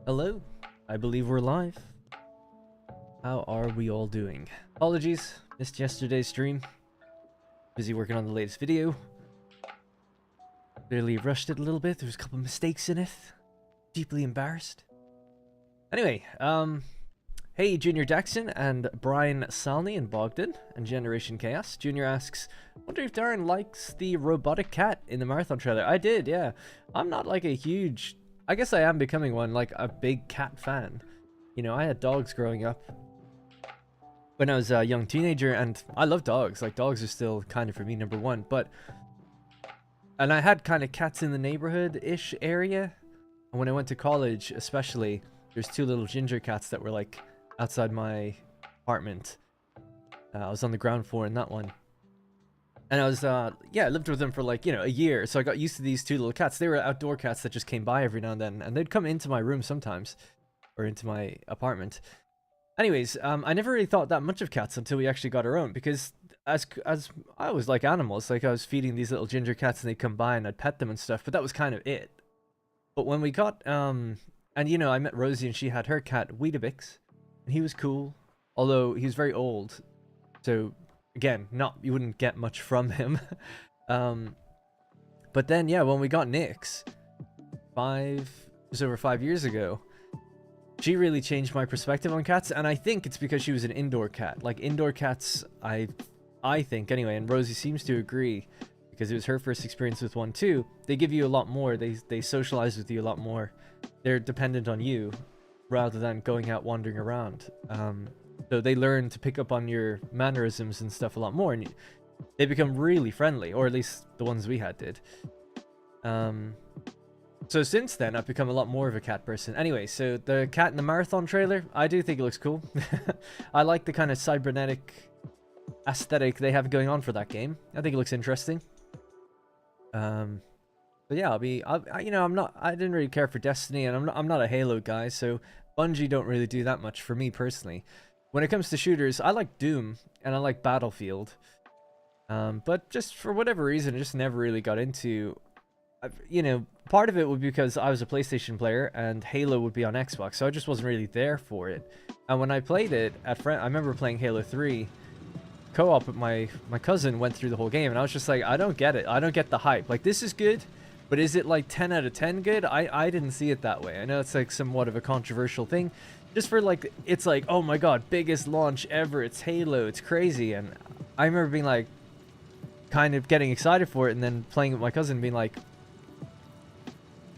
Hello, I believe we're live. How are we all doing? Apologies, missed yesterday's stream. Busy working on the latest video. Clearly rushed it a little bit, there was a couple of mistakes in it. Deeply embarrassed. Anyway, hey Junior Daxon and Brian Salney and Bogdan and Generation Chaos. Junior asks, wonder if Darren likes the robotic cat in the marathon trailer. I did, yeah. I'm not like a huge... I guess I am becoming one, like a big cat fan. You know, I had dogs growing up when I was a young teenager, and I love dogs. Like, dogs are still kind of for me number one, but... And I had kind of cats in the neighborhood-ish area. And when I went to college, especially, there's two little ginger cats that were, like, outside my apartment. I was on the ground floor in that one. And I was, yeah, I lived with them for, like, you know, a year. So I got used to these two little cats. They were outdoor cats that just came by every now and then. And they'd come into my room sometimes. Or into my apartment. Anyways, I never really thought that much of cats until we actually got our own. Because as I always like animals. Like, I was feeding these little ginger cats and they'd come by and I'd pet them and stuff. But that was kind of it. But when we got, and, you know, I met Rosie and she had her cat, Weetabix. And he was cool. Although, he was very old. So... Again, you wouldn't get much from him. But then, yeah, when we got Nyx, it was over 5 years ago, she really changed my perspective on cats, and I think it's because she was an indoor cat. Like, indoor cats, I think, anyway, and Rosie seems to agree, because it was her first experience with one too, they give you a lot more, they socialize with you a lot more. They're dependent on you, rather than going out wandering around. So they learn to pick up on your mannerisms and stuff a lot more, and they become really friendly, or at least the ones we had did. So since then, I've become a lot more of a cat person. Anyway, so the cat in the marathon trailer, I do think it looks cool. I like the kind of cybernetic aesthetic they have going on for that game. I think it looks interesting. But yeah, you know, I didn't really care for Destiny, and I'm not a Halo guy, so Bungie don't really do that much for me personally. When it comes to shooters, I like Doom, and I like Battlefield. But just for whatever reason, I just never really got into... You know, part of it would be because I was a PlayStation player, and Halo would be on Xbox, so I just wasn't really there for it. And when I played it, I remember playing Halo 3, co-op with my cousin went through the whole game, and I was just like, I don't get it. I don't get the hype. Like, this is good, but is it like 10 out of 10 good? I didn't see it that way. I know it's like somewhat of a controversial thing. Just for like, it's like, oh my god, biggest launch ever, it's Halo, it's crazy. And I remember being like, kind of getting excited for it, and then playing with my cousin being like,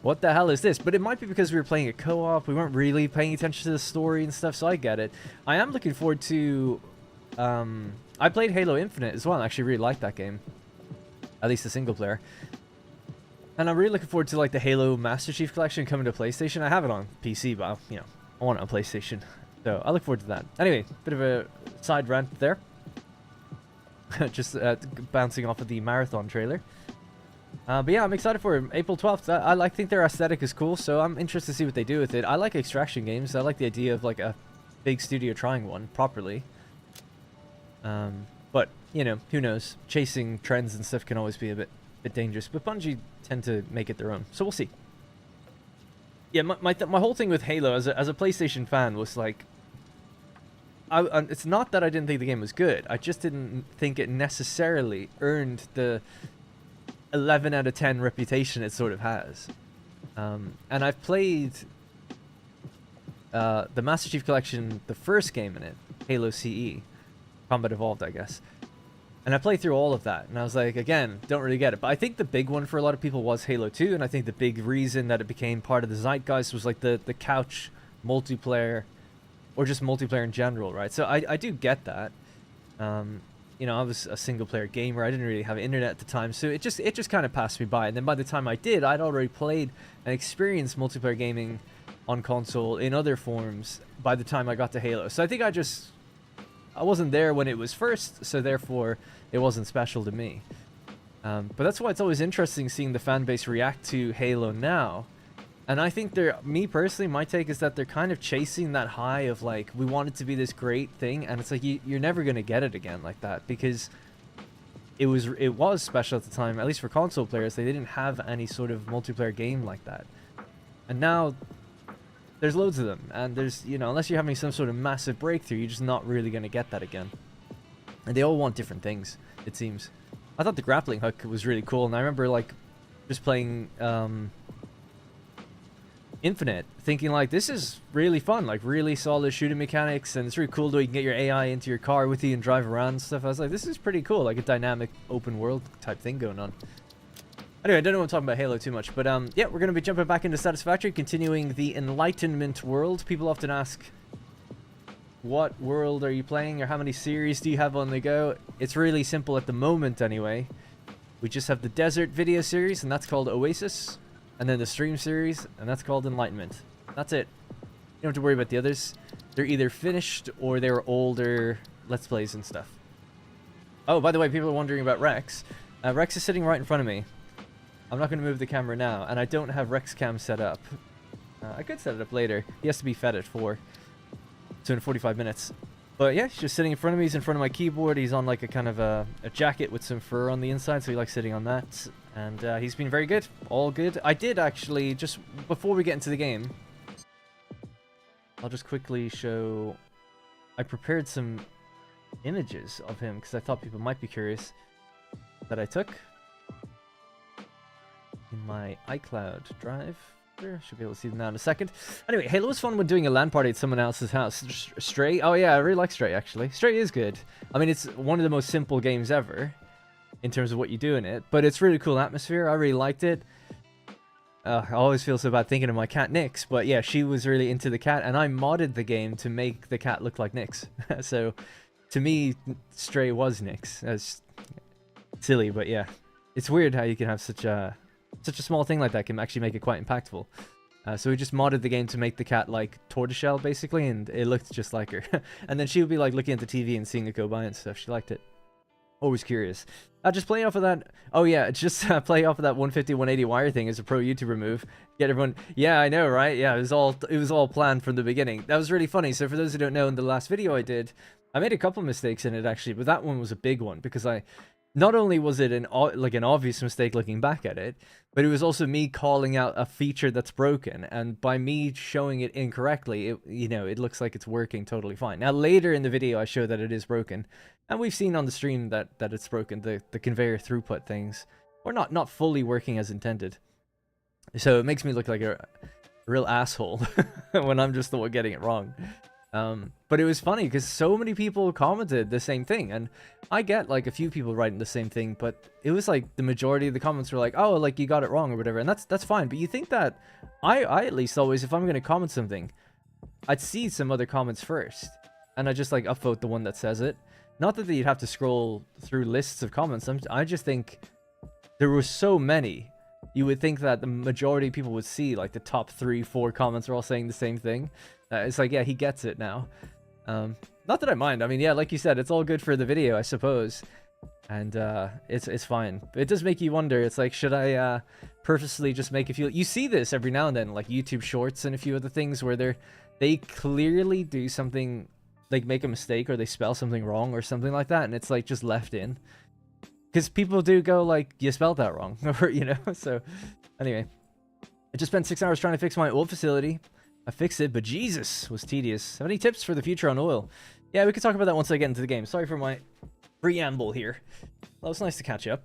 what the hell is this? But it might be because we were playing a co-op, we weren't really paying attention to the story and stuff, so I get it. I am looking forward to, I played Halo Infinite as well, and I actually really liked that game. At least the single player. And I'm really looking forward to like the Halo Master Chief Collection coming to PlayStation. I have it on PC, but you know, I want it on PlayStation. So I look forward to that. Anyway, bit of a side rant there. Just bouncing off of the marathon trailer. But yeah, I'm excited for it. April 12th. I think their aesthetic is cool, so I'm interested to see what they do with it. I like extraction games. I like the idea of like a big studio trying one properly. But, you know, who knows? Chasing trends and stuff can always be a bit dangerous. But Bungie tend to make it their own, so we'll see. Yeah, my whole thing with Halo as a PlayStation fan was like, it's not that I didn't think the game was good. I just didn't think it necessarily earned the 11 out of 10 reputation it sort of has. And I've played the Master Chief Collection, the first game in it, Halo CE, Combat Evolved, I guess. And I played through all of that, and I was like, again, don't really get it. But I think the big one for a lot of people was Halo 2, and I think the big reason that it became part of the zeitgeist was like the couch multiplayer, or just multiplayer in general, right? So I do get that. You know, I was a single-player gamer. I didn't really have internet at the time, so it just kind of passed me by. And then by the time I did, I'd already played and experienced multiplayer gaming on console in other forms by the time I got to Halo. So I think I wasn't there when it was first, so therefore it wasn't special to me. But that's why it's always interesting seeing the fan base react to Halo now. And I think me personally, my take is that they're kind of chasing that high of like, we want it to be this great thing, and it's like, you're never going to get it again like that, because it was special at the time, at least for console players. They didn't have any sort of multiplayer game like that. And now there's loads of them, and there's, you know, unless you're having some sort of massive breakthrough, you're just not really going to get that again. And they all want different things, it seems. I thought the grappling hook was really cool, and I remember, like, just playing Infinite, thinking, like, this is really fun, like, really solid shooting mechanics, and it's really cool that you can get your AI into your car with you and drive around and stuff. I was like, this is pretty cool, like a dynamic open world type thing going on. Anyway, I don't know if I'm talking about Halo too much, but yeah, we're going to be jumping back into Satisfactory, continuing the Enlightenment world. People often ask, what world are you playing, or how many series do you have on the go? It's really simple at the moment, anyway. We just have the Desert video series, and that's called Oasis. And then the Stream series, and that's called Enlightenment. That's it. You don't have to worry about the others. They're either finished, or they're older Let's Plays and stuff. Oh, by the way, people are wondering about Rex. Rex is sitting right in front of me. I'm not going to move the camera now, and I don't have Rex Cam set up. I could set it up later. He has to be fed at 4. So in 45 minutes. But yeah, he's just sitting in front of me. He's in front of my keyboard. He's on like a kind of a jacket with some fur on the inside, so he likes sitting on that. And he's been very good. All good. I did actually, just before we get into the game, I'll just quickly show... I prepared some images of him, because I thought people might be curious, that I took in my iCloud drive. Should be able to see them now in a second. Anyway, Halo was fun when doing a LAN party at someone else's house. Stray? Oh yeah, I really like Stray, actually. Stray is good. I mean, it's one of the most simple games ever in terms of what you do in it, but it's really cool atmosphere. I really liked it. I always feel so bad thinking of my cat Nyx, but yeah, she was really into the cat, and I modded the game to make the cat look like Nyx. So, to me, Stray was Nyx. That's silly, but yeah. It's weird how you can have such a small thing like that can actually make it quite impactful. So we just modded the game to make the cat like tortoiseshell, basically, and it looked just like her. And then she would be like looking at the TV and seeing it go by and stuff. She liked it. Always curious. Just play off of that. Oh yeah, just play off of that 150, 180 wire thing as a pro YouTuber move. Get everyone. Yeah, I know, right? Yeah, it was all planned from the beginning. That was really funny. So for those who don't know, in the last video I did, I made a couple mistakes in it actually, but that one was a big one because not only was it an obvious mistake looking back at it, but it was also me calling out a feature that's broken, and by me showing it incorrectly, it looks like it's working totally fine. Now later in the video I show that it is broken, and we've seen on the stream that it's broken, the conveyor throughput things, or not fully working as intended. So it makes me look like a real asshole when I'm just the one getting it wrong. But it was funny because so many people commented the same thing, and I get like a few people writing the same thing, but it was like the majority of the comments were like, oh, like you got it wrong or whatever, and that's fine. But you think that I at least always, if I'm going to comment something, I'd see some other comments first, and I just like upvote the one that says it. Not that you'd have to scroll through lists of comments. I just think there were so many. You would think that the majority of people would see like the top 3-4 comments are all saying the same thing. It's like, yeah, he gets it now. Not that I mind. I mean, yeah, like you said, it's all good for the video, I suppose. And it's fine. But it does make you wonder. It's like, should I purposely just make a few... You see this every now and then, like YouTube Shorts and a few other things where they clearly do something, like make a mistake or they spell something wrong or something like that, and it's like just left in. Because people do go like, you spelled that wrong, or, so anyway. I just spent 6 hours trying to fix my old facility. I fixed it, but Jesus, was tedious. Have any tips for the future on oil? Yeah, we could talk about that once I get into the game. Sorry for my preamble here. Well, it's nice to catch up.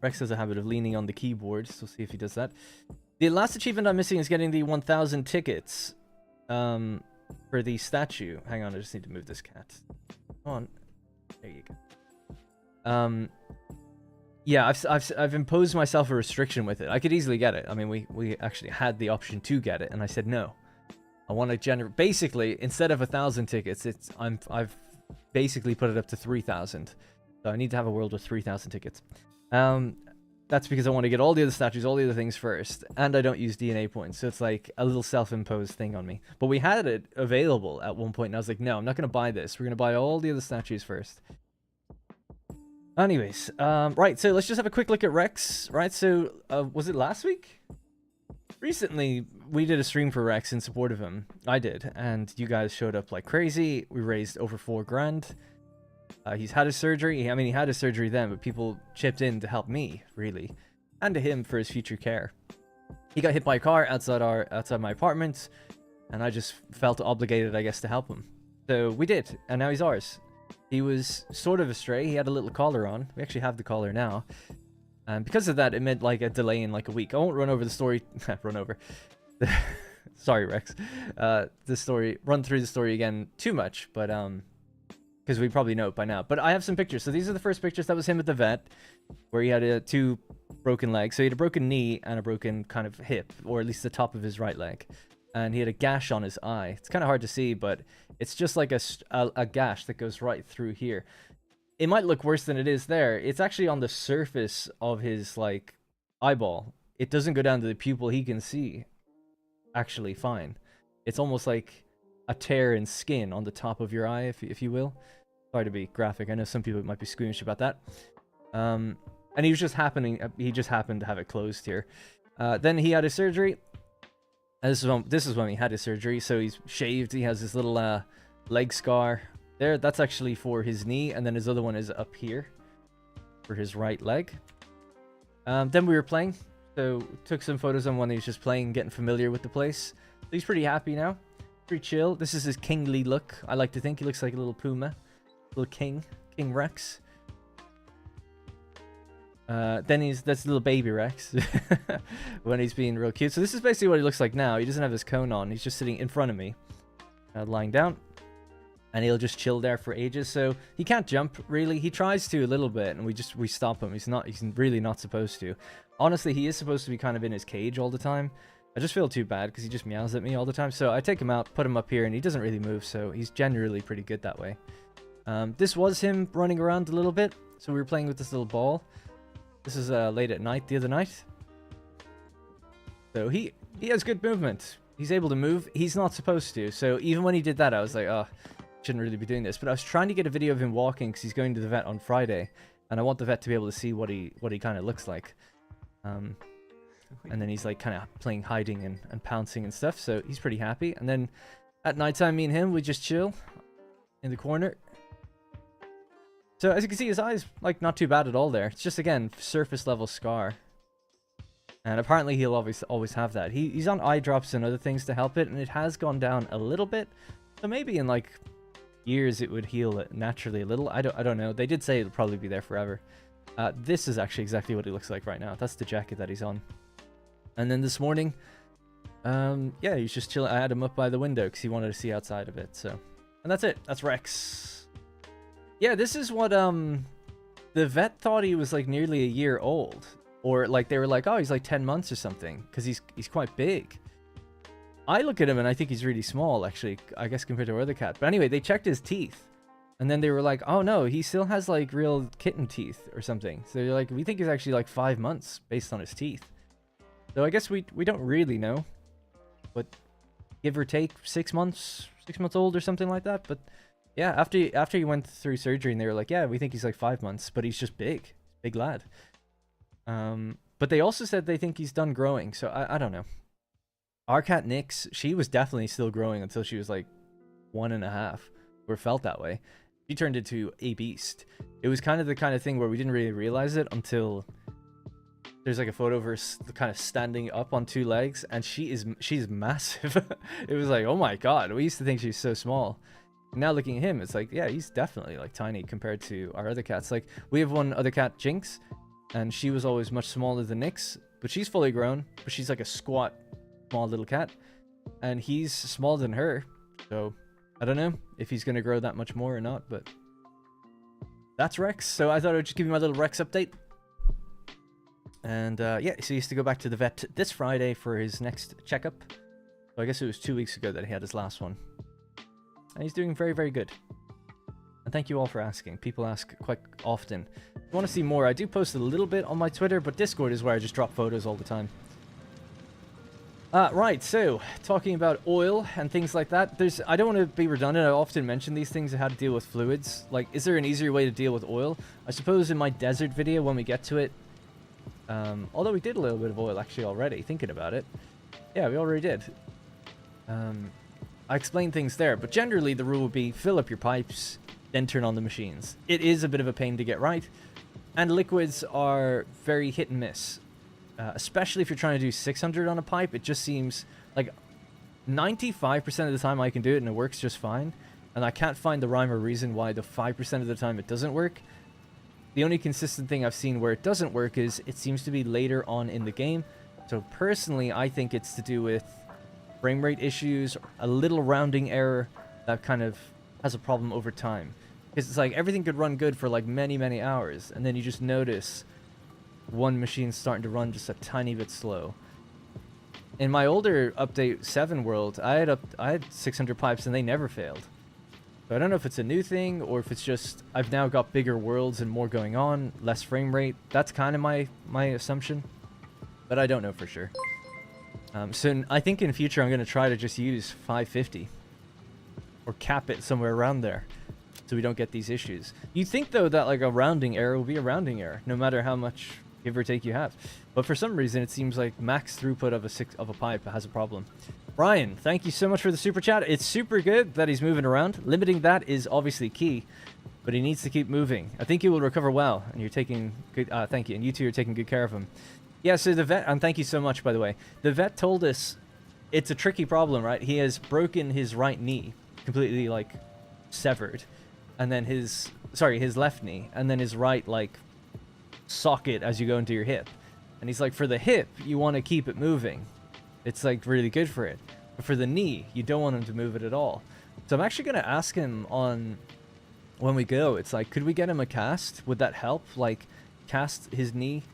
Rex has a habit of leaning on the keyboard, so we'll see if he does that. The last achievement I'm missing is getting the 1,000 tickets for the statue. Hang on, I just need to move this cat. Come on. There you go. Yeah, I've imposed myself a restriction with it. I could easily get it. I mean, we actually had the option to get it, and I said no. I want to generate... Basically, instead of 1,000 tickets, I've basically put it up to 3,000. So I need to have a world with 3,000 tickets. That's because I want to get all the other statues, all the other things first, and I don't use DNA points, so it's like a little self-imposed thing on me. But we had it available at one point, and I was like, no, I'm not going to buy this. We're going to buy all the other statues first. Anyways, right, so let's just have a quick look at Rex, right? So, was it last week? Recently, we did a stream for Rex in support of him. I did, and you guys showed up like crazy. We raised over $4,000. He's had his surgery. I mean, he had his surgery then, but people chipped in to help me, really, and to him for his future care. He got hit by a car outside my apartment, and I just felt obligated, I guess, to help him. So we did, and now he's ours. He was sort of a stray. He had a little collar on. We actually have the collar now. And because of that, it meant like a delay in like a week. I won't run over the story. Run over. Sorry, Rex. Run through the story again too much, but because we probably know it by now. But I have some pictures. So these are the first pictures. That was him at the vet, where he had two broken legs. So he had a broken knee and a broken kind of hip, or at least the top of his right leg. And he had a gash on his eye. It's kind of hard to see, but it's just like a gash that goes right through here. It might look worse than it is there. It's actually on the surface of his, like, eyeball. It doesn't go down to the pupil. He can see actually fine. It's almost like a tear in skin on the top of your eye, if you will. Sorry to be graphic. I know some people might be squeamish about that. And he just happened to have it closed here. Then he had his surgery. This is when he had his surgery. So he's shaved. He has this little leg scar there. That's actually for his knee, and then his other one is up here for his right leg. Then we were playing, so took some photos on when he was just playing, getting familiar with the place. So he's pretty happy now, pretty chill. This is his kingly look. I like to think he looks like a little puma, little King Rex. Then that's little baby Rex when he's being real cute. So this is basically what he looks like now. He doesn't have his cone on. He's just sitting in front of me, lying down, and he'll just chill there for ages. So he can't jump really. He tries to a little bit, and we stop him. He's really not supposed to. Honestly, he is supposed to be kind of in his cage all the time. I just feel too bad because he just meows at me all the time. So I take him out, put him up here, and he doesn't really move. So he's generally pretty good that way. This was him running around a little bit. So we were playing with this little ball. This is late at night, the other night. So he has good movement. He's able to move. He's not supposed to. So even when he did that, I was like, oh, shouldn't really be doing this. But I was trying to get a video of him walking because he's going to the vet on Friday. And I want the vet to be able to see what he kind of looks like. And then he's like kind of playing hiding and pouncing and stuff. So he's pretty happy. And then at nighttime, me and him, we just chill in the corner. So as you can see, his eye's like not too bad at all there. It's just, again, surface level scar. And apparently he'll always have that. He's on eye drops and other things to help it, and it has gone down a little bit. So maybe in like years it would heal it naturally a little. I don't know. They did say it'll probably be there forever. This is actually exactly what he looks like right now. That's the jacket that he's on. And then this morning, yeah, he's just chilling. I had him up by the window because he wanted to see outside of it. So, and that's it. That's Rex. Yeah, this is what the vet thought he was like nearly a year old, or like they were like, oh, he's like 10 months or something, because he's quite big. I look at him and I think he's really small, actually, I guess compared to our other cat. But anyway, they checked his teeth, and then they were like, oh no, he still has like real kitten teeth or something. So they're like, we think he's actually like 5 months based on his teeth. So I guess we don't really know, but give or take 6 months old or something like that. But yeah, after he went through surgery, and they were like, yeah, we think he's like 5 months, but he's just big lad. But they also said they think he's done growing, so I don't know. Our cat Nyx, she was definitely still growing until she was like 1.5, or felt that way. She turned into a beast. It was kind of the kind of thing where we didn't really realize it until there's like a photo of her kind of standing up on 2 legs, and she's massive. It was like, oh my god, we used to think she was so small. Now looking at him, it's like, yeah, he's definitely like tiny compared to our other cats. Like, we have one other cat, Jinx, and she was always much smaller than Nyx, but she's fully grown, but she's like a squat, small little cat, and he's smaller than her. So I don't know if he's going to grow that much more or not, but that's Rex. So I thought I would just give you my little Rex update. And yeah, so he used to go back to the vet this Friday for his next checkup. So I guess it was 2 weeks ago that he had his last one. And he's doing very, very good. And thank you all for asking. People ask quite often. If you want to see more, I do post a little bit on my Twitter, but Discord is where I just drop photos all the time. Right, so, talking about oil and things like that, I don't want to be redundant, I often mention these things, how to deal with fluids. Like, is there an easier way to deal with oil? I suppose in my desert video, when we get to it, although we did a little bit of oil actually already, thinking about it. Yeah, we already did. I explained things there, but generally the rule would be fill up your pipes, then turn on the machines. It is a bit of a pain to get right, and liquids are very hit and miss. especially if you're trying to do 600 on a pipe. It just seems like 95% of the time I can do it and it works just fine. And I can't find the rhyme or reason why the 5% of the time it doesn't work. The only consistent thing I've seen where it doesn't work is it seems to be later on in the game. So personally, I think it's to do with frame rate issues, a little rounding error that kind of has a problem over time. Because it's like everything could run good for like many, many hours, and then you just notice one machine starting to run just a tiny bit slow. In my older update 7 world, I had 600 pipes and they never failed. So I don't know if it's a new thing or if it's just I've now got bigger worlds and more going on, less frame rate. That's kind of my assumption, but I don't know for sure. So I think in future I'm going to try to just use 550 or cap it somewhere around there so we don't get these issues. You'd think though that like a rounding error will be a rounding error no matter how much give or take you have, but for some reason it seems like max throughput of a pipe has a problem. Brian, thank you so much for the super chat. It's super good that he's moving around. Limiting that is obviously key, but he needs to keep moving. I think he will recover well, and you're taking good. Thank you, and you two are taking good care of him. Yeah. So the vet, and thank you so much by the way. The vet told us it's a tricky problem, right? He has broken his right knee completely, like severed, and then his left knee, and then his right like socket as you go into your hip. And he's like, for the hip, you want to keep it moving. It's like really good for it. But for the knee, you don't want him to move it at all. So I'm actually going to ask him on when we go. It's like, could we get him a cast? Would that help? Like cast his knee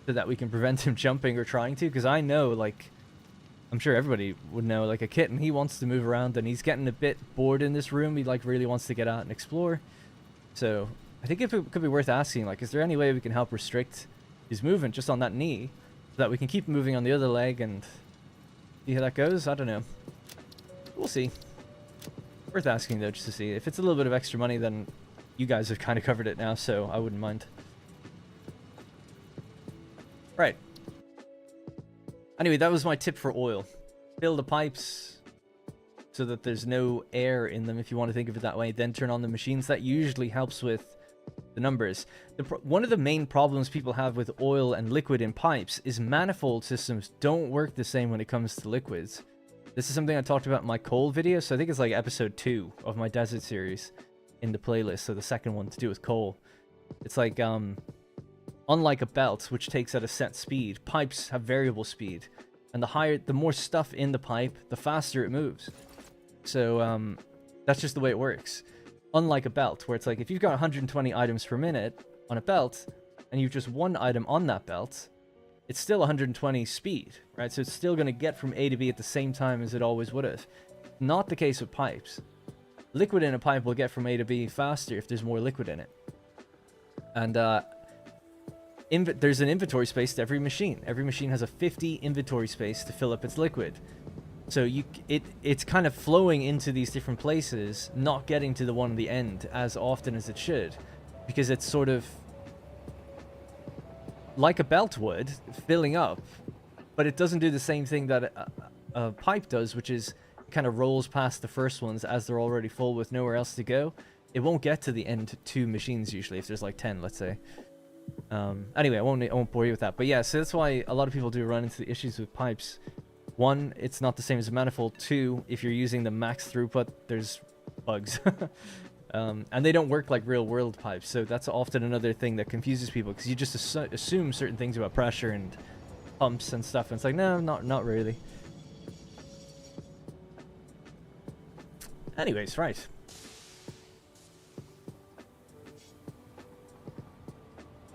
so that we can prevent him jumping or trying to? Because I know, like, I'm sure everybody would know, like a kitten, he wants to move around and he's getting a bit bored in this room. He like really wants to get out and explore. So I think it could be worth asking, like, is there any way we can help restrict his movement just on that knee so that we can keep moving on the other leg and see how that goes? I don't know. We'll see. Worth asking, though, just to see. If it's a little bit of extra money, then you guys have kind of covered it now, so I wouldn't mind. Right. Anyway, that was my tip for oil. Fill the pipes so that there's no air in them, if you want to think of it that way. Then turn on the machines. That usually helps with the numbers. One of the main problems people have with oil and liquid in pipes is manifold systems don't work the same when it comes to liquids. This is something I talked about in my coal video, so I think it's like episode 2 of my desert series in the playlist, so the second one to do with coal. It's like, unlike a belt, which takes at a set speed, pipes have variable speed. And the more stuff in the pipe, the faster it moves. So, that's just the way it works. Unlike a belt, where it's like, if you've got 120 items per minute on a belt, and you've just one item on that belt, it's still 120 speed, right? So it's still going to get from A to B at the same time as it always would have. Not the case with pipes. Liquid in a pipe will get from A to B faster if there's more liquid in it. And there's an inventory space to every machine. Every machine has a 50 inventory space to fill up its liquid. So it's kind of flowing into these different places, not getting to the one at the end as often as it should, because it's sort of like a belt would, filling up, but it doesn't do the same thing that a pipe does, which is kind of rolls past the first ones as they're already full with nowhere else to go. It won't get to the end 2 machines usually, if there's like 10, let's say. Anyway, I won't bore you with that. But yeah, so that's why a lot of people do run into the issues with pipes. 1, it's not the same as a manifold. 2, if you're using the max throughput, there's bugs. And they don't work like real world pipes, so that's often another thing that confuses people, because you just assume certain things about pressure and pumps and stuff, and it's like, no, not really. Anyways, right.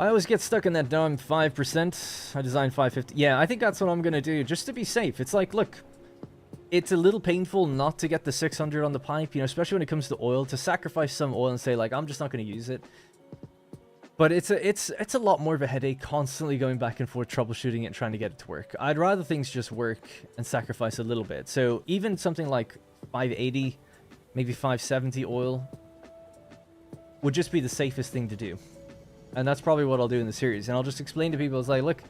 I always get stuck in that dumb 5%. I designed 550. Yeah, I think that's what I'm gonna do, just to be safe. It's like, look, it's a little painful not to get the 600 on the pipe, you know, especially when it comes to oil, to sacrifice some oil and say, like, I'm just not gonna use it. But it's a lot more of a headache constantly going back and forth troubleshooting it and trying to get it to work. I'd rather things just work and sacrifice a little bit. So even something like 580, maybe 570 oil would just be the safest thing to do. And that's probably what I'll do in the series. And I'll just explain to people, it's like, look,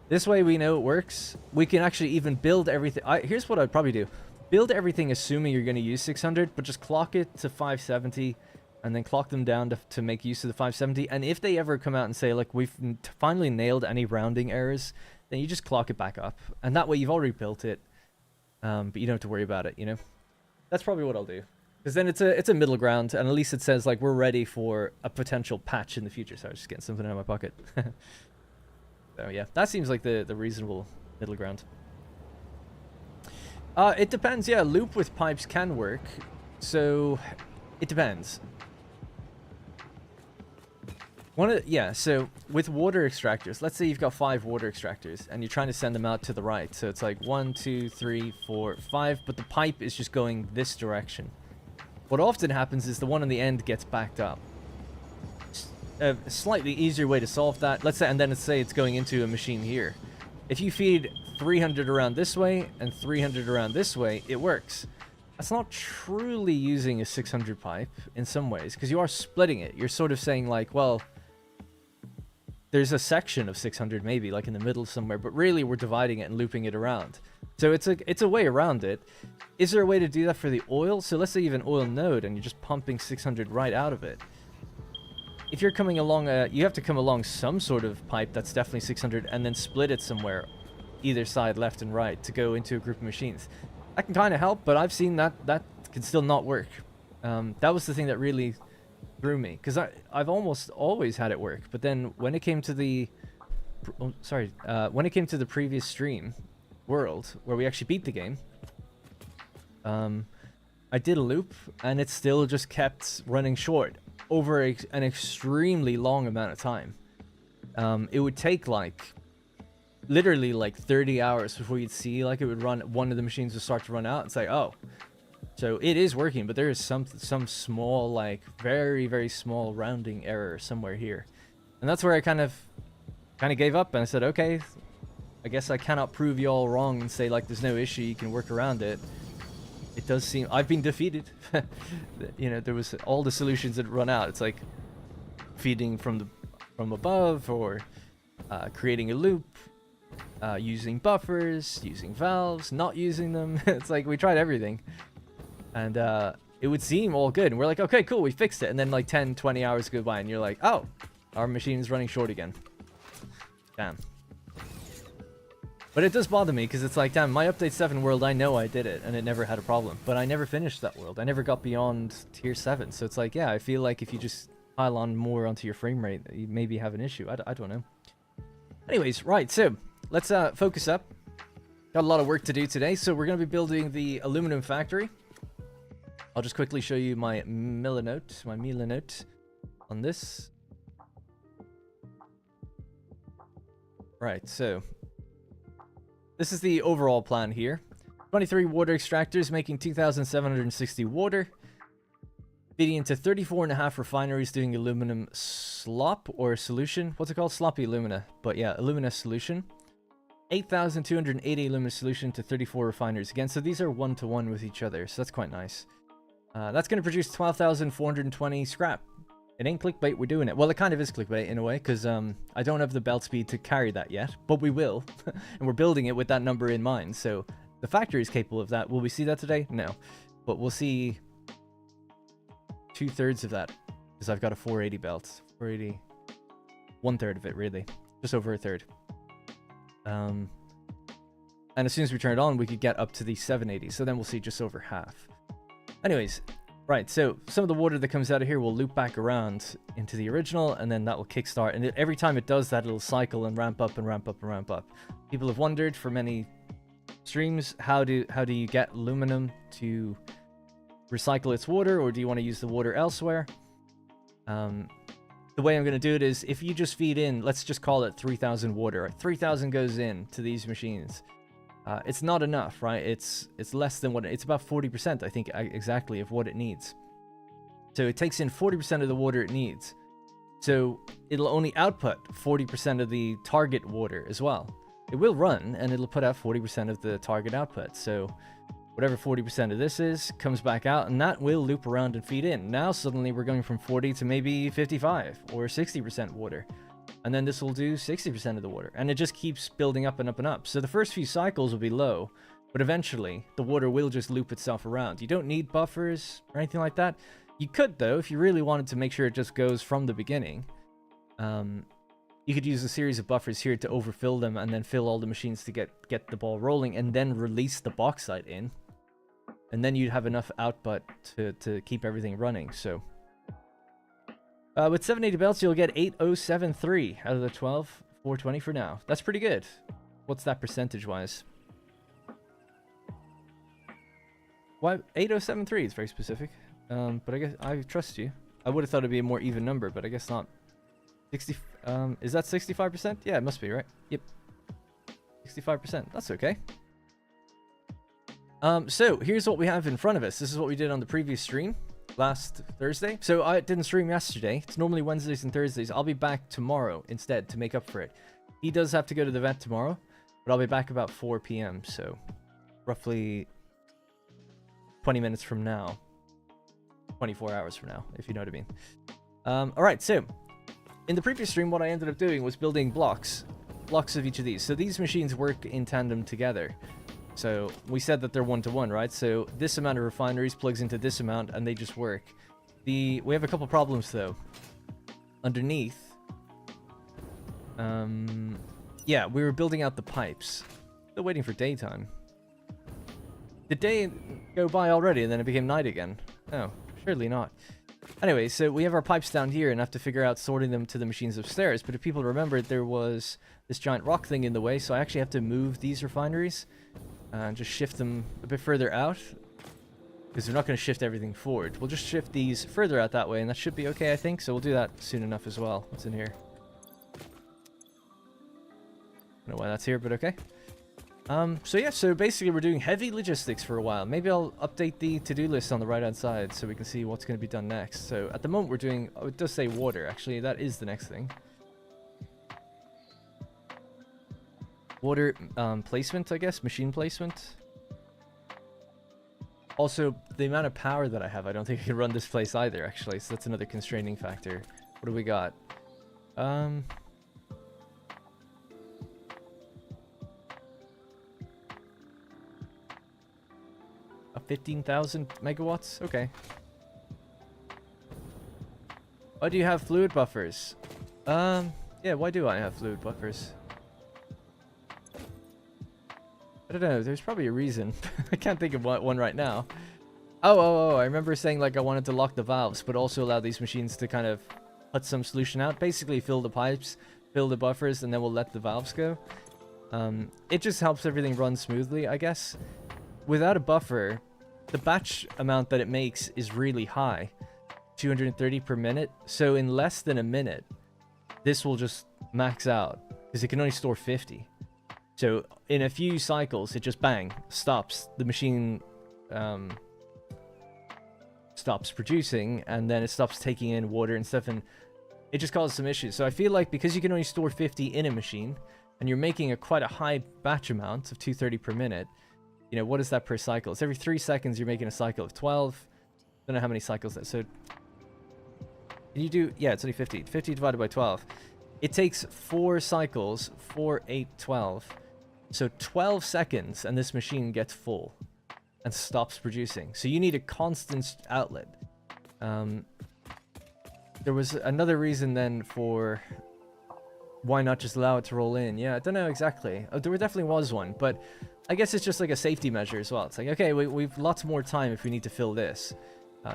this way we know it works. We can actually even build everything. Here's what I'd probably do. Build everything assuming you're going to use 600, but just clock it to 570 and then clock them down to make use of the 570. And if they ever come out and say, like, we've finally nailed any rounding errors, then you just clock it back up. And that way you've already built it, but you don't have to worry about it, you know? That's probably what I'll do. Because then it's a middle ground, and at least it says, like, we're ready for a potential patch in the future. Sorry, just getting something out of my pocket. So, yeah, that seems like the reasonable middle ground. It depends, yeah. Loop with pipes can work, so it depends. So with water extractors, let's say you've got 5 water extractors and you're trying to send them out to the right. So it's like 1, 2, 3, 4, 5, but the pipe is just going this direction. What often happens is the one on the end gets backed up. A slightly easier way to solve that, let's say, and then let's say it's going into a machine here. If you feed 300 around this way and 300 around this way, it works. That's not truly using a 600 pipe in some ways, because you are splitting it. You're sort of saying, like, well, there's a section of 600 maybe, like in the middle somewhere, but really we're dividing it and looping it around. So it's a way around it. Is there a way to do that for the oil? So let's say you have an oil node and you're just pumping 600 right out of it. If you're coming along, you have to come along some sort of pipe that's definitely 600 and then split it somewhere, either side, left and right, to go into a group of machines. That can kind of help, but I've seen that can still not work. That was the thing that really threw me, because I've almost always had it work, but then when it came to the when it came to the previous stream world where we actually beat the game, I did a loop and it still just kept running short over an extremely long amount of time. It would take like literally like 30 hours before you'd see like it would run, one of the machines would start to run out. It's like, oh, so it is working, but there is some small, like very, very small rounding error somewhere here. And that's where I kind of gave up, and I said, okay, I guess I cannot prove you all wrong and say like there's no issue, you can work around it. It does seem I've been defeated. You know, there was all the solutions that run out. It's like feeding from above, or creating a loop, using buffers, using valves, not using them. It's like we tried everything. And it would seem all good, and we're like, okay, cool, we fixed it. And then like 10-20 hours go by and you're like, oh, our machine is running short again. Damn. But it does bother me, because it's like, damn, my update 7 world, I know I did it and it never had a problem, but I never finished that world. I never got beyond tier 7. So it's like, yeah, I feel like if you just pile on more onto your frame rate, you maybe have an issue. I don't know. Anyways, right, so let's focus up. Got a lot of work to do today, so we're going to be building the aluminum factory. I'll just quickly show you my milanote on this. Right, so this is the overall plan here. 23 water extractors making 2,760 water. Feeding into 34.5 refineries doing aluminum slop or solution. What's it called? Sloppy alumina. But yeah, alumina solution. 8,280 alumina solution to 34 refineries. Again, so these are 1-to-1 with each other, so that's quite nice. That's going to produce 12,420 scrap. It ain't clickbait, we're doing it. Well, it kind of is clickbait in a way, because I don't have the belt speed to carry that yet, but we will. And we're building it with that number in mind, so the factory is capable of that. Will we see that today? No. But we'll see 2/3 of that, because I've got a 480 belt. 480. 1/3 of it, really. Just over a third. And as soon as we turn it on, we could get up to the 780, so then we'll see just over half. Anyways, right, so some of the water that comes out of here will loop back around into the original, and then that will kickstart. And every time it does that, it'll cycle and ramp up and ramp up and ramp up. People have wondered for many streams, how do you get aluminum to recycle its water, or do you want to use the water elsewhere? The way I'm going to do it is, if you just feed in, let's just call it 3,000 water. Right? 3,000 goes in to these machines. It's not enough, right? It's less than what it's about 40%, I think, exactly of what it needs. So it takes in 40% of the water it needs. So it'll only output 40% of the target water as well. It will run, and it'll put out 40% of the target output. So whatever 40% of this is comes back out, and that will loop around and feed in. Now suddenly we're going from 40 to maybe 55 or 60% water. And then this will do 60% of the water. And it just keeps building up and up and up. So the first few cycles will be low, but eventually the water will just loop itself around. You don't need buffers or anything like that. You could, though, if you really wanted to make sure it just goes from the beginning. You could use a series of buffers here to overfill them and then fill all the machines to get the ball rolling and then release the bauxite in. And then you'd have enough output to keep everything running, so... with 780 belts, you'll get 8073 out of the 12, 420 for now. That's pretty good. What's that percentage-wise? Why 8073 is very specific. But I guess I trust you. I would have thought it'd be a more even number, but I guess not. 60. Is that 65%? Yeah, it must be, right? Yep. 65%. That's okay. So here's what we have in front of us. This is what we did on the previous stream last Thursday. So I didn't stream yesterday. It's normally Wednesdays and Thursdays. I'll be back tomorrow instead to make up for it. He does have to go to the vet tomorrow, but I'll be back about 4 p.m. So roughly 20 minutes from now. 24 hours from now, if you know what I mean. Alright, so in the previous stream, what I ended up doing was building blocks of each of these. So these machines work in tandem together. So we said that they're one-to-one, right? So this amount of refineries plugs into this amount, and they just work. We have a couple problems, though. Underneath, yeah, we were building out the pipes. Still waiting for daytime. Did day go by already, and then it became night again? No, surely not. Anyway, so we have our pipes down here, and have to figure out sorting them to the machines upstairs. But if people remember, there was this giant rock thing in the way, so I actually have to move these refineries and just shift them a bit further out, because we're not going to shift everything forward. We'll just shift these further out that way, and that should be okay, I think. So we'll do that soon enough as well. What's in here? I don't know why that's here, but okay. So yeah, so basically we're doing heavy logistics for a while. Maybe I'll update the to-do list on the right-hand side so we can see what's going to be done next. So at the moment we're doing, oh, it does say water. Actually, that is the next thing. Water placement, I guess, machine placement. Also, the amount of power that I have, I don't think I can run this place either, actually. So that's another constraining factor. What do we got? 15,000 megawatts? Okay. Why do you have fluid buffers? Yeah, why do I have fluid buffers? I don't know, there's probably a reason. I can't think of one right now. Oh, I remember saying like I wanted to lock the valves, but also allow these machines to kind of put some solution out. Basically fill the pipes, fill the buffers, and then we'll let the valves go. It just helps everything run smoothly, I guess. Without a buffer, the batch amount that it makes is really high. 230 per minute. So in less than a minute, this will just max out, because it can only store 50. So in a few cycles, it just bang, stops. The machine stops producing, and then it stops taking in water and stuff, and it just causes some issues. So I feel like because you can only store 50 in a machine, and you're making quite a high batch amount of 230 per minute, you know, what is that per cycle? It's every 3 seconds you're making a cycle of 12. Don't know how many cycles that. So can you do, yeah, it's only 50. 50 divided by 12. It takes 4 cycles, 4, 8, 12. So 12 seconds and this machine gets full and stops producing. So you need a constant outlet. There was another reason then for why not just allow it to roll in. Yeah, I don't know exactly. There definitely was one, but I guess it's just like a safety measure as well. It's like, okay, we've lots more time if we need to fill this.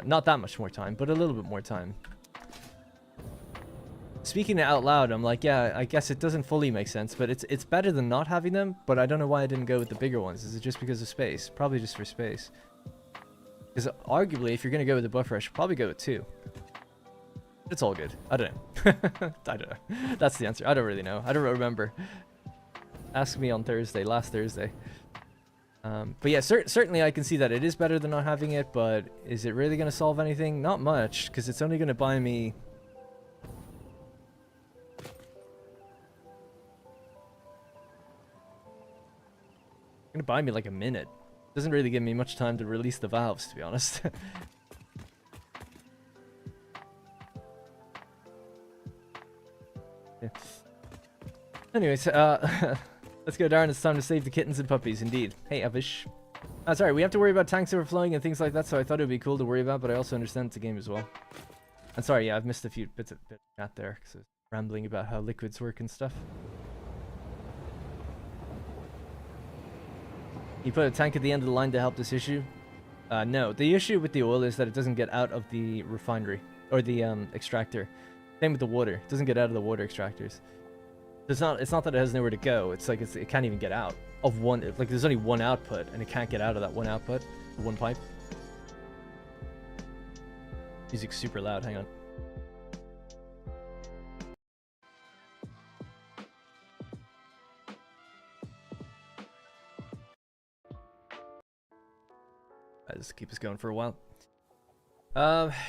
Not that much more time, but a little bit more time. Speaking it out loud, I'm like, yeah, I guess it doesn't fully make sense, but it's better than not having them, but I don't know why I didn't go with the bigger ones. Is it just because of space? Probably just for space. Because arguably, if you're going to go with the buffer, I should probably go with 2. It's all good. I don't know. I don't know. That's the answer. I don't really know. I don't remember. Ask me on Thursday, last Thursday. But yeah, certainly I can see that it is better than not having it, but is it really going to solve anything? Not much, because it's only going to buy me... Gonna buy me like a minute. Doesn't really give me much time to release the valves, to be honest. Yeah. Anyways, let's go, Darren. It's time to save the kittens and puppies, indeed. Hey, Avish. Sorry, we have to worry about tanks overflowing and things like that, so I thought it would be cool to worry about, but I also understand it's a game as well. And sorry, yeah, I've missed a few bits of chat there, because I was rambling about how liquids work and stuff. You put a tank at the end of the line to help this issue? No, the issue with the oil is that it doesn't get out of the refinery, or the extractor. Same with the water, it doesn't get out of the water extractors. It's not that it has nowhere to go, it's like it can't even get out of one, like there's only one output, and it can't get out of that one output, one pipe. Music's super loud, hang on. I'll just keep us going for a while.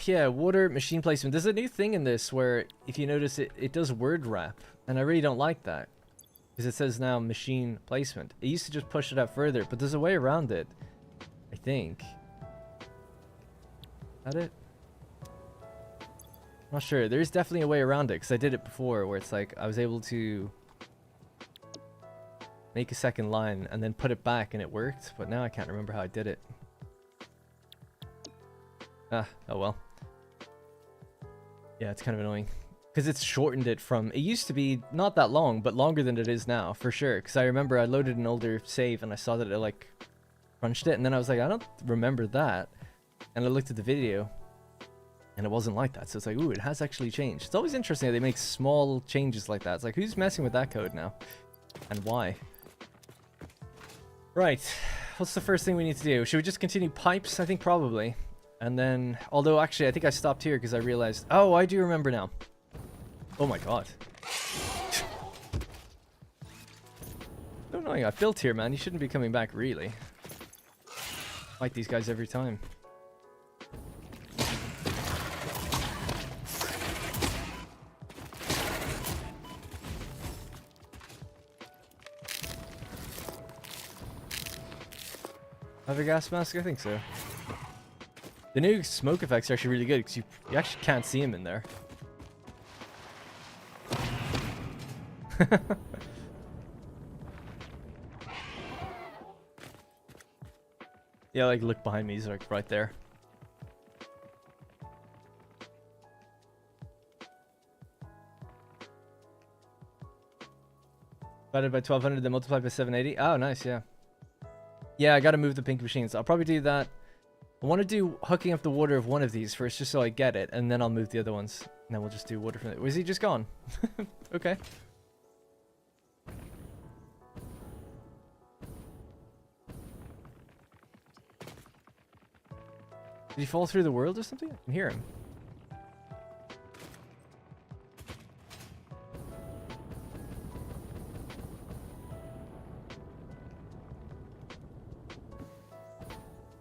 Yeah, water machine placement. There's a new thing in this where, if you notice, it does word wrap, and I really don't like that. Because it says now machine placement. It used to just push it out further, but there's a way around it, I think. Is that it? Not sure. There's definitely a way around it, because I did it before, where it's like, I was able to make a second line, and then put it back, and it worked, but now I can't remember how I did it. Ah, oh well. Yeah, it's kind of annoying. Because it's shortened it from... It used to be not that long, but longer than it is now, for sure. Because I remember I loaded an older save, and I saw that it, like, crunched it. And then I was like, I don't remember that. And I looked at the video, and it wasn't like that. So it's like, ooh, it has actually changed. It's always interesting how they make small changes like that. It's like, who's messing with that code now? And why? Right. What's the first thing we need to do? Should we just continue pipes? I think probably. And then, although actually I think I stopped here because I realized, oh, I do remember now. Oh my god. So annoying, I built here, man. You shouldn't be coming back, really. Fight these guys every time. Have a gas mask? I think so. The new smoke effects are actually really good because you actually can't see him in there. Yeah, like look behind me, he's like right there. Divided by 1200, then multiplied by 780. Oh, nice, yeah. Yeah, I gotta move the pink machines. I'll probably do that. I want to do hooking up the water of one of these first, just so I get it, and then I'll move the other ones. And then we'll just do water from it. Was he just gone? Okay. Did he fall through the world or something? I can hear him.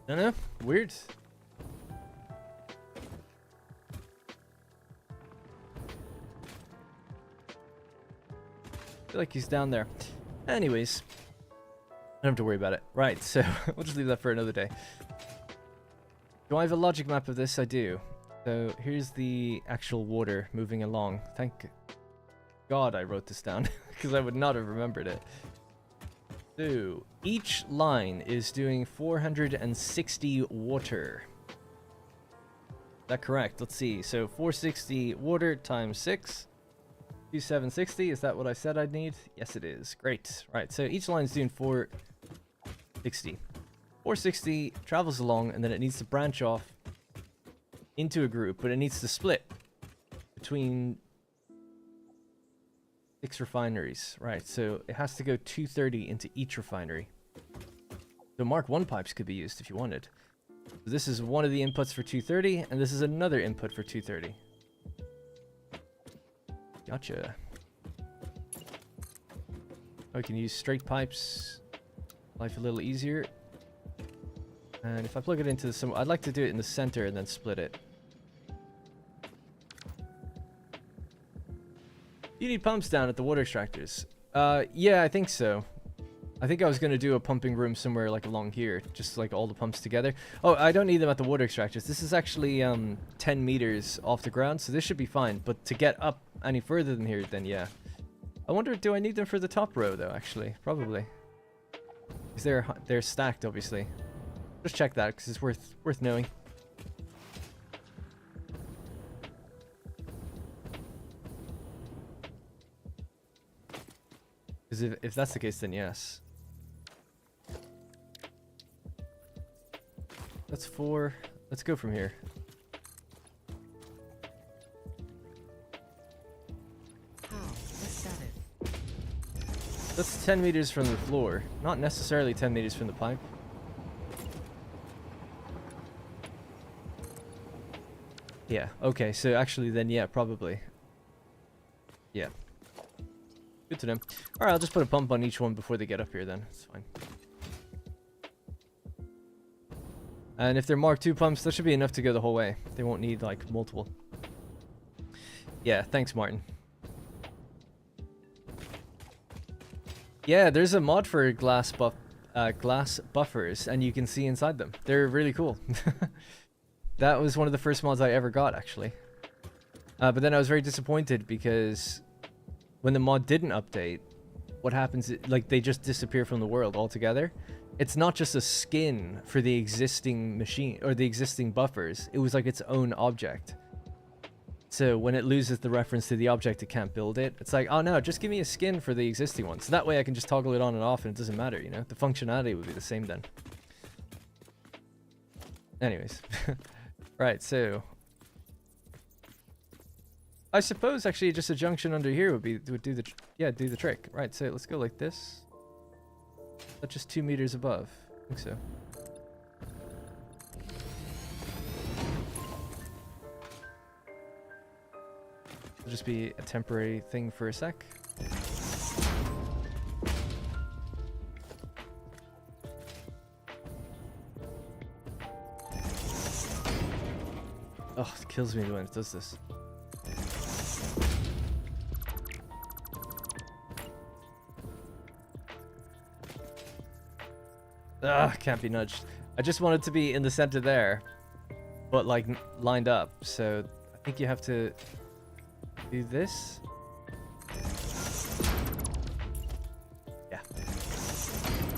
I don't know. Weird. I feel like he's down there. Anyways. I don't have to worry about it. Right, so we'll just leave that for another day. Do I have a logic map of this? I do. So here's the actual water moving along. Thank God I wrote this down, because I would not have remembered it. So each line is doing 460 water. Is that correct? Let's see. So 460 water times 6. 2760. Is that what I said I'd need? Yes, it is. Great. Right. So each line is doing 460. 460 travels along, and then it needs to branch off into a group, but it needs to split between 6 refineries. Right, so it has to go 230 into each refinery. So Mark 1 pipes could be used if you wanted. So this is one of the inputs for 230, and this is another input for 230. Gotcha. I can use straight pipes. Life a little easier. And if I plug it into some... I'd like to do it in the center and then split it. You need pumps down at the water extractors. Yeah, I think so. I think I was going to do a pumping room somewhere like along here. Just like all the pumps together. Oh, I don't need them at the water extractors. This is actually 10 meters off the ground, so this should be fine. But to get up any further than here, then yeah. I wonder, do I need them for the top row though, actually? Probably. Because they're stacked, obviously. Just check that because it's worth knowing. Because if that's the case, then yes. That's 4. Let's go from here. That's 10 meters from the floor, not necessarily 10 meters from the pipe. Yeah, okay, so actually then, yeah, probably. Yeah. Good to know. Alright, I'll just put a pump on each one before they get up here then. It's fine. And if they're Mark II pumps, that should be enough to go the whole way. They won't need, like, multiple. Yeah, thanks, Martin. Yeah, there's a mod for glass buffers, and you can see inside them. They're really cool. That was one of the first mods I ever got, actually. But then I was very disappointed because when the mod didn't update, what happens is, like, they just disappear from the world altogether. It's not just a skin for the existing machine or the existing buffers. It was like its own object. So when it loses the reference to the object, it can't build it. It's like, oh no, just give me a skin for the existing one. So that way I can just toggle it on and off and it doesn't matter, you know? The functionality would be the same then. Anyways. Right, so... I suppose actually just a junction under here would do the trick. Right, so let's go like this. That's just 2 meters above. I think so. It'll just be a temporary thing for a sec. Oh, it kills me when it does this. Ugh, can't be nudged. I just want it to be in the center there, but like lined up. So I think you have to do this. Yeah.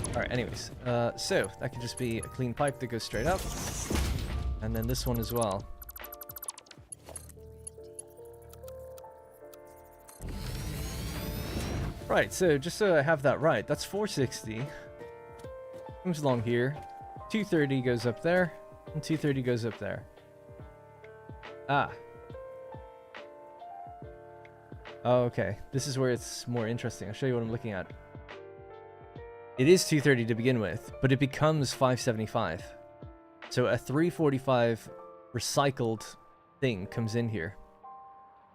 Alright, anyways. So that could just be a clean pipe that goes straight up. And then this one as well. Right, so just so I have that right, that's 460. Comes along here. 230 goes up there. And 230 goes up there. Ah. Oh, okay. This is where it's more interesting. I'll show you what I'm looking at. It is 230 to begin with, but it becomes 575. So a 345 recycled thing comes in here.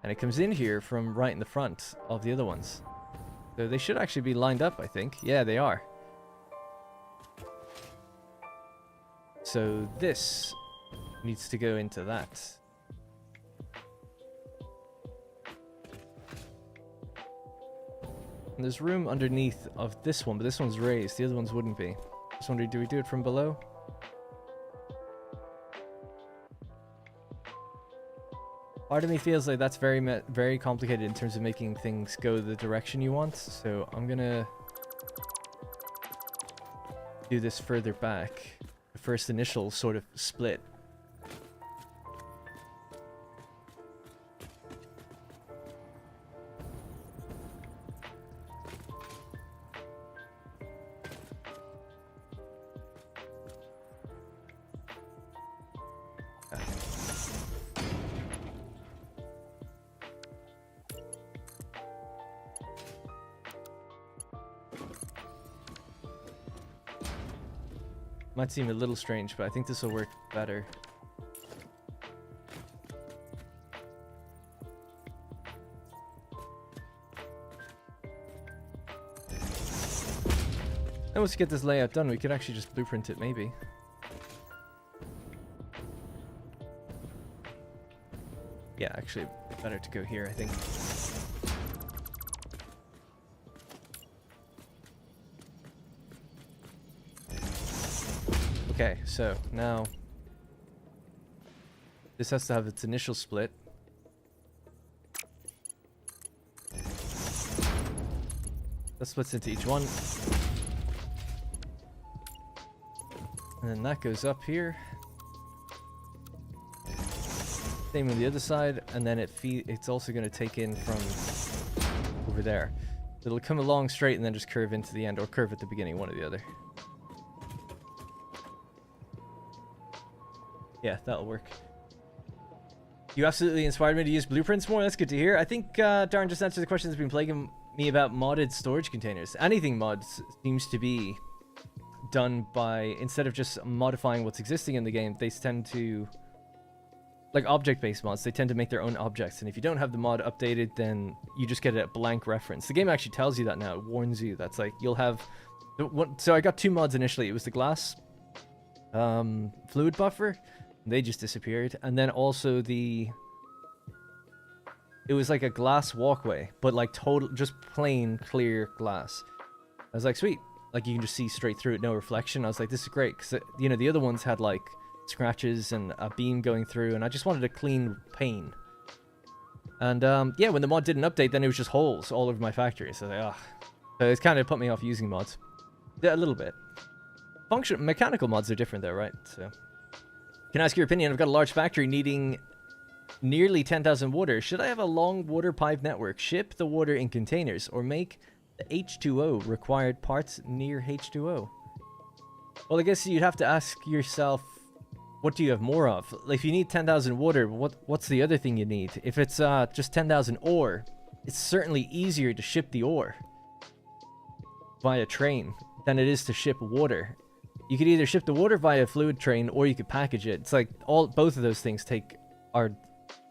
And it comes in here from right in the front of the other ones. So they should actually be lined up, I think. Yeah, they are. So this needs to go into that. And there's room underneath of this one, but this one's raised. The other ones wouldn't be. Just wondering, do we do it from below? Part of me feels like that's very complicated in terms of making things go the direction you want. So I'm gonna do this further back. The first initial sort of split. Might seem a little strange, but I think this will work better. And once we get this layout done, we could actually just blueprint it, maybe. Yeah, actually, better to go here, I think. Okay, so now this has to have its initial split. That splits into each one. And then that goes up here. Same on the other side, and then it's also going to take in from over there. It'll come along straight and then just curve into the end, or curve at the beginning, one or the other. Yeah, that'll work. You absolutely inspired me to use blueprints more. That's good to hear. I think Darren just answered the question that's been plaguing me about modded storage containers. Anything mods seems to be done by, instead of just modifying what's existing in the game, they tend to, like object-based mods, they tend to make their own objects. And if you don't have the mod updated, then you just get a blank reference. The game actually tells you that now. It warns you. That's like, you'll have... So I got 2 mods initially. It was the glass fluid buffer. They just disappeared. And then also it was like a glass walkway, but like total, just plain clear glass. I was like, sweet. Like you can just see straight through it, no reflection. I was like, this is great. Because, you know, the other ones had like scratches and a beam going through, and I just wanted a clean pane. And yeah, when the mod didn't update, then it was just holes all over my factory. So I was like, ugh. So it's kind of put me off using mods. Yeah, a little bit. Mechanical mods are different though, right? So... Can I ask your opinion? I've got a large factory needing nearly 10,000 water. Should I have a long water pipe network, ship the water in containers, or make the H2O required parts near H2O? Well, I guess you'd have to ask yourself, what do you have more of? Like, if you need 10,000 water, what's the other thing you need? If it's just 10,000 ore, it's certainly easier to ship the ore via train than it is to ship water. You could either ship the water via a fluid train, or you could package it. It's like both of those things are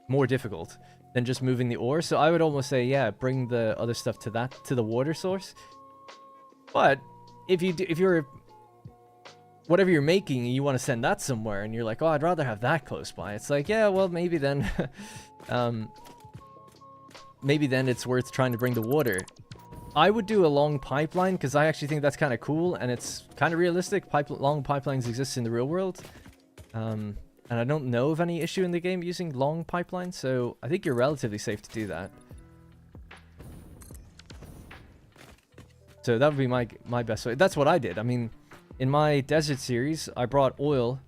more difficult than just moving the ore. So I would almost say, yeah, bring the other stuff to the water source. But if you're whatever you're making, you want to send that somewhere, and you're like, oh, I'd rather have that close by. It's like, yeah, well, maybe then, maybe then it's worth trying to bring the water. I would do a long pipeline, because I actually think that's kind of cool, and it's kind of realistic. Long pipelines exist in the real world. And I don't know of any issue in the game using long pipelines, so I think you're relatively safe to do that. So that would be my best way. That's what I did. I mean, in my desert series, I brought oil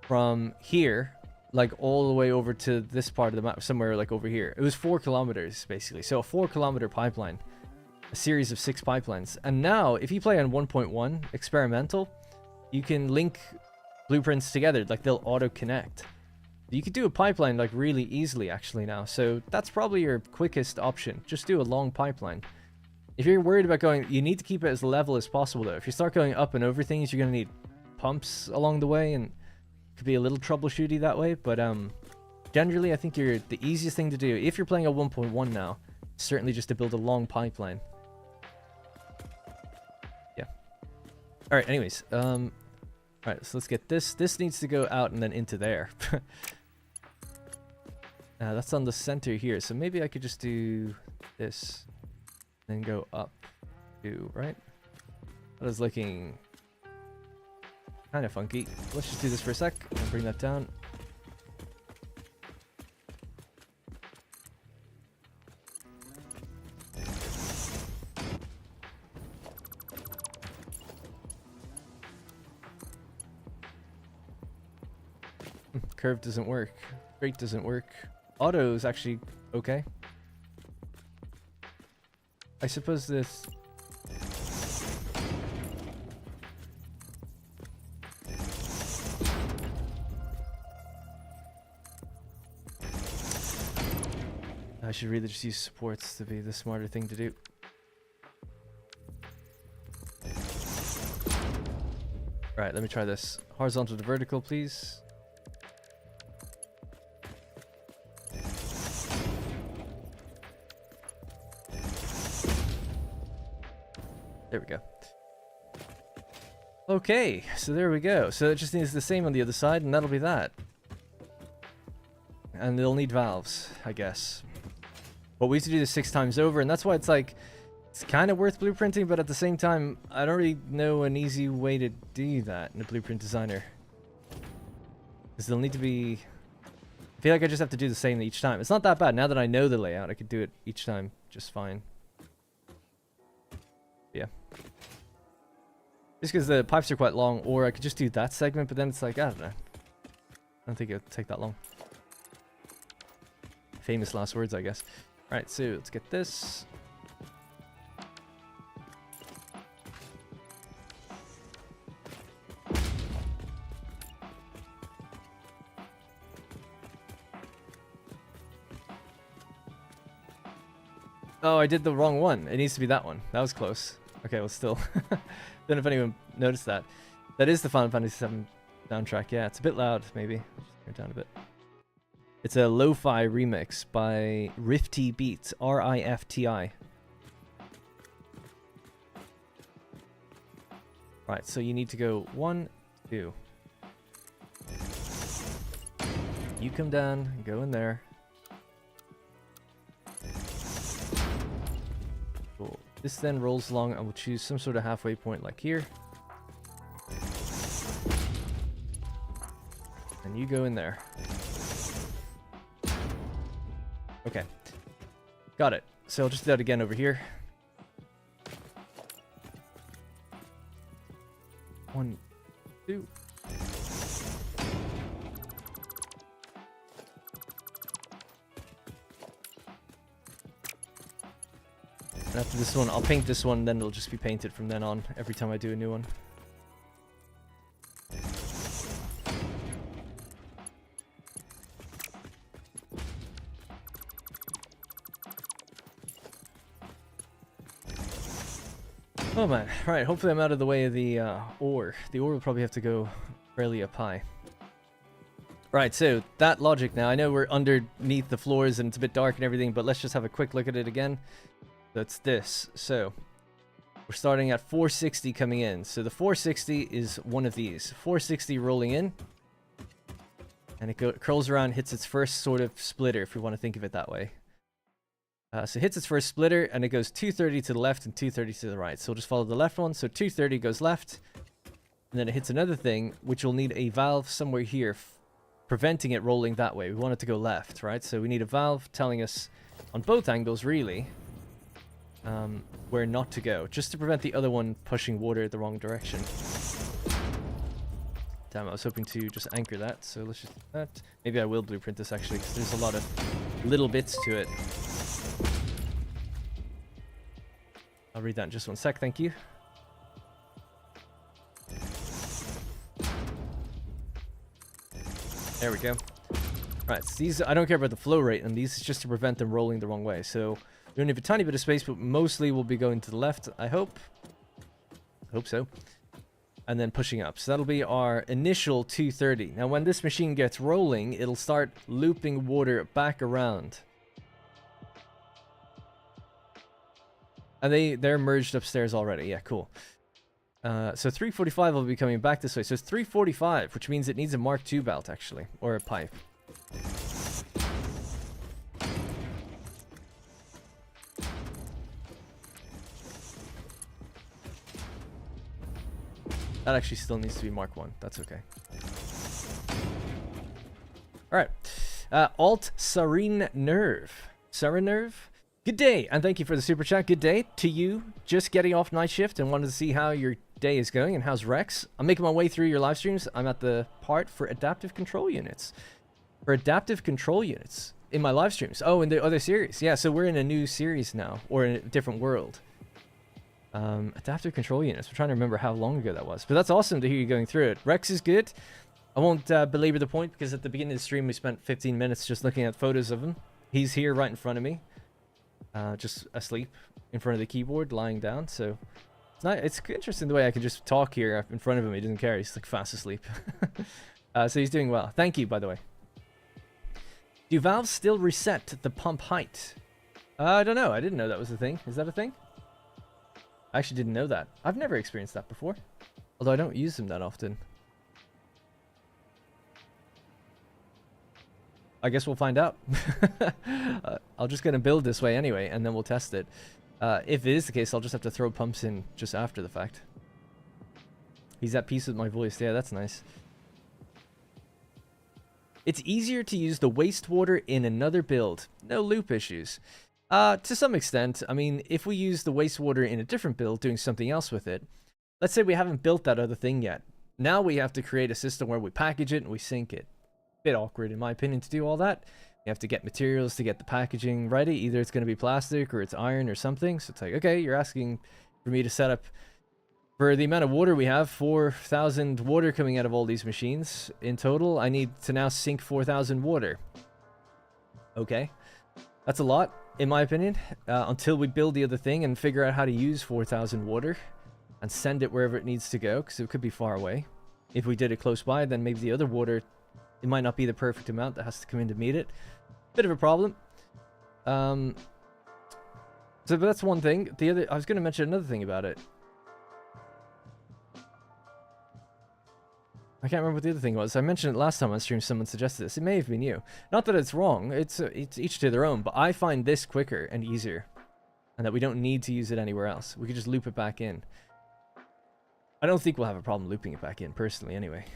from here, like all the way over to this part of the map, somewhere like over here. It was 4 kilometers basically, so a 4-kilometer pipeline, a series of 6 pipelines. And now if you play on 1.1 experimental, you can link blueprints together, like they'll auto connect. You could do a pipeline like really easily actually now, so that's probably your quickest option. Just do a long pipeline. If you're worried about going, you need to keep it as level as possible though. If you start going up and over things, you're going to need pumps along the way, and could be a little troubleshooty that way, but generally I think the easiest thing to do if you're playing a 1.1 now, certainly just to build a long pipeline. Yeah. All right, anyways, all right, so let's get this needs to go out and then into there. That's on the center here, so maybe I could just do this and go up to, right? That is looking kind of funky. Let's just do this for a sec and bring that down. Curve doesn't work. Straight doesn't work. Auto is actually okay. I suppose this... I should really just use supports to be the smarter thing to do. Right, let me try this. Horizontal to vertical, please. There we go. Okay, so there we go. So it just needs the same on the other side, and that'll be that. And they'll need valves, I guess. But we used to do this 6 times over, and that's why it's like, it's kind of worth blueprinting, but at the same time, I don't really know an easy way to do that in a blueprint designer. Because they'll need to be... I feel like I just have to do the same each time. It's not that bad. Now that I know the layout, I could do it each time just fine. Yeah. Just because the pipes are quite long, or I could just do that segment, but then it's like, I don't know. I don't think it would take that long. Famous last words, I guess. Alright, so let's get this. Oh, I did the wrong one. It needs to be that one. That was close. Okay, well, still. Don't know if anyone noticed that. That is the Final Fantasy VII soundtrack. Yeah, it's a bit loud, maybe. Just turn it down a bit. It's a lo-fi remix by Rifty Beats. R-I-F-T-I. Right, so you need to go 1, 2. You come down, go in there. Cool. This then rolls along, and we'll choose some sort of halfway point like here. And you go in there. Okay. Got it. So I'll just do that again over here. 1, 2. And after this one, I'll paint this one, then it'll just be painted from then on every time I do a new one. Oh man, right, hopefully I'm out of the way of the ore. The ore will probably have to go fairly up high. Right, so that logic now, I know we're underneath the floors and it's a bit dark and everything, but let's just have a quick look at it again. That's this. So we're starting at 460 coming in. So the 460 is one of these. 460 rolling in. And it curls around, hits its first sort of splitter, if we want to think of it that way. So it hits its first splitter, and it goes 230 to the left and 230 to the right. So we'll just follow the left one. So 230 goes left, and then it hits another thing, which will need a valve somewhere here, preventing it rolling that way. We want it to go left, right? So we need a valve telling us on both angles, really, where not to go, just to prevent the other one pushing water the wrong direction. Damn, I was hoping to just anchor that, so let's just do that. Maybe I will blueprint this, actually, because there's a lot of little bits to it. I'll read that in just one sec, thank you. There we go. Right, so these, I don't care about the flow rate, and these is just to prevent them rolling the wrong way. So we only have a tiny bit of space, but mostly we'll be going to the left, I hope. Hope so. And then pushing up. So that'll be our initial 230. Now when this machine gets rolling, it'll start looping water back around. And they're merged upstairs already. Yeah, cool. So 345 will be coming back this way. So it's 345, which means it needs a Mark II belt, actually. Or a pipe. That actually still needs to be Mark I. That's okay. Alright. Alt Serene Nerve. Serene Nerve? Good day, and thank you for the super chat. Good day to you. Just getting off night shift and wanted to see how your day is going and how's Rex. I'm making my way through your live streams. I'm at the part for adaptive control units. For adaptive control units in my live streams. Oh, in the other series. Yeah, so we're in a new series now, or in a different world. Adaptive control units. I'm trying to remember how long ago that was. But that's awesome to hear you going through it. Rex is good. I won't belabor the point because at the beginning of the stream we spent 15 minutes just looking at photos of him. He's here right in front of me. Just asleep in front of the keyboard, lying down. So it's interesting the way I can just talk here in front of him. He doesn't care. He's like fast asleep. So he's doing well. Thank you, by the way. Do valves still reset the pump height? I don't know. I didn't know that was a thing. Is that a thing? I actually didn't know that. I've never experienced that before. Although I don't use them that often. I guess we'll find out. I'm just going to build this way anyway, and then we'll test it. If it is the case, I'll just have to throw pumps in just after the fact. He's at peace with my voice. Yeah, that's nice. It's easier to use the wastewater in another build. No loop issues. To some extent. I mean, if we use the wastewater in a different build, doing something else with it. let's say we haven't built that other thing yet. Now we have to create a system where we package it and we sync it. Bit awkward in my opinion to do all that. You have to get materials to get the packaging ready. Either it's going to be plastic or it's iron or something. So it's like, okay, you're asking for me to set up, for the amount of water we have, 4,000 water coming out of all these machines. In total, I need to now sink 4,000 water. Okay. That's a lot, in my opinion, until we build the other thing and figure out how to use 4,000 water and send it wherever it needs to go, because it could be far away. If we did it close by, then maybe the other water, it might not be the perfect amount that has to come in to meet it. Bit of a problem. So but that's one thing. The other, I was going to mention another thing about it. I can't remember what the other thing was. I mentioned it last time on stream. Someone suggested this. It may have been you. Not that it's wrong. It's each to their own. But I find this quicker and easier, and that we don't need to use it anywhere else. We could just loop it back in. I don't think we'll have a problem looping it back in, personally. Anyway,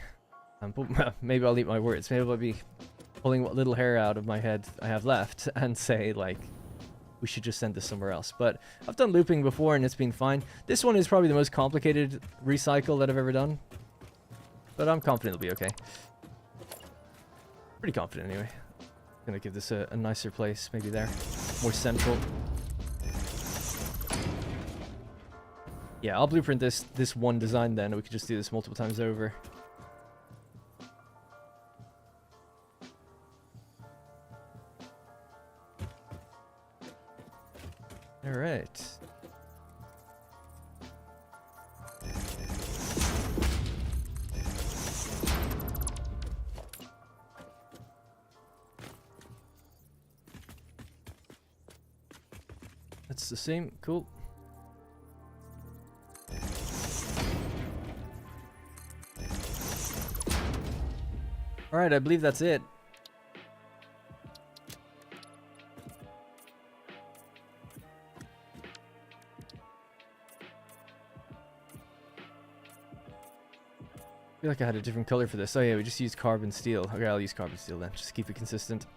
but maybe I'll eat my words. Maybe I'll be pulling what little hair out of my head I have left and say like, we should just send this somewhere else. But I've done looping before and it's been fine. This one is probably the most complicated recycle that I've ever done. But I'm confident it'll be okay. Pretty confident anyway. Gonna give this a nicer place, maybe there. More central. Yeah, I'll blueprint this one design then. We could just do this multiple times over. Alright. That's the same. Cool. Alright, I believe that's it. I feel like I had a different color for this. Oh yeah, we just used carbon steel. Okay, I'll use carbon steel then, just to keep it consistent.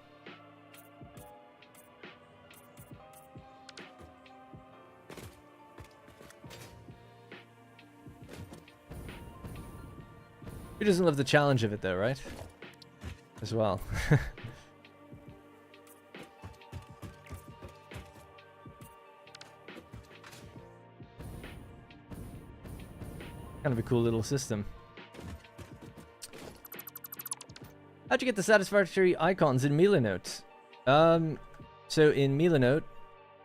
Who doesn't love the challenge of it though, right? As well. Kind of a cool little system. How'd you get the Satisfactory icons in Milestone? So in Milestone,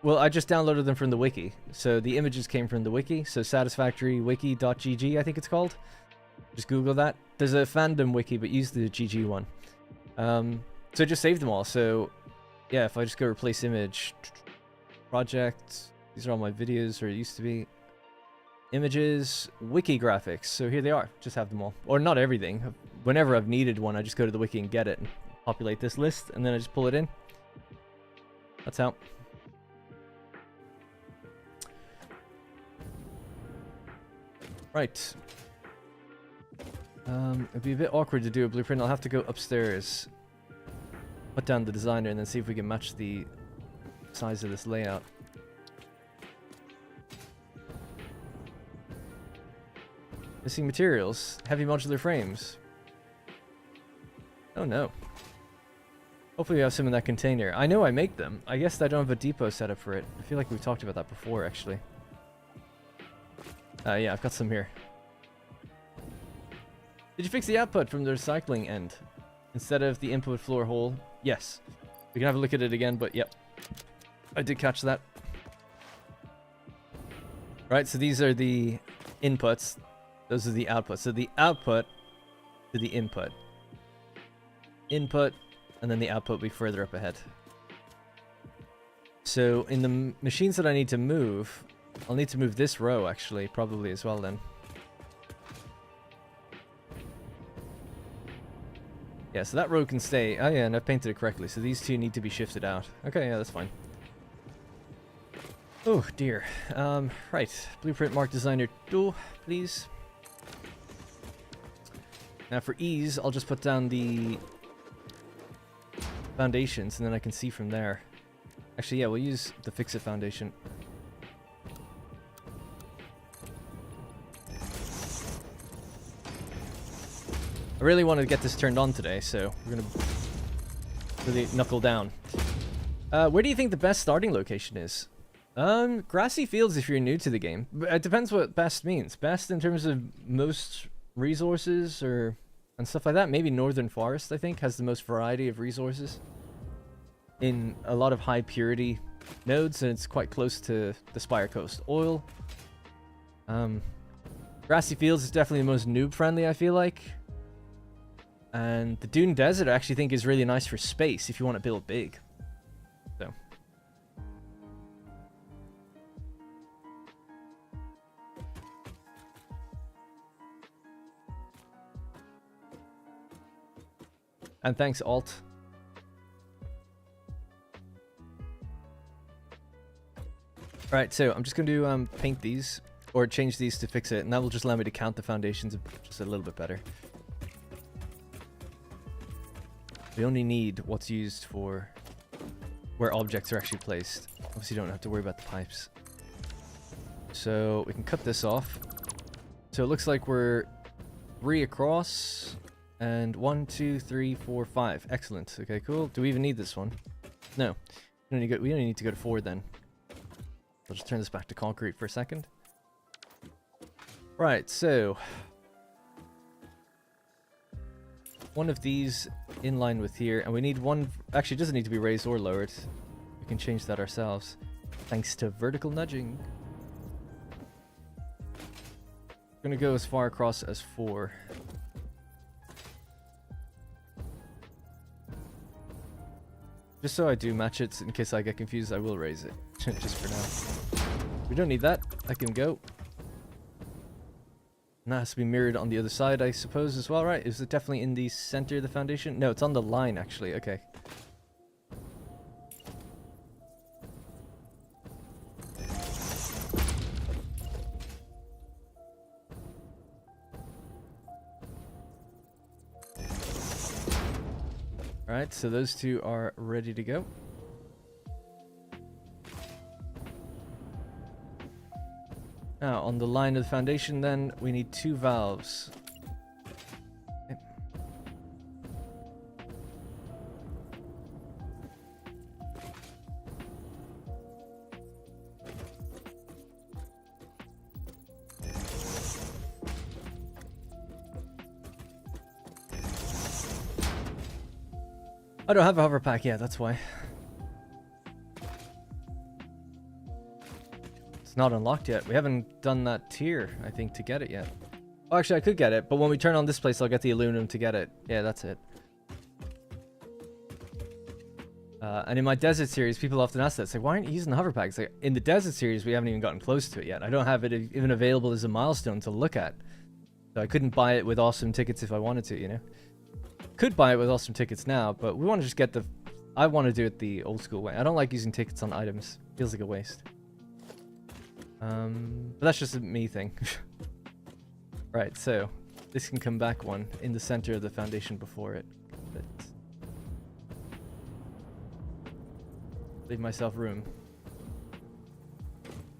well, I just downloaded them from the wiki. So the images came from the wiki. So satisfactorywiki.gg, I think it's called. Just Google that. There's a fandom wiki, but use the GG one. So just save them all. So yeah, if I just go replace image, project, these are all my videos, or it used to be. Images, wiki graphics. So here they are. Just have them all. Or not everything. Whenever I've needed one, I just go to the wiki and get it and populate this list, and then I just pull it in. That's how. Right. It'd be a bit awkward to do a blueprint. I'll have to go upstairs, put down the designer, and then see if we can match the size of this layout. Missing materials. Heavy modular frames. Oh no. Hopefully we have some in that container. I know I make them. I guess I don't have a depot set up for it. I feel like we've talked about that before, actually. Yeah, I've got some here. Did you fix the output from the recycling end? Instead of the input floor hole? Yes. We can have a look at it again, but yep. I did catch that. Right, so these are the inputs. Those are the outputs. So the output to the input. Input, and then the output will be further up ahead. So in the machines that I need to move, I'll need to move this row actually, probably as well then. Yeah, so that row can stay. Oh yeah, and I've painted it correctly. So these two need to be shifted out. Okay, yeah, that's fine. Oh dear. Right. Blueprint Mark Designer 2, please. Now for ease, I'll just put down the foundations, and then I can see from there. Actually, yeah, we'll use the Fix-It foundation. I really wanted to get this turned on today, so we're gonna really knuckle down. Where do you think the best starting location is? Grassy fields if you're new to the game. It depends what best means. Best in terms of most resources and stuff like that. Maybe Northern Forest, I think, has the most variety of resources in a lot of high purity nodes, and it's quite close to the Spire Coast oil. Grassy fields is definitely the most noob friendly, I feel like. And the Dune Desert I actually think is really nice for space if you want to build big. So. And thanks, Alt. Alright, so I'm just going to paint these, or change these to fix it, and that will just allow me to count the foundations just a little bit better. We only need what's used for where objects are actually placed. Obviously you don't have to worry about the pipes. So we can cut this off. So it looks like we're 3 across, and 1, 2, 3, 4, 5. Excellent. Okay, cool. Do we even need this one? No. We only need to go to 4 then. I'll just turn this back to concrete for a second. Right, so one of these in line with here, and we need one. Actually, it doesn't need to be raised or lowered. We can change that ourselves, thanks to vertical nudging. We're gonna go as far across as 4. Just so I do match it, in case I get confused, I will raise it. Just for now. We don't need that. That can go. And that has to be mirrored on the other side, I suppose, as well, right? Is it definitely in the center of the foundation? No, it's on the line, actually. Okay. Alright, so those two are ready to go. Now, on the line of the foundation, then, we need 2 valves. Okay. I don't have a hover pack yet, that's why. Not unlocked yet. We haven't done that tier, I think, to get it yet. Oh, actually, I could get it, but when we turn on this place, I'll get the aluminum to get it. Yeah, that's it. And in my desert series, people often ask that. Say, why aren't you using the hover packs? Like, in the desert series, we haven't even gotten close to it yet. I don't have it even available as a milestone to look at. So I couldn't buy it with awesome tickets if I wanted to, you know? Could buy it with awesome tickets now, but we want to just get the... I want to do it the old school way. I don't like using tickets on items. Feels like a waste. But that's just a me thing. Right, so this can come back one in the center of the foundation before it. But leave myself room.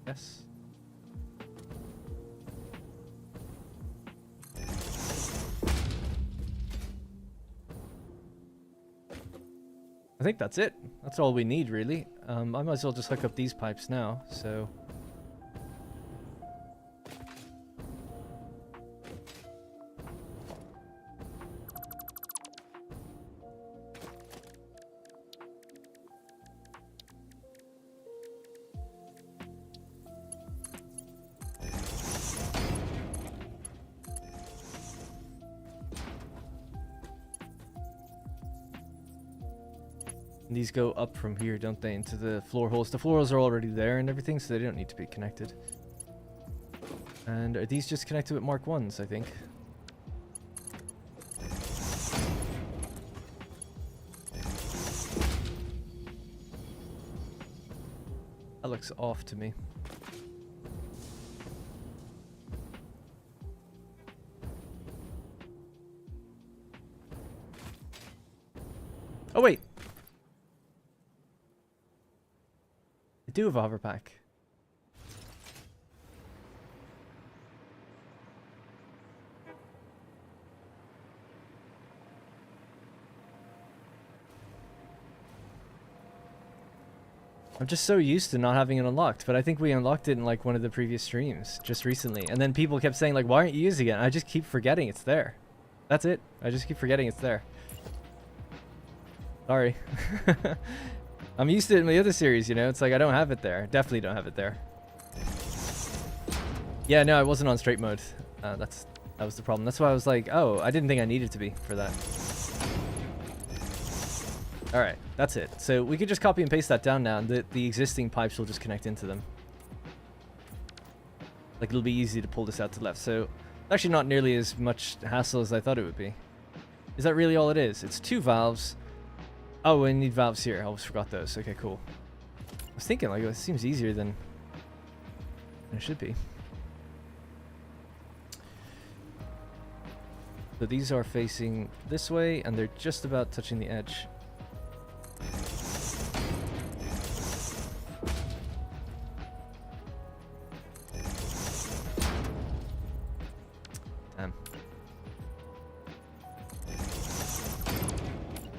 Yes. I think that's it. That's all we need, really. I might as well just hook up these pipes now, so... These go up from here, don't they, into the floor holes. The floor holes are already there and everything, so they don't need to be connected. And are these just connected with Mark 1s, I think? That looks off to me. Oh, wait! I do have a hover pack. I'm just so used to not having it unlocked, but I think we unlocked it in like one of the previous streams just recently. And then people kept saying like, why aren't you using it? And I just keep forgetting it's there. That's it. I just keep forgetting it's there. Sorry. I'm used to it in the other series, you know? It's like I don't have it there. Definitely don't have it there. Yeah, no, I wasn't on straight mode. That was the problem. That's why I was like, oh, I didn't think I needed to be for that. Alright, that's it. So we could just copy and paste that down now, and the existing pipes will just connect into them. Like, it'll be easy to pull this out to the left. So, it's actually not nearly as much hassle as I thought it would be. Is that really all it is? It's 2 valves. Oh, we need valves here. I almost forgot those. Okay, cool. I was thinking, like, it seems easier than it should be. So these are facing this way, and they're just about touching the edge. Damn.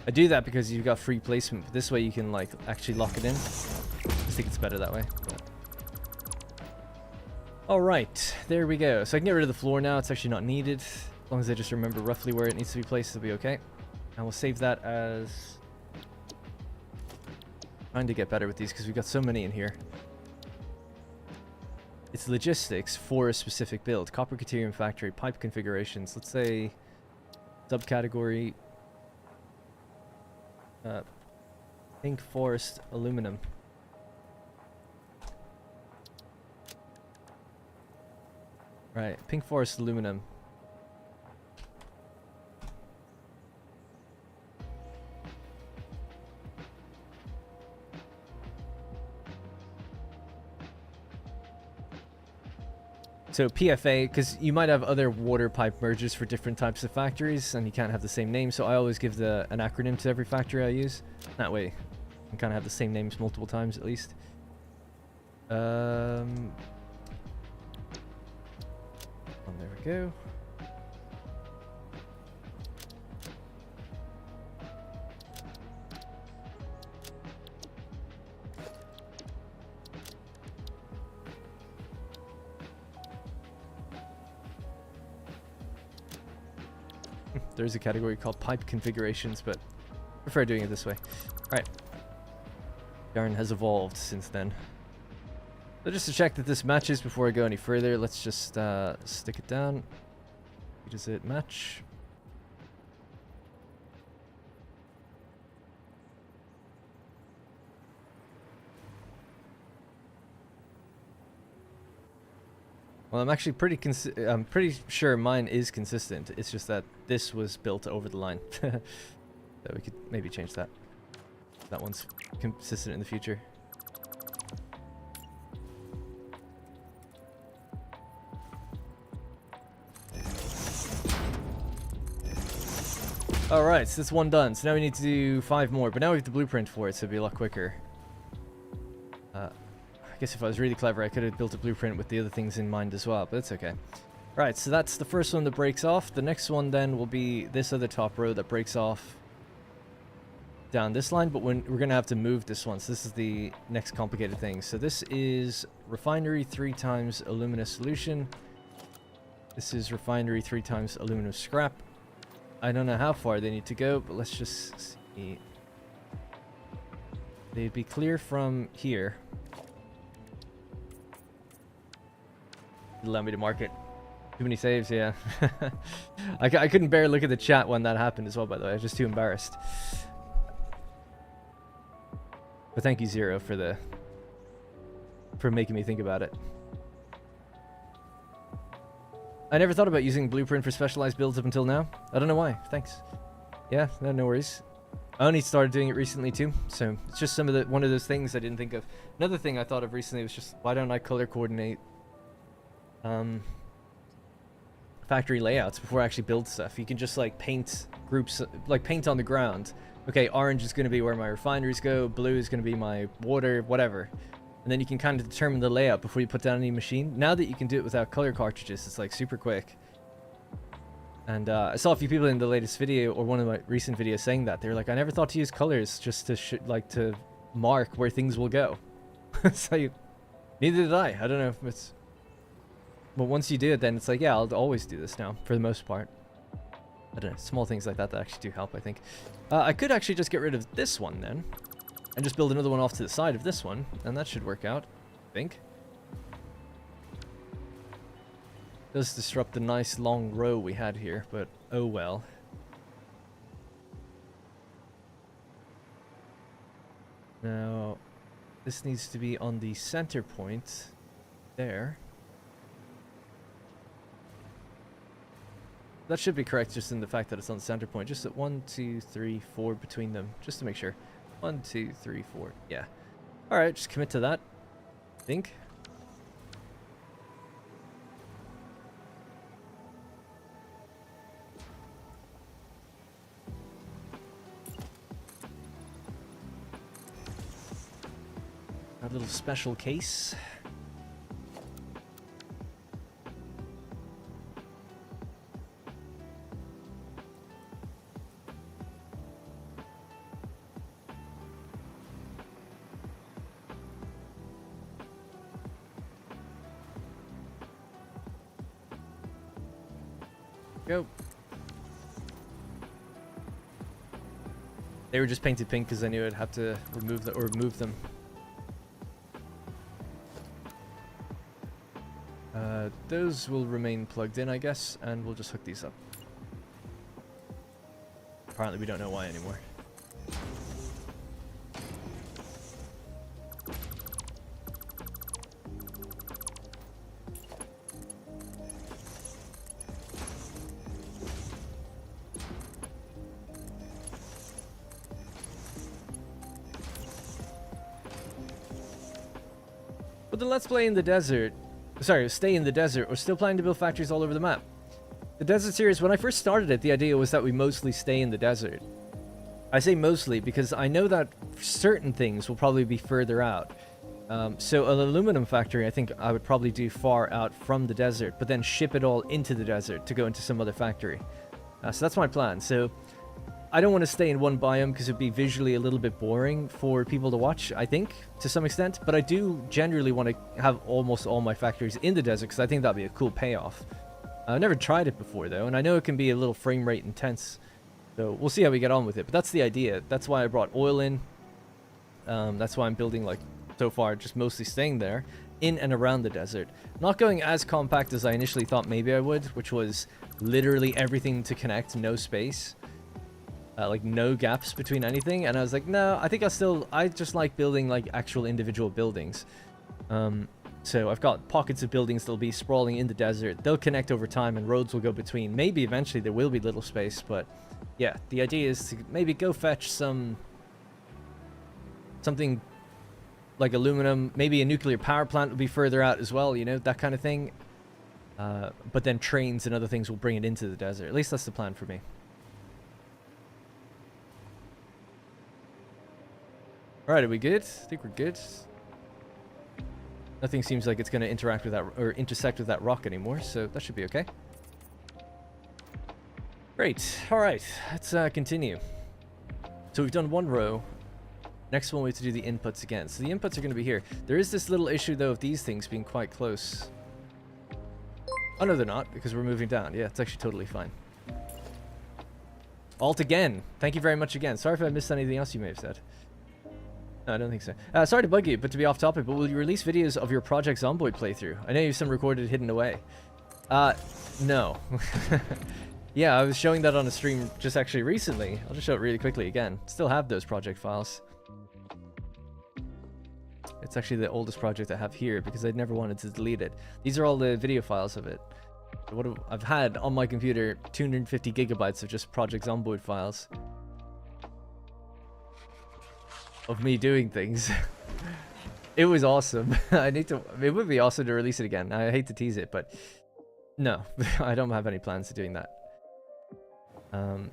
I do that because you've got free placement, but this way you can like actually lock it in. I think it's better that way. Alright, there we go. So I can get rid of the floor now, it's actually not needed. As long as I just remember roughly where it needs to be placed, it'll be okay. And we'll save that as... Trying to get better with these because we've got so many in here. It's logistics for a specific build. Copper Caterium Factory, pipe configurations. Let's say subcategory Pink Forest Aluminum. Right, Pink Forest Aluminum. So PFA, because you might have other water pipe mergers for different types of factories, and you can't have the same name, so I always give an acronym to every factory I use. That way, I kind of have the same names multiple times at least. Oh, there we go. There's a category called pipe configurations, but I prefer doing it this way. Alright. Yarn has evolved since then. So just to check that this matches before I go any further, let's just stick it down. Does it match? Well, I'm actually I'm pretty sure mine is consistent. It's just that this was built over the line. So we could maybe change that. That one's consistent in the future. Alright, so that's one done. So now we need to do 5 more, but now we have the blueprint for it, so it'll be a lot quicker. I guess if I was really clever, I could have built a blueprint with the other things in mind as well, but it's okay. Right, so that's the first one that breaks off. The next one then will be this other top row that breaks off down this line, but we're going to have to move this one. So this is the next complicated thing. So this is refinery 3 times aluminum solution. This is refinery 3 times aluminum scrap. I don't know how far they need to go, but let's just see. They'd be clear from here. Allow me to mark it. Too many saves, yeah. I couldn't bear look at the chat when that happened as well, by the way. I was just too embarrassed. But thank you, Zero, for making me think about it. I never thought about using Blueprint for specialized builds up until now. I don't know why. Thanks. Yeah, no worries. I only started doing it recently too, so it's just one of those things I didn't think of. Another thing I thought of recently was just, why don't I color coordinate factory layouts before I actually build stuff? You can just like paint groups, like paint on the ground. Okay, orange is going to be where my refineries go, blue is going to be my water, whatever. And then you can kind of determine the layout before you put down any machine. Now that you can do it without color cartridges, it's like super quick. And I saw a few people in the latest video, or one of my recent videos, saying that. They were like, I never thought to use colors just to to mark where things will go. So neither did I. I don't know if it's... But once you do it, then it's like, yeah, I'll always do this now, for the most part. I don't know, small things like that actually do help, I think. I could actually just get rid of this one then, and just build another one off to the side of this one, and that should work out, I think. Does disrupt the nice long row we had here, but oh well. Now, this needs to be on the center point there. That should be correct just in the fact that it's on the center point. Just at 1, 2, 3, 4 between them, just to make sure. 1, 2, 3, 4. Yeah. Alright, just commit to that, I think. Our little special case. Go. They were just painted pink because I knew I'd have to remove them. Those will remain plugged in, I guess, and we'll just hook these up. Apparently we don't know why anymore. But the Let's Play in the Desert... Sorry, stay in the desert. We're still planning to build factories all over the map. The desert series, when I first started it, the idea was that we mostly stay in the desert. I say mostly because I know that certain things will probably be further out. So an aluminum factory, I think I would probably do far out from the desert, but then ship it all into the desert to go into some other factory. So that's my plan. So I don't want to stay in one biome because it'd be visually a little bit boring for people to watch, I think, to some extent. But I do generally want to have almost all my factories in the desert because I think that'd be a cool payoff. I've never tried it before, though, and I know it can be a little frame rate intense. So we'll see how we get on with it. But that's the idea. That's why I brought oil in. That's why I'm building, like, so far, just mostly staying there, in and around the desert. Not going as compact as I initially thought maybe I would, which was literally everything to connect, no space. Like no gaps between anything, and I was like, no, I think I just like building like actual individual buildings. So I've got pockets of buildings that'll be sprawling in the desert. They'll connect over time and roads will go between. Maybe eventually there will be little space, but yeah, the idea is to maybe go fetch something like aluminum. Maybe a nuclear power plant will be further out as well, you know, that kind of thing. But then trains and other things will bring it into the desert. At least that's the plan for me. Alright, are we good? I think we're good. Nothing seems like it's going to interact with that or intersect with that rock anymore, so that should be okay. Great. Alright, let's continue. So we've done one row. Next one we have to do the inputs again. So the inputs are going to be here. There is this little issue though of these things being quite close. Oh no, they're not, because we're moving down. Yeah, it's actually totally fine. Alt again. Thank you very much again. Sorry if I missed anything else you may have said. No, I don't think so. Sorry to bug you, but to be off topic, but will you release videos of your Project Zomboid playthrough? I know you have some recorded hidden away. No. Yeah, I was showing that on a stream just actually recently. I'll just show it really quickly again. Still have those project files. It's actually the oldest project I have here because I'd never wanted to delete it. These are all the video files of it. I've had on my computer 250 gigabytes of just Project Zomboid files. Of me doing things. It was awesome. It would be awesome to release it again. I hate to tease it, but no, I don't have any plans of doing that.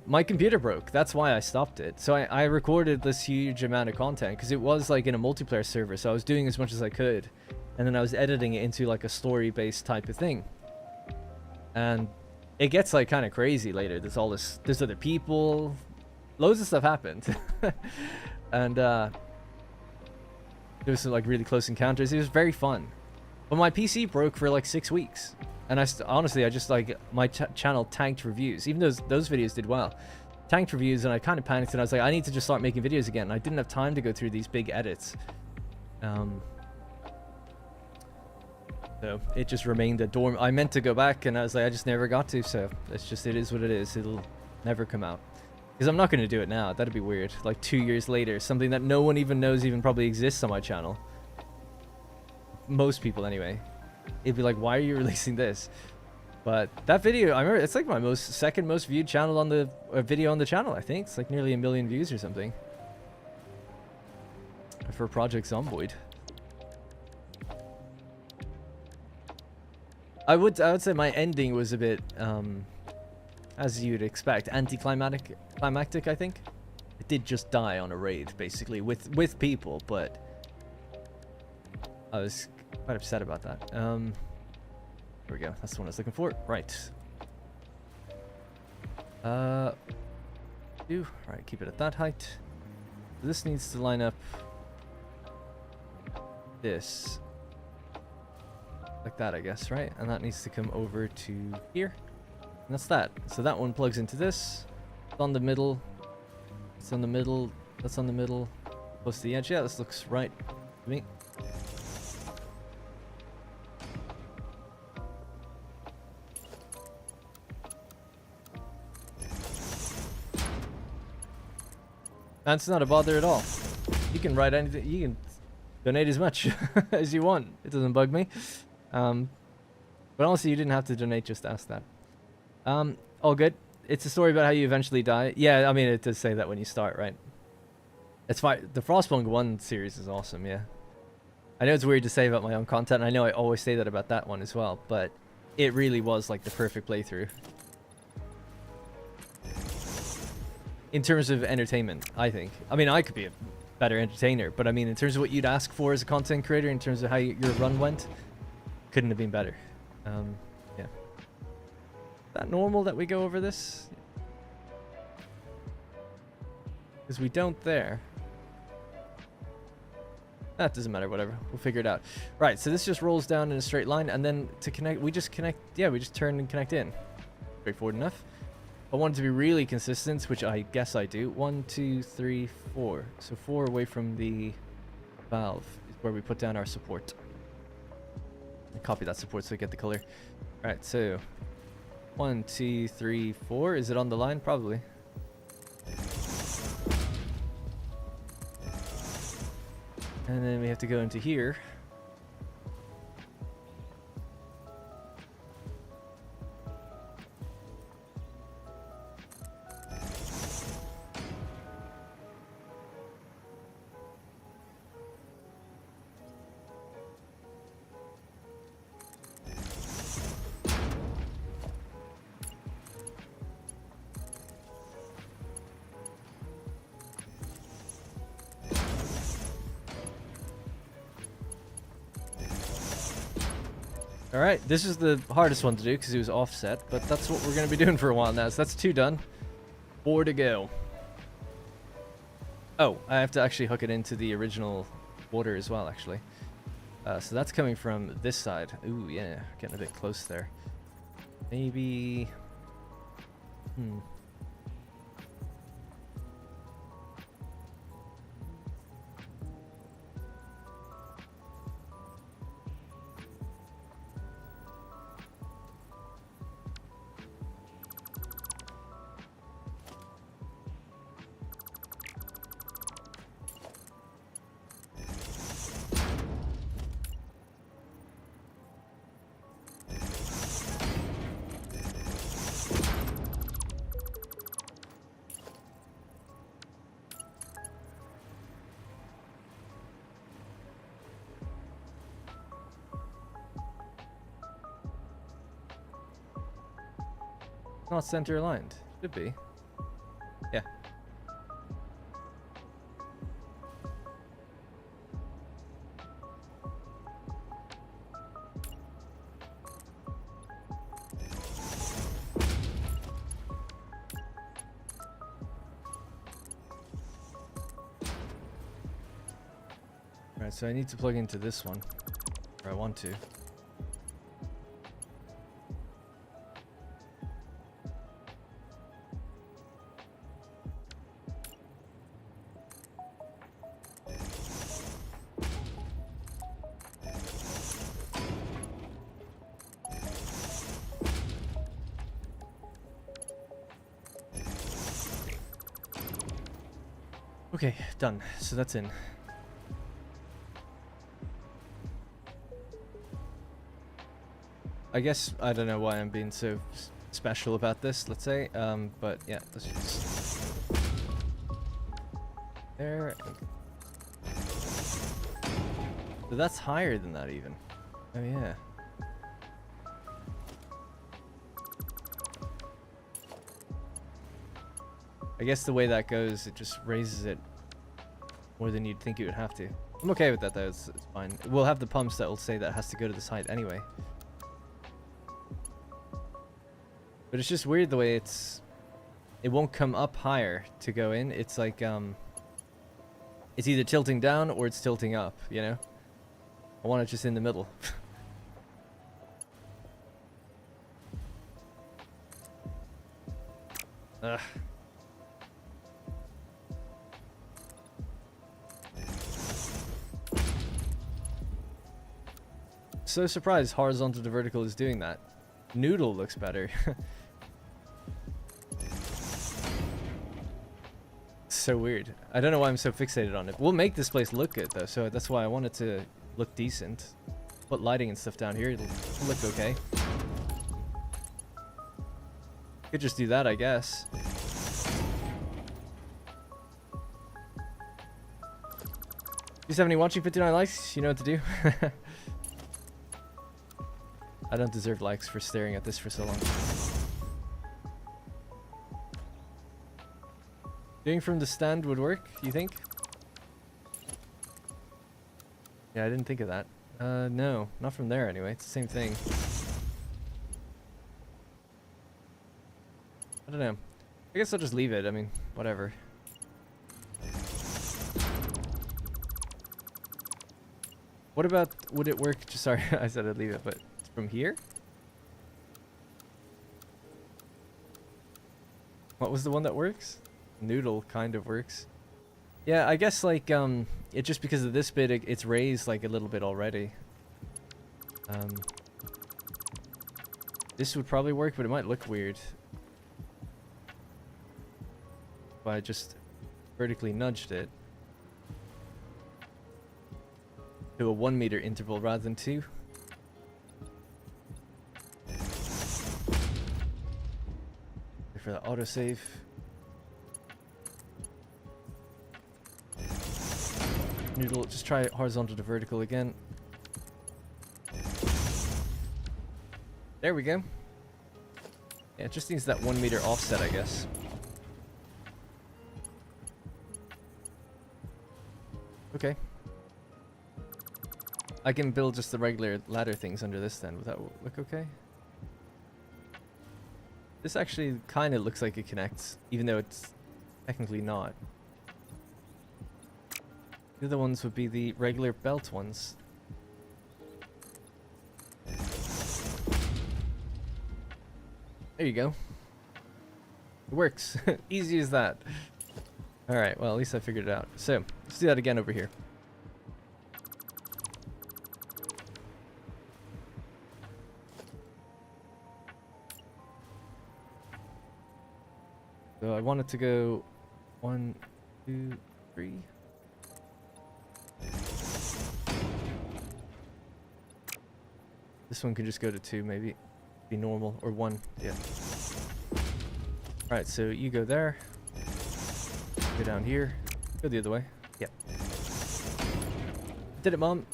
My computer broke. That's why I stopped it. So I recorded this huge amount of content because it was like in a multiplayer server. So I was doing as much as I could. And then I was editing it into like a story-based type of thing. And it gets like kind of crazy later. There's other people. Loads of stuff happened. And There was some like really close encounters. It was very fun. But my PC broke for like 6 weeks. And honestly, I just like, my channel tanked reviews. Even though those videos did well. Tanked reviews, and I kind of panicked, and I was like, I need to just start making videos again. And I didn't have time to go through these big edits. So it just remained a dorm. I meant to go back, and I was like, I just never got to. So it's just, it is what it is. It'll never come out. Because I'm not going to do it now. That'd be weird. Like 2 years later, something that no one even knows even probably exists on my channel. Most people anyway. It'd be like, why are you releasing this? But that video, I remember, it's like my second most viewed channel on the video on the channel, I think. It's like nearly 1 million views or something. For Project Zomboid. I would say my ending was a bit, as you'd expect, climactic, I think. It did just die on a raid, basically, with people, but I was quite upset about that. There we go. That's the one I was looking for. Right. Right, keep it at that height. This needs to line up this. Like that, I guess, right? And that needs to come over to here. And that's that. So that one plugs into this. It's on the middle. It's on the middle. That's on the middle. Close to the edge. Yeah, this looks right to me. That's not a bother at all. You can write anything. You can donate as much as you want. It doesn't bug me. But honestly, you didn't have to donate. Just ask that. All good. It's a story about how you eventually die. Yeah, I mean, it does say that when you start, right? It's fine. The Frostpunk 1 series is awesome, yeah. I know it's weird to say about my own content. And I know I always say that about that one as well. But it really was like the perfect playthrough. In terms of entertainment, I think. I mean, I could be a better entertainer, but I mean, in terms of what you'd ask for as a content creator, in terms of how your run went, couldn't have been better. Yeah. Is that normal that we go over this? Because we don't there. That doesn't matter, whatever. We'll figure it out. Right, so this just rolls down in a straight line, and then to connect, we just connect, yeah, we just turn and connect in. Straightforward enough. I want it to be really consistent, which I guess I do. 1, 2, 3, 4. So 4 away from the valve is where we put down our support. And copy that support so we get the color. Alright, so 1, 2, 3, 4. Is it on the line? Probably. And then we have to go into here. Alright, this is the hardest one to do because it was offset, but that's what we're going to be doing for a while now. So that's 2 done. 4 to go. Oh, I have to actually hook it into the original water as well, actually. So that's coming from this side. Ooh, yeah, getting a bit close there. Maybe... not center aligned. Should be. Yeah. Alright, so I need to plug into this one. Or I want to. Okay, done. So that's in. I guess I don't know why I'm being so special about this, let's say. But yeah, let's just there. So that's higher than that even. Oh yeah. I guess the way that goes, it just raises it more than you'd think it would have to. I'm okay with that though, it's fine. We'll have the pumps that will say that it has to go to this height anyway. But it's just weird the way it won't come up higher to go in. It's like, it's either tilting down or it's tilting up, you know? I want it just in the middle. Ugh. So surprised horizontal to vertical is doing that. Noodle looks better. So weird. I don't know why I'm so fixated on it. We'll make this place look good though, so that's why I want it to look decent. Put lighting and stuff down here, it'll look okay. Could just do that, I guess. You 70 watching, 59 likes, you know what to do. I don't deserve likes for staring at this for so long. Doing from the stand would work, you think? Yeah, I didn't think of that. No, not from there anyway. It's the same thing. I don't know. I guess I'll just leave it. I mean, whatever. What about, would it work? Sorry, I said I'd leave it, but from here? What was the one that works? Noodle kind of works. Yeah, I guess like it just because of this bit it's raised like a little bit already. This would probably work, but it might look weird if I just vertically nudged it to a 1 meter interval rather than 2. For the autosave. Noodle, just try horizontal to vertical again. There we go. Yeah, it just needs that 1 meter offset, I guess. Okay. I can build just the regular ladder things under this then. Would that look okay? This actually kind of looks like it connects, even though it's technically not. The other ones would be the regular belt ones. There you go. It works. Easy as that. Alright, well at least I figured it out. So, let's do that again over here. So I want it to go 1, 2, 3. This one can just go to 2 maybe. Be normal. Or 1. Yeah. Alright, so you go there. Go down here. Go the other way. Yep. Did it, Mom.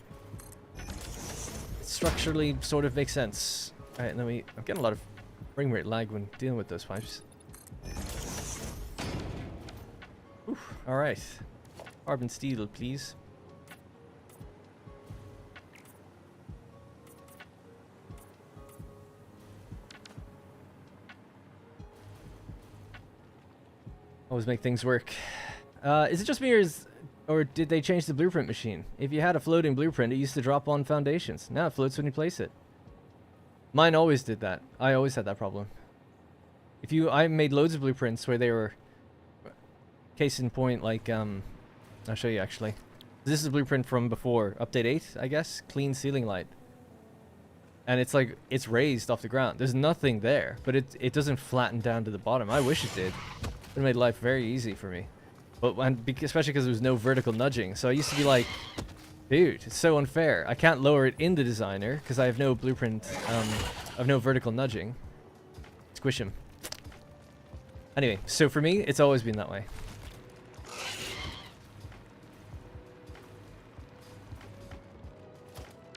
Structurally sort of makes sense. Alright, and then I'm getting a lot of frame rate lag when dealing with those pipes. Alright. Carbon steel, please. Always make things work. Is it just me or is Or did they change the blueprint machine? If you had a floating blueprint, it used to drop on foundations. Now it floats when you place it. Mine always did that. I always had that problem. I made loads of blueprints where they were, case in point, like, I'll show you actually. This is a blueprint from before, update 8, I guess, clean ceiling light. And it's like, it's raised off the ground. There's nothing there, but it doesn't flatten down to the bottom. I wish it did. It made life very easy for me. But especially because there was no vertical nudging. So I used to be like, dude, it's so unfair. I can't lower it in the designer because I have no blueprint, I have no vertical nudging. Squish him. Anyway, so for me, it's always been that way.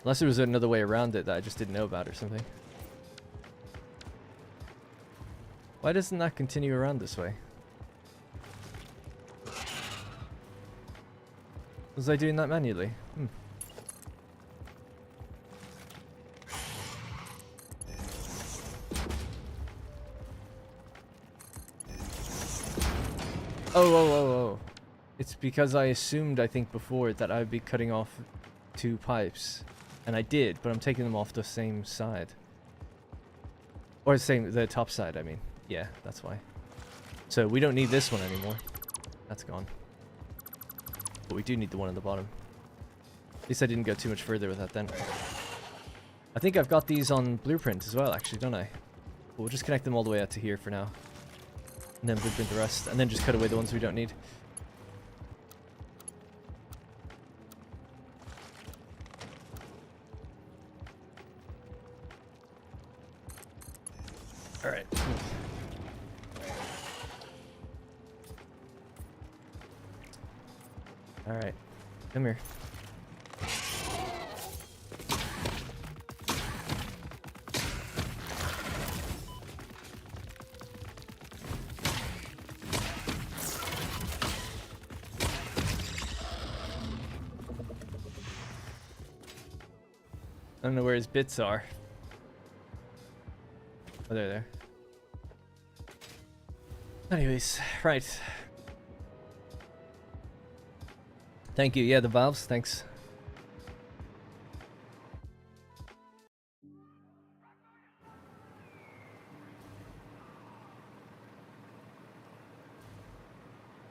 Unless there was another way around it that I just didn't know about or something. Why doesn't that continue around this way? Was I doing that manually? Oh. It's because I assumed, I think, before that I would be cutting off 2 pipes. And I did, but I'm taking them off the same side. Or the top side, I mean. Yeah, that's why. So we don't need this one anymore. That's gone. But we do need the one at the bottom. At least I didn't go too much further with that then. I think I've got these on blueprint as well, actually, don't I? We'll just connect them all the way out to here for now. And then blueprint the rest. And then just cut away the ones we don't need. Alright. Alright. Come here. I don't know where his bits are. Oh, they're there. Anyways, right. Thank you. Yeah, the valves. Thanks.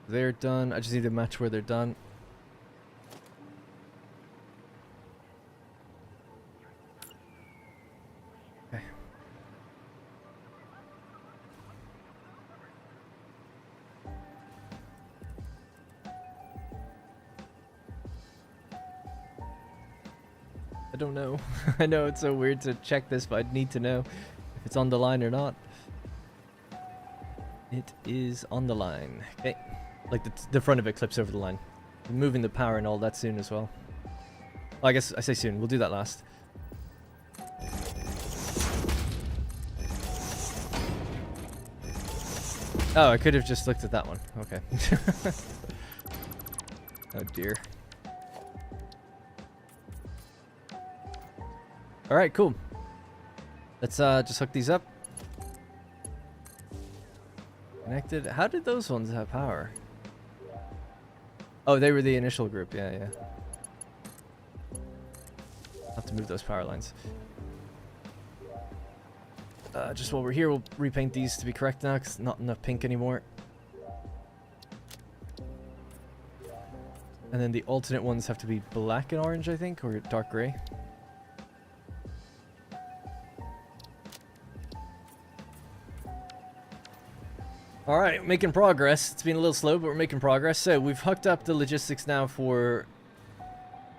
They're done. I just need to match where they're done. Okay. I don't know. I know it's so weird to check this, but I'd need to know if it's on the line or not. It is on the line. Okay. Like the front of it clips over the line. I'm moving the power and all that soon as well. Well, I guess I say soon. We'll do that last. Oh, I could have just looked at that one. Okay. Oh dear. Alright, cool. Let's just hook these up. Connected. How did those ones have power? Oh, they were the initial group. Yeah, yeah. I'll have to move those power lines. Just while we're here, we'll repaint these to be correct now, because not enough pink anymore. And then the alternate ones have to be black and orange, I think, or dark gray. Alright, making progress. It's been a little slow, but we're making progress. So we've hooked up the logistics now for...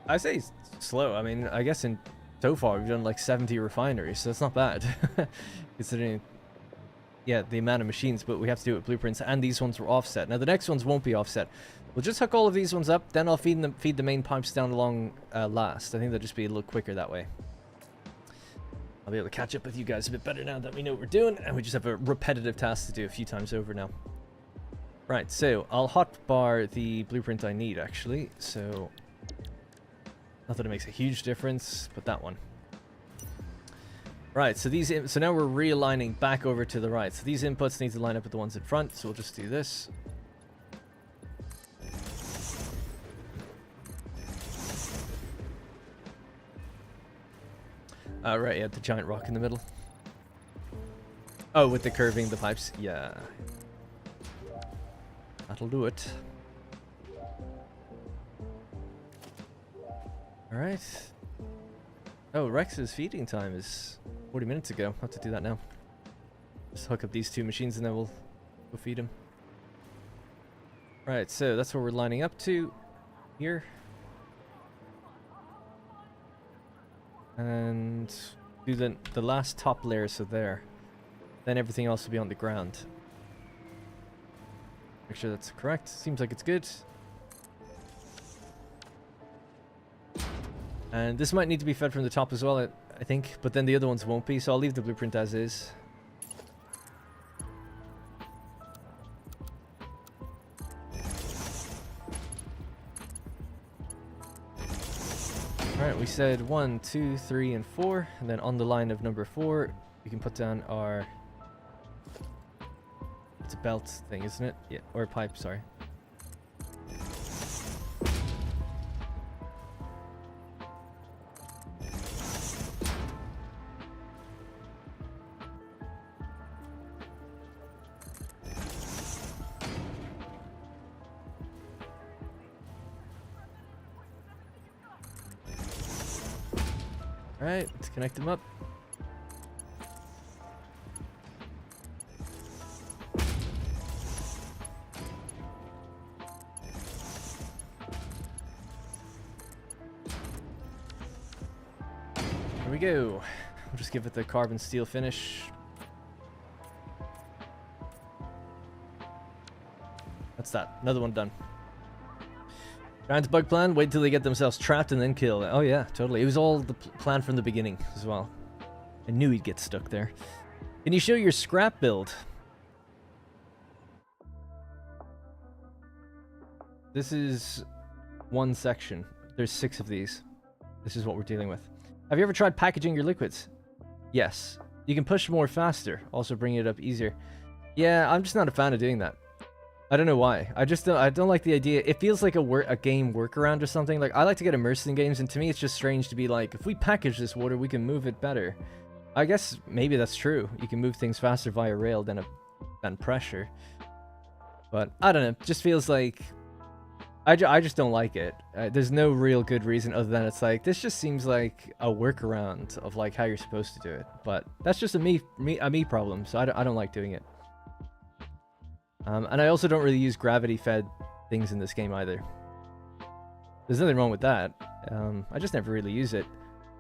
I say slow. I mean, I guess so far we've done like 70 refineries, so it's not bad. Considering, yeah, the amount of machines, but we have to do it with blueprints, and these ones were offset. Now the next ones won't be offset. We'll just hook all of these ones up, then I'll feed the main pipes down along last. I think they'll just be a little quicker that way. I'll be able to catch up with you guys a bit better now that we know what we're doing, and we just have a repetitive task to do a few times over now. Right, so I'll hotbar the blueprint I need, actually. So, not that it makes a huge difference, but that one. Right, so so now we're realigning back over to the right. So these inputs need to line up with the ones in front, so we'll just do this. Oh, right, yeah, the giant rock in the middle. Oh, with the curving, the pipes. Yeah. That'll do it. Alright. Oh, Rex's feeding time is 40 minutes ago. I'll have to do that now. Just hook up these two machines and then we'll go feed him. Right, so that's what we're lining up to here. And do the last top layer, so there. Then everything else will be on the ground. Make sure that's correct. Seems like it's good. And this might need to be fed from the top as well, I think. But then the other ones won't be, so I'll leave the blueprint as is. Alright, we said 1, 2, 3, and 4. And then on the line of number 4, we can put down our... It's a belt thing, isn't it? Yeah, or a pipe, sorry. Alright, let's connect them up. There we go. We'll just give it the carbon steel finish. That's that. Another one done. Giant's bug plan, wait till they get themselves trapped and then kill. Oh yeah, totally. It was all the plan from the beginning as well. I knew he'd get stuck there. Can you show your scrap build? This is one section. There's 6 of these. This is what we're dealing with. Have you ever tried packaging your liquids? Yes. You can push more faster, also bringing it up easier. Yeah, I'm just not a fan of doing that. I don't know why. I don't like the idea. It feels like a game workaround or something. Like, I like to get immersed in games, and to me it's just strange to be like, if we package this water, we can move it better. I guess maybe that's true. You can move things faster via rail than pressure. But I don't know. It just feels like I just don't like it. There's no real good reason other than it's like, this just seems like a workaround of like how you're supposed to do it. But that's just a me problem, so I don't like doing it. And I also don't really use gravity-fed things in this game either. There's nothing wrong with that. I just never really use it.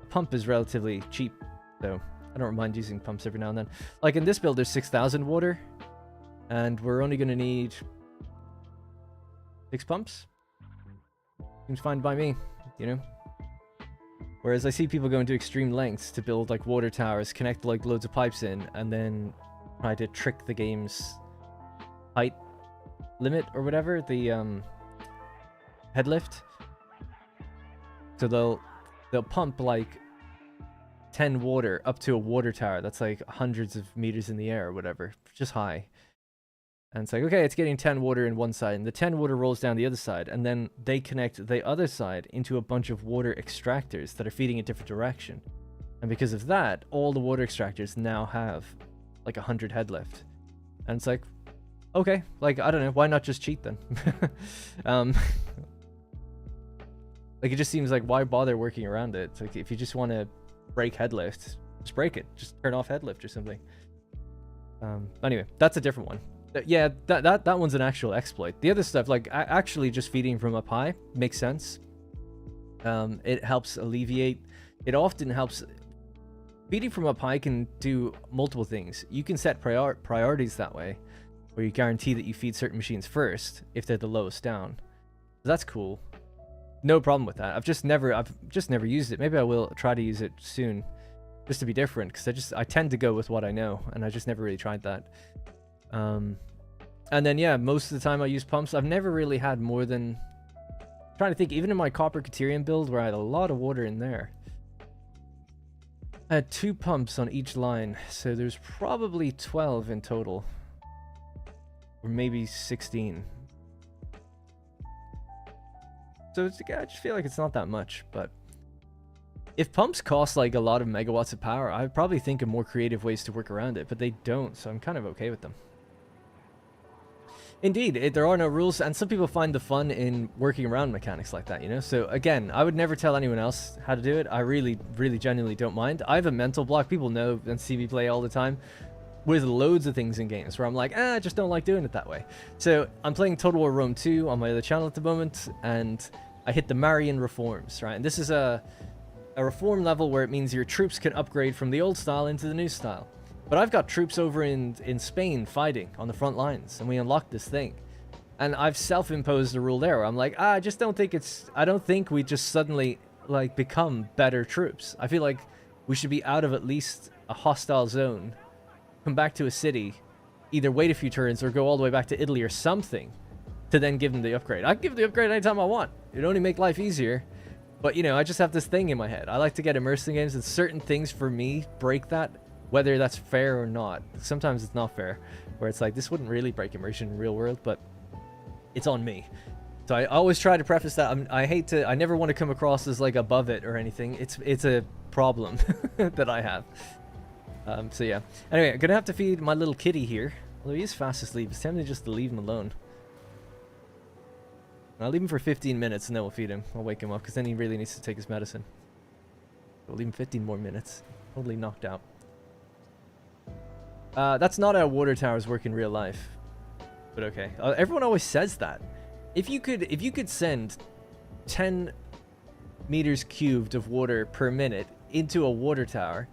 A pump is relatively cheap, so I don't mind using pumps every now and then. Like in this build, there's 6,000 water, and we're only going to need 6 pumps. Seems fine by me, you know? Whereas I see people going to extreme lengths to build like water towers, connect like loads of pipes in, and then try to trick the game's height limit or whatever, the head lift. So they'll pump like 10 water up to a water tower that's like hundreds of meters in the air or whatever, just high. And it's like, okay, it's getting 10 water in one side, and the 10 water rolls down the other side, and then they connect the other side into a bunch of water extractors that are feeding a different direction. And because of that, all the water extractors now have like 100 head lift. And it's like, okay, like, I don't know, why not just cheat then? Like, it just seems like, why bother working around it? It's like, if you just want to break head lift, just break it. Just turn off head lift or something. Anyway, that's a different one. Yeah, that one's an actual exploit. The other stuff, like, actually just feeding from up high makes sense. It helps alleviate... It often helps... Feeding from up high can do multiple things. You can set priorities that way, where you guarantee that you feed certain machines first if they're the lowest down. So that's cool. No problem with that. I've just never used it. Maybe I will try to use it soon, just to be different, because I tend to go with what I know, and I just never really tried that. And then yeah, most of the time I use pumps. I've never really had more than... I'm trying to think, even in my Copper Caterium build where I had a lot of water in there, I had 2 pumps on each line, so there's probably 12 in total. Or maybe 16. So it's, I just feel like it's not that much, but If pumps cost like a lot of megawatts of power, I'd probably think of more creative ways to work around it, but they don't, so I'm kind of okay with them. Indeed, there are no rules, and some people find the fun in working around mechanics like that, you know? So again, I would never tell anyone else how to do it. I really, really genuinely don't mind. I have a mental block. People know and see me play all the time with loads of things in games where I'm like, I just don't like doing it that way. So I'm playing Total War Rome 2 on my other channel at the moment, and I hit the Marian reforms, right? And this is a reform level where it means your troops can upgrade from the old style into the new style. But I've got troops over in Spain fighting on the front lines, and we unlocked this thing. And I've self-imposed a rule there where I'm like, I just don't think I don't think we just suddenly, like, become better troops. I feel like we should be out of at least a hostile zone, come back to a city, either wait a few turns or go all the way back to Italy or something, to then give them the upgrade. I can give the upgrade anytime I want. It'd only make life easier. But, you know, I just have this thing in my head. I like to get immersed in games, and certain things for me break that. Whether that's fair or not. Sometimes it's not fair, where it's like, this wouldn't really break immersion in real world, but it's on me. So I always try to preface that. I never want to come across as like above it or anything. It's a problem that I have. So yeah. Anyway, I'm gonna have to feed my little kitty here. Although he is fast asleep, it's tempting just to leave him alone. I'll leave him for 15 minutes and then we'll feed him. I'll wake him up because then he really needs to take his medicine. We'll leave him 15 more minutes. Totally knocked out. That's not how water towers work in real life, but okay. Everyone always says that. If you could send 10 meters cubed of water per minute into a water tower,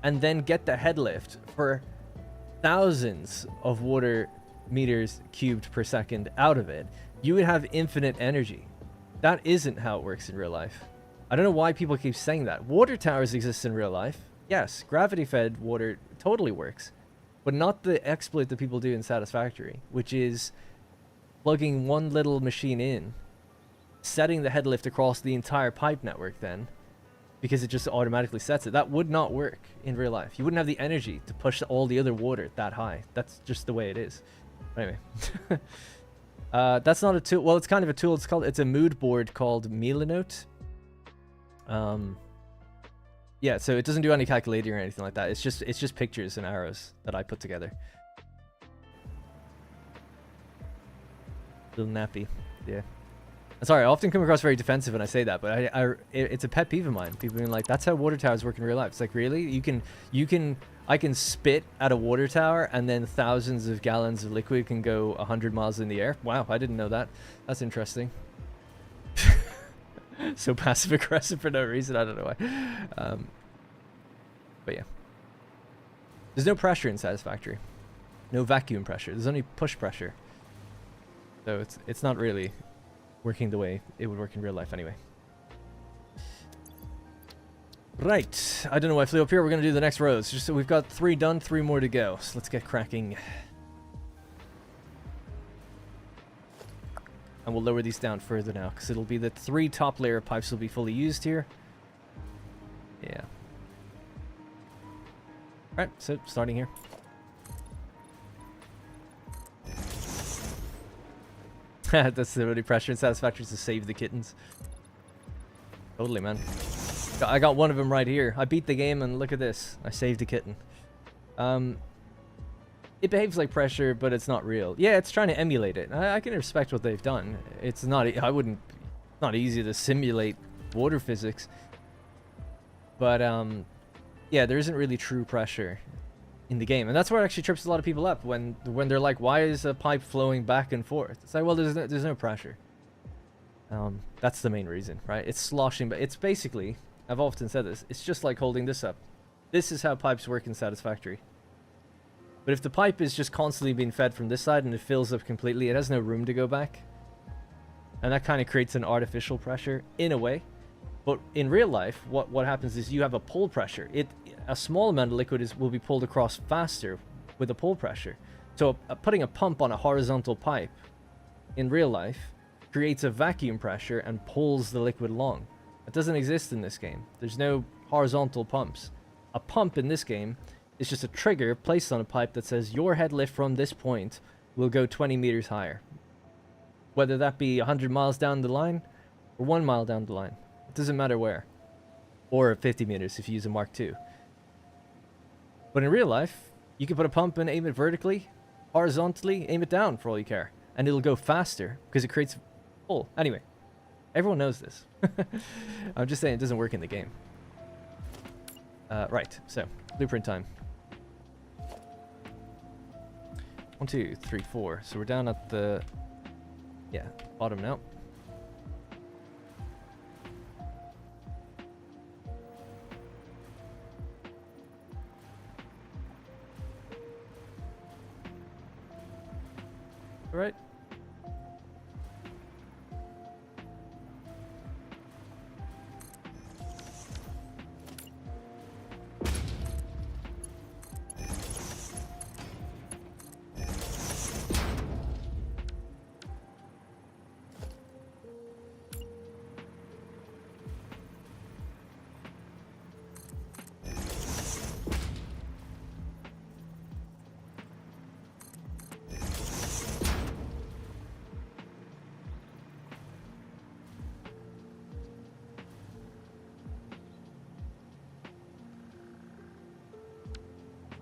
and then get the head lift for thousands of water meters cubed per second out of it, you would have infinite energy. That isn't how it works in real life. I don't know why people keep saying that. Water towers exist in real life. Yes, gravity-fed water totally works, but not the exploit that people do in Satisfactory, which is plugging one little machine in, setting the head lift across the entire pipe network then, because it just automatically sets it. That would not work in real life. You wouldn't have the energy to push all the other water that high. That's just the way it is. Anyway. That's not a tool. Well, it's kind of a tool. It's a mood board called Milestone. Yeah, so it doesn't do any calculating or anything like that. It's just pictures and arrows that I put together. Little nappy, yeah. I'm sorry, I often come across very defensive when I say that, but it's a pet peeve of mine. People being like, "That's how water towers work in real life." It's like, really? I can spit at a water tower, and then thousands of gallons of liquid can go 100 miles in the air. Wow, I didn't know that. That's interesting. So passive aggressive for no reason. I don't know why. But yeah, there's no pressure in Satisfactory. No vacuum pressure. There's only push pressure. So it's not really working the way it would work in real life anyway. Right. I don't know why I flew up here. We're gonna do the next rows. Just so we've got 3 done, 3 more to go. So let's get cracking. And we'll lower these down further now, because it'll be the 3 top layer pipes will be fully used here. Yeah. Alright, so starting here. That's the only pressure in Satisfactory to save the kittens. Totally, man. I got one of them right here. I beat the game, and look at this. I saved a kitten. It behaves like pressure, but it's not real. Yeah, it's trying to emulate it. I can respect what they've done. It's not. Not easy to simulate water physics. But yeah, there isn't really true pressure in the game, and that's where it actually trips a lot of people up when they're like, "Why is a pipe flowing back and forth?" It's like, well, there's no pressure. That's the main reason, right? It's sloshing, but it's basically, I've often said this, it's just like holding this up. This is how pipes work in Satisfactory. But if the pipe is just constantly being fed from this side and it fills up completely, it has no room to go back. And that kind of creates an artificial pressure, in a way. But in real life, what happens is you have a pull pressure. A small amount of liquid will be pulled across faster with a pull pressure. So putting a pump on a horizontal pipe, in real life, creates a vacuum pressure and pulls the liquid along. That doesn't exist in this game. There's no horizontal pumps. A pump in this game is just a trigger placed on a pipe that says your head lift from this point will go 20 meters higher. Whether that be 100 miles down the line or 1 mile down the line. It doesn't matter where. or 50 meters if you use a Mark II. But in real life, you can put a pump and aim it vertically, horizontally, aim it down for all you care, and it'll go faster because it creates pull. Anyway, everyone knows this. I'm just saying it doesn't work in the game. Right, so blueprint time. 1, 2, 3, 4. So we're down at the bottom now. All right.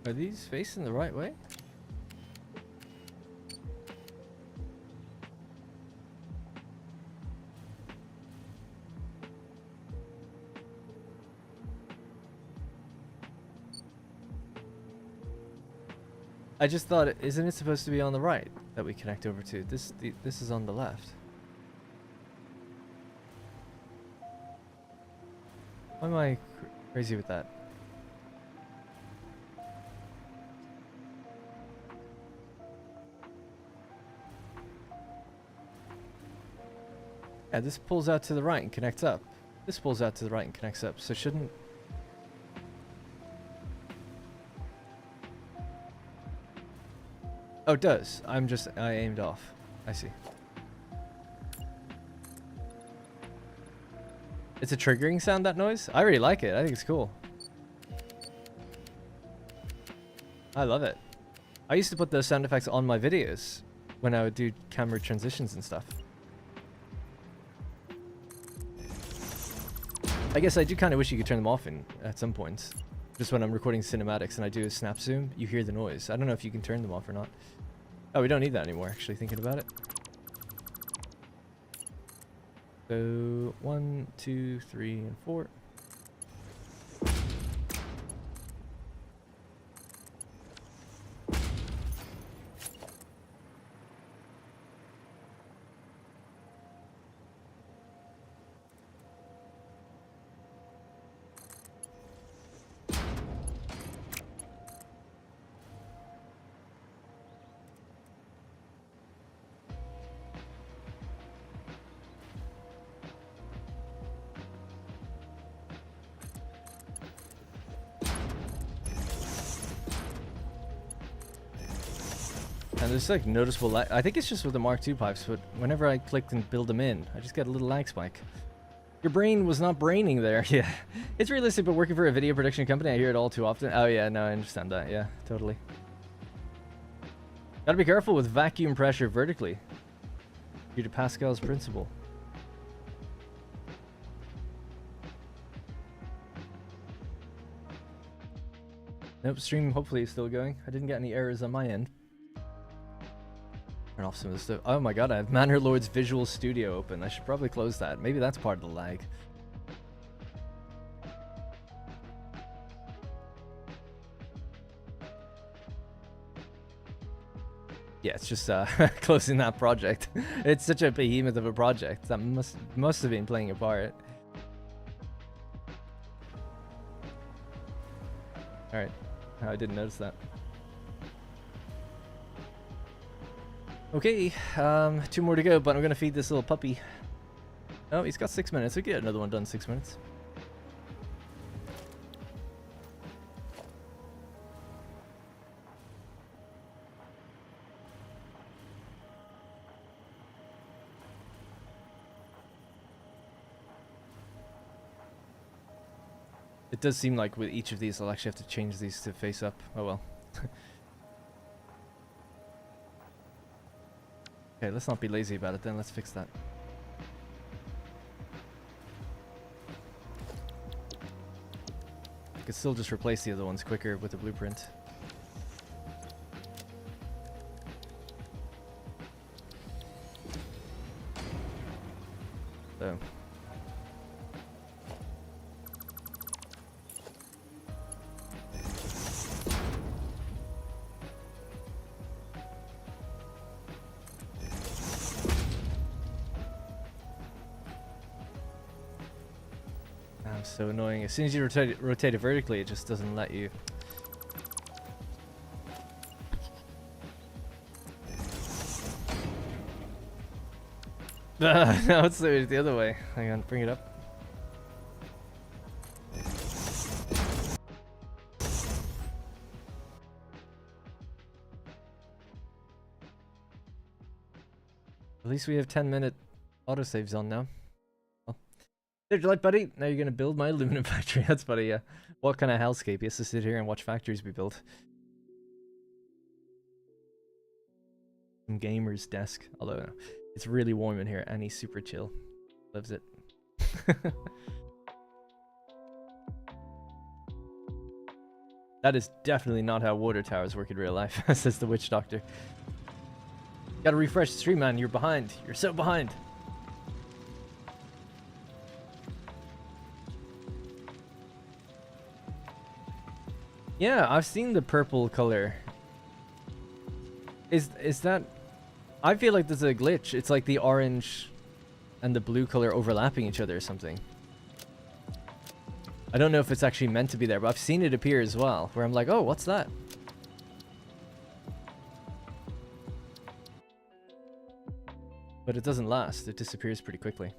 Are these facing the right way? I just thought, isn't it supposed to be on the right that we connect over to? This is on the left. Why am I crazy with that? Yeah, this pulls out to the right and connects up. This pulls out to the right and connects up, so shouldn't... Oh, it does. I aimed off. I see. It's a triggering sound, that noise? I really like it. I think it's cool. I love it. I used to put those sound effects on my videos when I would do camera transitions and stuff. I guess I do kind of wish you could turn them off at some points. Just when I'm recording cinematics and I do a snap zoom, you hear the noise. I don't know if you can turn them off or not. Oh, we don't need that anymore, actually, thinking about it. So, 1, 2, 3, and 4. And there's like noticeable lag. I think it's just with the Mark II pipes, but whenever I clicked and build them in, I just get a little lag spike. Your brain was not braining there. Yeah, it's realistic, but working for a video production company, I hear it all too often. Oh yeah, no, I understand that. Yeah, totally. Gotta be careful with vacuum pressure vertically, due to Pascal's principle. Nope, stream hopefully is still going. I didn't get any errors on my end. Turn off some of the stuff. Oh my god, I have Manor Lord's Visual Studio open. I should probably close that. Maybe that's part of the lag. Yeah, it's just closing that project. It's such a behemoth of a project that must have been playing a part. Alright, I didn't notice that. Okay, 2 more to go, but I'm gonna feed this little puppy. Oh, he's got 6 minutes. We get another one done in 6 minutes. It does seem like with each of these, I'll actually have to change these to face up. Oh well. Okay, let's not be lazy about it then. Let's fix that. could still just replace the other ones quicker with the blueprint. So. So annoying. As soon as you rotate it vertically, it just doesn't let you. No, it's the other way. Hang on, bring it up. At least we have 10-minute autosaves on now. There's your light, buddy. Now you're gonna build my aluminum factory. That's funny, yeah. What kind of hellscape? He has to sit here and watch factories be built. Some gamer's desk. Although no, it's really warm in here and he's super chill. Loves it. That is definitely not how water towers work in real life, says the witch doctor. Gotta refresh the stream, man. You're behind. You're so behind. Yeah, I've seen the purple color. Is that... I feel like there's a glitch. It's like the orange and the blue color overlapping each other or something. I don't know if it's actually meant to be there, but I've seen it appear as well, where I'm like, oh, what's that? But it doesn't last. It disappears pretty quickly.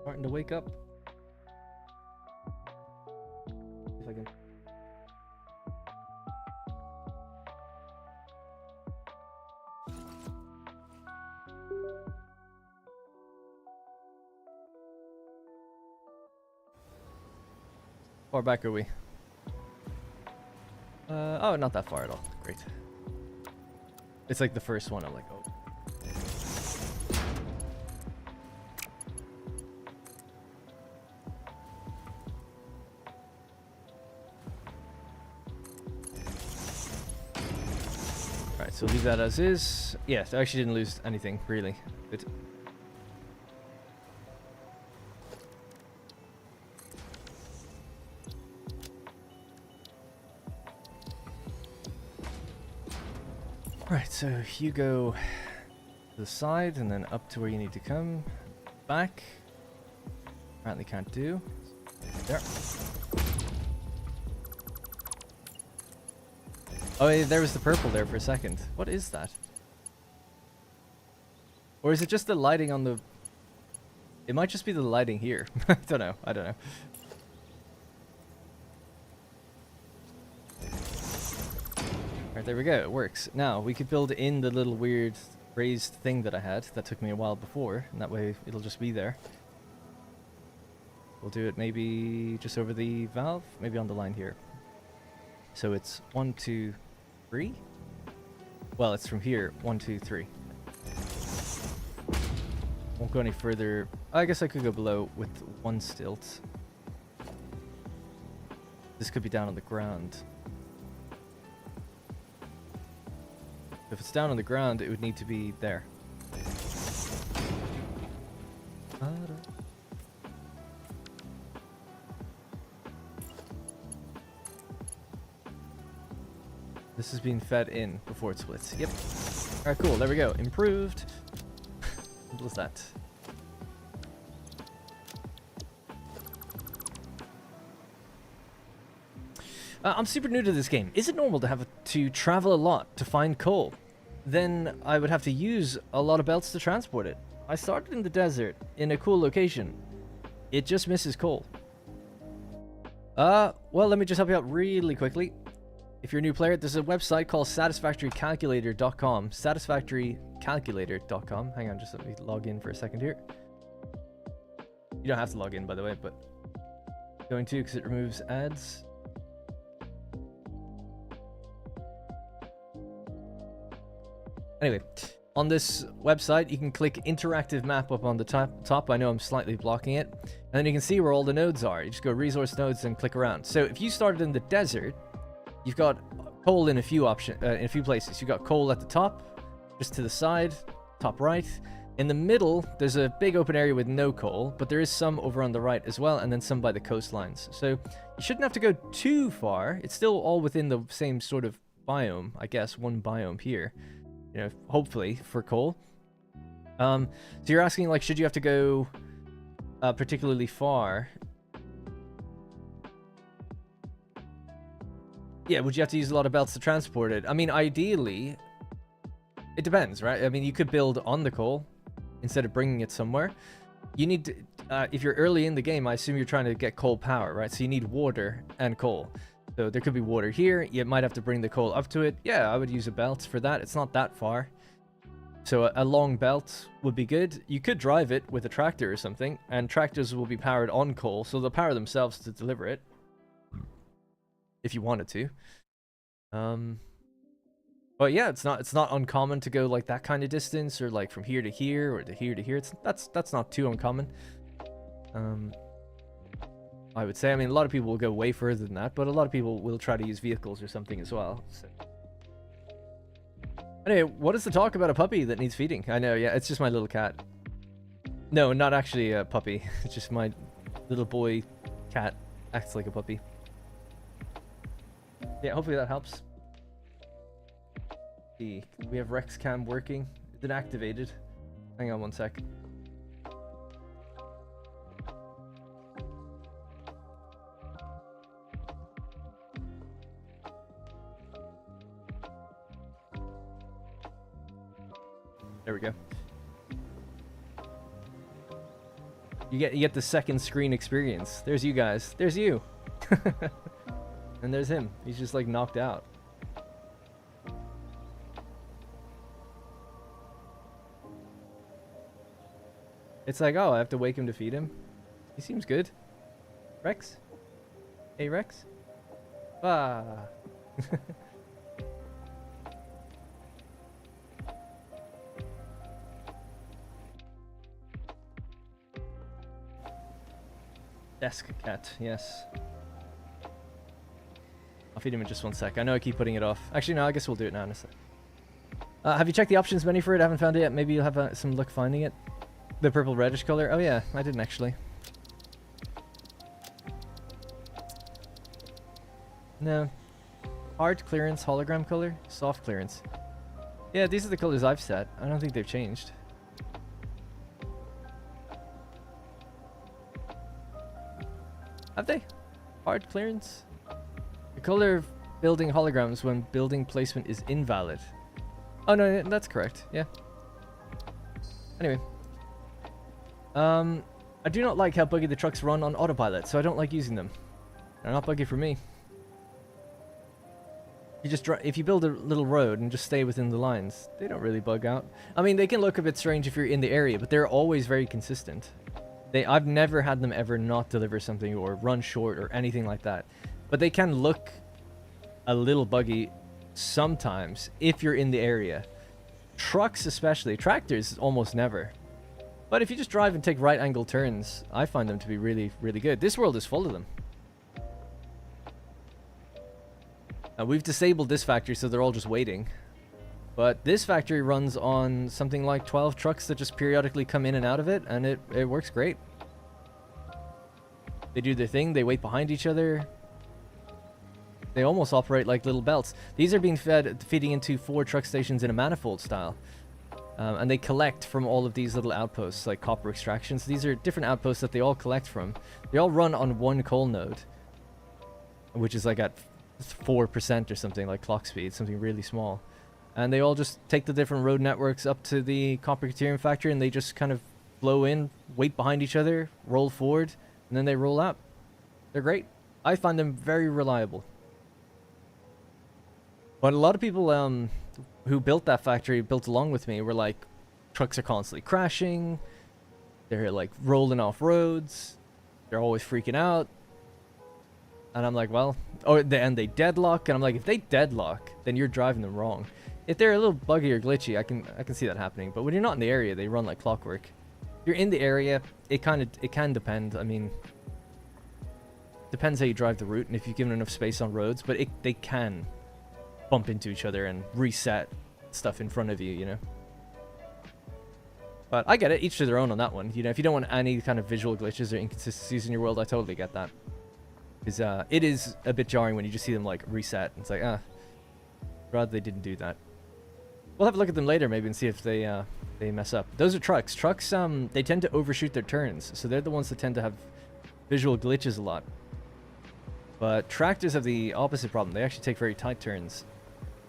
Starting to wake up. If I can. Far back are we? Oh, not that far at all. Great. It's like the first one. I'm like, oh. Alright, so leave that as is. Yeah, I actually didn't lose anything, really. Good. Right, so you go to the side and then up to where you need to come. Back. Apparently can't do. There. Oh, yeah, there was the purple there for a second. What is that? Or is it just the lighting on the... It might just be the lighting here. I don't know. I don't know. Alright, there we go. It works. Now, we could build in the little weird raised thing that I had. That took me a while before. And that way, it'll just be there. We'll do it maybe just over the valve. Maybe on the line here. So it's 1, 2, 3. Well, it's from here. 1, 2, 3. Won't go any further. I guess I could go below with one stilt. This could be down on the ground. If it's down on the ground, it would need to be there. This is being fed in before it splits. Yep. Alright, cool. There we go. Improved. Simple as that. I'm super new to this game. Is it normal to have to travel a lot to find coal? Then I would have to use a lot of belts to transport it. I started in the desert, in a cool location. It just misses coal. Well, let me just help you out really quickly. If you're a new player, there's a website called satisfactorycalculator.com. Satisfactorycalculator.com. Hang on, just let me log in for a second here. You don't have to log in, by the way, but going to because it removes ads. Anyway, on this website, you can click interactive map up on the top. I know I'm slightly blocking it. And then you can see where all the nodes are. You just go resource nodes and click around. So if you started in the desert, you've got coal in a few places. You've got coal at the top, just to the side, top right. In the middle, there's a big open area with no coal, but there is some over on the right as well, and then some by the coastlines. So you shouldn't have to go too far. It's still all within the same sort of biome, I guess, one biome here. You know, hopefully, for coal. So you're asking, like, should you have to go particularly far? Yeah, would you have to use a lot of belts to transport it? I mean, ideally, it depends, right? I mean, you could build on the coal instead of bringing it somewhere. You need to, if you're early in the game, I assume you're trying to get coal power, right? So you need water and coal. So there could be water here. You might have to bring the coal up to it. Yeah, I would use a belt for that. It's not that far. So a long belt would be good. You could drive it with a tractor or something, and tractors will be powered on coal, so they'll power themselves to deliver it. If you wanted to. But yeah, it's not uncommon to go like that kind of distance, or like from here to here, or to here to here. That's not too uncommon. I would say. I mean, a lot of people will go way further than that, but a lot of people will try to use vehicles or something as well. So. Anyway, what is the talk about a puppy that needs feeding? I know, yeah, it's just my little cat. No, not actually a puppy. It's just my little boy cat acts like a puppy. Yeah, hopefully that helps. We have Rex Cam working. Is it activated? Hang on one sec. There we go. You get the second screen experience. There's you guys. There's you. And there's him. He's just like knocked out. It's like, oh, I have to wake him to feed him. He seems good. Rex? Hey, Rex? Ah. Desk cat, yes. I'll feed him in just one sec. I know I keep putting it off. Actually, no, I guess we'll do it now in a sec. Have you checked the options menu for it? I haven't found it yet. Maybe you'll have some luck finding it. The purple reddish color? Oh yeah, I didn't actually. No. Hard clearance, hologram color, soft clearance. Yeah, these are the colors I've set. I don't think they've changed. Have they? Hard clearance? The color of building holograms when building placement is invalid. Oh no, that's correct. Yeah. Anyway. I do not like how buggy the trucks run on autopilot, so I don't like using them. They're not buggy for me. You just if you build a little road and just stay within the lines, they don't really bug out. I mean, they can look a bit strange if you're in the area, but they're always very consistent. I've never had them ever not deliver something or run short or anything like that. But they can look a little buggy sometimes if you're in the area. Trucks especially. Tractors almost never. But if you just drive and take right angle turns, I find them to be really, really good. This world is full of them. We've disabled this factory, so they're all just waiting. But this factory runs on something like 12 trucks that just periodically come in and out of it, and it works great. They do their thing, they wait behind each other. They almost operate like little belts. These are being feeding into 4 truck stations in a manifold style. And they collect from all of these little outposts, like copper extractions. These are different outposts that they all collect from. They all run on one coal node, which is like at 4% or something, like clock speed, something really small. And they all just take the different road networks up to the copper deuterium factory, and they just kind of flow in, wait behind each other, roll forward, and then they roll out. They're great. I find them very reliable. But a lot of people who built that factory, built along with me, were like, trucks are constantly crashing. They're like rolling off roads. They're always freaking out. And I'm like, well, and they deadlock. And I'm like, if they deadlock, then you're driving them wrong. If they're a little buggy or glitchy, I can see that happening. But when you're not in the area, they run like clockwork. If you're in the area, it can depend. I mean, depends how you drive the route and if you've given enough space on roads. But they can bump into each other and reset stuff in front of you, you know. But I get it, each to their own on that one. You know, if you don't want any kind of visual glitches or inconsistencies in your world, I totally get that. Because it is a bit jarring when you just see them like reset. It's like, rather they didn't do that. We'll have a look at them later maybe and see if they mess up. Those are trucks. Trucks, they tend to overshoot their turns, so they're the ones that tend to have visual glitches a lot. But tractors have the opposite problem. They actually take very tight turns.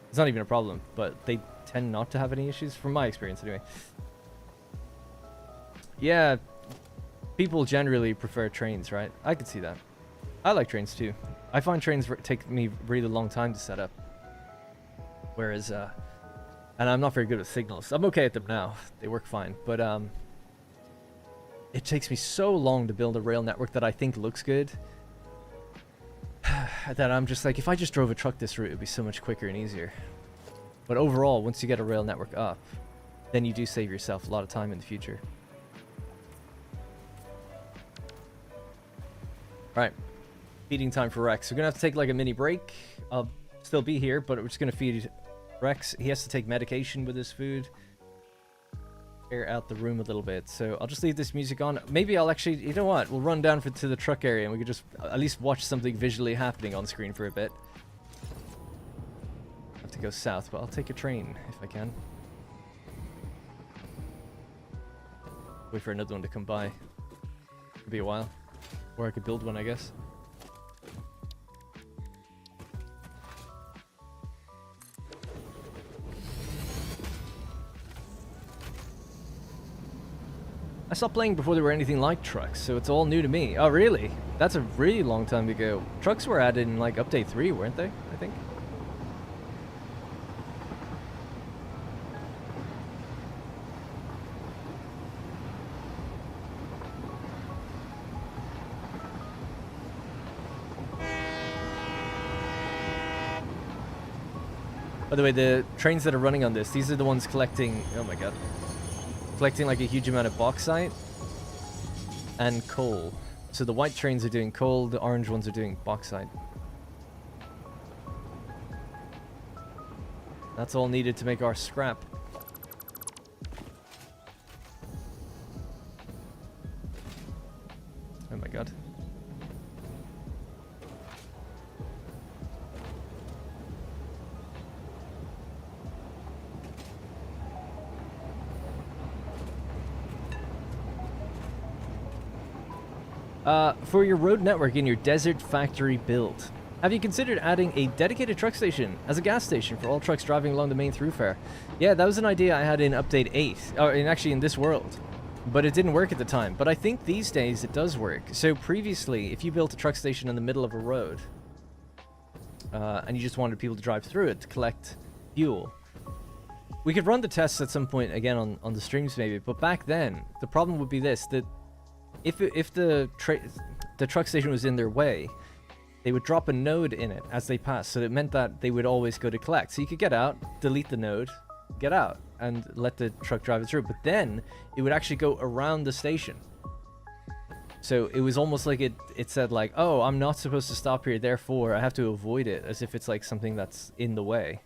It's not even a problem, but they tend not to have any issues, from my experience anyway. Yeah, people generally prefer trains, right? I could see that. I like trains too. I find trains take me really long time to set up. Whereas, and I'm not very good with signals. I'm okay at them now. They work fine. But it takes me so long to build a rail network that I think looks good. That I'm just like, if I just drove a truck this route, it would be so much quicker and easier. But overall, once you get a rail network up, then you do save yourself a lot of time in the future. Right. Feeding time for Rex. We're going to have to take like a mini break. I'll still be here, but we're just going to feed Rex. He has to take medication with his food. Air out the room a little bit. So I'll just leave this music on. Maybe I'll actually, you know what? We'll run down to the truck area and we could just at least watch something visually happening on screen for a bit. I have to go south, but I'll take a train if I can. Wait for another one to come by. Could be a while. Or I could build one, I guess. I stopped playing before there were anything like trucks, so it's all new to me. Oh, really? That's a really long time ago. Trucks were added in, like, update 3, weren't they? I think. By the way, the trains that are running on this, these are the ones collecting... Oh my god. Collecting like a huge amount of bauxite and coal. So the white trains are doing coal, the orange ones are doing bauxite. That's all needed to make our scrap. Oh my god. For your road network in your desert factory build, have you considered adding a dedicated truck station as a gas station for all trucks driving along the main thoroughfare? Yeah, that was an idea I had in update 8, or actually in this world, but it didn't work at the time. But I think these days it does work. So previously, if you built a truck station in the middle of a road, and you just wanted people to drive through it to collect fuel, we could run the tests at some point again on the streams maybe. But back then, the problem would be this, that if the truck station was in their way, they would drop a node in it as they pass, so it meant that they would always go to collect. So you could get out, delete the node, get out, and let the truck drive it through. But then it would actually go around the station. So it was almost like it said like, oh, I'm not supposed to stop here, therefore I have to avoid it, as if it's like something that's in the way.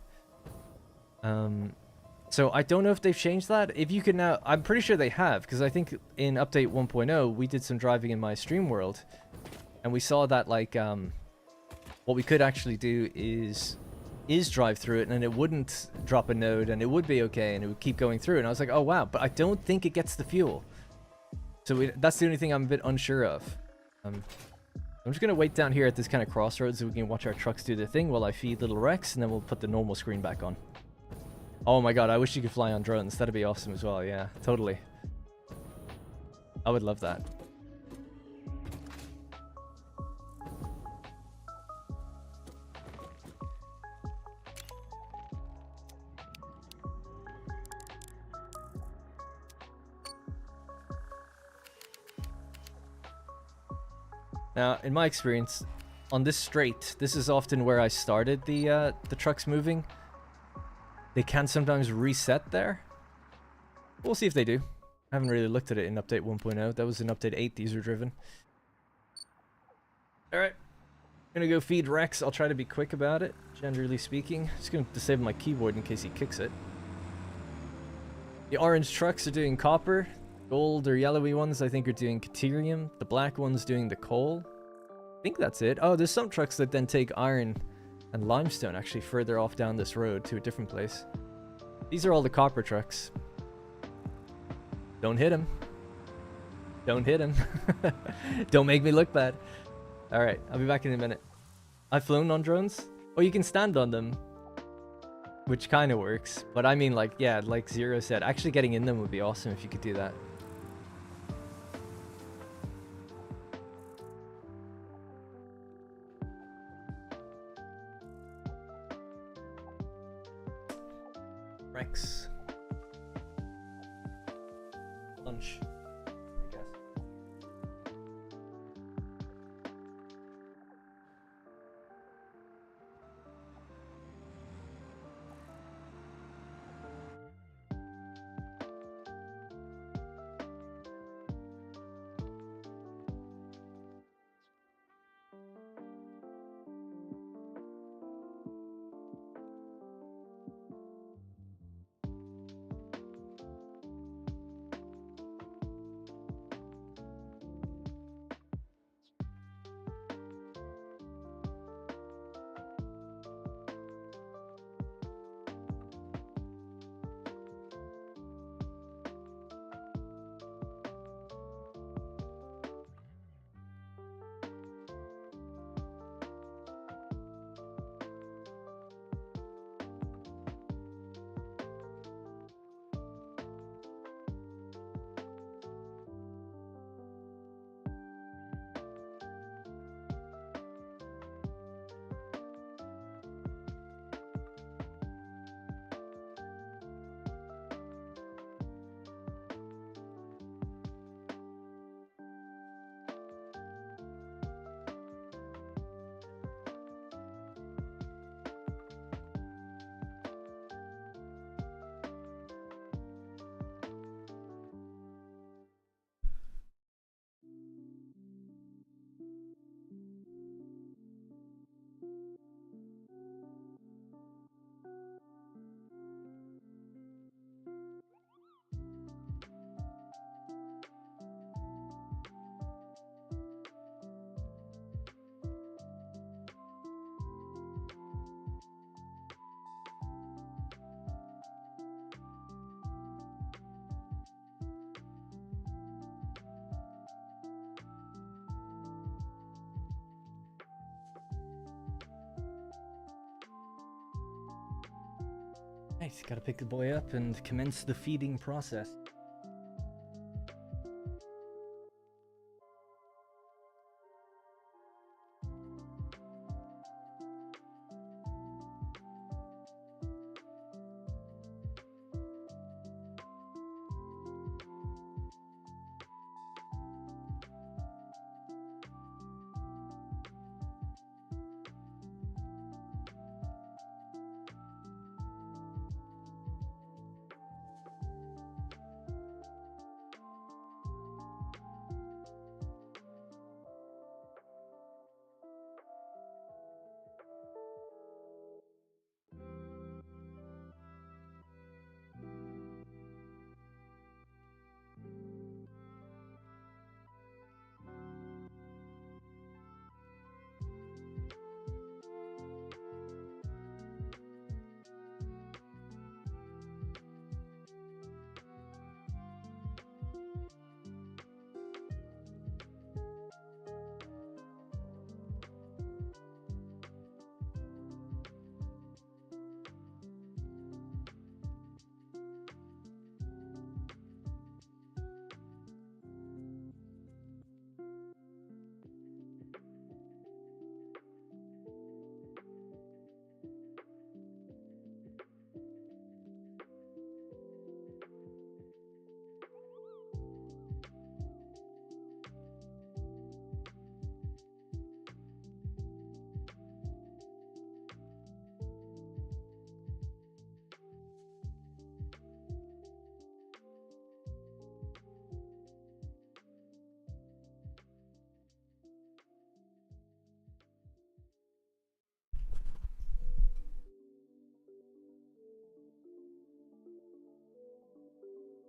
So I don't know if they've changed that. If you can now, I'm pretty sure they have, because I think in update 1.0 we did some driving in my stream world, and we saw that like what we could actually do is drive through it, and it wouldn't drop a node, and it would be okay, and it would keep going through. And I was like, oh wow, but I don't think it gets the fuel. So that's the only thing I'm a bit unsure of. I'm just gonna wait down here at this kind of crossroads so we can watch our trucks do their thing while I feed little Rex, and then we'll put the normal screen back on. Oh my god, I wish you could fly on drones. That'd be awesome as well, yeah, totally. I would love that. Now, in my experience, on this straight, this is often where I started the trucks moving. They can sometimes reset there. We'll see if they do. I haven't really looked at it in update 1.0. That was in update 8, these were driven. Alright. Gonna go feed Rex. I'll try to be quick about it, generally speaking. Just gonna disable my keyboard in case he kicks it. The orange trucks are doing copper. Gold or yellowy ones I think are doing caterium. The black ones doing the coal. I think that's it. Oh, there's some trucks that then take iron and limestone actually further off down this road to a different place. These are all the copper trucks. Don't hit him. Don't hit him. Don't make me look bad. Alright, I'll be back in a minute. I've flown on drones. Oh, you can stand on them. Which kind of works. But I mean, like, yeah, like Zero said, actually getting in them would be awesome if you could do that. Rex. Lunch, I guess. Nice, gotta pick the boy up and commence the feeding process.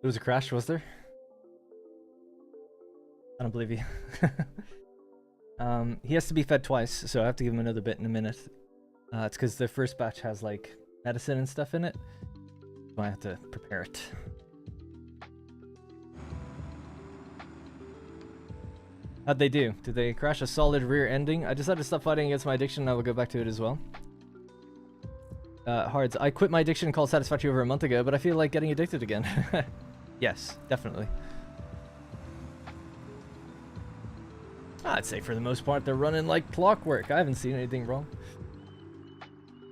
There was a crash, was there? I don't believe you. He has to be fed twice, so I have to give him another bit in a minute. It's because the first batch has like medicine and stuff in it, so I have to prepare it. How'd they do? Did they crash a solid rear ending? I decided to stop fighting against my addiction and I will go back to it as well. Hards, I quit my addiction called Satisfactory over a month ago, but I feel like getting addicted again. Yes, definitely. I'd say for the most part they're running like clockwork. I haven't seen anything wrong.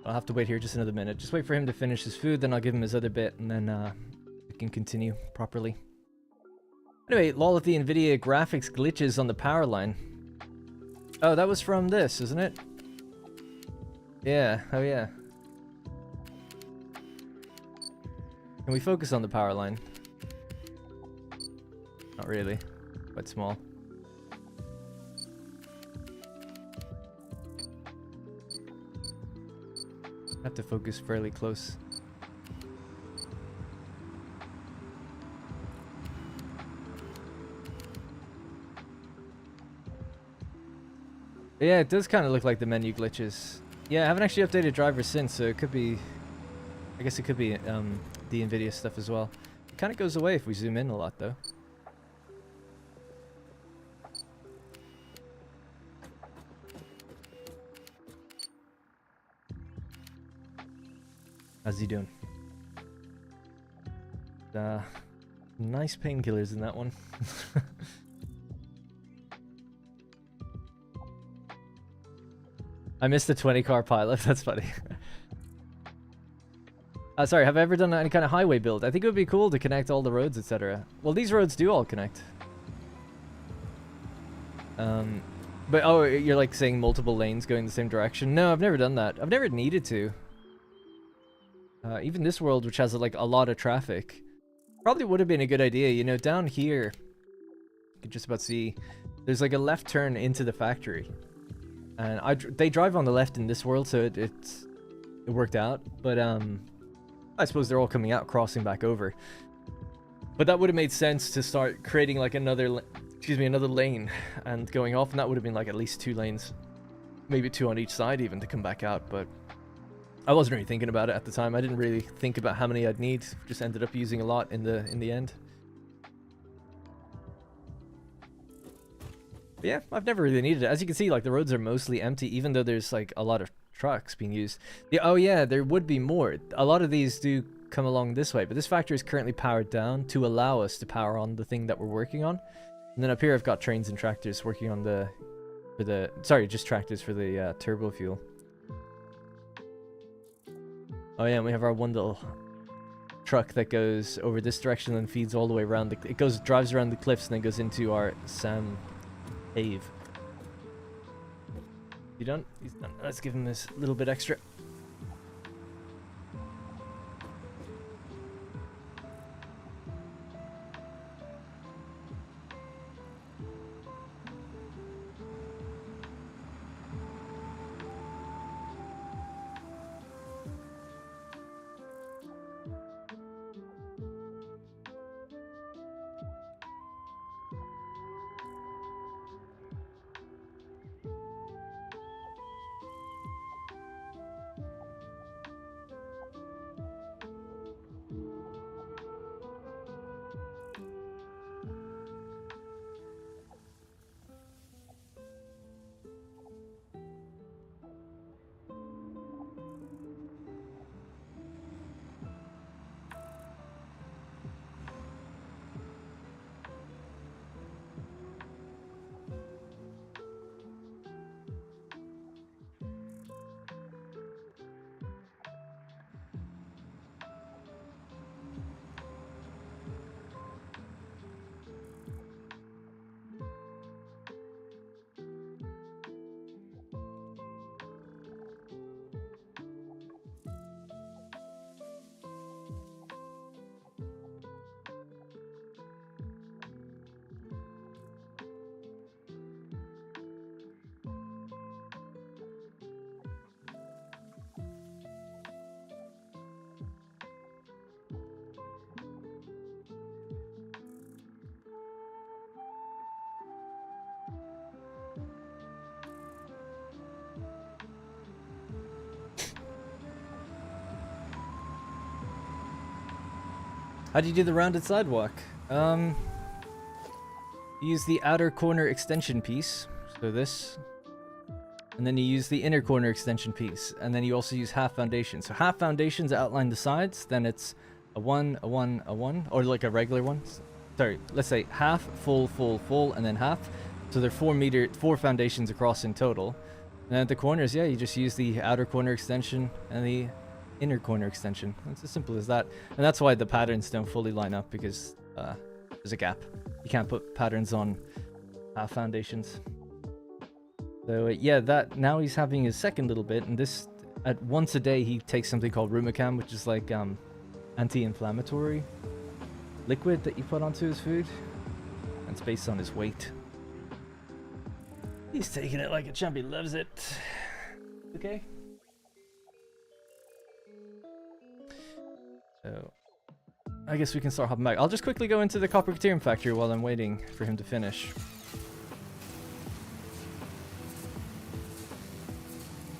I'll have to wait here just another minute. Just wait for him to finish his food, then I'll give him his other bit, and then we can continue properly. Anyway, lol at the NVIDIA graphics glitches on the power line. Oh, that was from this, isn't it? Yeah, oh yeah. Can we focus on the power line? Not really. Quite small. Have to focus fairly close. Yeah, it does kind of look like the menu glitches. Yeah, I haven't actually updated drivers since, so it could be... I guess it could be the NVIDIA stuff as well. It kind of goes away if we zoom in a lot, though. How's he doing? Nice painkillers in that one. I missed the 20-car pilot. That's funny. Sorry, have I ever done any kind of highway build? I think it would be cool to connect all the roads, etc. Well, these roads do all connect. But oh, you're like saying multiple lanes going the same direction? No, I've never done that. I've never needed to. Even this world, which has like a lot of traffic, probably would have been a good idea. You know, down here, you can just about see there's like a left turn into the factory, and they drive on the left in this world, so it worked out. But I suppose they're all coming out, crossing back over. But that would have made sense to start creating like another lane and going off, and that would have been like at least 2 lanes, maybe 2 on each side even to come back out. But I wasn't really thinking about it at the time. I didn't really think about how many I'd need. Just ended up using a lot in the end. But yeah, I've never really needed it. As you can see, like the roads are mostly empty, even though there's like a lot of trucks being used. Yeah, oh yeah, there would be more. A lot of these do come along this way, but this factory is currently powered down to allow us to power on the thing that we're working on. And then up here I've got trains and tractors working on just tractors for the turbo fuel. Oh yeah, and we have our one little truck that goes over this direction and feeds all the way around. It drives around the cliffs and then goes into our sand cave. You done? He's done. Let's give him this little bit extra. How do you do the rounded sidewalk? Use the outer corner extension piece, so this, and then you use the inner corner extension piece, and then you also use half foundation. So half foundations outline the sides, then it's a 1, a 1, a 1, or like a regular one. Sorry, let's say half, full, full, full, and then half. So they're 4 foundations across in total. And at the corners, yeah, you just use the outer corner extension and the inner corner extension. It's as simple as that. And that's why the patterns don't fully line up, because there's a gap. You can't put patterns on half foundations. So yeah, that now he's having his second little bit, and this at once a day he takes something called Rumicam, which is like anti-inflammatory liquid that you put onto his food, and it's based on his weight. He's taking it like a champ. He loves it. Okay. So I guess we can start hopping back. I'll just quickly go into the copper Caterium factory while I'm waiting for him to finish.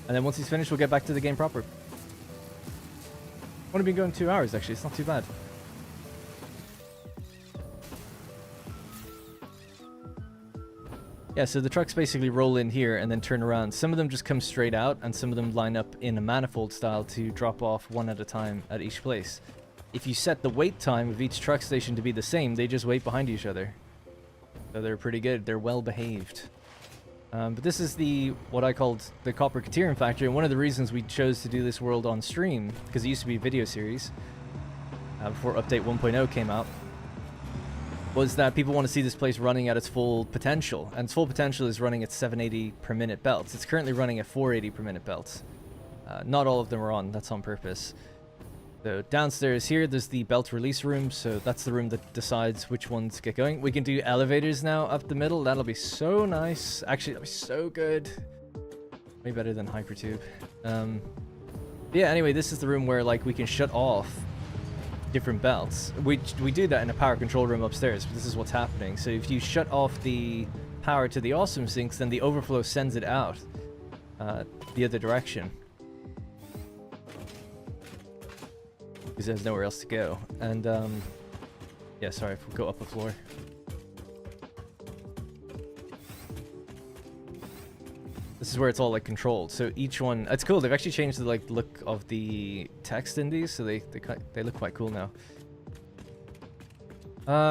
And then once he's finished, we'll get back to the game proper. I've only been going 2 hours, actually. It's not too bad. Yeah, so the trucks basically roll in here and then turn around. Some of them just come straight out, and some of them line up in a manifold style to drop off one at a time at each place. If you set the wait time of each truck station to be the same, they just wait behind each other. So they're pretty good. They're well behaved. But this is what I called the Copper Caterium Factory, and one of the reasons we chose to do this world on stream, because it used to be a video series before update 1.0 came out, was that people want to see this place running at its full potential, and its full potential is running at 780 per minute belts. It's currently running at 480 per minute belts. Not all of them are on. That's on purpose. So downstairs here, there's the belt release room, so that's the room that decides which ones get going. We can do elevators now up the middle. That'll be so nice. Actually, that'll be so good. Way better than Hypertube. Yeah, anyway, this is the room where like we can shut off different belts. We do that in a power control room upstairs, but this is what's happening. So if you shut off the power to the awesome sinks, then the overflow sends it out the other direction, because there's nowhere else to go. And yeah, sorry, if we go up a floor. This is where it's all like controlled. So each one, it's cool. They've actually changed the like look of the text in these, so they look quite cool now.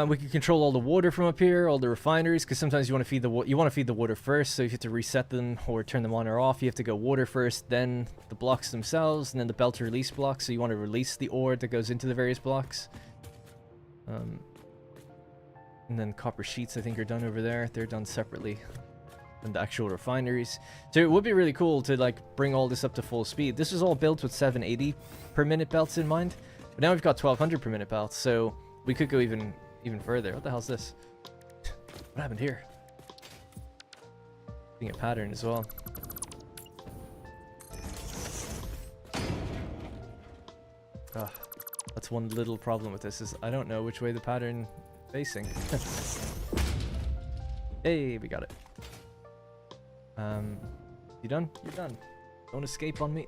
We can control all the water from up here, all the refineries, because sometimes you want to feed the water first. So if you have to reset them or turn them on or off, you have to go water first, then the blocks themselves, and then the belt release blocks. So you want to release the ore that goes into the various blocks. And then copper sheets, I think, are done over there. They're done separately than the actual refineries. So it would be really cool to like bring all this up to full speed. This was all built with 780 per minute belts in mind, but now we've got 1200 per minute belts, so we could go even further. What the hell's this? What happened here? Being a pattern as well. That's one little problem with this, is I don't know which way the pattern is facing. Hey, we got it. You done? You're done. Don't escape on me.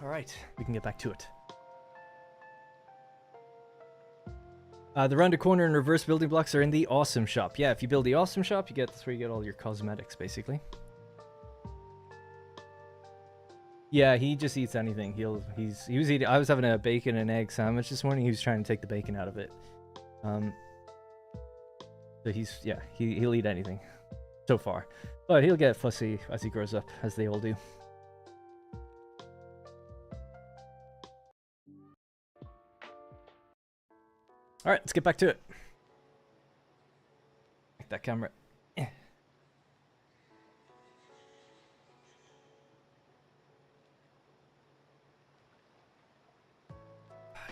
Alright, we can get back to it. The rounded corner and reverse building blocks are in the awesome shop. Yeah, if you build the awesome shop, that's where you get all your cosmetics, basically. Yeah, he just eats anything. He was eating. I was having a bacon and egg sandwich this morning. He was trying to take the bacon out of it. So he'll eat anything so far, but he'll get fussy as he grows up, as they all do. All right, let's get back to it. Like that camera.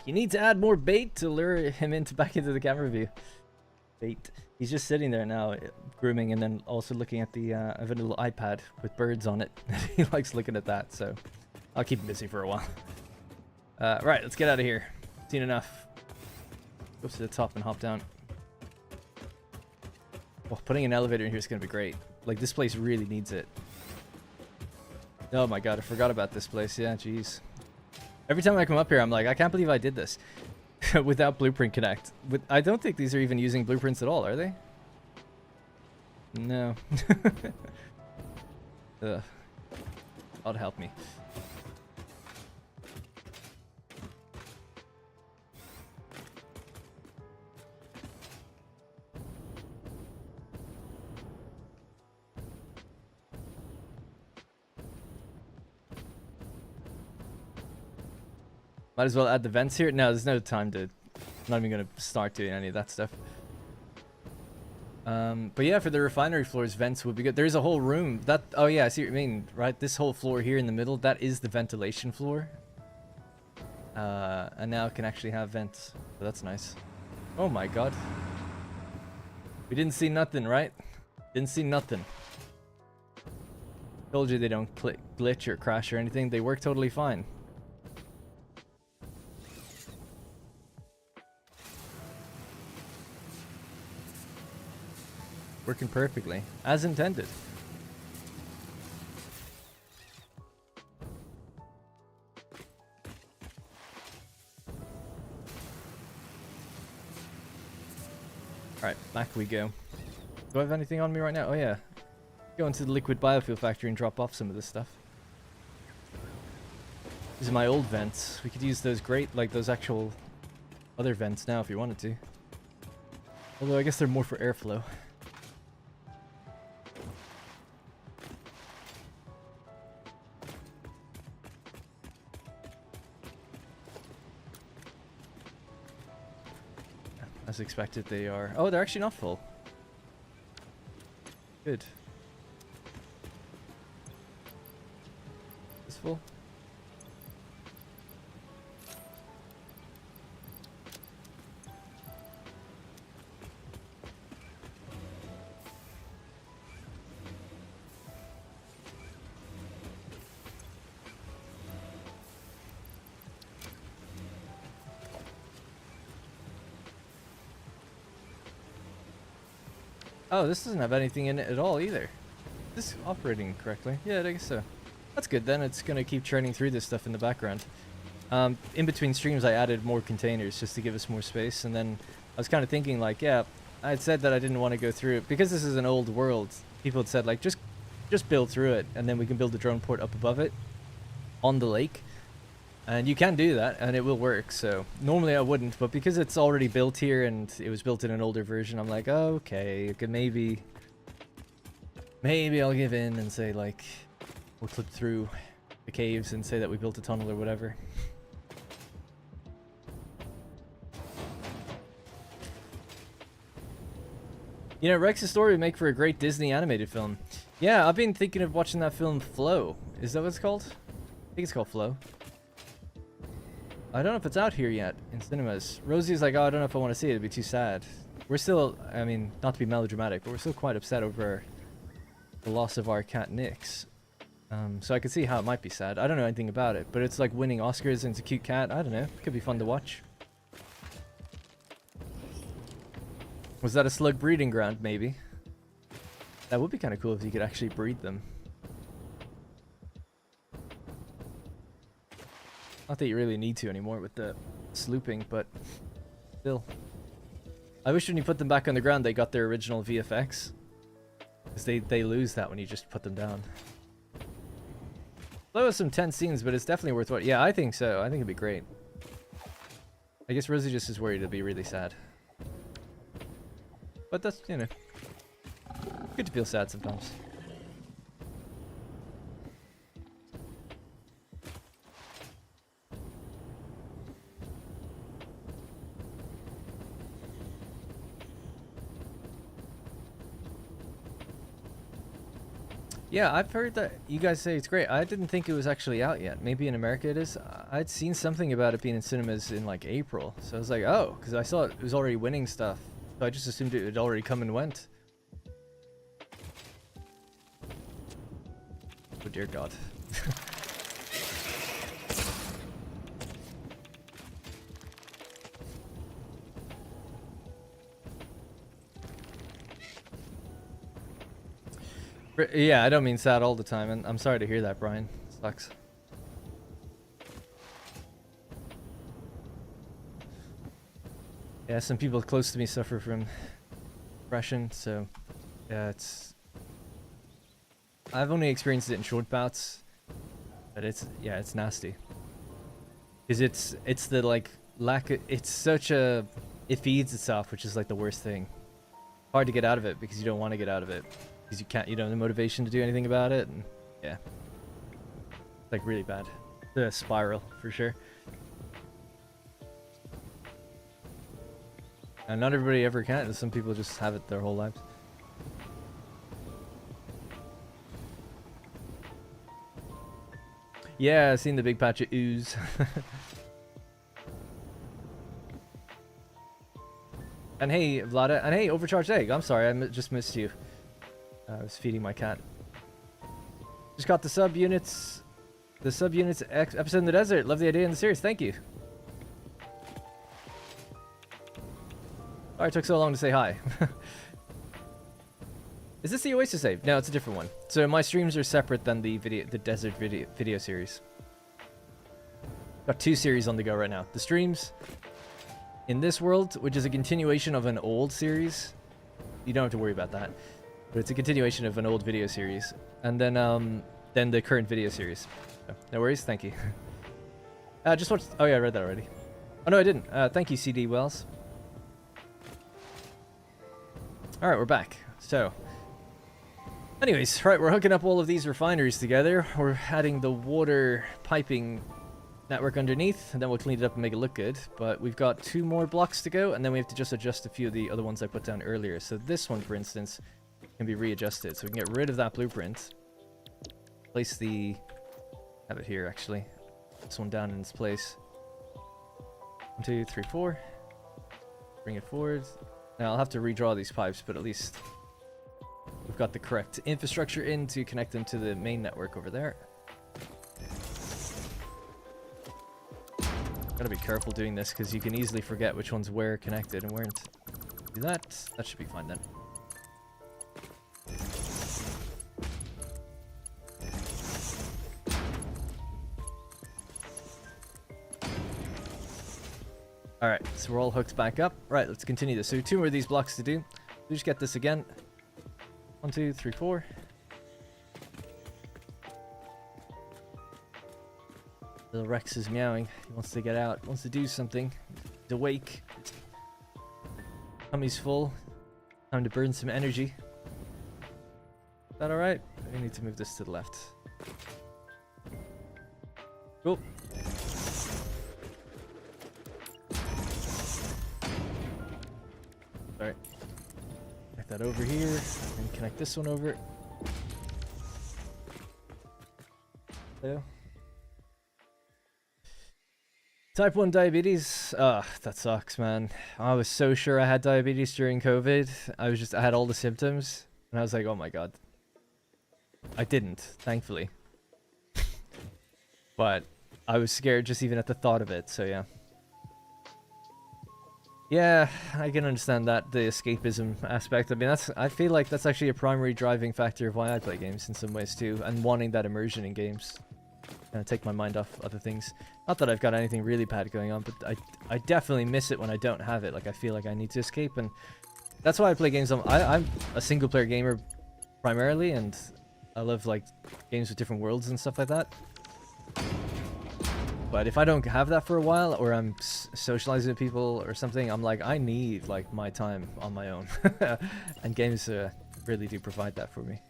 You need to add more bait to lure him back into the camera view. Bait. He's just sitting there now, grooming, and then also looking at the. I have a little iPad with birds on it. He likes looking at that, so I'll keep him busy for a while. Right, let's get out of here. Seen enough. Go to the top and hop down. Oh, putting an elevator in here is gonna be great. Like, this place really needs it. Oh my god, I forgot about this place. Yeah, jeez. Every time I come up here, I'm like, I can't believe I did this without Blueprint Connect. But I don't think these are even using blueprints at all, are they? No. Ugh. God help me. Might as well add the vents here. No, there's no time to... I'm not even going to start doing any of that stuff. But yeah, for the refinery floors, vents would be good. There's a whole room. That... Oh yeah, I see what you mean. Right, this whole floor here in the middle, that is the ventilation floor. And now it can actually have vents. So that's nice. Oh my god. We didn't see nothing, right? Didn't see nothing. Told you they don't glitch or crash or anything. They work totally fine. Working perfectly, as intended. Alright, back we go. Do I have anything on me right now? Oh yeah. Go into the liquid biofuel factory and drop off some of this stuff. These are my old vents. We could use those like those actual other vents now if you wanted to. Although I guess they're more for airflow. As expected, they are. Oh, they're actually not full. Good. Is this full? Oh, this doesn't have anything in it at all either. Is this operating correctly? Yeah, I guess so. That's good then. It's going to keep churning through this stuff in the background. In between streams, I added more containers just to give us more space. And then I was kind of thinking like, yeah, I had said that I didn't want to go through it. Because this is an old world, people had said like, just build through it. And then we can build a drone port up above it on the lake. And you can do that, and it will work, so... Normally I wouldn't, but because it's already built here, and it was built in an older version, I'm like, oh, okay, maybe I'll give in and say, like... We'll clip through the caves and say that we built a tunnel or whatever. You know, Rex's story would make for a great Disney animated film. Yeah, I've been thinking of watching that film, Flow. Is that what it's called? I think it's called Flow. I don't know if it's out here yet in cinemas. Rosie's like, oh, I don't know if I want to see it. It'd be too sad. We're still, I mean, not to be melodramatic, but we're still quite upset over the loss of our cat Nyx. So I can see how it might be sad. I don't know anything about it, but it's like winning Oscars and it's a cute cat. I don't know. Could be fun to watch. Was that a slug breeding ground? Maybe. That would be kind of cool if you could actually breed them. Not that you really need to anymore with the slooping, but still. I wish when you put them back on the ground they got their original VFX. Because they lose that when you just put them down. There was some tense scenes, but it's definitely worth watching. Yeah, I think so. I think it'd be great. I guess Rosie just is worried it'll be really sad. But that's, you know, good to feel sad sometimes. Yeah, I've heard that you guys say it's great. I didn't think it was actually out yet. Maybe in America it is. I'd seen something about it being in cinemas in like April. So I was like, oh, because I saw it was already winning stuff. So I just assumed it had already come and went. Oh dear God. Yeah, I don't mean sad all the time, and I'm sorry to hear that, Brian. Sucks. Yeah, some people close to me suffer from depression, so yeah, I've only experienced it in short bouts, but it's nasty. Because it's the like it's such a, it feeds itself, which is like the worst thing. Hard to get out of it because you don't want to get out of it. Because you don't have the motivation to do anything about it, and yeah, it's like really bad. The spiral for sure. And not everybody ever can. Some people just have it their whole lives. Yeah, I've seen the big patch of ooze. And hey, Vlada, and hey, Overcharged Egg. I'm sorry, I just missed you. I was feeding my cat. Just got the subunits. The subunits episode in the desert. Love the idea in the series. Thank you. Sorry it took so long to say hi. Is this the Oasis save? No, it's a different one. So my streams are separate than the desert video series. Got 2 series on the go right now. The streams in this world, which is a continuation of an old series. You don't have to worry about that. But it's a continuation of an old video series. And then the current video series. So, no worries, thank you. Just watched... Oh yeah, I read that already. Oh no, I didn't. Thank you, CD Wells. Alright, we're back. So... Anyways, right, we're hooking up all of these refineries together. We're adding the water piping network underneath, and then we'll clean it up and make it look good. But we've got 2 more blocks to go, and then we have to just adjust a few of the other ones I put down earlier. So this one, for instance, can be readjusted. So we can get rid of that blueprint. Place the... have it here, actually. This one down in its place. 1, 2, 3, 4. Bring it forward. Now, I'll have to redraw these pipes, but at least we've got the correct infrastructure in to connect them to the main network over there. Gotta be careful doing this because you can easily forget which ones were connected and weren't. Do that. That should be fine then. Alright, so we're all hooked back up. Right, let's continue this. So 2 more of these blocks to do. We just get this again. 1, 2, 3, 4. Little Rex is meowing. He wants to get out. Wants to do something. He's awake. Tummy's full. Time to burn some energy. Is that alright? We need to move this to the left. Cool. Alright. Connect that over here. And connect this one over. There. Type 1 diabetes. Ugh, that sucks, man. I was so sure I had diabetes during COVID. I had all the symptoms. And I was like, oh my god. I didn't, thankfully. But I was scared just even at the thought of it, so yeah. Yeah, I can understand that, the escapism aspect. I mean, I feel like that's actually a primary driving factor of why I play games in some ways too, and wanting that immersion in games. Kind of take my mind off other things. Not that I've got anything really bad going on, but I definitely miss it when I don't have it. Like, I feel like I need to escape, and that's why I play games. I'm a single-player gamer primarily, and I love, like, games with different worlds and stuff like that. But if I don't have that for a while, or I'm socializing with people or something, I'm like, I need, like, my time on my own. And games really do provide that for me.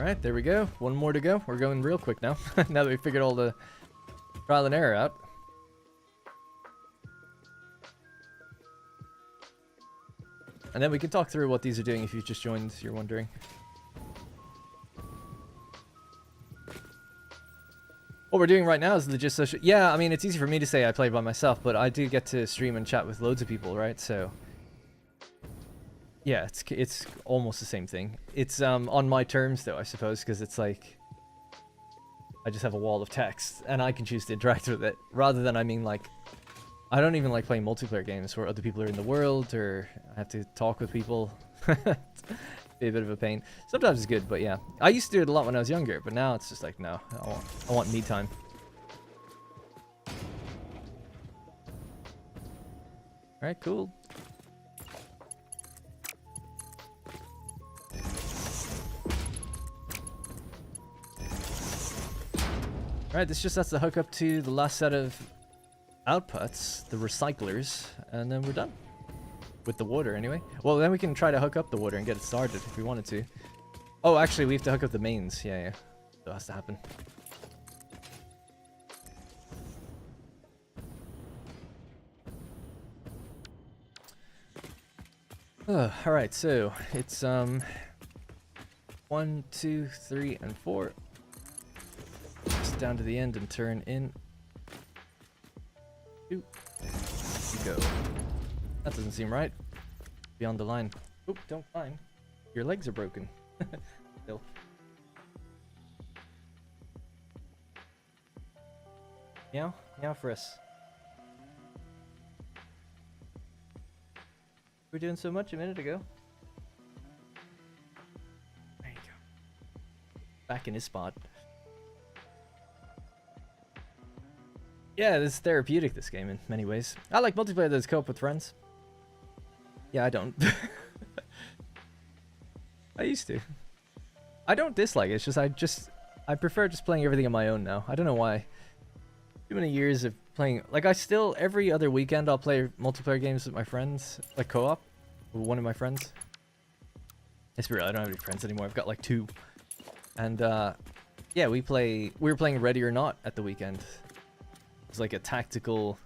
Alright, there we go. One more to go. We're going real quick now. Now that we figured all the trial and error out. And then we can talk through what these are doing if you've just joined, you're wondering. What we're doing right now is legit social... Yeah, I mean, it's easy for me to say I play by myself, but I do get to stream and chat with loads of people, right? So... yeah, it's almost the same thing. It's on my terms, though, I suppose, because it's like... I just have a wall of text, and I can choose to interact with it, rather than, I mean, like... I don't even like playing multiplayer games where other people are in the world, or I have to talk with people. Be a bit of a pain. Sometimes it's good, but yeah. I used to do it a lot when I was younger, but now it's just like, no, I want me time. Alright, cool. Alright, this just has to hook up to the last set of outputs, the recyclers, and then we're done. With the water, anyway. Well, then we can try to hook up the water and get it started if we wanted to. Oh, actually, we have to hook up the mains. Yeah. That has to happen. Alright, so it's 1, 2, 3, and 4. Just down to the end and turn in. 2. Go. That doesn't seem right. Beyond the line. Oop, don't climb. Your legs are broken. Still. Meow? Meow for us. We were doing so much a minute ago. There you go. Back in his spot. Yeah, this is therapeutic, this game, in many ways. I like multiplayer that's co-op with friends. Yeah, I don't. I used to. I don't dislike it, it's just I prefer just playing everything on my own now. I don't know why. Too many years of playing, like I still, every other weekend I'll play multiplayer games with my friends, like co-op, with one of my friends. It's real, I don't have any friends anymore, I've got like 2. And yeah, we were playing Ready or Not at the weekend. It's like a tactical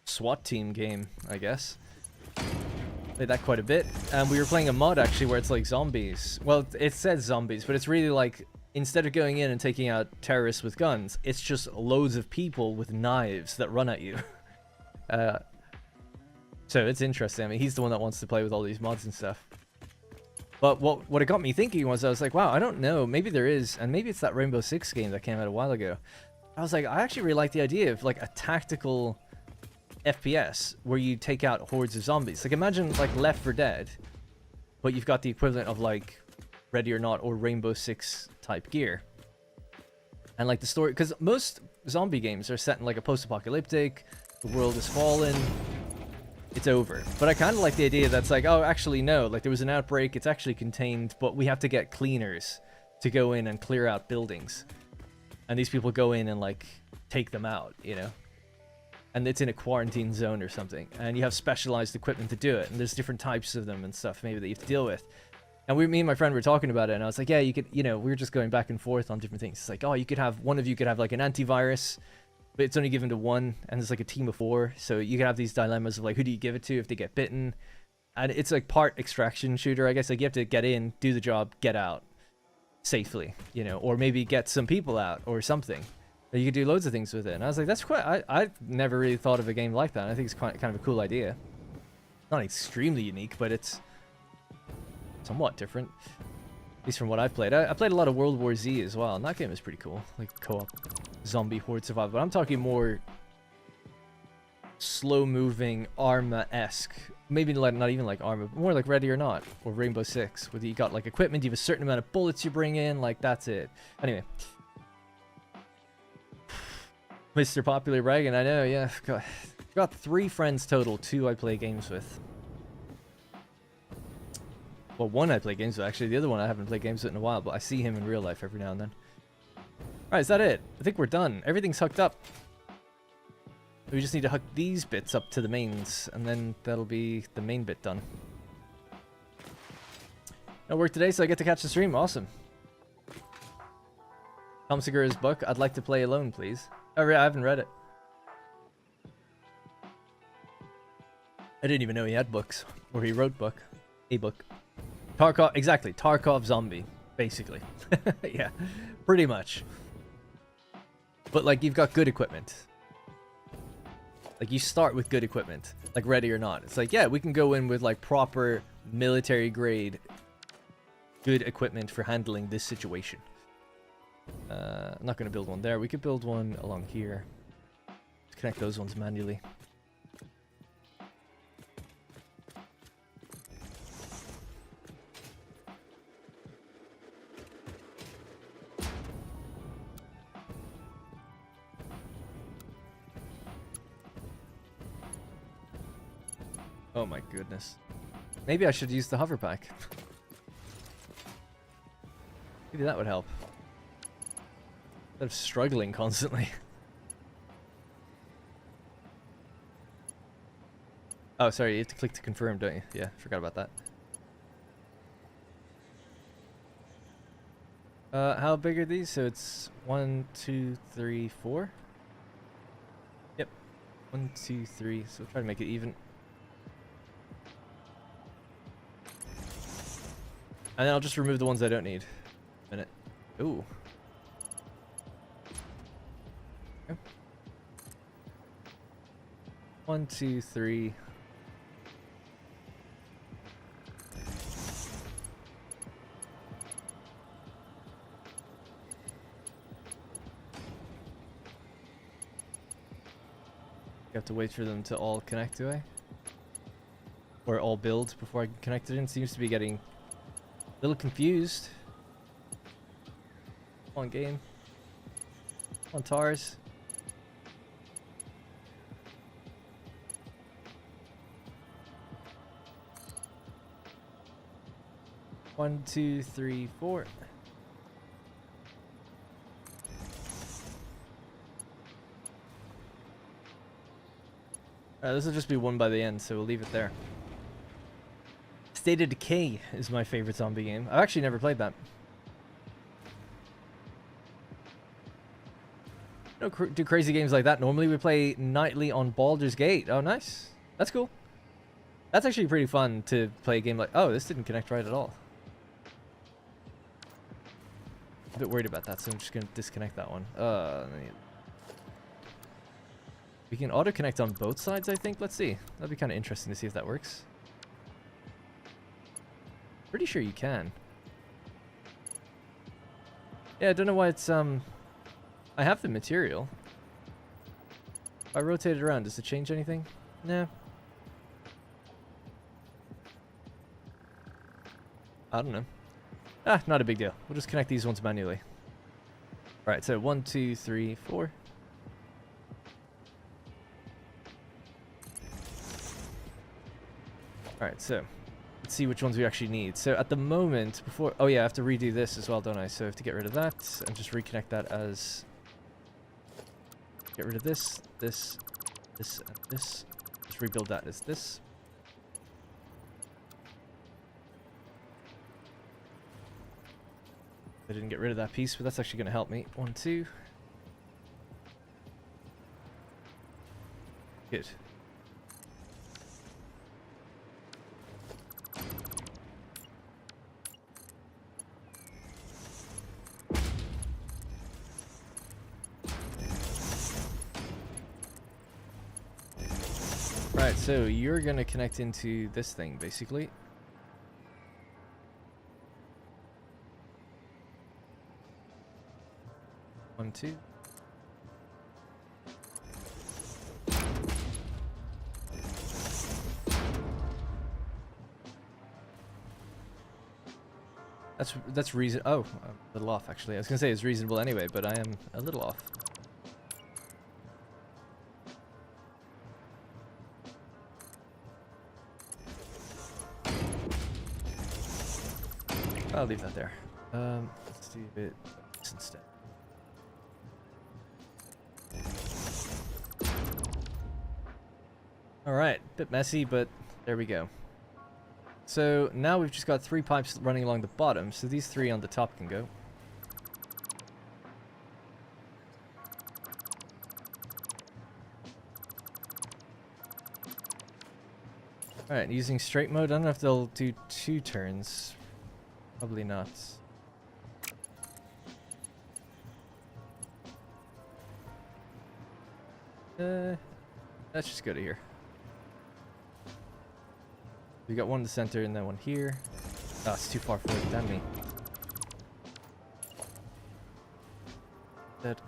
SWAT team game, I guess. Played that quite a bit. And we were playing a mod actually where it's like zombies. Well, it says zombies, but it's really like, instead of going in and taking out terrorists with guns, it's just loads of people with knives that run at you. So it's interesting. I mean, he's the one that wants to play with all these mods and stuff. But what it got me thinking was, I was like, wow, I don't know, maybe there is, and maybe it's that Rainbow Six game that came out a while ago. I was like, I actually really like the idea of like a tactical FPS where you take out hordes of zombies. Like imagine like Left 4 Dead, but you've got the equivalent of like Ready or Not or Rainbow Six type gear. And like the story, because most zombie games are set in like a post-apocalyptic, the world has fallen, it's over. But I kind of like the idea that's like, oh, actually no, like there was an outbreak, it's actually contained, but we have to get cleaners to go in and clear out buildings. And these people go in and like take them out, you know? And it's in a quarantine zone or something. And you have specialized equipment to do it. And there's different types of them and stuff maybe that you have to deal with. And me and my friend were talking about it, and I was like, yeah, you could, you know, we were just going back and forth on different things. It's like, oh, you could have, one of you could have like an antivirus, but it's only given to one, and there's like a team of 4. So you can have these dilemmas of like, who do you give it to if they get bitten? And it's like part extraction shooter, I guess. Like you have to get in, do the job, get out safely, you know, or maybe get some people out or something. You could do loads of things with it. And I was like, that's quite, I've never really thought of a game like that. I think it's quite kind of a cool idea. Not extremely unique, but it's somewhat different. At least from what I've played. I played a lot of World War Z as well, and that game is pretty cool. Like co-op zombie horde survival. But I'm talking more slow-moving Arma-esque. Maybe not even like Arma, but more like Ready or Not or Rainbow Six, where you got like equipment, you have a certain amount of bullets you bring in, like that's it. Anyway. Mr. Popular bragging, I know, yeah. Got 3 friends total, 2 I play games with. Well, 1 I play games with, actually. The other one I haven't played games with in a while, but I see him in real life every now and then. Alright, is that it? I think we're done. Everything's hooked up. We just need to hook these bits up to the mains, and then that'll be the main bit done. No work today, so I get to catch the stream. Awesome. Tom Segura's book. I'd like to play alone, please. Oh, I haven't read it. I didn't even know he had books, or he wrote a book. Tarkov, exactly. Tarkov Zombie, basically. Yeah, pretty much. But like, you've got good equipment. Like, you start with good equipment, like Ready or Not. It's like, yeah, we can go in with like proper military grade good equipment for handling this situation. I'm not going to build one there. We could build one along here. Let's connect those ones manually. Oh my goodness. Maybe I should use the hover pack. Maybe that would help. Instead of struggling constantly. Oh, sorry, you have to click to confirm, don't you? Yeah, forgot about that. How big are these? So it's 1, 2, 3, 4. Yep. 1, 2, 3. So we'll try to make it even. And then I'll just remove the ones I don't need. A minute. Ooh. Okay. 1, 2, 3. You have to wait for them to all connect, do I? Or all build before I can connect it in? Seems to be getting a little confused. Come on, game. Come on, TARS. One, two, three, four. Alright, this will just be one by the end, so we'll leave it there. State of Decay is my favorite zombie game. I've actually never played that. Don't do crazy games like that. Normally we play nightly on Baldur's Gate. Oh, nice. That's cool. That's actually pretty fun to play a game like... Oh, this didn't connect right at all. A bit worried about that, so I'm just going to disconnect that one. We can auto-connect on both sides, I think. Let's see. That'd be kind of interesting to see if that works. Pretty sure you can. Yeah, I don't know why it's, I have the material. If I rotate it around, does it change anything? No. I don't know. Ah, not a big deal. We'll just connect these ones manually. Alright, so 1, 2, 3, 4. Alright, so let's see which ones we actually need. So at the moment, before... Oh yeah, I have to redo this as well, don't I? So I have to get rid of that and just reconnect that as... Get rid of this, this, this, and this. Just rebuild that as this. I didn't get rid of that piece, but that's actually going to help me. 1, 2. Good. Right, so you're going to connect into this thing, basically. One, two. That's reason. Oh, I'm a little off actually. I was gonna say it's reasonable anyway, but I am a little off. I'll leave that there. Let's do it instead. Alright, bit messy, but there we go. So now we've just got 3 pipes running along the bottom, so these 3 on the top can go. Alright, using straight mode, I don't know if they'll do 2 turns. Probably not. Let's just go to here. We got one in the center and then one here. Oh, it's too far forward, damn me. Dead.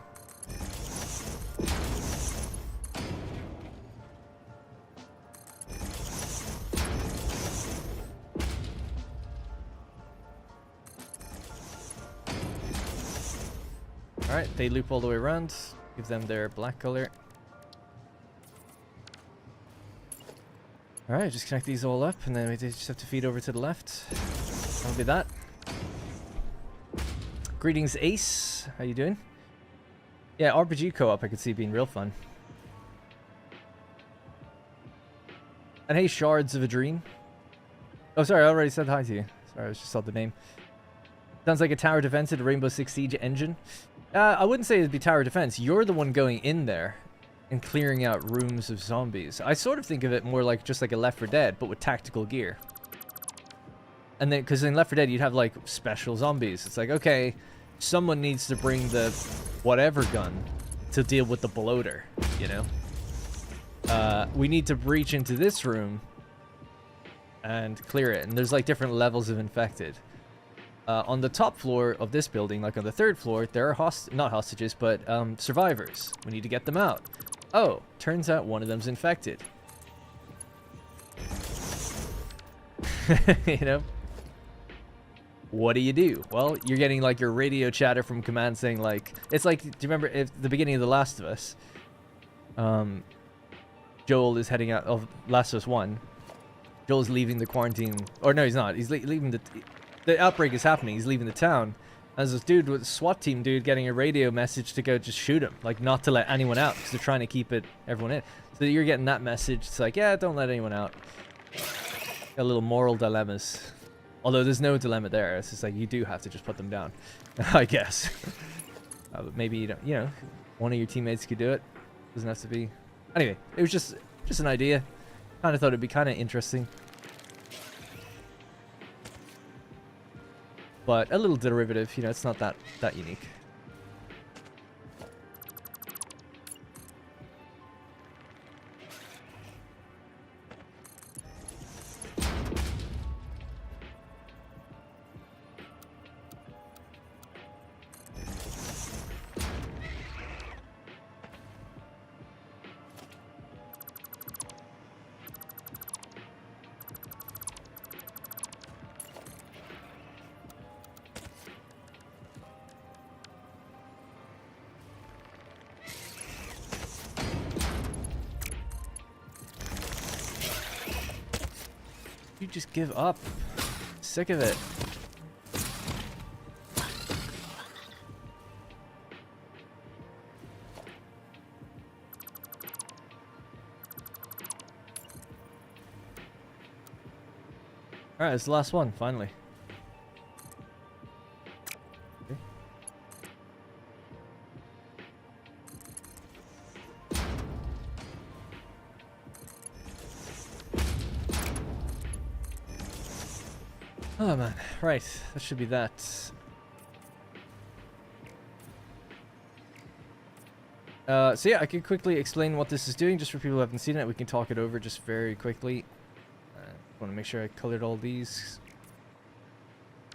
Alright, they loop all the way around. Give them their black color. Alright, just connect these all up, and then we just have to feed over to the left. That'll be that. Greetings, Ace. How you doing? Yeah, RPG co-op I could see being real fun. And hey, Shards of a Dream. Oh, sorry, I already said hi to you. Sorry, I just saw the name. Sounds like a tower defense at a Rainbow Six Siege engine. I wouldn't say it'd be tower defense. You're the one going in there and clearing out rooms of zombies. I sort of think of it more like just like a Left 4 Dead, but with tactical gear. And then, because in Left 4 Dead, you'd have like special zombies. It's like, okay, someone needs to bring the whatever gun to deal with the bloater, you know? We need to breach into this room and clear it. And there's like different levels of infected. On the top floor of this building, like on the 3rd floor, there are not hostages, but survivors. We need to get them out. Oh, turns out one of them's infected. You know? What do? Well, you're getting like your radio chatter from command saying like, it's like, do you remember at the beginning of The Last of Us? Joel is heading out of Last of Us 1. Joel's leaving the quarantine, or no, he's not. He's leaving the outbreak is happening. He's leaving the town. As this dude with SWAT team dude getting a radio message to go just shoot him, like not to let anyone out because they're trying to keep everyone in. So you're getting that message. It's like, yeah, don't let anyone out. Got little moral dilemmas. Although there's no dilemma there. It's just like you do have to just put them down, I guess. But maybe you don't. You know, one of your teammates could do it. Doesn't have to be. Anyway, it was just an idea. Kind of thought it'd be kind of interesting. But a little derivative, you know, it's not that unique. You just give up. Sick of it. Alright, it's the last one, finally. Okay. Oh man, right, that should be that. So yeah, I could quickly explain what this is doing, just for people who haven't seen it. We can talk it over just very quickly. Want to make sure I colored all these.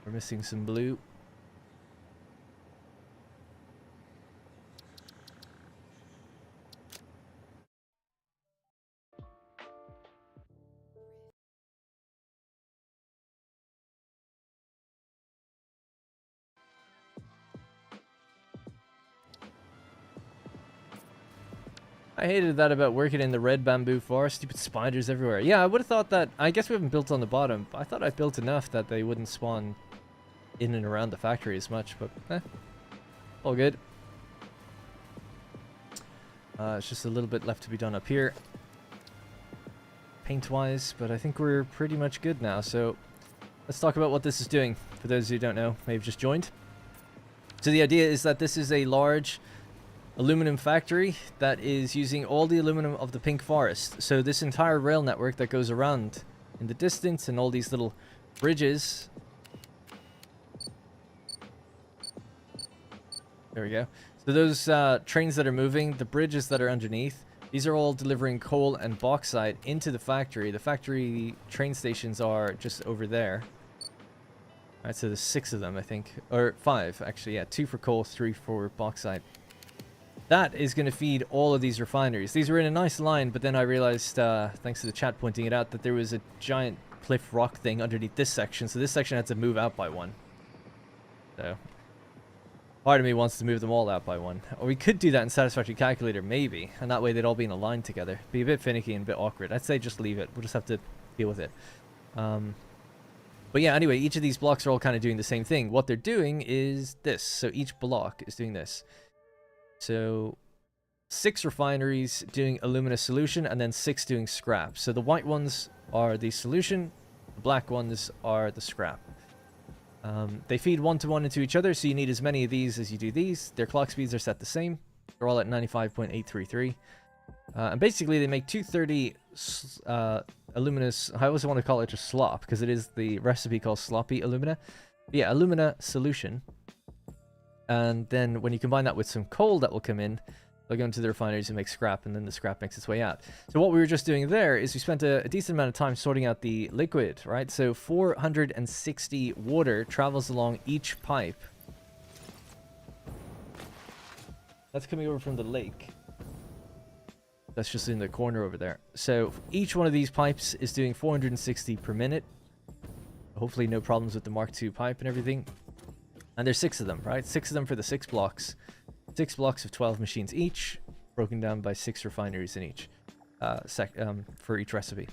We're missing some blue. I hated that about working in the red bamboo forest. Stupid spiders everywhere. Yeah, I would have thought that. I guess we haven't built on the bottom. But I thought I built enough that they wouldn't spawn in and around the factory as much. But all good. It's just a little bit left to be done up here. paint-wise, but I think we're pretty much good now. So let's talk about what this is doing. For those who don't know, may have just joined. So the idea is that this is a large aluminum factory that is using all the aluminum of the pink forest. So this entire rail network that goes around in the distance and all these little bridges. There we go. So those trains that are moving, the bridges that are underneath, these are all delivering coal and bauxite into the factory. The factory train stations are just over there. All right, so there's 6 of them, I think. Or 5, actually, yeah. 2 for coal, 3 for bauxite. That is going to feed all of these refineries. These were in a nice line, but then I realized, thanks to the chat pointing it out, that there was a giant cliff rock thing underneath this section. So this section had to move out by 1. So part of me wants to move them all out by 1. Or we could do that in Satisfactory Calculator, maybe. And that way they'd all be in a line together. Be a bit finicky and a bit awkward. I'd say just leave it. We'll just have to deal with it. But yeah, anyway, each of these blocks are all kind of doing the same thing. What they're doing is this. So each block is doing this. So 6 refineries doing alumina solution and then 6 doing scrap. So the white ones are the solution, the black ones are the scrap. They feed 1-to-1 into each other, so you need as many of these as you do these. Their clock speeds are set the same. They're all at 95.833. And basically they make 230 aluminous, I always want to call it just slop, because it is the recipe called sloppy alumina. But yeah, alumina solution. And then when you combine that with some coal that will come in, they'll go into the refineries and make scrap, and then the scrap makes its way out. So what we were just doing there is we spent a decent amount of time sorting out the liquid, right? So 460 water travels along each pipe. That's coming over from the lake. That's just in the corner over there. So each one of these pipes is doing 460 per minute. Hopefully no problems with the Mark II pipe and everything. And there's 6 of them, right? 6 of them for the 6 blocks. 6 blocks of 12 machines each, broken down by 6 refineries in each, for each recipe.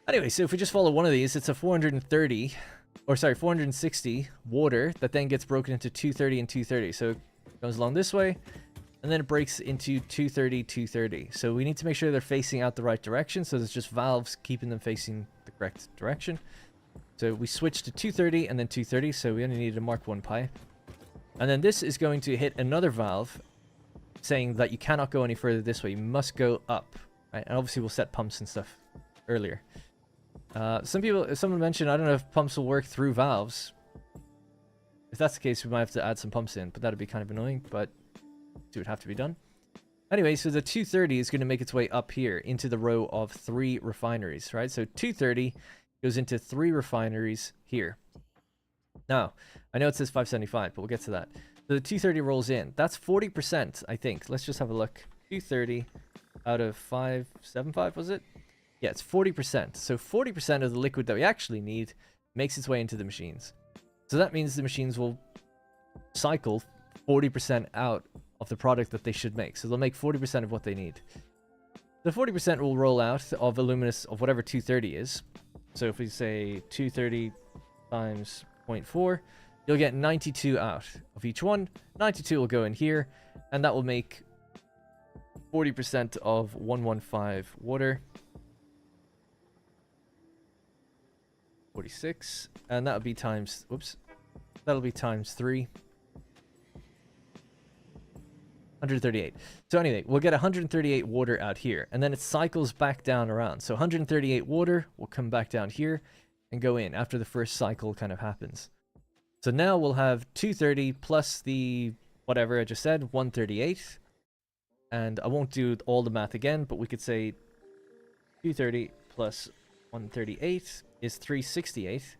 Anyway, so if we just follow one of these, it's a 460 water that then gets broken into 230 and 230. So it goes along this way, and then it breaks into 230, 230. So we need to make sure they're facing out the right direction. So there's just valves keeping them facing the correct direction. So we switch to 230 and then 230, so we only need a Mark I pipe. And then this is going to hit another valve saying that you cannot go any further this way. You must go up, right? And obviously we'll set pumps and stuff earlier. Someone mentioned, I don't know if pumps will work through valves. If that's the case, we might have to add some pumps in, but that'd be kind of annoying, but it would have to be done. Anyway, so the 230 is going to make its way up here into the row of 3 refineries, right? So 230 goes into 3 refineries here. Now, I know it says 575, but we'll get to that. So the 230 rolls in. That's 40%, I think. Let's just have a look. 230 out of 575, was it? Yeah, it's 40%. So 40% of the liquid that we actually need makes its way into the machines. So that means the machines will cycle 40% out of the product that they should make. So they'll make 40% of what they need. The 40% will roll out of aluminous of whatever 230 is. So if we say 230 times 0.4, you'll get 92 out of each one. 92 will go in here, and that will make 40% of 115 water. 46, and that'll be times, whoops, that'll be times 3. 138. So anyway, we'll get 138 water out here, and then it cycles back down around. So 138 water will come back down here and go in after the first cycle kind of happens. So now we'll have 230 plus the whatever I just said, 138. And I won't do all the math again, but we could say 230 plus 138 is 368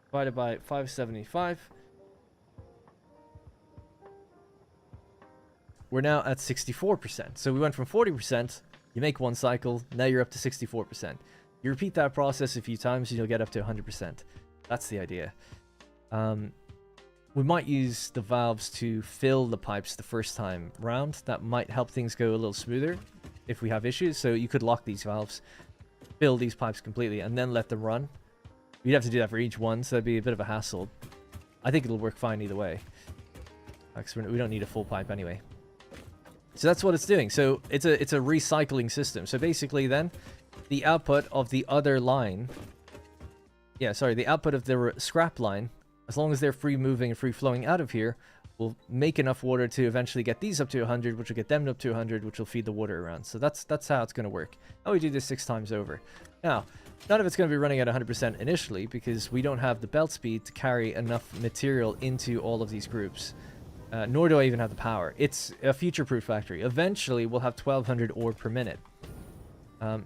divided by 575. We're now at 64%. So we went from 40%, you make one cycle, now you're up to 64%. You repeat that process a few times and you'll get up to 100%. That's the idea. We might use the valves to fill the pipes the first time round. That might help things go a little smoother if we have issues. So you could lock these valves, fill these pipes completely, and then let them run. You'd have to do that for each one, so that'd be a bit of a hassle. I think it'll work fine either way, because we don't need a full pipe anyway. So that's what it's doing. So it's a recycling system. So basically then, the output of the other line... Yeah, sorry, the output of the scrap line, as long as they're free moving and free flowing out of here, will make enough water to eventually get these up to 100, which will get them up to 100, which will feed the water around. So that's how it's going to work. And we do this 6 times over. Now, none of it's going to be running at 100% initially, because we don't have the belt speed to carry enough material into all of these groups. Nor do I even have the power. It's a future-proof factory. Eventually, we'll have 1200 ore per minute.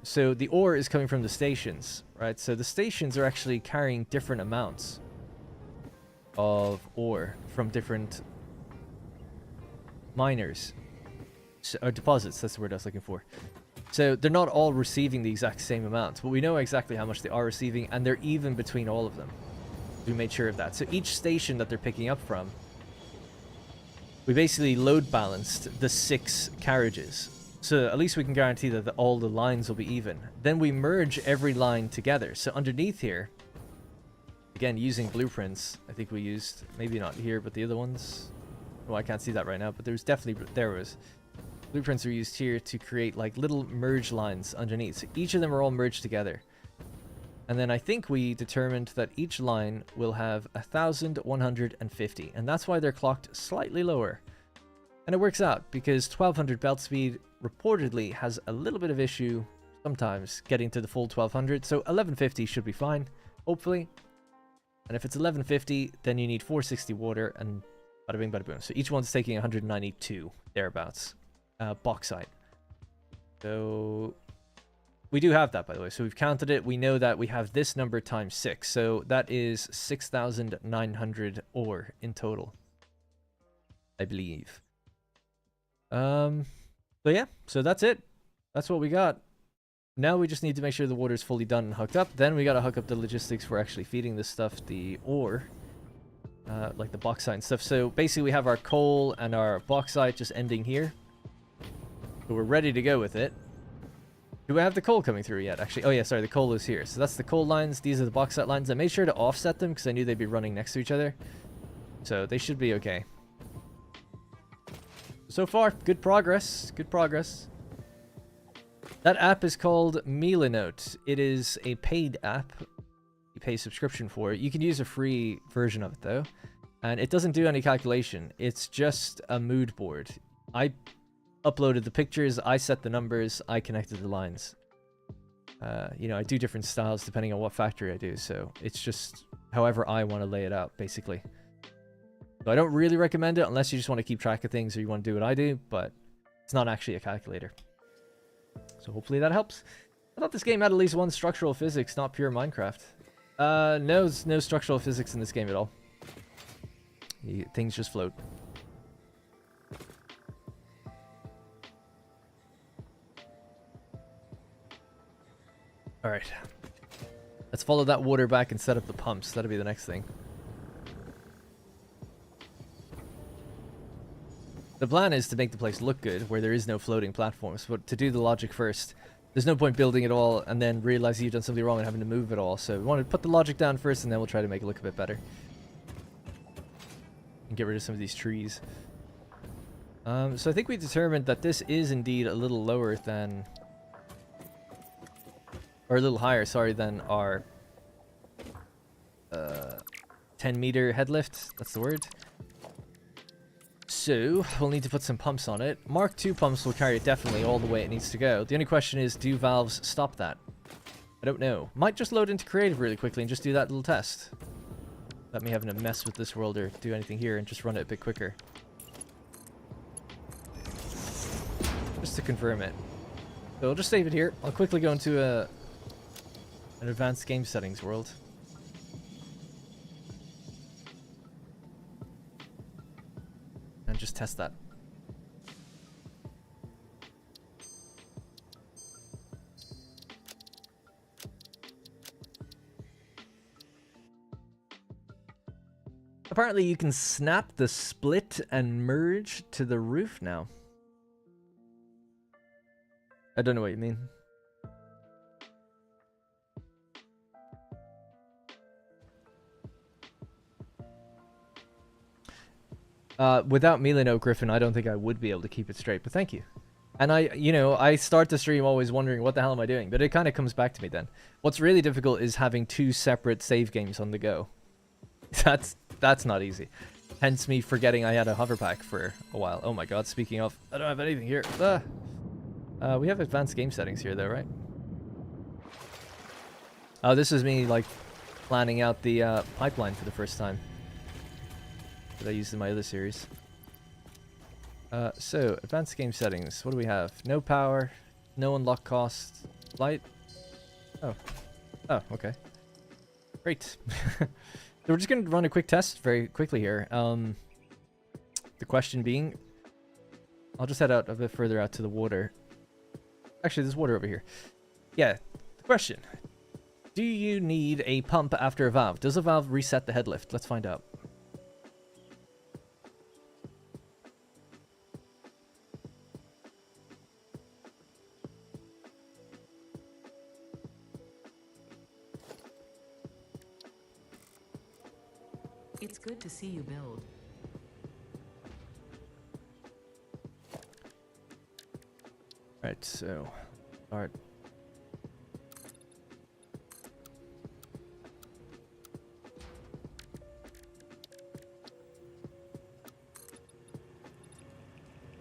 So the ore is coming from the stations, right? So the stations are actually carrying different amounts of ore from different miners. Or deposits, that's the word I was looking for. So they're not all receiving the exact same amount, but we know exactly how much they are receiving, and they're even between all of them. We made sure of that. So each station that they're picking up from, we basically load balanced the 6 carriages. So at least we can guarantee that all the lines will be even. Then we merge every line together. So underneath here, again, using blueprints, I think we used, maybe not here, but the other ones. Well, I can't see that right now, but there's definitely, there was. Blueprints are used here to create like little merge lines underneath. So each of them are all merged together. And then I think we determined that each line will have 1,150. And that's why they're clocked slightly lower. And it works out because 1200 belt speed reportedly has a little bit of issue sometimes getting to the full 1200. So 1150 should be fine, hopefully. And if it's 1150, then you need 460 water and bada bing, bada boom. So each one's taking 192 thereabouts. Bauxite. So we do have that, by the way. So we've counted it. We know that we have this number times 6. So that is 6,900 ore in total, I believe. So yeah, so that's it. That's what we got. Now we just need to make sure the water is fully done and hooked up. Then we got to hook up the logistics for actually feeding this stuff, the ore, like the bauxite and stuff. So basically we have our coal and our bauxite just ending here. So we're ready to go with it. Do we have the coal coming through yet? Actually, oh yeah, sorry, the coal is here. So that's the coal lines. These are the bauxite lines. I made sure to offset them because I knew they'd be running next to each other. So they should be okay. So far, good progress. Good progress. That app is called Milestone. It is a paid app. You pay subscription for it. You can use a free version of it, though. And it doesn't do any calculation. It's just a mood board. I uploaded the pictures. I set the numbers. I connected the lines. You know, I do different styles depending on what factory I do. So it's just however I want to lay it out, basically. So I don't really recommend it unless you just want to keep track of things or you want to do what I do, but it's not actually a calculator. So hopefully that helps. I thought this game had at least one structural physics, not pure Minecraft. No structural physics in this game at all. Things just float. Alright. Let's follow that water back and set up the pumps. That'll be the next thing. The plan is to make the place look good, where there is no floating platforms, but to do the logic first. There's no point building it all and then realizing you've done something wrong and having to move it all. So we want to put the logic down first, and then we'll try to make it look a bit better. And get rid of some of these trees. So I think we determined that this is indeed a little lower than... Or a little higher, sorry, than our 10-meter head lift. That's the word. So, we'll need to put some pumps on it. Mark II pumps will carry it definitely all the way it needs to go. The only question is, do valves stop that? I don't know. Might just load into creative really quickly and just do that little test. Let me having to mess with this world or do anything here and just run it a bit quicker. Just to confirm it. So I'll just save it here. I'll quickly go into an advanced game settings world. And just test that. Apparently you can snap the split and merge to the roof now. I don't know what you mean. Without Milano Griffin, I don't think I would be able to keep it straight, but thank you. And I start the stream always wondering what the hell am I doing, but it kind of comes back to me then. What's really difficult is having 2 separate save games on the go. That's not easy. Hence me forgetting I had a hover pack for a while. Oh my god, speaking of, I don't have anything here. We have advanced game settings here though, right? Oh, this is me like planning out the pipeline for the first time that I used in my other series. So, advanced game settings. What do we have? No power, no unlock cost, light. Oh, okay. Great. So we're just going to run a quick test very quickly here. The question being, I'll just head out a bit further out to the water. Actually, there's water over here. Yeah, the question. Do you need a pump after a valve? Does a valve reset the head lift? Let's find out. It's good to see you build. Right, so start.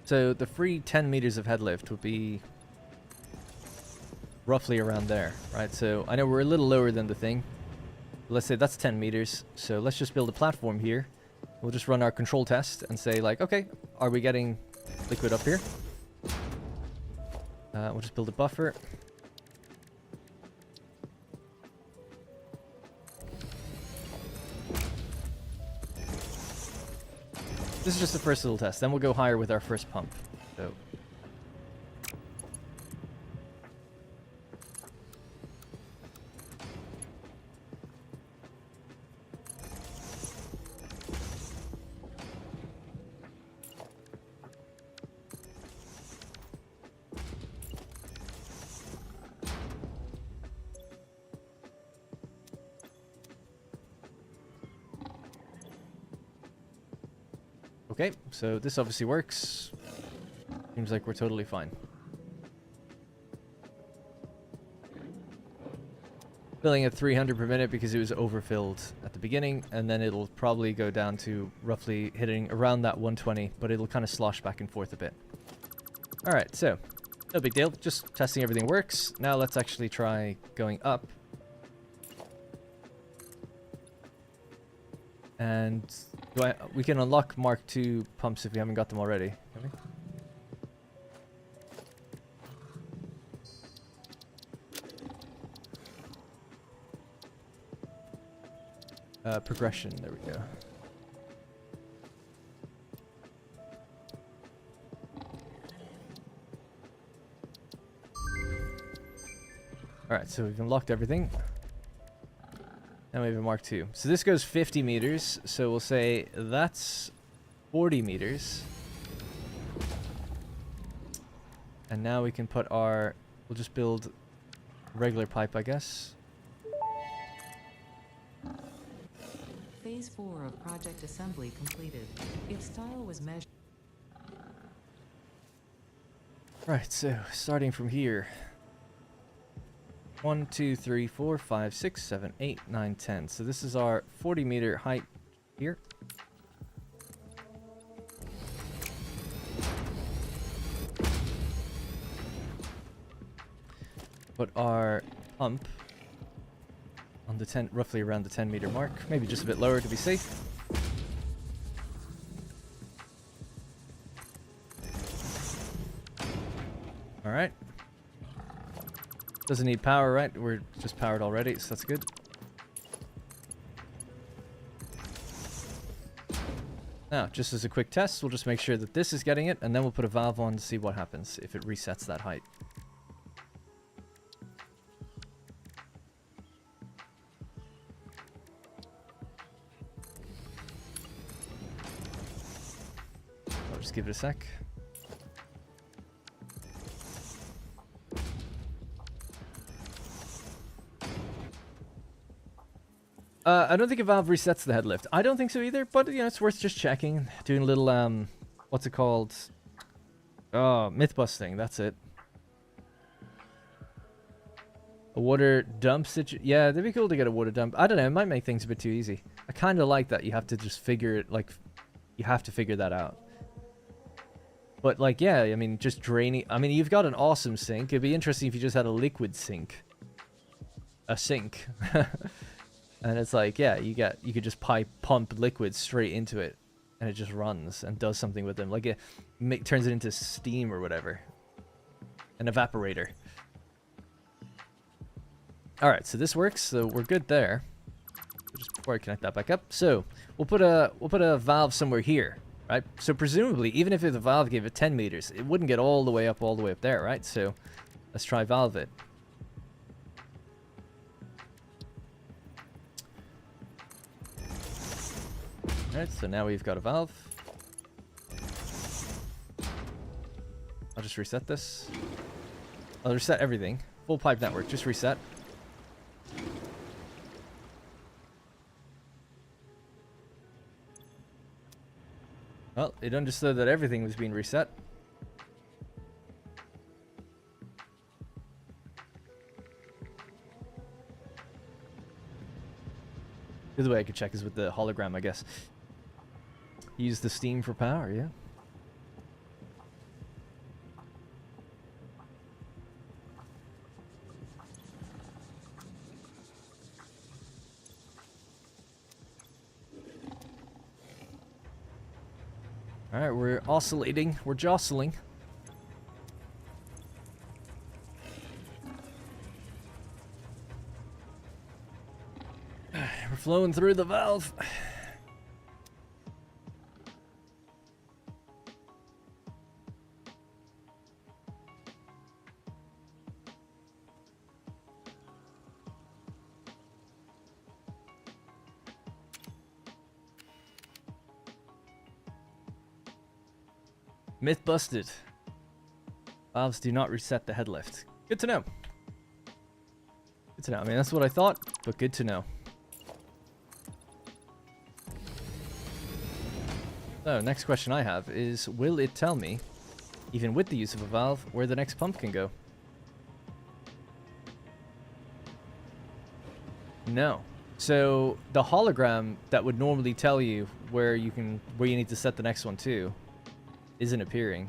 So the free 10 meters of head lift would be roughly around there, right? So I know we're a little lower than the thing. Let's say that's 10 meters. So let's just build a platform here. We'll just run our control test and say like, okay, are we getting liquid up here? We'll just build a buffer. This is just the first little test. Then we'll go higher with our first pump. So. Okay, so this obviously works. Seems like we're totally fine. Filling at 300 per minute because it was overfilled at the beginning, and then it'll probably go down to roughly hitting around that 120, but it'll kind of slosh back and forth a bit. Alright, so no big deal, just testing everything works. Now let's actually try going up. And we can unlock Mark II pumps if we haven't got them already. Can we? Progression, there we go. Alright, so we've unlocked everything. Now we have a Mark II. So this goes 50 meters. So we'll say that's 40 meters. And now we can put our... We'll just build regular pipe, I guess. Phase 4 of project assembly completed. If style was measured... Right, so starting from here. 1, 2, 3, 4, 5, 6, 7, 8, 9, 10. So this is our 40 meter height here. Put our pump on the 10, roughly around the 10 meter mark. Maybe just a bit lower to be safe. All right. Doesn't need power, right? We're just powered already, so that's good. Now, just as a quick test, we'll just make sure that this is getting it, and then we'll put a valve on to see what happens if it resets that height. I'll just give it a sec. I don't think a valve resets the head lift. I don't think so either, but you know, it's worth just checking. Doing a little, what's it called? Oh, myth busting. That's it. A water dump situation. Yeah, it'd be cool to get a water dump. I don't know. It might make things a bit too easy. I kind of like that. You have to just figure it. Like, you have to figure that out. But like, yeah. I mean, just draining. I mean, you've got an awesome sink. It'd be interesting if you just had a liquid sink. A sink. And it's like, yeah, you could just pump liquids straight into it, and it just runs and does something with them. Like it turns it into steam or whatever. An evaporator. All right, so this works. So we're good there. Just before I connect that back up, so we'll put a valve somewhere here, right? So presumably, even if the valve gave it 10 meters, it wouldn't get all the way up there, right? So let's try valve it. Alright, so now we've got a valve. I'll just reset this. I'll reset everything. Full pipe network, just reset. Well, it understood that everything was being reset. The other way I could check is with the hologram, I guess. Use the steam for power, yeah. Alright, we're oscillating. We're jostling. We're flowing through the valve. Myth busted. Valves do not reset the head lift. Good to know. Good to know. I mean, that's what I thought, but good to know. So, next question I have is, will it tell me, even with the use of a valve, where the next pump can go? No. So, the hologram that would normally tell you where you need to set the next one to isn't appearing.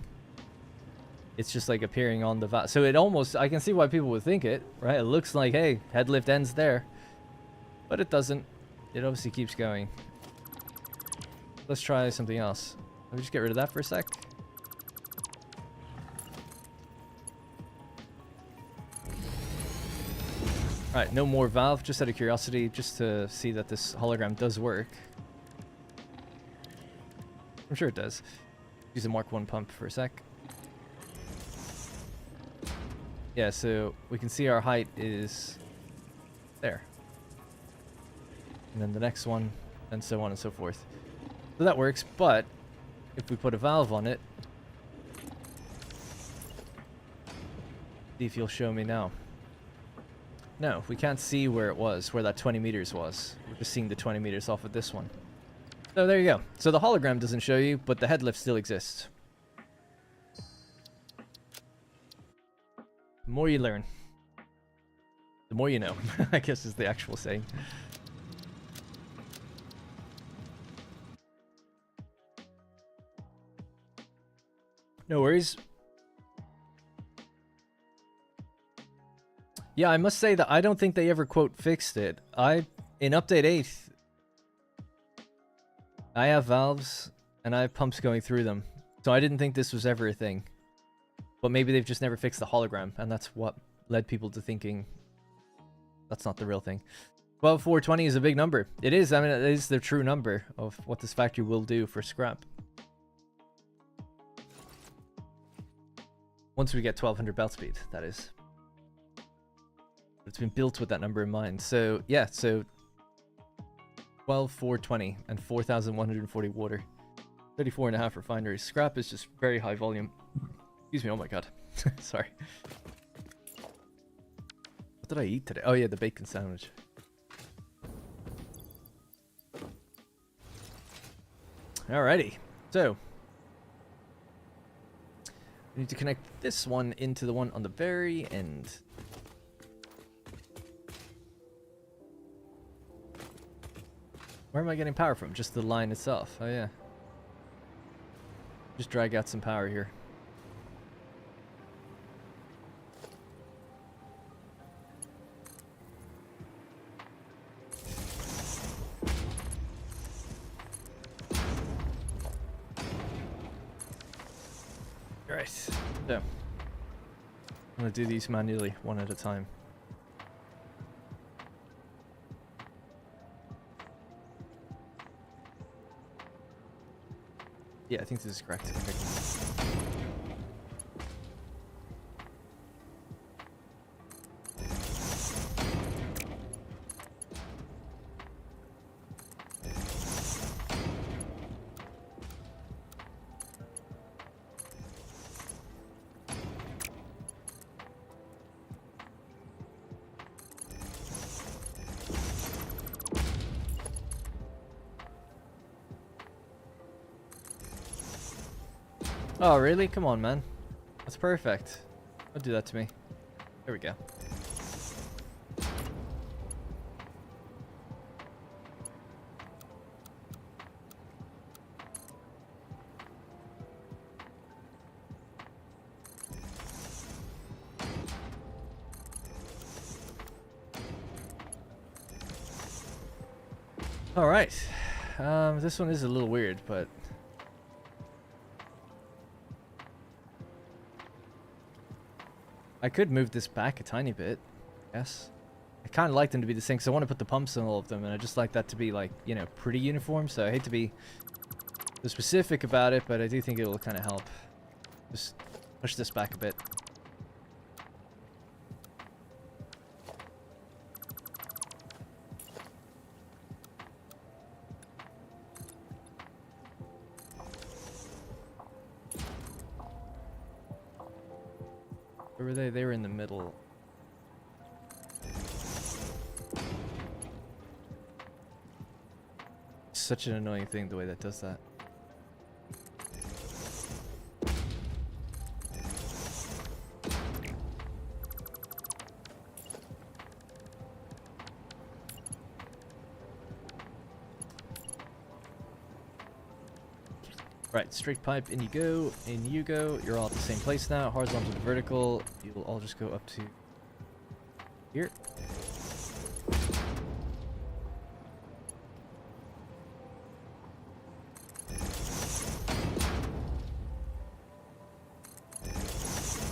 It's just like appearing on the valve. So it almost, I can see why people would think it, right? It looks like, hey, head lift ends there. But it doesn't. It obviously keeps going. Let's try something else. Let me just get rid of that for a sec. Alright, no more valve, just out of curiosity, just to see that this hologram does work. I'm sure it does. Use a Mark 1 pump for a sec. Yeah, so we can see our height is there. And then the next one, and so on and so forth. So that works, but if we put a valve on it, see if you'll show me now. No, we can't see where it was, where that 20 meters was. We're just seeing the 20 meters off of this one. So there you go. So the hologram doesn't show you, but the head lift still exists. The more you learn, the more you know, I guess is the actual saying. No worries. Yeah, I must say that I don't think they ever, quote, fixed it. In update 8, I have valves and I have pumps going through them. So I didn't think this was ever a thing. But maybe they've just never fixed the hologram, and that's what led people to thinking that's not the real thing. 12,420 is a big number. It is. I mean, it is the true number of what this factory will do for scrap. Once we get 1200 belt speed, that is. It's been built with that number in mind. So, yeah, so 12,420 and 4,140 water. 34.5 refinery. Scrap is just very high volume. Excuse me, oh my god. Sorry. What did I eat today? Oh yeah, the bacon sandwich. Alrighty. So, We need to connect this one into the one on the very end. Where am I getting power from? Just the line itself. Oh yeah. Just drag out some power here. Alright, so I'm gonna do these manually, one at a time. Yeah, I think this is correct. Okay. Oh, really? Come on, man. That's perfect. Don't do that to me. There we go. All right. This one is a little weird, but I could move this back a tiny bit. Yes. I kind of like them to be the same because I want to put the pumps on all of them, and I just like that to be, like, you know, pretty uniform. So I hate to be so specific about it, but I do think it will kind of help. Just push this back a bit. Where were they? They were in the middle. Such an annoying thing, the way that does that. Right, straight pipe, in you go, in you go. You're all at the same place now. Horizontal to vertical. You will all just go up to here.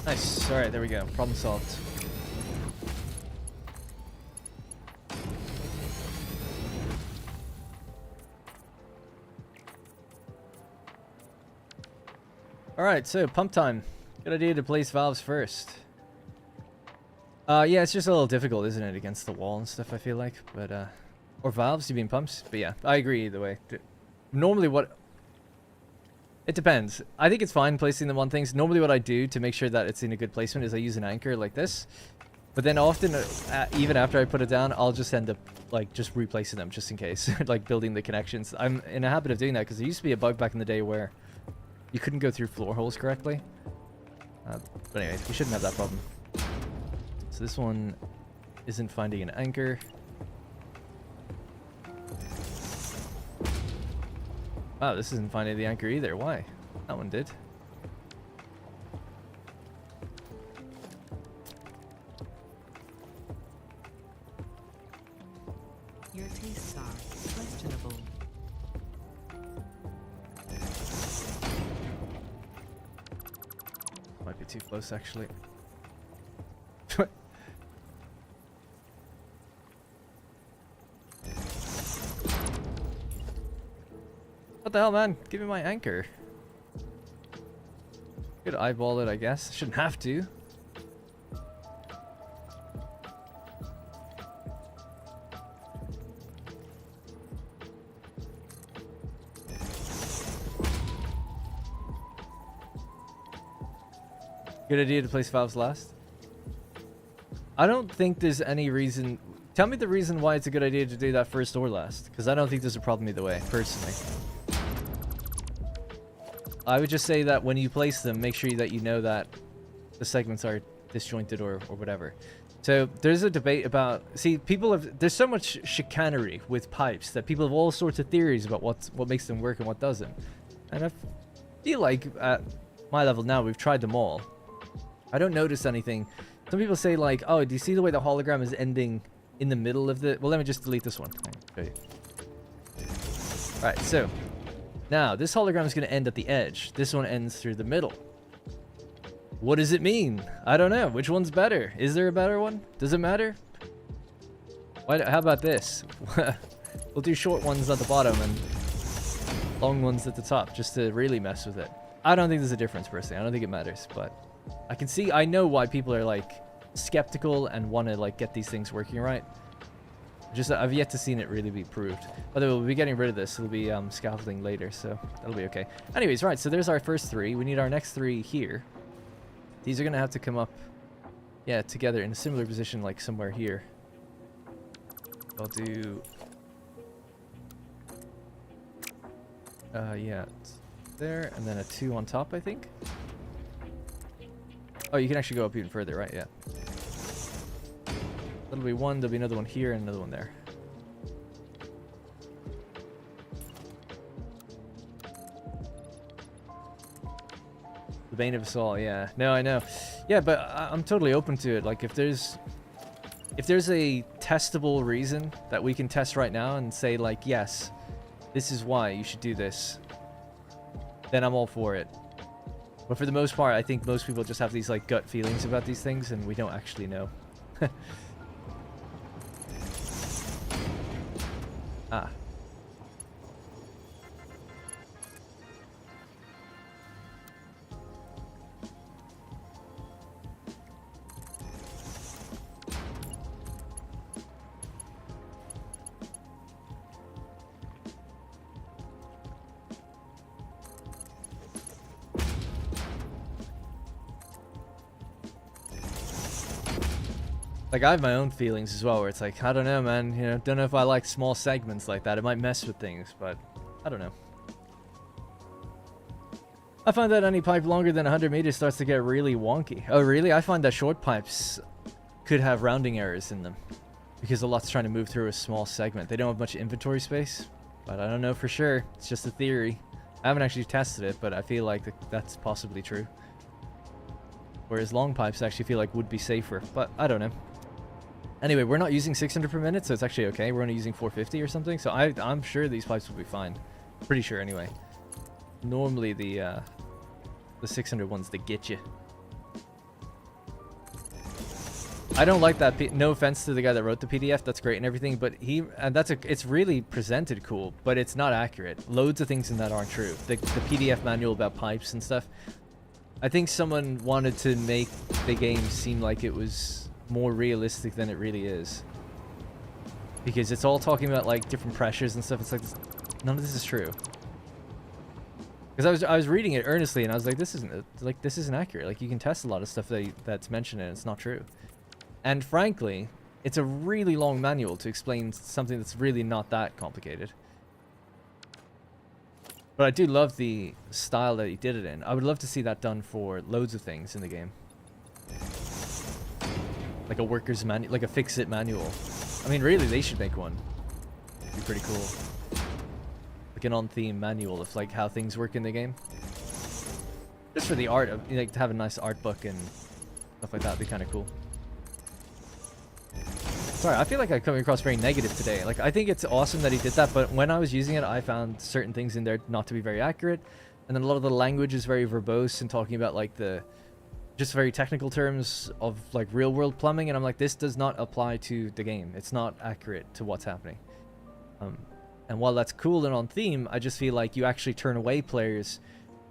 Nice. Alright, there we go. Problem solved. Alright, so pump time. Good idea to place valves first. Yeah, it's just a little difficult, isn't it, against the wall and stuff, I feel like. But, or valves, you mean pumps? But yeah, I agree either way. Normally what... It depends. I think it's fine placing them on things. Normally what I do to make sure that it's in a good placement is I use an anchor like this. But then often, even after I put it down, I'll just end up, like, just replacing them just in case. Like, building the connections. I'm in a habit of doing that because there used to be a bug back in the day where you couldn't go through floor holes correctly. But anyways, we shouldn't have that problem. So this one isn't finding an anchor. Wow, this isn't finding the anchor either. Why? That one did. Your tastes are questionable. Might be too close, actually. What the hell, man? Give me my anchor. Could eyeball it, I guess. Shouldn't have to. Good idea to place valves last. I don't think there's any reason... Tell me the reason why it's a good idea to do that first or last. Because I don't think there's a problem either way, personally. I would just say that when you place them, make sure that you know that the segments are disjointed or whatever. So there's a debate about, see, there's so much chicanery with pipes that people have all sorts of theories about what makes them work and what doesn't. And I feel like at my level now, we've tried them all. I don't notice anything. Some people say like, oh, do you see the way the hologram is ending in the middle of the... Well, let me just delete this one. Show you. Alright, so now this hologram is going to end at the edge. This one ends through the middle. What does it mean? I don't know. Which one's better? Is there a better one? Does it matter? How about this? We'll do short ones at the bottom and long ones at the top, just to really mess with it. I don't think there's a difference, personally. I don't think it matters, but I know why people are like skeptical and want to like get these things working right. Just I've yet to seen it really be proved. By the way, we'll be getting rid of this. It'll be scaffolding later, so that'll be okay. Anyways, right, so there's our first three. We need our next three here. These are going to have to come up, yeah, together in a similar position, like somewhere here. I'll do... yeah, it's there, and then a 2 on top, I think. Oh, you can actually go up even further, right? Yeah. That'll be one, there'll be another one here, and another one there. The bane of us all, yeah. No, I know. Yeah, but I'm totally open to it. Like, if there's a testable reason that we can test right now and say, like, yes, this is why you should do this, then I'm all for it. But for the most part, I think most people just have these, like, gut feelings about these things, and we don't actually know. Ah. Like, I have my own feelings as well, where it's like, I don't know, man, you know, don't know if I like small segments like that. It might mess with things, but I don't know. I find that any pipe longer than 100 meters starts to get really wonky. Oh, really? I find that short pipes could have rounding errors in them because a lot's trying to move through a small segment. They don't have much inventory space, but I don't know for sure. It's just a theory. I haven't actually tested it, but I feel like that's possibly true. Whereas long pipes I actually feel like would be safer, but I don't know. Anyway, we're not using 600 per minute, so it's actually okay. We're only using 450 or something, so I'm sure these pipes will be fine. Pretty sure, anyway. Normally, the 600 ones, they get you. I don't like that. No offense to the guy that wrote the PDF, that's great and everything, but it's really presented cool, but it's not accurate. Loads of things in that aren't true. The PDF manual about pipes and stuff. I think someone wanted to make the game seem like it was more realistic than it really is, because it's all talking about like different pressures and stuff. It's like none of this is true, because I was reading it earnestly and I was like, this isn't accurate. Like, you can test a lot of stuff that's mentioned and it's not true. And frankly, it's a really long manual to explain something that's really not that complicated. But I do love the style that he did it in. I would love to see that done for loads of things in the game. Like a worker's manual, like a fix-it manual. I mean, really, they should make one. It'd be pretty cool. Like an on-theme manual of like how things work in the game. Just for the art of, like, to have a nice art book and stuff like that would be kind of cool. Sorry, I feel like I'm coming across very negative today. Like, I think it's awesome that he did that, but when I was using it, I found certain things in there not to be very accurate. And then a lot of the language is very verbose and talking about like just very technical terms of like real world plumbing, and I'm like, this does not apply to the game. It's not accurate to what's happening. And while that's cool and on theme, I just feel like you actually turn away players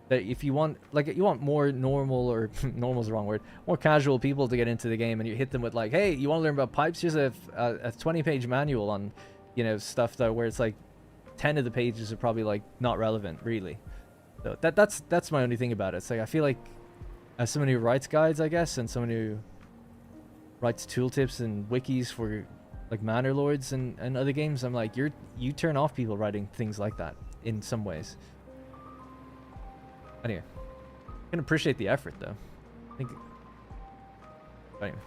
that if you want, like, you want more normal, or normal is the wrong word, more casual people to get into the game, and you hit them with like, hey, you want to learn about pipes? Here's a 20-page manual on, you know, stuff that where it's like 10 of the pages are probably like not relevant really. So that's my only thing about it. It's like, I feel like as someone who writes guides, I guess, and someone who writes tooltips and wikis for like Manor Lords and other games, I'm like, you turn off people writing things like that in some ways. Anyway, I can appreciate the effort though. I think. Anyway.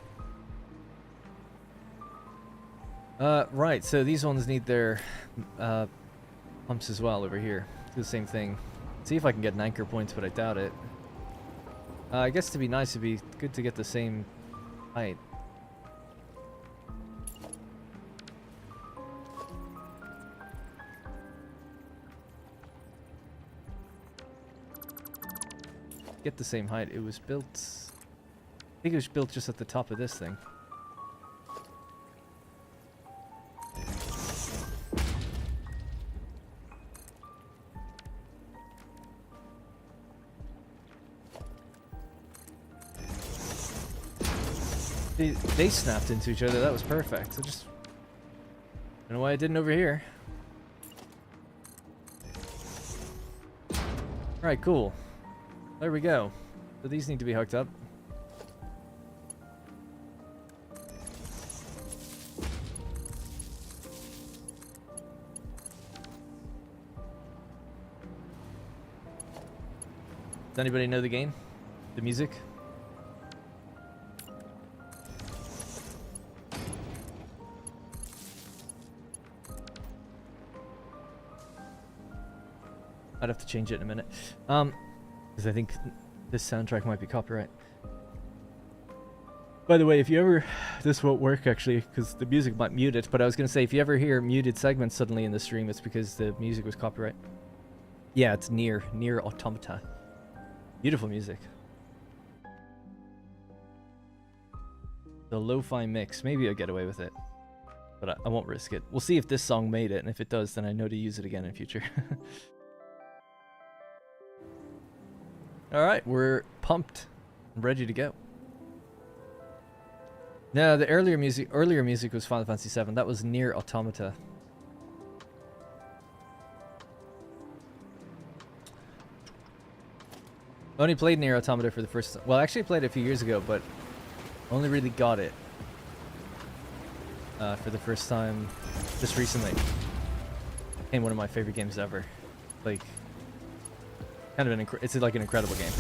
Right. So these ones need their pumps as well over here. Do the same thing. See if I can get an anchor point, but I doubt it. I guess to be nice, it'd be good to get the same height. Get the same height. It was built... I think it was built just at the top of this thing. They snapped into each other. That was perfect. I just don't know why I didn't over here. Alright, cool. There we go. So these need to be hooked up. Does anybody know the game? The music? I'd have to change it in a minute. Because I think this soundtrack might be copyright. By the way, if you ever... This won't work, actually, because the music might mute it. But I was going to say, if you ever hear muted segments suddenly in the stream, it's because the music was copyright. Yeah, it's Nier Automata. Beautiful music. The lo-fi mix. Maybe I'll get away with it. But I won't risk it. We'll see if this song made it, and if it does, then I know to use it again in future. Alright, we're pumped and ready to go. No, the earlier music was Final Fantasy VII. That was Nier Automata. I only played Nier Automata for the first... Well, I actually played it a few years ago, but only really got it for the first time just recently. Became one of my favorite games ever. Like... Kind of it's like an incredible game.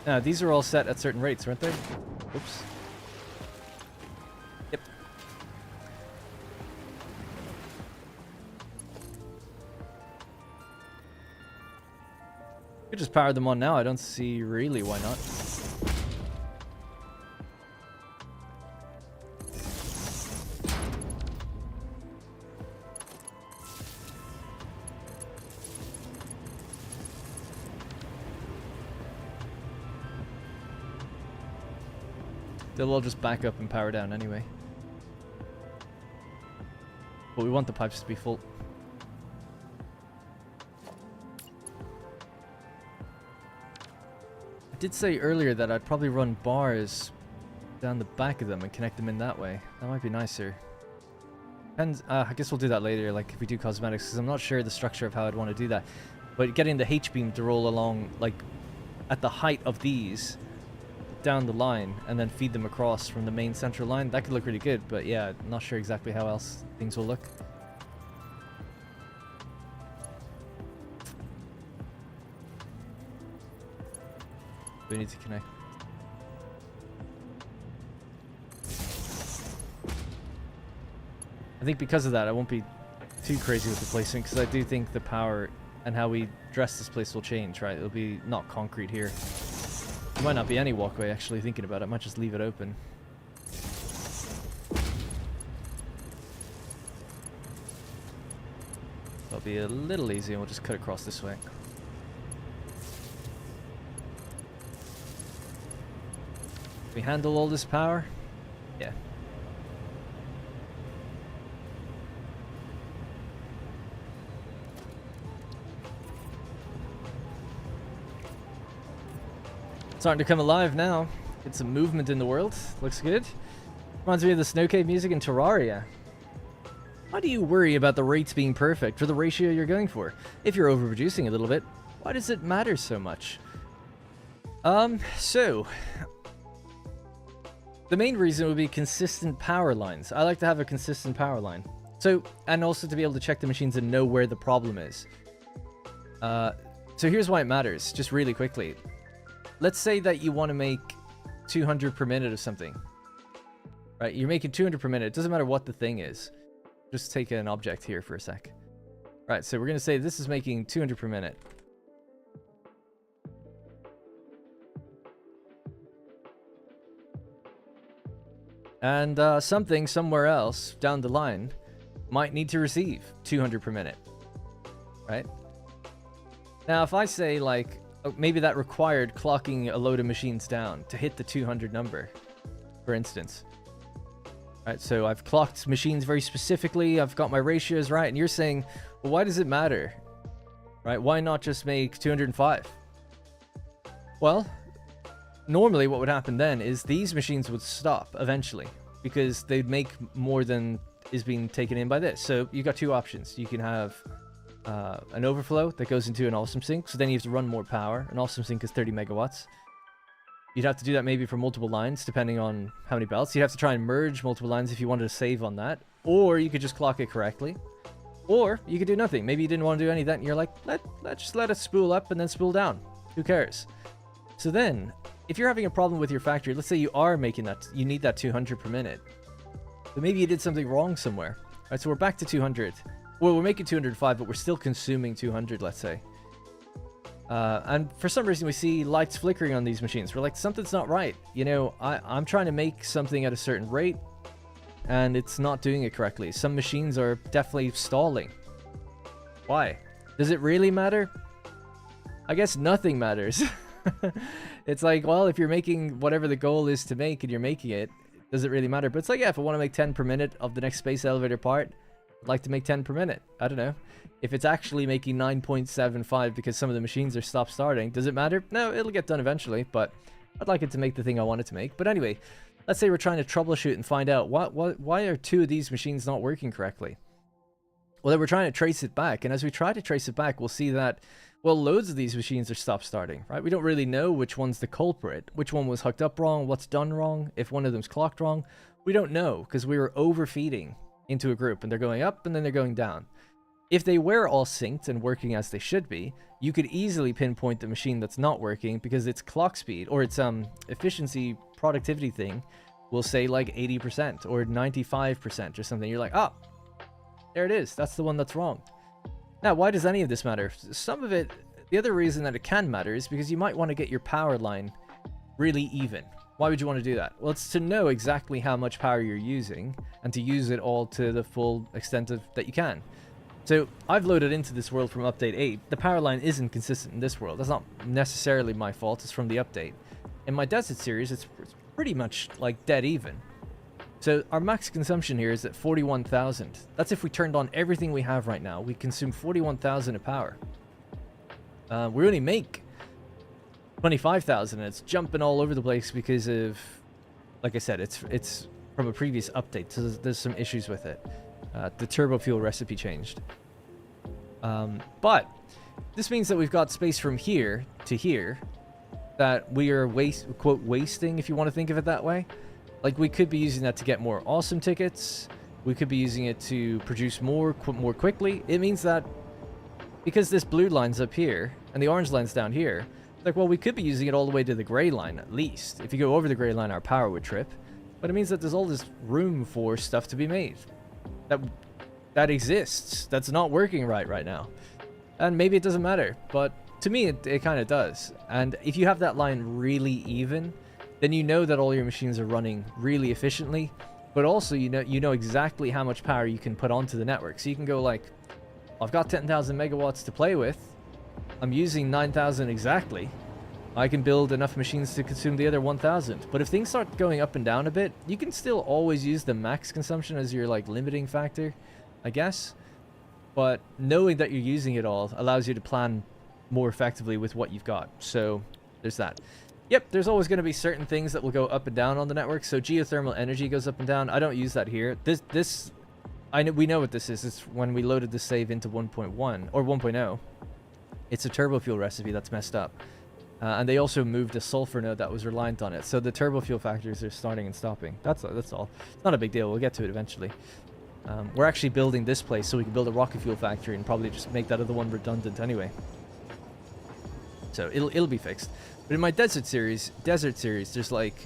Now, these are all set at certain rates, weren't they? Oops. Yep. Could just power them on now. I don't see really why not. They'll all just back up and power down anyway. But we want the pipes to be full. I did say earlier that I'd probably run bars down the back of them and connect them in that way. That might be nicer. And I guess we'll do that later, like if we do cosmetics, because I'm not sure the structure of how I'd want to do that. But getting the H-beam to roll along, like at the height of these, down the line, and then feed them across from the main central line, that could look really good. But yeah, not sure exactly how else things will look. We need to connect. I think because of that, I won't be too crazy with the placement, because I do think the power and how we dress this place will change, right? It'll be not concrete here. There might not be any walkway, actually, thinking about it. I might just leave it open. That'll be a little easy, and we'll just cut across this way. We handle all this power? Yeah. Starting to come alive now. Get some movement in the world. Looks good. Reminds me of the Snow Cave music in Terraria. Why do you worry about the rates being perfect for the ratio you're going for? If you're overproducing a little bit, why does it matter so much? So the main reason would be consistent power lines. I like to have a consistent power line. So, and also to be able to check the machines and know where the problem is. So here's why it matters, just really quickly. Let's say that you want to make 200 per minute of something. Right, you're making 200 per minute. It doesn't matter what the thing is. Just take an object here for a sec. Right, so we're going to say this is making 200 per minute. And something somewhere else down the line might need to receive 200 per minute. Right? Now, if I say, like, maybe that required clocking a load of machines down to hit the 200 number, for instance. Right, so I've clocked machines very specifically, I've got my ratios right, and you're saying, well, why does it matter? Right, why not just make 205? Well, normally what would happen then is these machines would stop eventually, because they'd make more than is being taken in by this. So you've got two options. You can have an overflow that goes into an awesome sink, so then you have to run more power. An awesome sink is 30 megawatts. You'd have to do that maybe for multiple lines, depending on how many belts. You'd have to try and merge multiple lines if you wanted to save on that. Or you could just clock it correctly. Or you could do nothing. Maybe you didn't want to do any of that, and you're like, let's just let it spool up and then spool down. Who cares? So then, if you're having a problem with your factory, let's say you are making that, you need that 200 per minute. But maybe you did something wrong somewhere. Right, so we're back to 200. Well, we're making 205, but we're still consuming 200, let's say. And for some reason, we see lights flickering on these machines. We're like, something's not right. You know, I'm trying to make something at a certain rate, and it's not doing it correctly. Some machines are definitely stalling. Why? Does it really matter? I guess nothing matters. It's like, well, if you're making whatever the goal is to make and you're making it, does it really matter? But it's like, yeah, if I want to make 10 per minute of the next space elevator part, I'd like to make 10 per minute. I don't know. If it's actually making 9.75 because some of the machines are stop starting, does it matter? No, it'll get done eventually, but I'd like it to make the thing I want it to make. But anyway, let's say we're trying to troubleshoot and find out why are two of these machines not working correctly? Well, then we're trying to trace it back, and as we try to trace it back, we'll see that, well, loads of these machines are stop starting, right? We don't really know which one's the culprit, which one was hooked up wrong, what's done wrong, if one of them's clocked wrong. We don't know, because we were overfeeding into a group, and they're going up, and then they're going down. If they were all synced and working as they should be, you could easily pinpoint the machine that's not working because its clock speed or its efficiency productivity thing will say like 80% or 95% or something. You're like, oh, there it is. That's the one that's wrong. Now, why does any of this matter? Some of it, the other reason that it can matter is because you might want to get your power line really even. Why would you want to do that? Well, it's to know exactly how much power you're using and to use it all to the full extent that you can. So I've loaded into this world from update 8. The power line isn't consistent in this world. That's not necessarily my fault. It's from the update. In my desert series, it's pretty much like dead even. So our max consumption here is at 41,000. That's if we turned on everything we have right now. We consume 41,000 of power. We only make 25,000, and it's jumping all over the place because of, like I said, it's from a previous update. So there's some issues with it. The turbo fuel recipe changed. But this means that we've got space from here to here that we are quote wasting, if you want to think of it that way. Like, we could be using that to get more awesome tickets. We could be using it to produce more quickly. It means that because this blue line's up here and the orange line's down here, like, well, we could be using it all the way to the gray line at least. If you go over the gray line, our power would trip. But it means that there's all this room for stuff to be made that exists, that's not working right now. And maybe it doesn't matter, but to me it kind of does. And if you have that line really even, then you know that all your machines are running really efficiently, but also you know exactly how much power you can put onto the network. So you can go like, I've got 10,000 megawatts to play with, I'm using 9,000 exactly, I can build enough machines to consume the other 1,000. But if things start going up and down a bit, you can still always use the max consumption as your like limiting factor, I guess. But knowing that you're using it all allows you to plan more effectively with what you've got. So there's that. Yep, there's always going to be certain things that will go up and down on the network. So geothermal energy goes up and down. I don't use that here. We know what this is. It's when we loaded the save into 1.1 or 1.0. It's a turbo fuel recipe that's messed up. And they also moved a sulfur node that was reliant on it. So the turbo fuel factories are starting and stopping. That's all. It's not a big deal. We'll get to it eventually. We're actually building this place so we can build a rocket fuel factory and probably just make that other one redundant anyway. So it'll be fixed. But in my desert series, there's like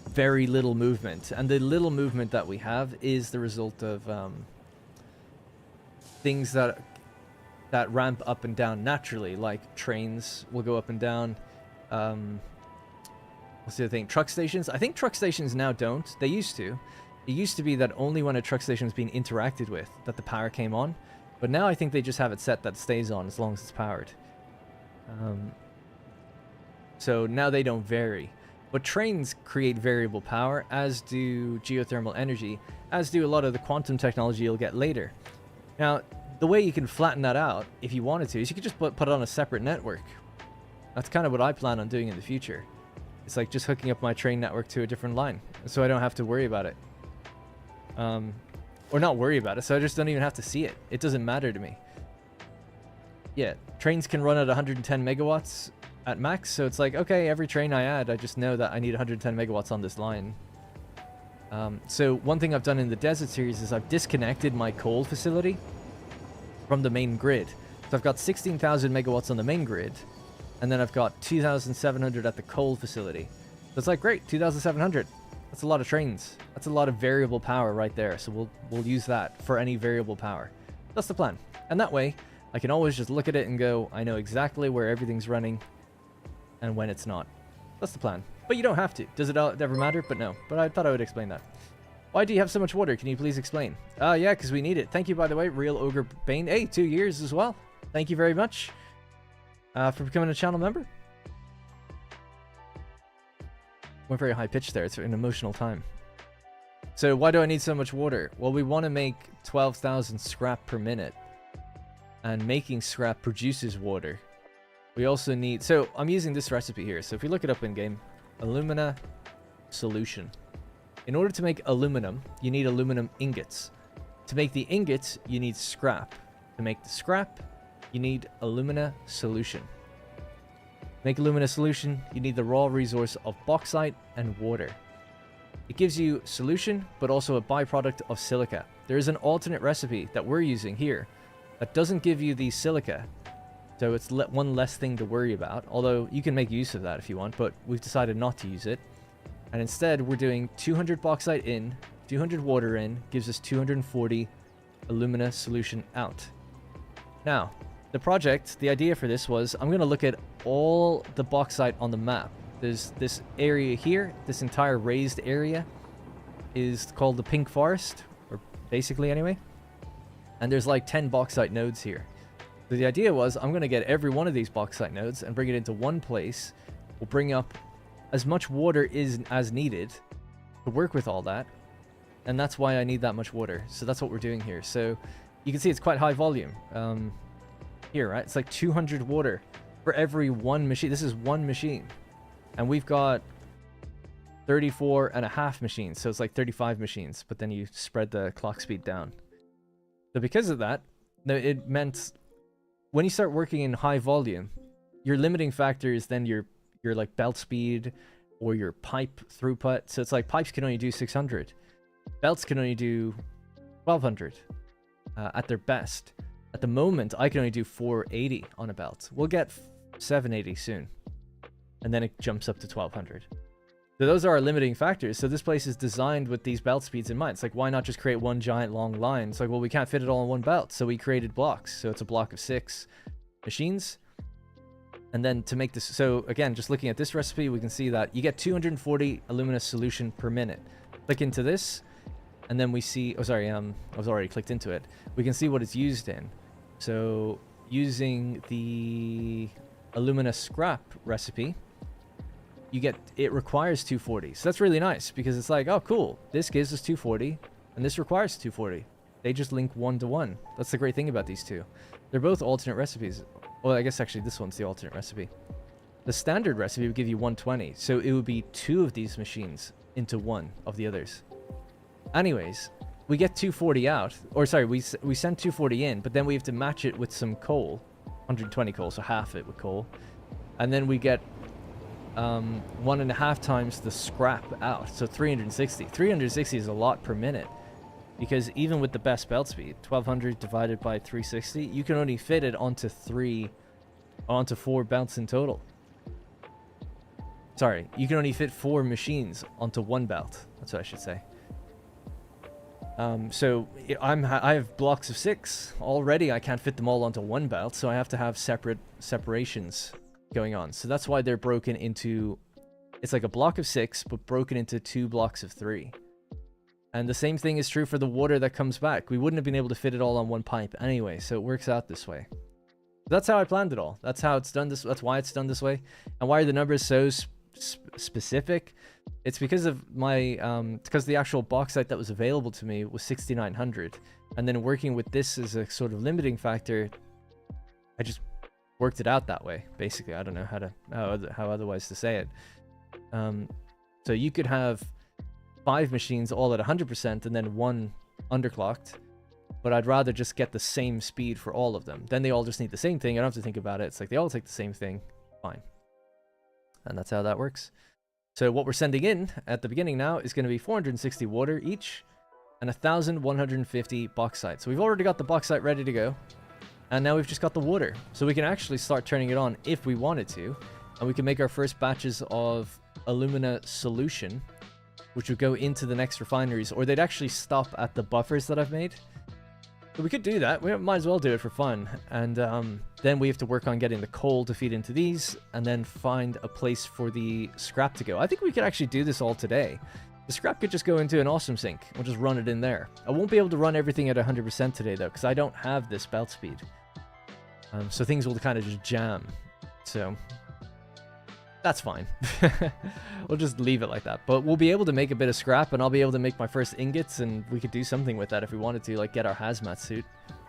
very little movement, and the little movement that we have is the result of things that ramp up and down naturally, like trains will go up and down. What's the other thing? Truck stations. I think truck stations now don't. They used to. It used to be that only when a truck station was being interacted with that the power came on, but now I think they just have it set that it stays on as long as it's powered. So now they don't vary. But trains create variable power, as do geothermal energy, as do a lot of the quantum technology you'll get later. Now, the way you can flatten that out, if you wanted to, is you could just put it on a separate network. That's kind of what I plan on doing in the future. It's like just hooking up my train network to a different line, so I don't have to worry about it. Or not worry about it, so I just don't even have to see it. It doesn't matter to me. Yeah, trains can run at 110 megawatts at max, so it's like, okay, every train I add, I just know that I need 110 megawatts on this line. So one thing I've done in the desert series is I've disconnected my coal facility from the main grid. So I've got 16,000 megawatts on the main grid, and then I've got 2,700 at the coal facility. So it's like, great, 2,700. That's a lot of trains. That's a lot of variable power right there. So we'll use that for any variable power. That's the plan. And that way, I can always just look at it and go, I know exactly where everything's running and when it's not. That's the plan. But you don't have to. Does it ever matter? But no. But I thought I would explain that. Why do you have so much water? Can you please explain? Yeah, because we need it. Thank you, by the way, Real Ogre Bane. Hey, 2 years as well. Thank you very much for becoming a channel member. Went very high pitched there. It's an emotional time. So why do I need so much water? Well, we want to make 12,000 scrap per minute. And making scrap produces water. We also need... So I'm using this recipe here. So if we look it up in game, alumina solution. In order to make aluminum, you need aluminum ingots. To make the ingots, you need scrap. To make the scrap, you need alumina solution. To make alumina solution, you need the raw resource of bauxite and water. It gives you solution, but also a byproduct of silica. There is an alternate recipe that we're using here that doesn't give you the silica, so it's one less thing to worry about, although you can make use of that if you want, but we've decided not to use it. And instead, we're doing 200 bauxite in, 200 water in, gives us 240 alumina solution out. Now, the project, the idea for this was, I'm going to look at all the bauxite on the map. There's this area here, this entire raised area is called the Pink Forest, or basically anyway. And there's like 10 bauxite nodes here. So the idea was, I'm going to get every one of these bauxite nodes and bring it into one place. We'll bring up as much water as needed to work with all that. And that's why I need that much water. So that's what we're doing here. So you can see it's quite high volume. Here, right? It's like 200 water for every one machine. This is one machine. And we've got 34 and a half machines. So it's like 35 machines. But then you spread the clock speed down. So because of that, it meant when you start working in high volume, your limiting factor is then your like belt speed or your pipe throughput. So it's like pipes can only do 600. Belts can only do 1200 at their best. At the moment, I can only do 480 on a belt. We'll get 780 soon. And then it jumps up to 1200. So those are our limiting factors. So this place is designed with these belt speeds in mind. It's like, why not just create one giant long line? It's like, well, we can't fit it all in one belt. So we created blocks. So it's a block of 6 machines. And then to make this, so again, just looking at this recipe, we can see that you get 240 alumina solution per minute. Click into this, and then we see, oh sorry, I was already clicked into it. We can see what it's used in. So using the alumina scrap recipe, you get, it requires 240. So that's really nice because it's like, oh cool, this gives us 240 and this requires 240. They just link 1 to 1. That's the great thing about these two. They're both alternate recipes. Well, I guess actually this one's the alternate recipe. The standard recipe would give you 120. So it would be 2 of these machines into 1 of the others. Anyways, we get 240 out, or sorry, we send 240 in, but then we have to match it with some coal, 120 coal, so half it with coal, and then we get 1.5 times the scrap out. So 360. 360 is a lot per minute. Because even with the best belt speed, 1200 divided by 360, you can only fit it onto 4 belts in total. Sorry, you can only fit 4 machines onto 1 belt. That's what I should say. So I have blocks of 6 already. I can't fit them all onto 1 belt, so I have to have separations going on. So that's why they're broken into. It's like a block of 6, but broken into 2 blocks of 3. And the same thing is true for the water that comes back. We wouldn't have been able to fit it all on 1 pipe anyway, so it works out this way. That's how I planned it all. That's how it's done this. That's why it's done this way. And why are the numbers so specific? It's because of my because the actual bauxite that was available to me was 6,900, and then working with this as a sort of limiting factor, I just worked it out that way. Basically, I don't know how otherwise to say it. So you could have 5 machines all at 100% and then 1 underclocked, but I'd rather just get the same speed for all of them. Then they all just need the same thing. I don't have to think about it. It's like they all take the same thing. Fine. And that's how that works. So what we're sending in at the beginning now is going to be 460 water each and 1,150 bauxite. So we've already got the bauxite ready to go. And now we've just got the water. So we can actually start turning it on if we wanted to. And we can make our first batches of alumina solution, which would go into the next refineries, or they'd actually stop at the buffers that I've made. So we could do that. We might as well do it for fun. And then we have to work on getting the coal to feed into these, and then find a place for the scrap to go. I think we could actually do this all today. The scrap could just go into an awesome sink. We'll just run it in there. I won't be able to run everything at 100% today, though, because I don't have this belt speed. So things will kind of just jam. So that's fine. We'll just leave it like that. But we'll be able to make a bit of scrap, and I'll be able to make my first ingots, and we could do something with that if we wanted to, like get our hazmat suit.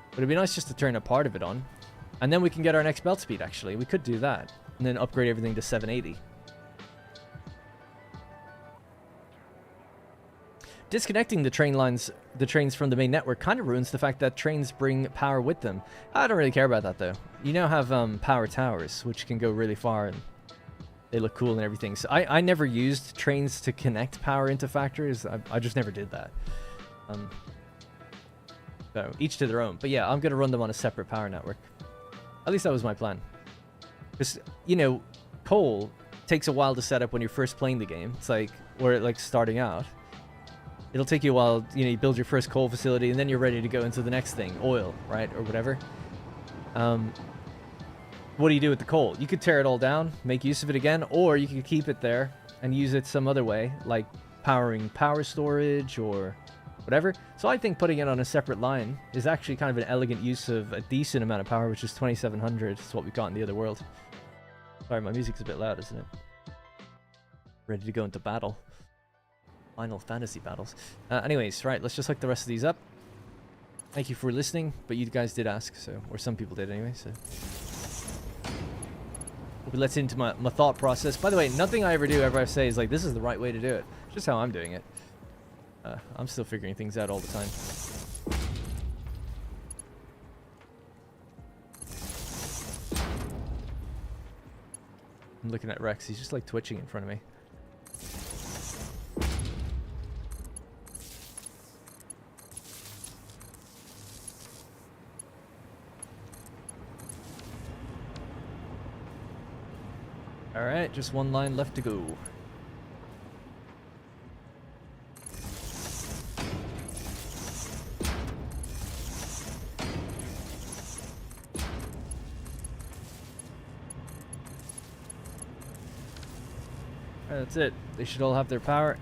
But it'd be nice just to turn a part of it on. And then we can get our next belt speed, actually. We could do that. And then upgrade everything to 780. Disconnecting the trains from the main network kind of ruins the fact that trains bring power with them. I don't really care about that, though. You now have power towers, which can go really far, and they look cool and everything. So I never used trains to connect power into factories. I just never did that. So each to their own. But yeah, I'm going to run them on a separate power network. At least that was my plan. Because, you know, coal takes a while to set up when you're first playing the game. It's like, or like starting out. It'll take you a while, you know, you build your first coal facility, and then you're ready to go into the next thing, oil, right, or whatever. What do you do with the coal? You could tear it all down, make use of it again, or you could keep it there and use it some other way, like powering power storage or whatever. So I think putting it on a separate line is actually kind of an elegant use of a decent amount of power, which is 2,700. It's what we got in the other world. Sorry, my music's a bit loud, isn't it? Ready to go into battle. Final Fantasy battles. Anyways, right, let's just hook the rest of these up. Thank you for listening, but you guys did ask, so, or some people did anyway, so. Hope it lets into my thought process. By the way, nothing I ever do, ever I say is like, this is the right way to do it. It's just how I'm doing it. I'm still figuring things out all the time. I'm looking at Rex, he's just like twitching in front of me. Alright, just one line left to go. That's it. They should all have their power.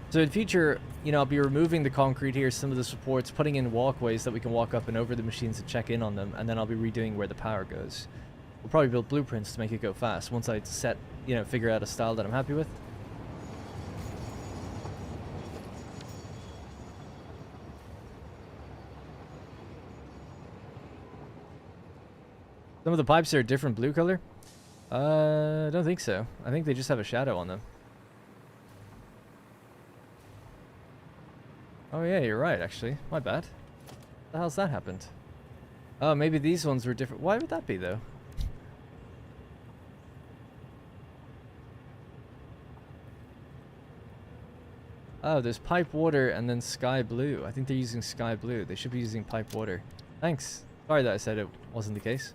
So in future, you know, I'll be removing the concrete here, some of the supports, putting in walkways that we can walk up and over the machines and check in on them, and then I'll be redoing where the power goes. We'll probably build blueprints to make it go fast once I set, you know, figure out a style that I'm happy with. Some of the pipes are a different blue color. I don't think so. I think they just have a shadow on them. Oh yeah, you're right, actually. My bad. The hell's that happened? Oh, maybe these ones were different. Why would that be, though? Oh, there's pipe water and then sky blue. I think they're using sky blue. They should be using pipe water. Thanks. Sorry that I said it wasn't the case.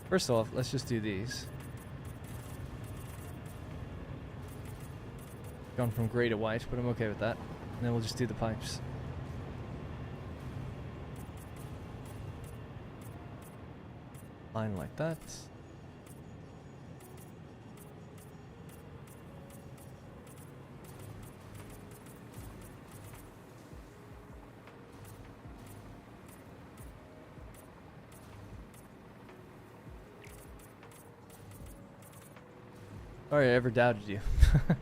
First off, let's just do these. Gone from grey to white, but I'm okay with that. And then we'll just do the pipes. Line like that. Sorry I ever doubted you. I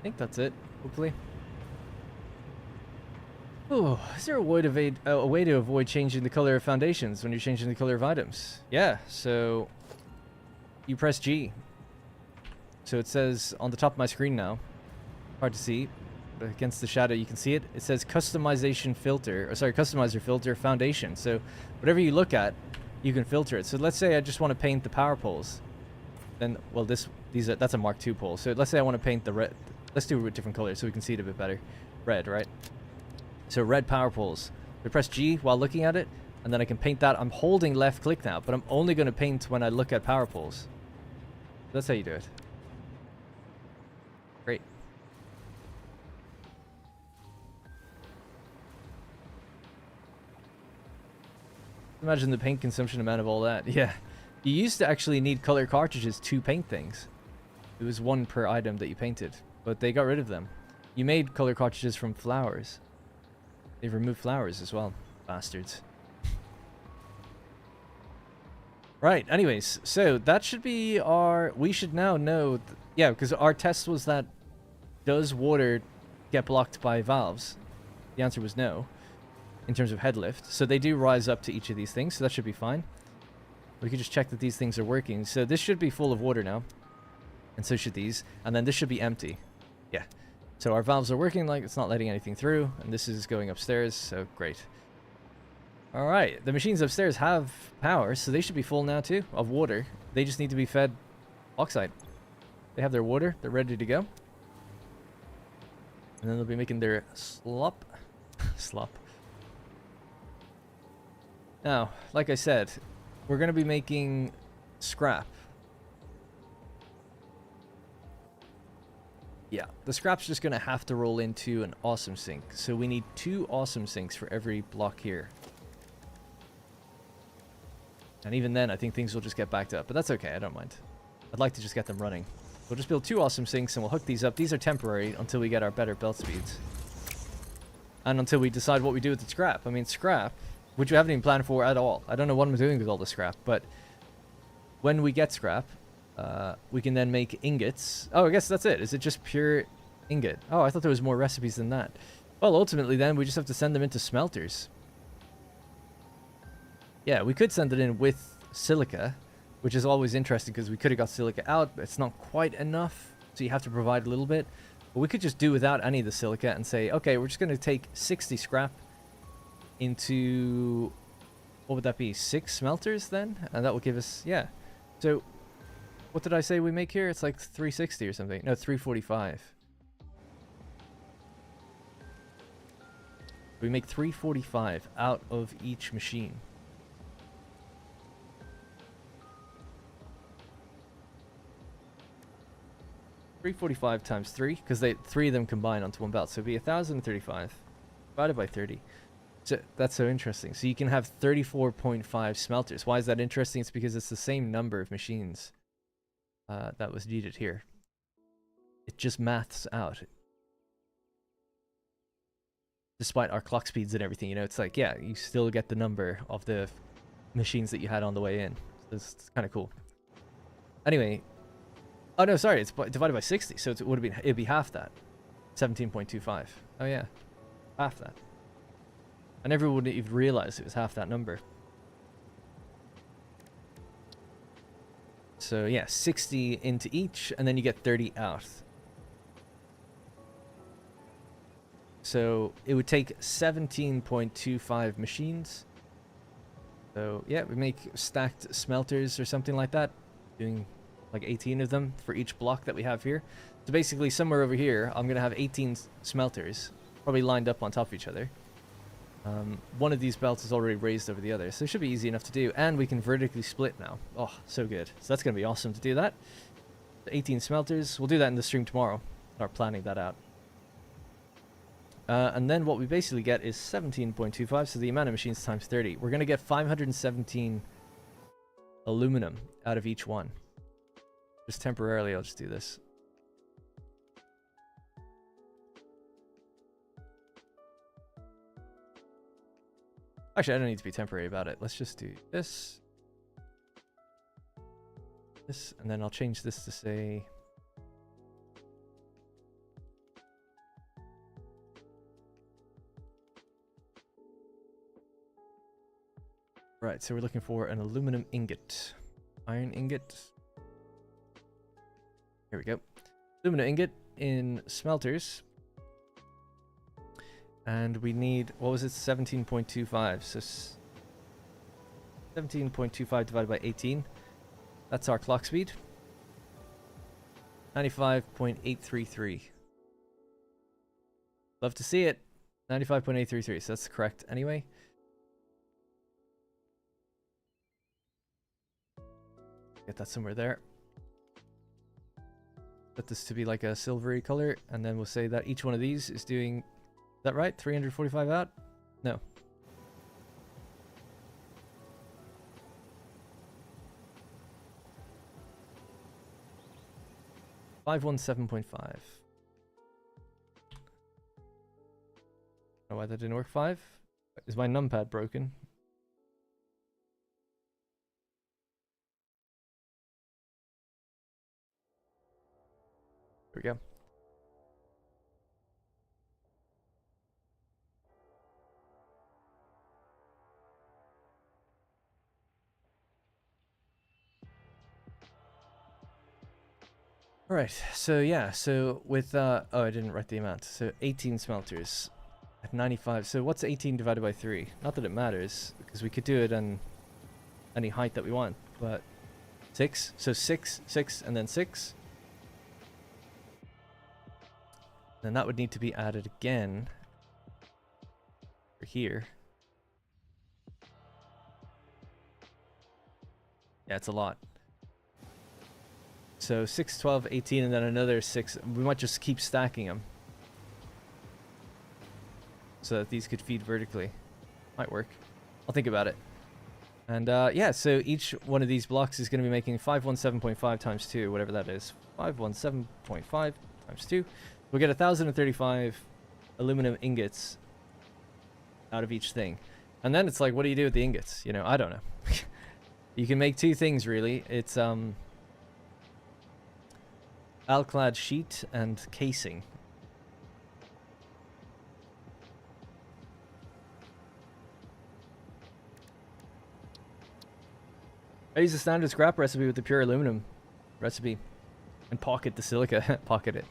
think that's it, hopefully. Oh, is there a way to avoid changing the color of foundations when you're changing the color of items? Yeah, so you press G. So it says on the top of my screen now, hard to see, but against the shadow you can see it. It says customization filter, or sorry, customizer filter foundation. So whatever you look at, you can filter it. So let's say I just want to paint the power poles. Then, well, that's a Mark II pole. So let's say I want to paint the red. Let's do it with different colors so we can see it a bit better. Red, right? So red power poles. I press G while looking at it, and then I can paint that. I'm holding left click now, but I'm only going to paint when I look at power poles. That's how you do it. Great. Imagine the paint consumption amount of all that. Yeah. You used to actually need color cartridges to paint things. It was one per item that you painted, but they got rid of them. You made color cartridges from flowers. They've removed flowers as well. Bastards. Right, anyways, so that should be our... We should now know... Yeah, because our test was that... Does water get blocked by valves? The answer was no. In terms of head lift. So they do rise up to each of these things, so that should be fine. We could just check that these things are working. So this should be full of water now. And so should these. And then this should be empty. Yeah. So our valves are working, like it's not letting anything through. And this is going upstairs, so great. Alright, the machines upstairs have power, so they should be full now too, of water. They just need to be fed oxide. They have their water, they're ready to go. And then they'll be making their slop. Slop. Now, like I said, we're going to be making scrap. Yeah, the scrap's just going to have to roll into an awesome sink. So we need 2 awesome sinks for every block here. And even then, I think things will just get backed up. But that's okay, I don't mind. I'd like to just get them running. We'll just build 2 awesome sinks and we'll hook these up. These are temporary until we get our better belt speeds. And until we decide what we do with the scrap. I mean, scrap, which we haven't even planned for at all. I don't know what I'm doing with all the scrap, but when we get scrap, we can then make ingots. Oh, I guess that's it. Is it just pure ingot? Oh, I thought there was more recipes than that. Well, ultimately then, we just have to send them into smelters. Yeah, we could send it in with silica, which is always interesting because we could have got silica out, but it's not quite enough, so you have to provide a little bit. But we could just do without any of the silica and say, okay, we're just going to take 60 scrap into, what would that be, 6 smelters then? And that will give us, yeah. So, what did I say we make here? It's like 360 or something. No, 345. We make 345 out of each machine. $345 times 3, because 3 of them combine onto one belt, so it'd be 1,035 divided by 30. So that's so interesting. So you can have 34.5 smelters. Why is that interesting? It's because it's the same number of machines that was needed here. It just maths out. Despite our clock speeds and everything, you know, it's like, yeah, you still get the number of the machines that you had on the way in. So it's kind of cool. Anyway. Oh no, sorry, it's divided by 60, so it would have been, it'd be half that. 17.25. Oh yeah, half that. I never would even realize it was half that number. So yeah, 60 into each, and then you get 30 out. So it would take 17.25 machines. So yeah, we make stacked smelters or something like that, doing like 18 of them for each block that we have here. So basically somewhere over here, I'm going to have 18 smelters, probably lined up on top of each other. One of these belts is already raised over the other, so it should be easy enough to do. And we can vertically split now. Oh, so good. So that's going to be awesome to do that. 18 smelters. We'll do that in the stream tomorrow. Start planning that out. And then what we basically get is 17.25, so the amount of machines times 30. We're going to get 517 aluminum out of each one. Just temporarily, I'll just do this. Actually, I don't need to be temporary about it. Let's just do this. This, and then I'll change this to say... Right, so we're looking for an aluminum ingot. Iron ingot. Here we go. Aluminum ingot in smelters. And we need, what was it, 17.25. So 17.25 divided by 18. That's our clock speed. 95.833. Love to see it. 95.833, so that's correct anyway. Get that somewhere there. Set this to be like a silvery color, and then we'll say that each one of these is doing, is that right? 345 out? No. $517.5. Oh, why that didn't work? 5? Is my numpad broken? There we go. All right, so yeah, so with, oh, I didn't write the amount. So 18 smelters at 95. So what's 18 divided by 3? Not that it matters, because we could do it on any height that we want, but 6. So 6, 6, and then 6. Then that would need to be added again for here. Yeah, it's a lot. So 6, 12, 18, and then another 6. We might just keep stacking them so that these could feed vertically. Might work. I'll think about it. And yeah, so each one of these blocks is going to be making 517.5 times 2, whatever that is. 517.5 times 2. We'll get 1,035 aluminum ingots out of each thing. And then it's like, what do you do with the ingots? You know, I don't know. You can make two things, really. It's Alclad sheet and casing. I use the standard scrap recipe with the pure aluminum recipe and pocket the silica. Pocket it.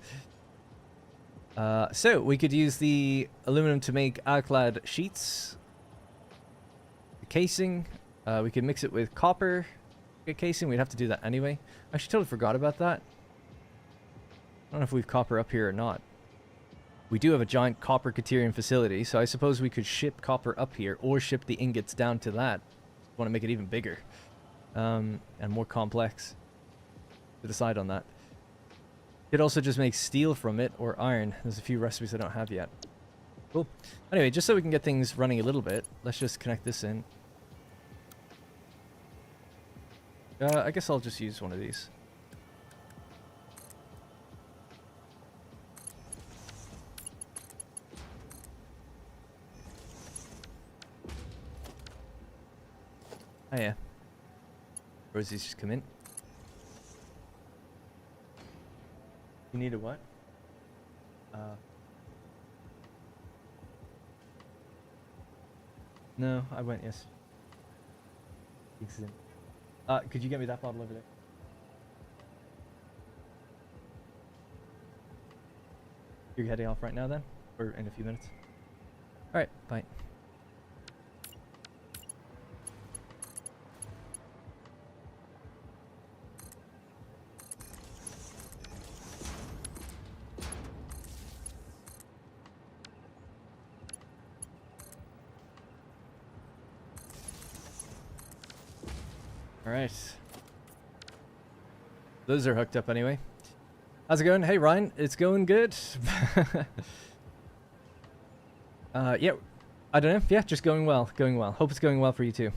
So we could use the aluminum to make Alclad sheets. The casing, we could mix it with copper. Get casing, we'd have to do that anyway. I actually totally forgot about that. I don't know if we've copper up here or not. We do have a giant copper Caterian facility, so I suppose we could ship copper up here or ship the ingots down to that. Want to make it even bigger and more complex. To decide on that. Could also just make steel from it or iron. There's a few recipes I don't have yet. Cool. Anyway, just so we can get things running a little bit, let's just connect this in. I guess I'll just use one of these. Oh yeah. Rosie's just come in. You need a what? No, I went, yes. Could you get me that bottle over there? You're heading off right now then? Or in a few minutes? Alright, bye. Alright. Those are hooked up anyway. How's it going? Hey Ryan, it's going good. Yeah, I don't know. Yeah, just going well, going well. Hope it's going well for you too.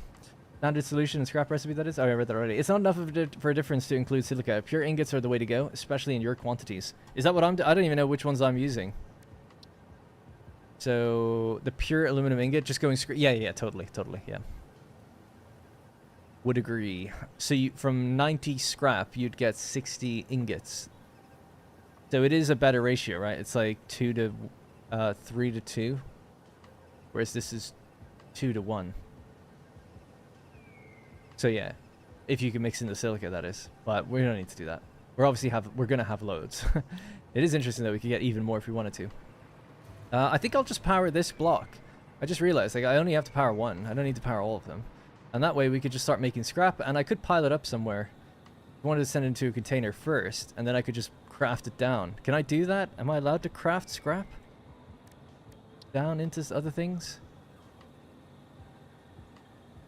Standard solution and scrap recipe, that is? Oh, I read that already. It's not enough for a difference to include silica. Pure ingots are the way to go, especially in your quantities. Is that what I'm I don't even know which ones I'm using. So, the pure aluminum ingot, just going yeah, totally, yeah. Would agree. So, from 90 scrap, you'd get 60 ingots. So, it is a better ratio, right? It's like 3 to 2. Whereas this is 2 to 1. So yeah, if you can mix in the silica, that is. But we don't need to do that. We're gonna have loads. It is interesting that we could get even more if we wanted to. I think I'll just power this block. I just realized like I only have to power one. I don't need to power all of them. And that way we could just start making scrap, and I could pile it up somewhere. I wanted to send it into a container first, and then I could just craft it down. Can I do that? Am I allowed to craft scrap down into other things?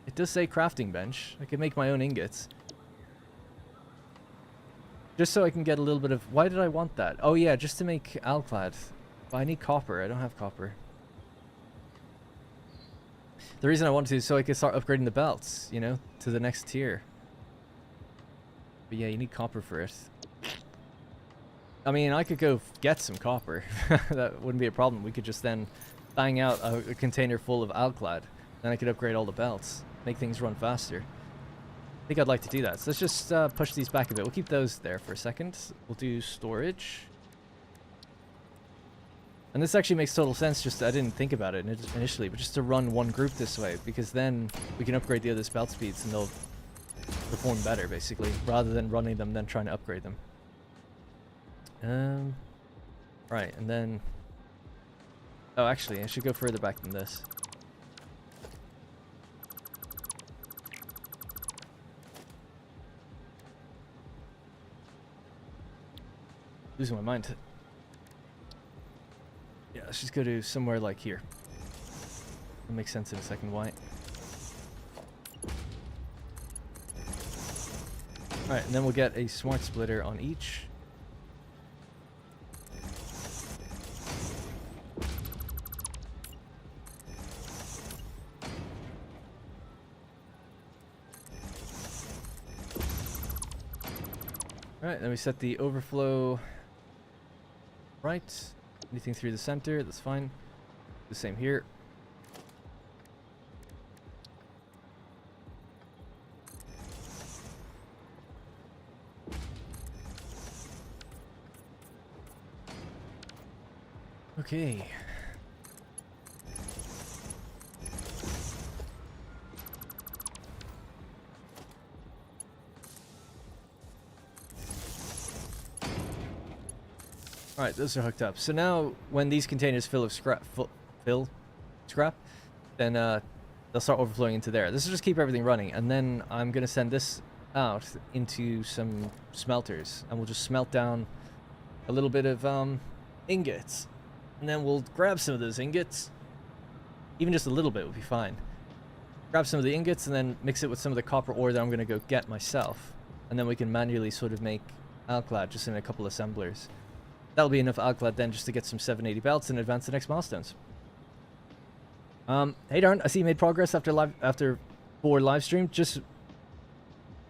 It does say crafting bench. I could make my own ingots. Just so I can get a little bit of... Why did I want that? Oh yeah, just to make Alclad. But I need copper. I don't have copper. The reason I wanted to is so I could start upgrading the belts, you know, to the next tier. But yeah, you need copper for it. I mean, I could go get some copper. That wouldn't be a problem. We could just then bang out a container full of Alclad. Then I could upgrade all the belts. Make things run faster. I think I'd like to do that. So let's just push these back a bit. We'll keep those there for a second. We'll do storage. And this actually makes total sense. Just I didn't think about it initially, but just to run one group this way, because then we can upgrade the other's belt speeds and they'll perform better, basically, rather than running them then trying to upgrade them. Right, and then... Oh, actually, I should go further back than this. Losing my mind. Yeah, let's just go to somewhere like here. It'll make sense in a second why. Alright, and then we'll get a smart splitter on each. Alright, then we set the overflow right. Anything through the center, that's fine. The same here. Okay. Alright, those are hooked up. So now, when these containers fill scrap, then they'll start overflowing into there. This will just keep everything running, and then I'm going to send this out into some smelters, and we'll just smelt down a little bit of ingots. And then we'll grab some of those ingots. Even just a little bit would be fine. Grab some of the ingots, and then mix it with some of the copper ore that I'm going to go get myself. And then we can manually sort of make Alclad just in a couple assemblers. That'll be enough Alclad then just to get some 780 belts and advance the next milestones. Hey Darn, I see you made progress after 4 live stream just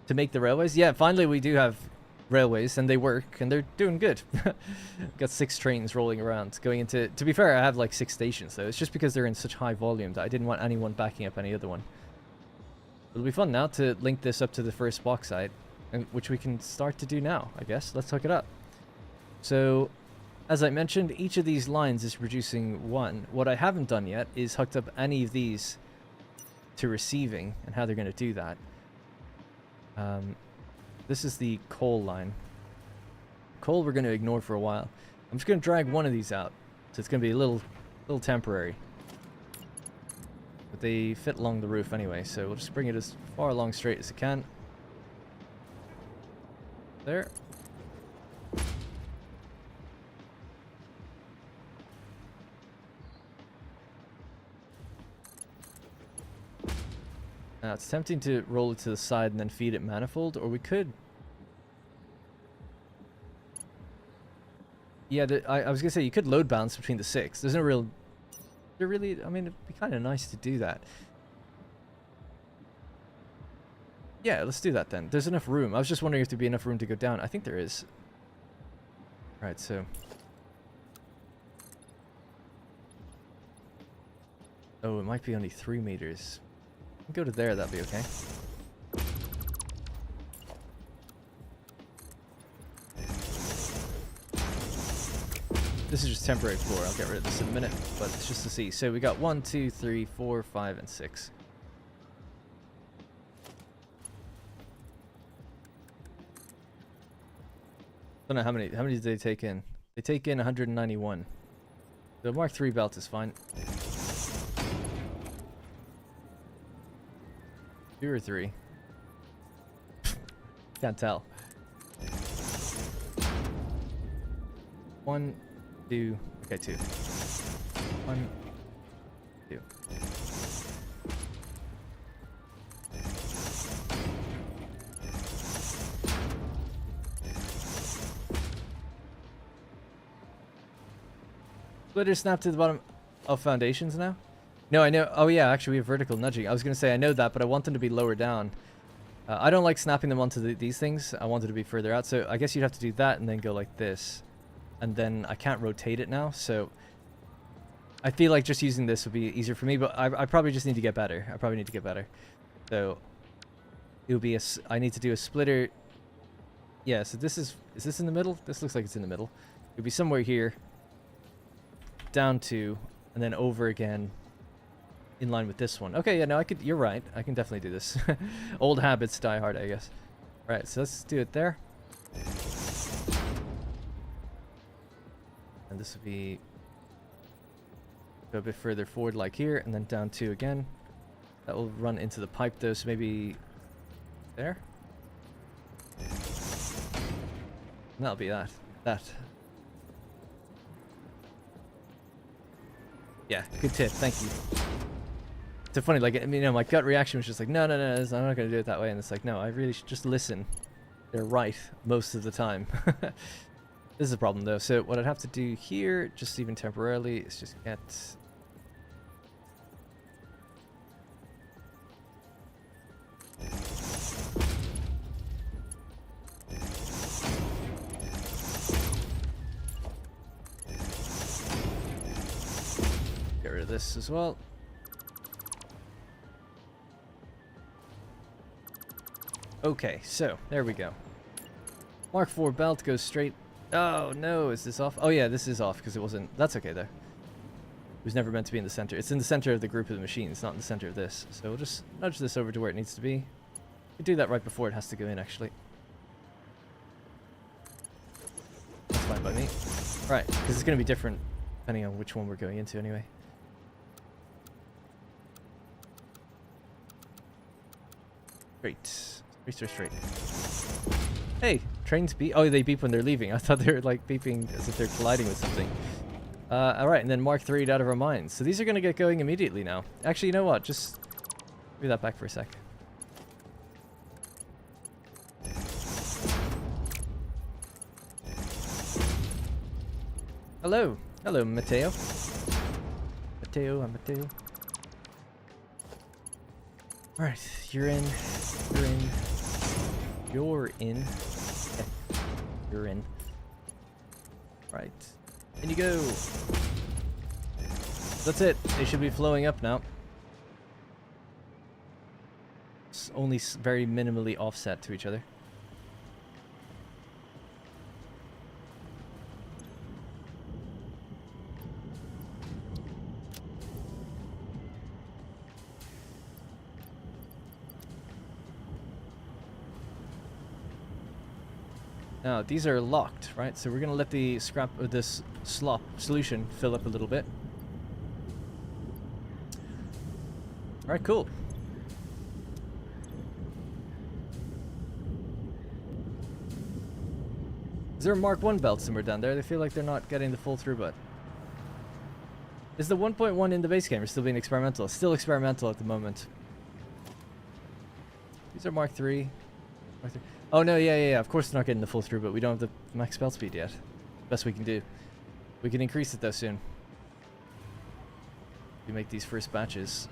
to make the railways. Yeah, finally we do have railways and they work and they're doing good. Got 6 trains rolling around going into... To be fair, I have like 6 stations though. It's just because they're in such high volume that I didn't want anyone backing up any other one. It'll be fun now to link this up to the first bauxite, which we can start to do now, I guess. Let's hook it up. So, as I mentioned, each of these lines is producing 1. What I haven't done yet is hooked up any of these to receiving and how they're going to do that. This is the coal line. Coal we're going to ignore for a while. And I'm just going to drag one of these out. So it's going to be a little temporary. But they fit along the roof anyway, so we'll just bring it as far along straight as it can. There. Now it's tempting to roll it to the side and then feed it manifold, or we could... Yeah, I was gonna say you could load balance between the 6. There's no real... I mean, it'd be kind of nice to do that. Yeah, let's do that then. There's enough room. I was just wondering if there'd be enough room to go down. I think there is. Right, so... Oh, it might be only 3 meters. Go to there, that'll be okay. This is just temporary floor. I'll get rid of this in a minute, but it's just to see. So we got 1, 2, 3, 4, 5, and 6. Don't know how many did they take in? They take in 191. The Mark III belt is fine. 2 or 3. Can't tell. 1, 2. Okay, 2. 1, 2. Splitter snap to the bottom of foundations now? No, I know. Oh yeah, actually we have vertical nudging. I was going to say I know that, but I want them to be lower down. I don't like snapping them onto these things. I want it to be further out. So I guess you'd have to do that and then go like this. And then I can't rotate it now. So I feel like just using this would be easier for me, but I probably just need to get better. I probably need to get better. So it would be I need to do a splitter. Yeah, so is this in the middle? This looks like it's in the middle. It would be somewhere here. Down to, and then over again in line with this one. Okay, yeah, no, you're right. I can definitely do this. Old habits die hard, I guess. Right, so let's do it there. And this would be go a bit further forward like here, and then down 2 again. That will run into the pipe though, so maybe there. And that'll be that. Yeah, good tip. Thank you. It's so funny, like, I mean, you know, my gut reaction was just like, no, I'm not going to do it that way. And it's like, no, I really should just listen. They're right most of the time. This is a problem, though. So what I'd have to do here, just even temporarily, is just get... Get rid of this as well. Okay, so there we go. Mark IV belt goes straight. Oh no, is this off? Oh yeah, this is off because it wasn't. That's okay though. It was never meant to be in the center. It's in the center of the group of the machines, not in the center of this. So we'll just nudge this over to where it needs to be. We do that right before it has to go in, actually. That's fine by me. Right, because it's going to be different depending on which one we're going into anyway. Straight. Hey, trains beep. Oh, they beep when they're leaving. I thought they were like beeping as if they're colliding with something. Alright, and then Mark III out of our minds. So these are going to get going immediately now. Actually, you know what? Just move that back for a sec. Hello. Hello, Mateo. I'm Mateo. Alright, you're in. You're in. Right. In you go. That's it. They should be flowing up now. It's only very minimally offset to each other. Now, these are locked, right? So we're going to let the scrap of this slop solution fill up a little bit. Alright, cool. Is there a Mark 1 belt somewhere down there? They feel like they're not getting the full throughput. Is the 1.1 in the base game or still being experimental? Still experimental at the moment. These are Mark 3. Mark 3. Oh no, yeah. Of course they're not getting the full throughput. We don't have the max belt speed yet. Best we can do. We can increase it though soon. We make these first batches.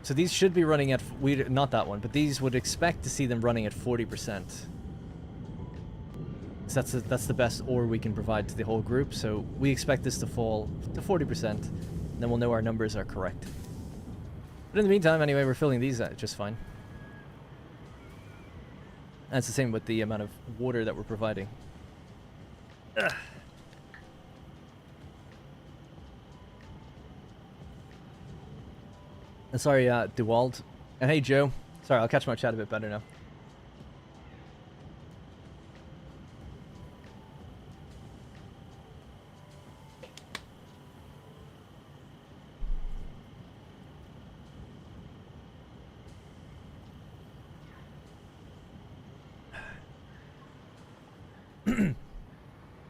So these should be running at, not that one, but these would expect to see them running at 40%. So that's the best ore we can provide to the whole group. So we expect this to fall to 40%. And then we'll know our numbers are correct. But in the meantime, anyway, we're filling these out just fine. And it's the same with the amount of water that we're providing. Ugh. And sorry, DeWald. And hey, Joe. Sorry, I'll catch my chat a bit better now.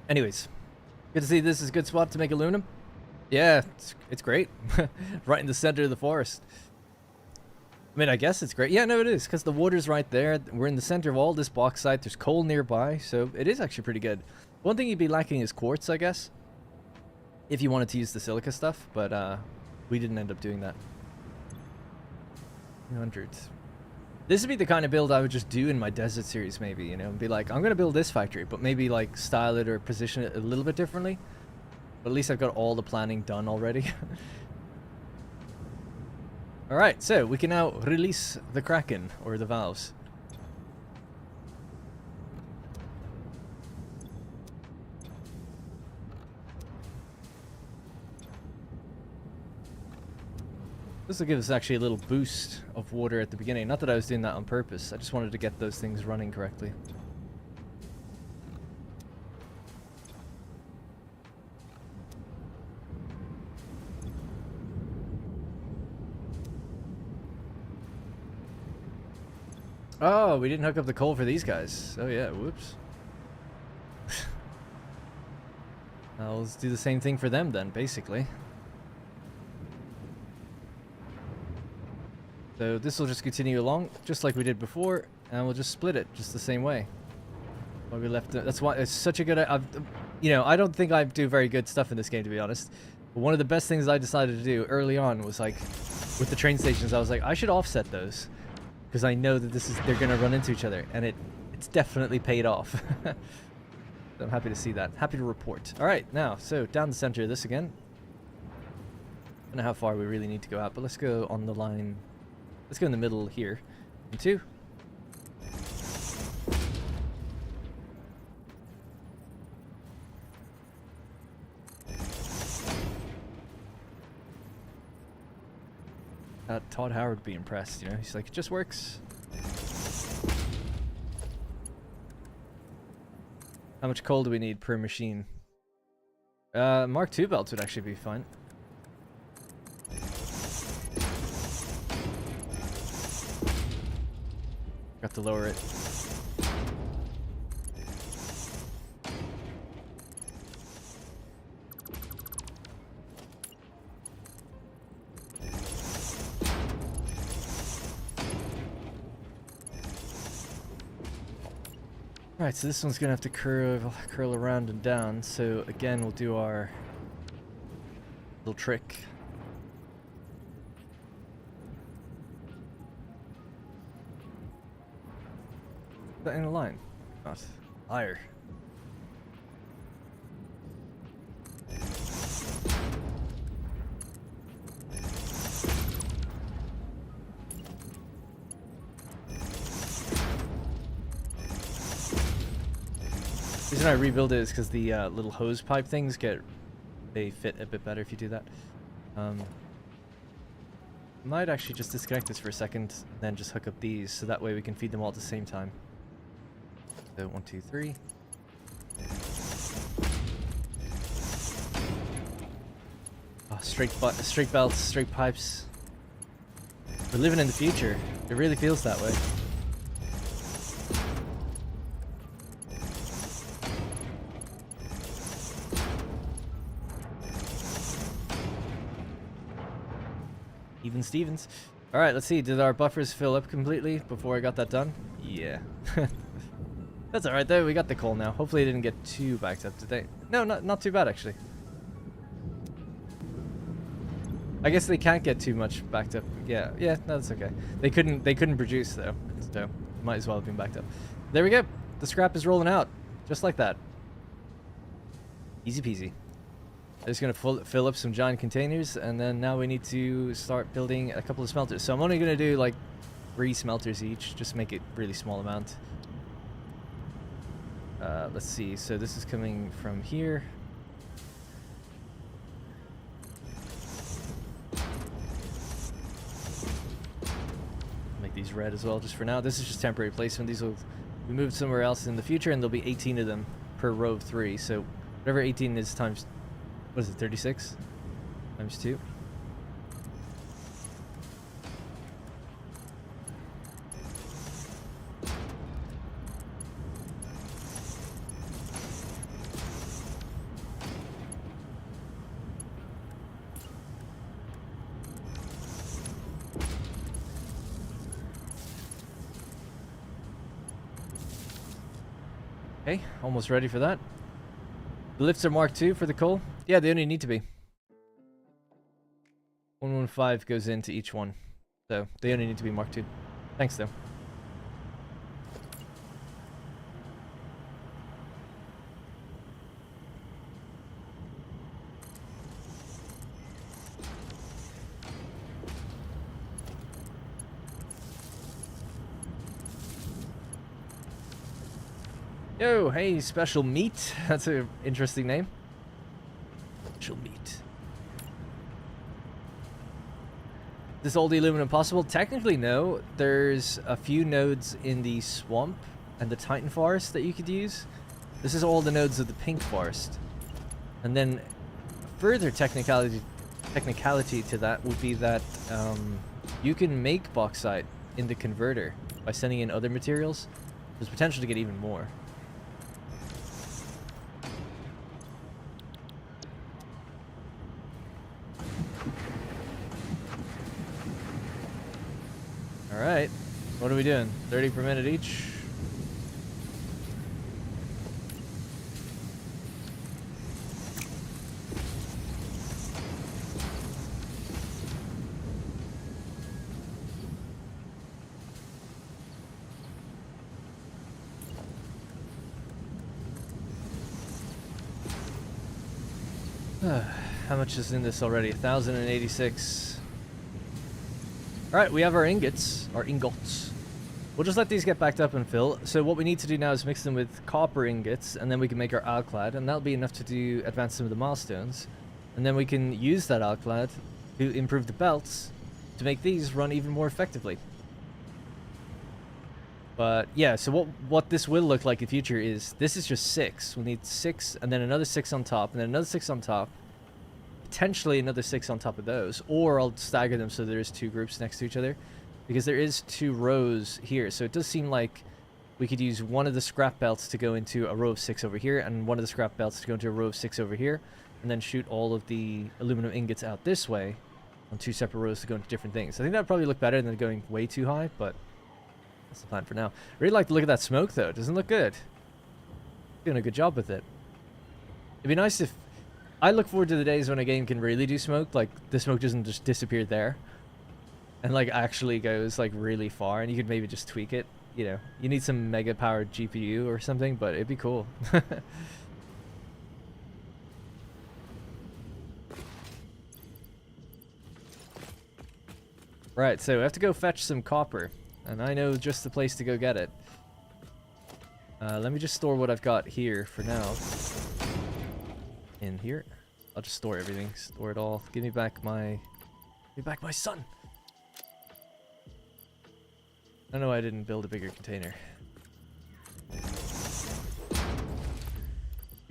Anyways, good to see this is a good spot to make aluminum. Yeah, it's great. Right in the center of the forest. I mean, I guess it's great. Yeah, no, it is, because the water's right there. We're in the center of all this bauxite. There's coal nearby, so it is actually pretty good. One thing you'd be lacking is quartz, I guess, if you wanted to use the silica stuff, but we didn't end up doing that. 200. This would be the kind of build I would just do in my desert series, maybe, you know, and be like, I'm going to build this factory, but maybe like style it or position it a little bit differently. But at least I've got all the planning done already. Alright, so we can now release the Kraken, or the valves. This will give us actually a little boost of water at the beginning. Not that I was doing that on purpose. I just wanted to get those things running correctly. Oh, we didn't hook up the coal for these guys. Oh yeah, whoops. Let's do the same thing for them then, basically. So this will just continue along, just like we did before, and we'll just split it just the same way. Why we left it. That's why it's such a good. You know, I don't think I do very good stuff in this game, to be honest. But one of the best things I decided to do early on was like, with the train stations, I was like, I should offset those, because I know that they're gonna run into each other, and it's definitely paid off. So I'm happy to see that. Happy to report. All right, now so down the center of this again. I don't know how far we really need to go out, but let's go on the line. Let's go in the middle here. And 2. Todd Howard would be impressed, you know. He's like, it just works. How much coal do we need per machine? Mark II belts would actually be fine. Got to lower it. Alright, so this one's gonna have to curl around and down, so again we'll do our little trick. Is that in a line? Not. Liar. The reason I rebuild it is because the little hose pipe things they fit a bit better if you do that. Might actually just disconnect this for a second, then just hook up these, so that way we can feed them all at the same time. So 1, 2, 3. Oh, straight belts, straight pipes. We're living in the future. It really feels that way. Even Stevens. Alright, let's see. Did our buffers fill up completely before I got that done? Yeah. That's alright though. We got the coal now. Hopefully it didn't get too backed up today. No, not too bad actually. I guess they can't get too much backed up. Yeah, no, that's okay. They couldn't produce though, so might as well have been backed up. There we go. The scrap is rolling out, just like that. Easy peasy. I'm just gonna fill up some giant containers, and then now we need to start building a couple of smelters. So I'm only gonna do like 3 smelters each, just make it really small amount. Let's see. So this is coming from here. These red as well just for now. This is just temporary placement. These will be moved somewhere else in the future, and there'll be 18 of them per row of 3. So whatever 18 is times, what is it, 36 times 2. Okay, almost ready for that. The lifts are Mark II for the coal. Yeah, they only need to be. 115 goes into each one. So, they only need to be Mark II. Thanks, though. Yo, hey, Special Meat. That's an interesting name. Special Meat. Is all the aluminum possible? Technically, no. There's a few nodes in the swamp and the Titan Forest that you could use. This is all the nodes of the Pink Forest. And then further technicality to that would be that you can make bauxite in the converter by sending in other materials. There's potential to get even more. Alright, what are we doing? 30 per minute each? How much is in this already? 1,086. Alright, we have our ingots. We'll just let these get backed up and fill. So what we need to do now is mix them with copper ingots, and then we can make our Alclad, and that'll be enough to advance some of the milestones. And then we can use that Alclad to improve the belts to make these run even more effectively. But yeah, so what this will look like in future is, this is just 6. We'll need 6, and then another 6 on top, and then another 6 on top. Potentially another 6 on top of those, or I'll stagger them so there's 2 groups next to each other, because there is 2 rows here. So it does seem like we could use one of the scrap belts to go into a row of 6 over here, and one of the scrap belts to go into a row of 6 over here, and then shoot all of the aluminum ingots out this way on 2 separate rows to go into different things. I think that would probably look better than going way too high, but that's the plan for now. Really like the look of that smoke though. It doesn't look good. Doing a good job with it. It'd be nice if... I look forward to the days when a game can really do smoke, like the smoke doesn't just disappear there and like actually goes like really far, and you could maybe just tweak it. You know, you need some mega powered GPU or something, but it'd be cool. Right, so I have to go fetch some copper, and I know just the place to go get it. Let me just store what I've got here for now. In here. I'll just store everything. Store it all. Give me back my son. I know I didn't build a bigger container.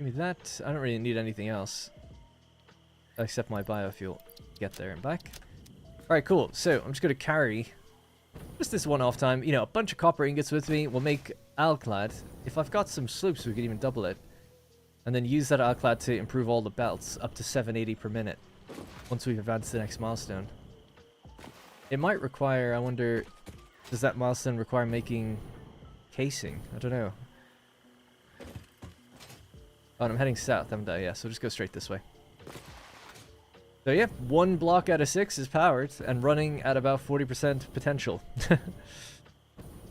Give me that. I don't really need anything else. Except my biofuel. Get there and back. Alright, cool. So, I'm just going to carry just this one off time. You know, a bunch of copper ingots with me. We'll make Alclad. If I've got some sloops, we could even double it. And then use that Alclad to improve all the belts up to 780 per minute. Once we've advanced to the next milestone. It might require, I wonder, does that milestone require making casing? I don't know. Oh, and I'm heading south, haven't I? Yeah, so just go straight this way. So yeah, 1 block out of 6 is powered and running at about 40% potential.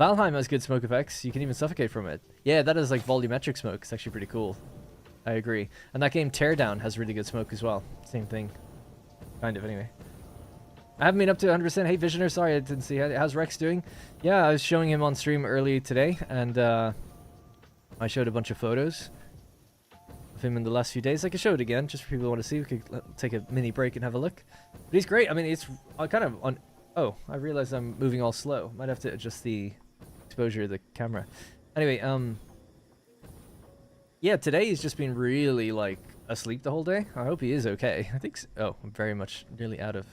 Valheim has good smoke effects. You can even suffocate from it. Yeah, that is like volumetric smoke. It's actually pretty cool. I agree. And that game Teardown has really good smoke as well. Same thing. Kind of, anyway. I haven't been up to 100%. Hey, Visioner, sorry I didn't see. How's Rex doing? Yeah, I was showing him on stream earlier today, and I showed a bunch of photos of him in the last few days. I could show it again, just for people who want to see. We could take a mini break and have a look. But he's great. I mean, it's kind of on... Oh, I realized I'm moving all slow. Might have to adjust the exposure of the camera. Anyway, yeah, today he's just been really, like, asleep the whole day. I hope he is okay. I think so. Oh, I'm very much nearly out of...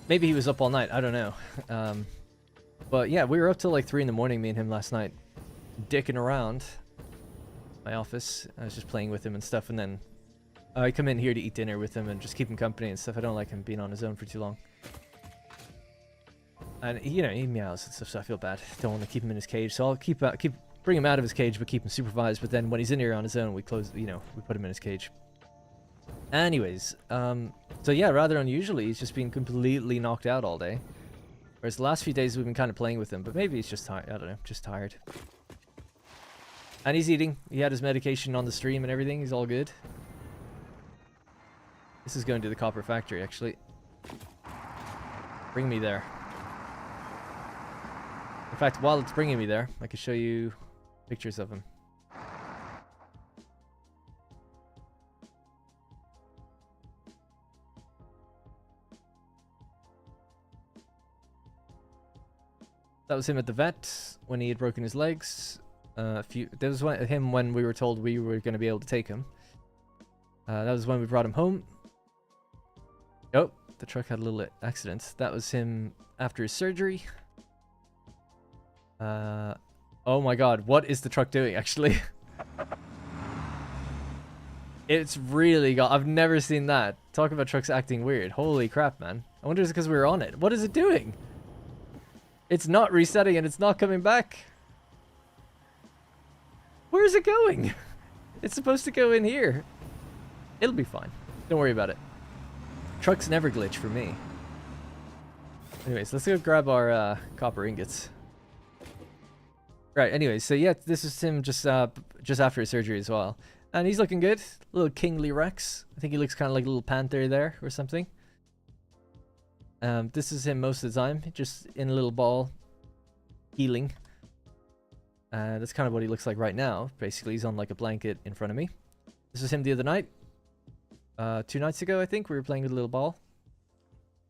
Maybe he was up all night. I don't know. But yeah, we were up till like 3 in the morning, me and him last night. Dicking around my office. I was just playing with him and stuff. And then I come in here to eat dinner with him and just keep him company and stuff. I don't like him being on his own for too long. And, you know, he meows and stuff, so I feel bad. Don't want to keep him in his cage. So I'll bring him out of his cage, but keep him supervised. But then when he's in here on his own, we close, you know, we put him in his cage. Anyways, so yeah, rather unusually, he's just been completely knocked out all day. Whereas the last few days we've been kind of playing with him, but maybe he's just tired. I don't know, just tired. And he's eating. He had his medication on the stream and everything. He's all good. This is going to the copper factory, actually. Bring me there. In fact, while it's bringing me there, I can show you pictures of him. That was him at the vet when he had broken his legs. There was him when we were told we were going to be able to take him. That was when we brought him home. Oh, the truck had a little accident. That was him after his surgery. Oh my god, what is the truck doing actually? It's really got... I've never seen that. Talk about trucks acting weird. Holy crap, man. I wonder if it's because we were on it. What is it doing? It's not resetting and it's not coming back. Where is it going? It's supposed to go in here. It'll be fine. Don't worry about it. Trucks never glitch for me. Anyways, let's go grab our copper ingots. Right, anyways, so yeah, this is him just after his surgery as well. And he's looking good. Little kingly Rex. I think he looks kind of like a little panther there or something. This is him most of the time, just in a little ball, healing. That's kind of what he looks like right now. Basically, he's on like a blanket in front of me. This was him the other night. 2 nights ago, I think, we were playing with a little ball.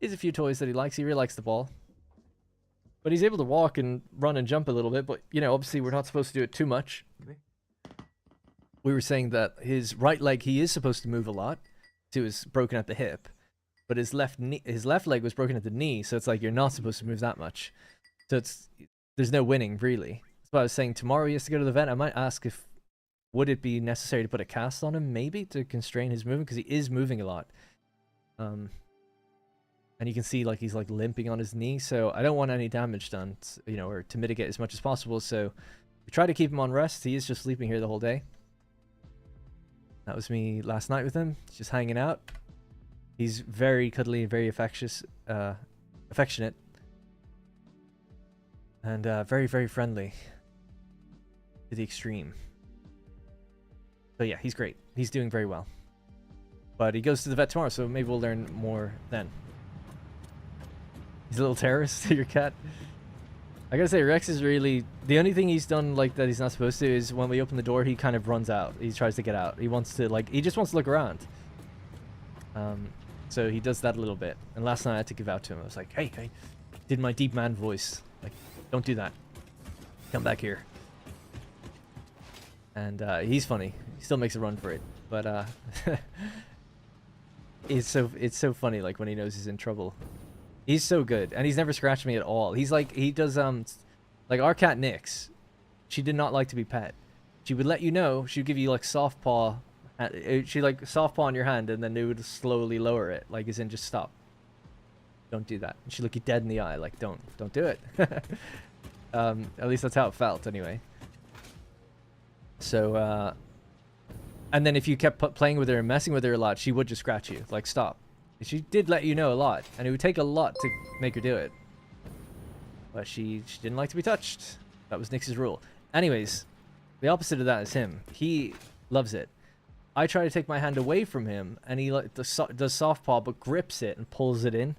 He has a few toys that he likes. He really likes the ball. But he's able to walk and run and jump a little bit. But, you know, obviously we're not supposed to do it too much. We were saying that his right leg, he is supposed to move a lot. So it was broken at the hip. But his left leg was broken at the knee, so it's like you're not supposed to move that much. So there's no winning, really. That's why I was saying tomorrow he has to go to the vet. I might ask if would it be necessary to put a cast on him, maybe, to constrain his movement, because he is moving a lot. And you can see like he's like limping on his knee, so I don't want any damage done, you know, or to mitigate as much as possible. So we try to keep him on rest. He is just sleeping here the whole day. That was me last night with him, just hanging out. He's very cuddly, very affectionate, and very, very friendly to the extreme. So yeah, he's great. He's doing very well. But he goes to the vet tomorrow, so maybe we'll learn more then. He's a little terrorist, your cat. I gotta say, Rex is really... The only thing he's done like that he's not supposed to is when we open the door, he kind of runs out. He tries to get out. He wants to, like... He just wants to look around. So he does that a little bit. And last night I had to give out to him. I was like, hey, did my deep man voice. Like, don't do that. Come back here. And he's funny. He still makes a run for it. But it's so funny, like, when he knows he's in trouble. He's so good, and he's never scratched me at all. He's like, he does, like, our cat Nyx, she did not like to be pet. She would let you know, she'd give you, like, soft paw. She, like, soft paw on your hand, and then it would slowly lower it, like, as in, just stop. Don't do that. She'd look you dead in the eye, like, don't do it. At least that's how it felt, anyway. So, and then if you kept playing with her and messing with her a lot, she would just scratch you, like, stop. She did let you know a lot, and it would take a lot to make her do it. But she didn't like to be touched. That was Nyx's rule. Anyways, the opposite of that is him. He loves it. I try to take my hand away from him, and he does soft paw, but grips it and pulls it in.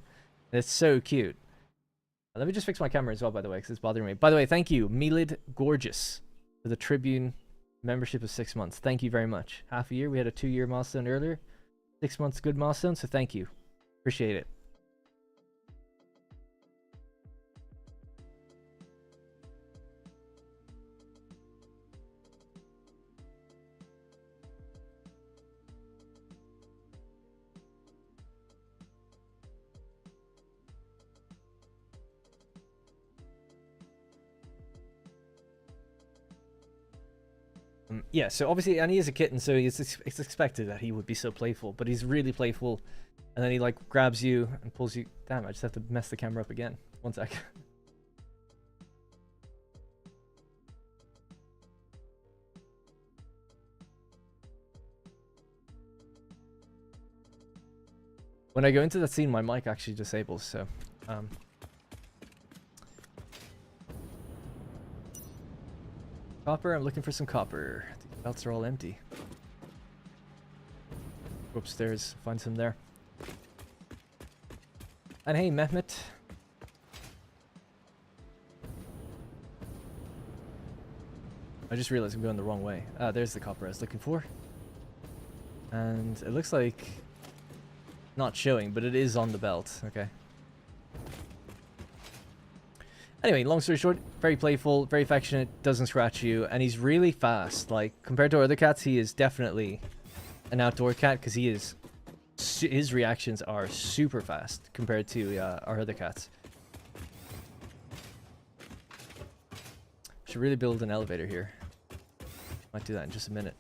And it's so cute. Let me just fix my camera as well, by the way, because it's bothering me. By the way, thank you, Melid Gorgeous, for the Tribune membership of 6 months. Thank you very much. Half a year. We had a 2-year milestone earlier. 6 months good milestone, so thank you. Appreciate it. Yeah, so obviously, and he is a kitten, so it's expected that he would be so playful, but he's really playful, and then he, like, grabs you and pulls you. Damn, I just have to mess the camera up again. 1 sec. When I go into that scene, my mic actually disables, so copper, I'm looking for some copper. The belts are all empty. Go upstairs, find some there. And hey, Mehmet. I just realized I'm going the wrong way. There's the copper I was looking for. And it looks like not showing, but it is on the belt. Okay. Anyway, long story short, very playful, very affectionate, doesn't scratch you, and he's really fast. Like, compared to our other cats, he is definitely an outdoor cat, because he is... his reactions are super fast compared to our other cats. Should really build an elevator here. Might do that in just a minute.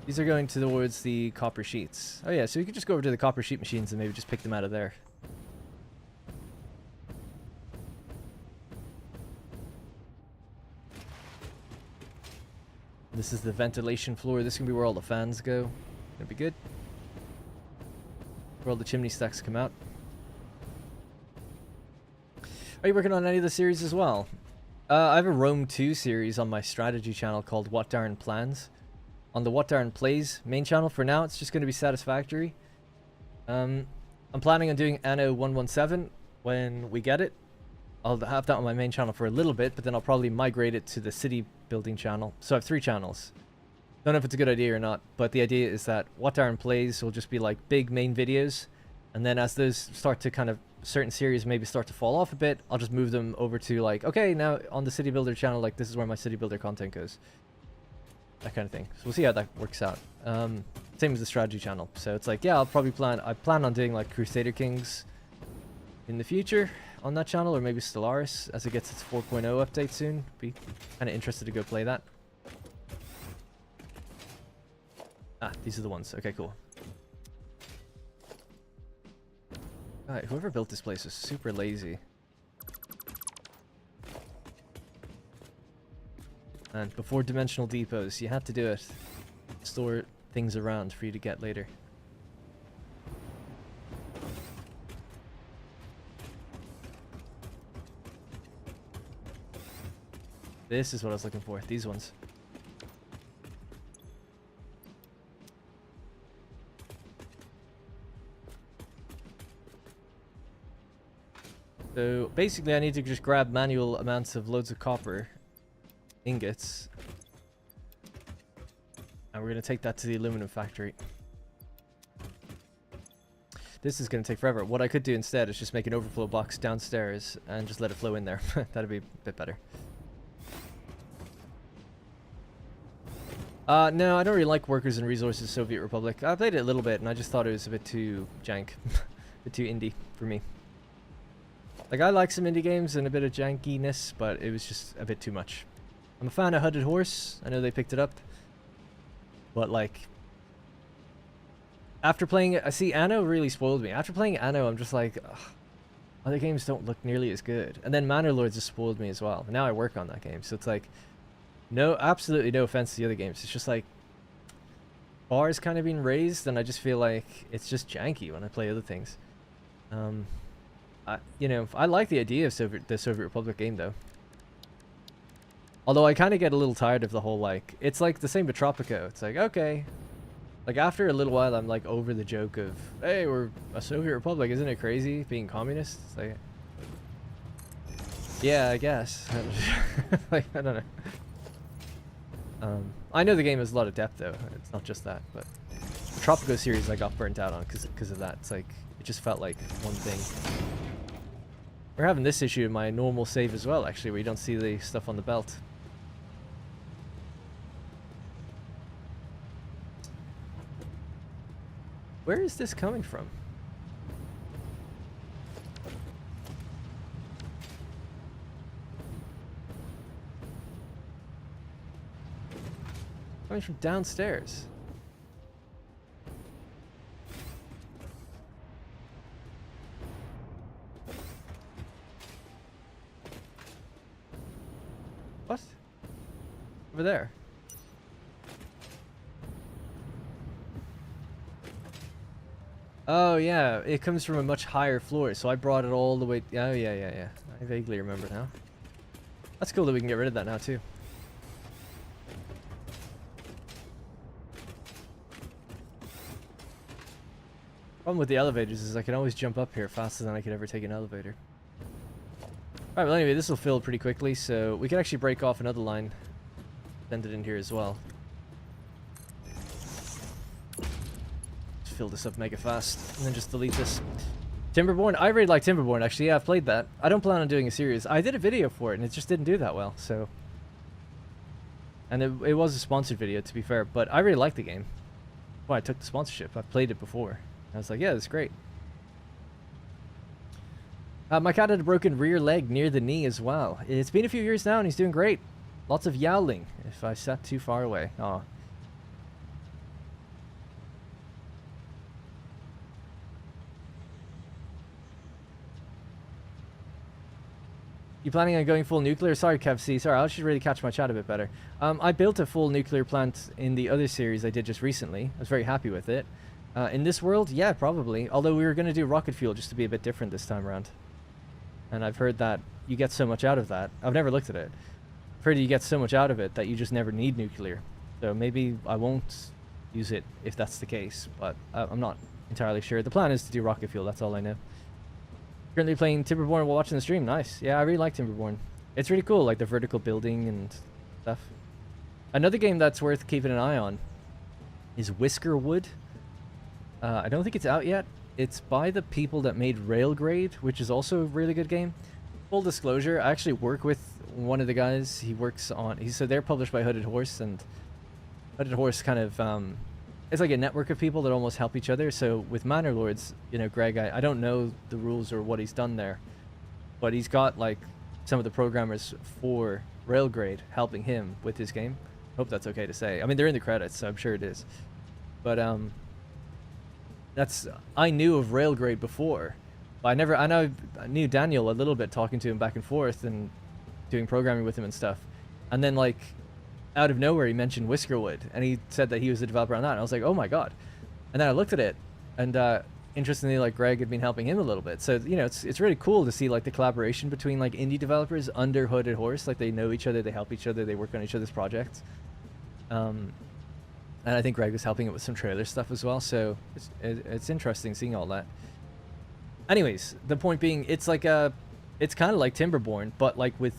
These are going towards the copper sheets. Oh yeah, so you could just go over to the copper sheet machines and maybe just pick them out of there. This is the ventilation floor. This is going to be where all the fans go. Gonna be good. Where all the chimney stacks come out. Are you working on any of the series as well? I have a Rome 2 series on my strategy channel called What Darren Plans. On the What Darren Plays main channel for now, it's just going to be Satisfactory. I'm planning on doing Anno 1.17 when we get it. I'll have that on my main channel for a little bit, but then I'll probably migrate it to the city building channel. So I have 3 channels. Don't know if it's a good idea or not, but the idea is that What Darren Plays will just be like big main videos, and then as those start to kind of, certain series maybe start to fall off a bit, I'll just move them over to like, okay, now on the city builder channel, like this is where my city builder content goes. That kind of thing. So we'll see how that works out. Same as the strategy channel. So it's like, yeah, I plan on doing like Crusader Kings in the future on that channel, or maybe Stellaris as it gets its 4.0 update soon. Be kind of interested to go play that. Ah, these are the ones. Okay, cool. Alright, whoever built this place is super lazy. And before dimensional depots, you had to do it. Store things around for you to get later. This is what I was looking for. These ones. So basically I need to just grab manual amounts of loads of copper ingots. And we're going to take that to the aluminum factory. This is going to take forever. What I could do instead is just make an overflow box downstairs and just let it flow in there. That'd be a bit better. No, I don't really like Workers and Resources Soviet Republic. I played it a little bit, and I just thought it was a bit too jank. A bit too indie for me. Like, I like some indie games and a bit of jankiness, but it was just a bit too much. I'm a fan of Hooded Horse. I know they picked it up. But, like... After playing it... See, Anno really spoiled me. After playing Anno, I'm just like... Ugh, other games don't look nearly as good. And then Manor Lords has spoiled me as well. Now I work on that game, so it's like... No, absolutely no offense to the other games. It's just like... Bar's kind of being raised, and I just feel like it's just janky when I play other things. You know, I like the idea of the Soviet Republic game, though. Although I kind of get a little tired of the whole, like... It's like the same with Tropico. It's like, okay... Like, after a little while, I'm, like, over the joke of... Hey, we're a Soviet Republic, isn't it crazy being communist? It's like... Yeah, I guess. Like, I don't know. I know the game has a lot of depth, though. It's not just that, but... The Tropico series I got burnt out on because of that. It's like... It just felt like one thing. We're having this issue in my normal save as well, actually, where you don't see the stuff on the belt. Where is this coming from? Coming from downstairs. What? Over there. Oh yeah, it comes from a much higher floor, so I brought it all the way... Oh yeah. I vaguely remember now. That's cool that we can get rid of that now too. Problem with the elevators is I can always jump up here faster than I could ever take an elevator. Alright, well anyway, this will fill pretty quickly, so we can actually break off another line. Send it in here as well. Fill this up mega fast, and then just delete this. Timberborn, I really like Timberborn, actually. Yeah, I've played that. I don't plan on doing a series. I did a video for it, and it just didn't do that well, so... And it was a sponsored video, to be fair, but I really like the game. Well, I took the sponsorship. I've played it before. I was like, yeah, it's great. My cat had a broken rear leg near the knee as well. It's been a few years now, and he's doing great. Lots of yowling if I sat too far away. Aw. You planning on going full nuclear? Sorry, Kev C. Sorry, I should really catch my chat a bit better. I built a full nuclear plant in the other series I did just recently. I was very happy with it. In this world, yeah, probably. Although we were going to do rocket fuel just to be a bit different this time around. And I've heard that you get so much out of that. I've never looked at it. I've heard you get so much out of it that you just never need nuclear. So maybe I won't use it if that's the case. But I'm not entirely sure. The plan is to do rocket fuel. That's all I know. Currently playing Timberborn while watching the stream. Nice. Yeah, I really like Timberborn. It's really cool, like the vertical building and stuff. Another game that's worth keeping an eye on is Whiskerwood. I don't think it's out yet. It's by the people that made Railgrade, which is also a really good game. Full disclosure, I actually work with one of the guys. He works on... So they're published by Hooded Horse, and Hooded Horse kind of... it's like a network of people that almost help each other. So with Manor Lords, you know, Greg, I don't know the rules or what he's done there, but he's got like some of the programmers for Railgrade helping him with his game. Hope that's okay to say. I mean, they're in the credits, so I'm sure it is. But I knew of Railgrade before, but I knew Daniel a little bit, talking to him back and forth and doing programming with him and stuff. And then like, out of nowhere, he mentioned Whiskerwood, and he said that he was the developer on that. And I was like, oh my god. And then I looked at it, and interestingly, like Greg had been helping him a little bit. So, you know, it's really cool to see like the collaboration between like indie developers under Hooded Horse. Like they know each other, they help each other, they work on each other's projects. And I think Greg was helping it with some trailer stuff as well. So it's interesting seeing all that. Anyways, the point being, it's like it's kind of like Timberborn, but like with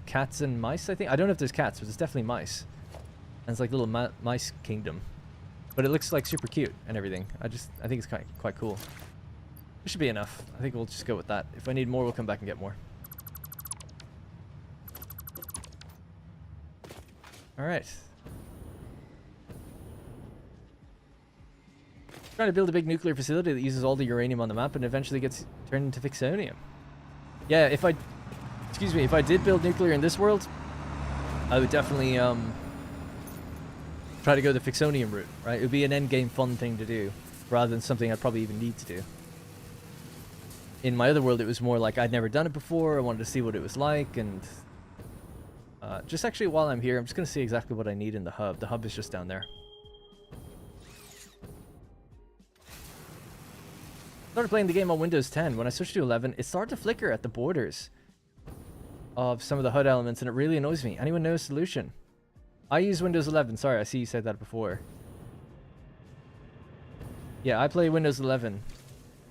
cats and mice, I think. I don't know if there's cats, but it's definitely mice. And it's like little mice kingdom. But it looks like super cute and everything. I think it's quite cool. It should be enough. I think we'll just go with that. If I need more, we'll come back and get more. Alright. Trying to build a big nuclear facility that uses all the uranium on the map and eventually gets turned into Fixonium. Yeah, if I... Excuse me, if I did build nuclear in this world, I would definitely try to go the Fixonium route, right? It would be an endgame fun thing to do, rather than something I'd probably even need to do. In my other world, it was more like I'd never done it before, I wanted to see what it was like, and... just actually while I'm here, I'm just going to see exactly what I need in the hub. The hub is just down there. Started playing the game on Windows 10. When I switched to 11, it started to flicker at the borders of some of the HUD elements, and it really annoys me. Anyone know a solution? I use Windows 11. Sorry, I see you said that before. Yeah, I play Windows 11.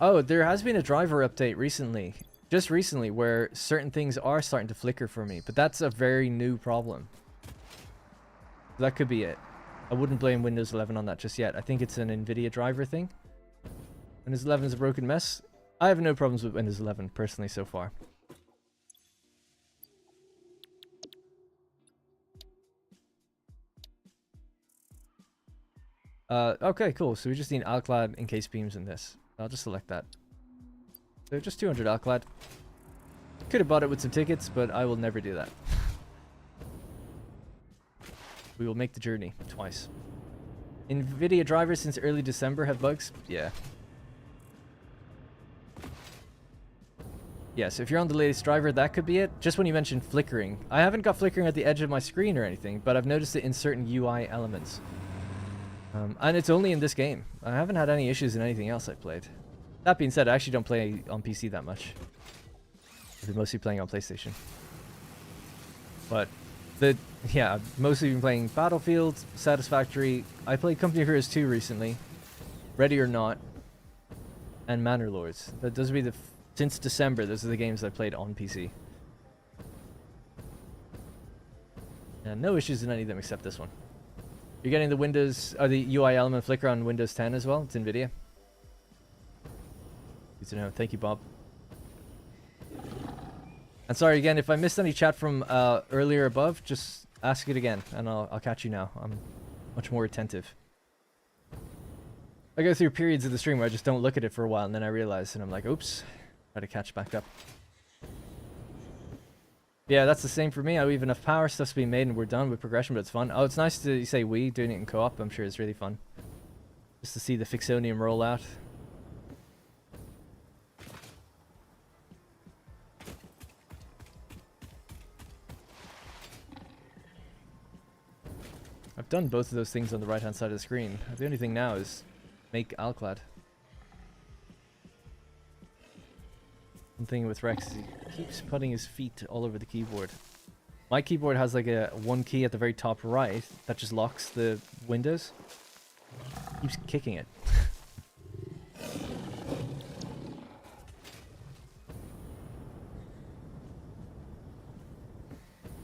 Oh, there has been a driver update recently. Just recently, where certain things are starting to flicker for me. But that's a very new problem. That could be it. I wouldn't blame Windows 11 on that just yet. I think it's an NVIDIA driver thing. Windows 11 is a broken mess. I have no problems with Windows 11 personally so far. Okay, cool. So we just need Alclad encased beams in this. I'll just select that. So just 200 Alclad. Could have bought it with some tickets, but I will never do that. We will make the journey twice. NVIDIA drivers since early December have bugs? Yeah. Yeah, so if you're on the latest driver, that could be it. Just when you mentioned flickering. I haven't got flickering at the edge of my screen or anything, but I've noticed it in certain UI elements. And it's only in this game. I haven't had any issues in anything else I've played. That being said, I actually don't play on PC that much. I've been mostly playing on PlayStation. But, yeah, I've mostly been playing Battlefield, Satisfactory. I played Company of Heroes 2 recently. Ready or Not. And Manor Lords. Those would be the... Since December, those are the games I played on PC. And no issues in any of them except this one. You're getting the Windows, or the UI element flicker on Windows 10 as well? It's NVIDIA. Good to know. Thank you, Bob. And sorry again, if I missed any chat from earlier above, just ask it again, and I'll catch you now. I'm much more attentive. I go through periods of the stream where I just don't look at it for a while, and then I realize, and I'm like, oops. Try to catch back up. Yeah, that's the same for me. I have enough power, stuff's being made, and we're done with progression, but it's fun. Oh, it's nice to say we, doing it in co-op. I'm sure it's really fun. Just to see the Fixonium roll out. I've done both of those things on the right-hand side of the screen. The only thing now is make Alclad. One thing with Rex is he keeps putting his feet all over the keyboard. My keyboard has like a one key at the very top right that just locks the windows. Keeps kicking it.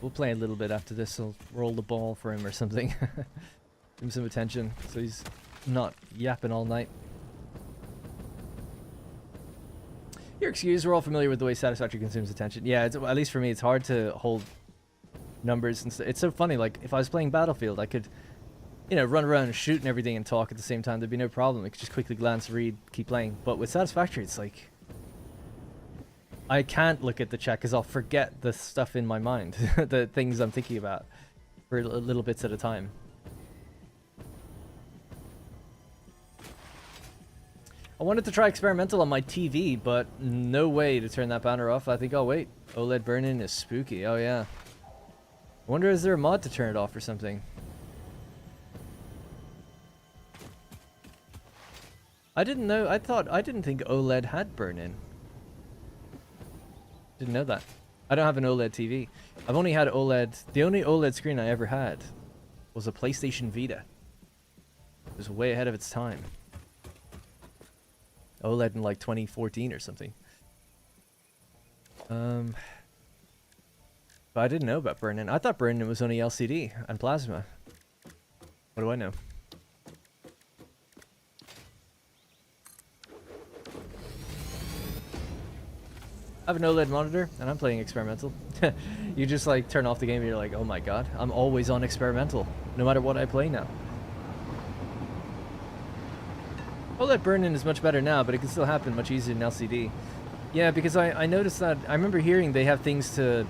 We'll play a little bit after this. I'll roll the ball for him or something. Give him some attention so he's not yapping all night. Your excuse, we're all familiar with the way Satisfactory consumes attention. Yeah, at least for me, it's hard to hold numbers. And it's so funny, like, if I was playing Battlefield, I could, you know, run around and shoot and everything and talk at the same time. There'd be no problem. I could just quickly glance, read, keep playing. But with Satisfactory, it's like... I can't look at the chat because I'll forget the stuff in my mind. The things I'm thinking about for little bits at a time. I wanted to try experimental on my TV, but no way to turn that banner off. I think I'll wait. OLED burn-in is spooky. Oh, yeah. I wonder, is there a mod to turn it off or something? I didn't know. I didn't think OLED had burn-in. Didn't know that. I don't have an OLED TV. I've only had OLED. The only OLED screen I ever had was a PlayStation Vita. It was way ahead of its time. OLED in like 2014 or something. But I didn't know about burn-in. I thought burn-in was only LCD and plasma. What do I know? I have an OLED monitor and I'm playing experimental. You just like turn off the game and you're like, oh my god, I'm always on experimental, no matter what I play now. OLED burn-in is much better now, but it can still happen much easier in LCD. Yeah, because I noticed that, I remember hearing they have things to,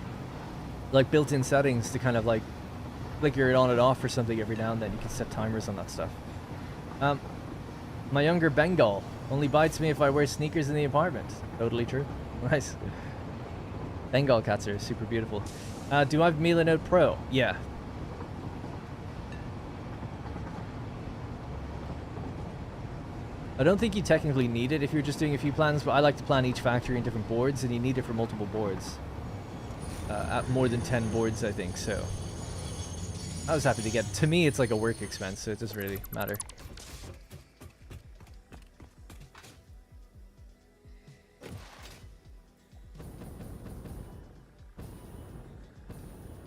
like built-in settings to kind of like flicker it on and off or something every now and then. You can set timers on that stuff. My younger Bengal only bites me if I wear sneakers in the apartment. Totally true. Nice. Bengal cats are super beautiful. Do I have Mila Note Pro? Yeah. I don't think you technically need it if you're just doing a few plans, but I like to plan each factory in different boards, and you need it for multiple boards. At more than 10 boards, I think, so. I was happy to get it. To me, it's like a work expense, so it doesn't really matter.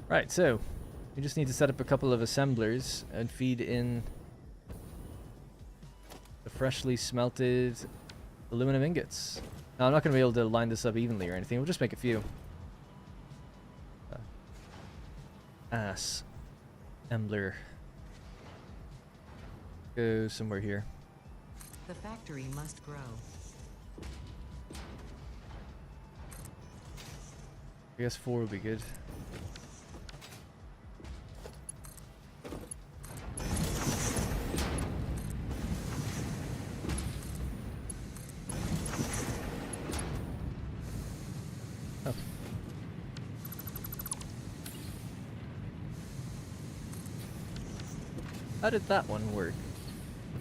Right, so we just need to set up a couple of assemblers and feed in the freshly smelted aluminum ingots. Now, I'm not going to be able to line this up evenly or anything. We'll just make a few. Assembler. Go somewhere here. The factory must grow. I guess 4 would be good. Oh. How did that one work?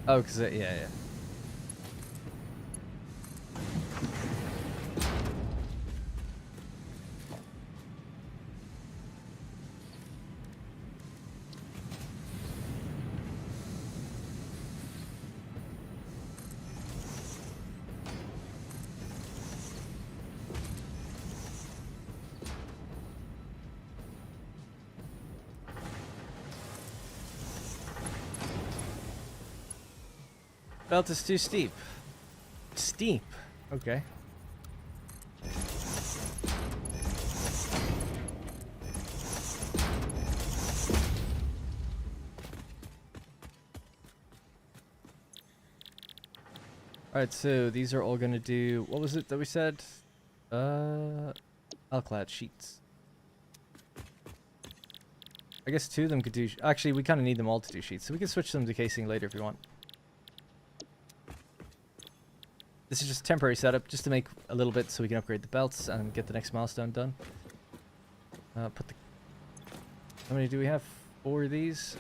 Oh, because yeah. Belt is too steep. Steep. Okay. Alright, so these are all gonna do, what was it that we said? Alclad sheets. I guess 2 of them could do, actually we kind of need them all to do sheets, so we can switch them to casing later if you want. This is just a temporary setup, just to make a little bit so we can upgrade the belts and get the next milestone done. Put the... How many do we have? 4 of these?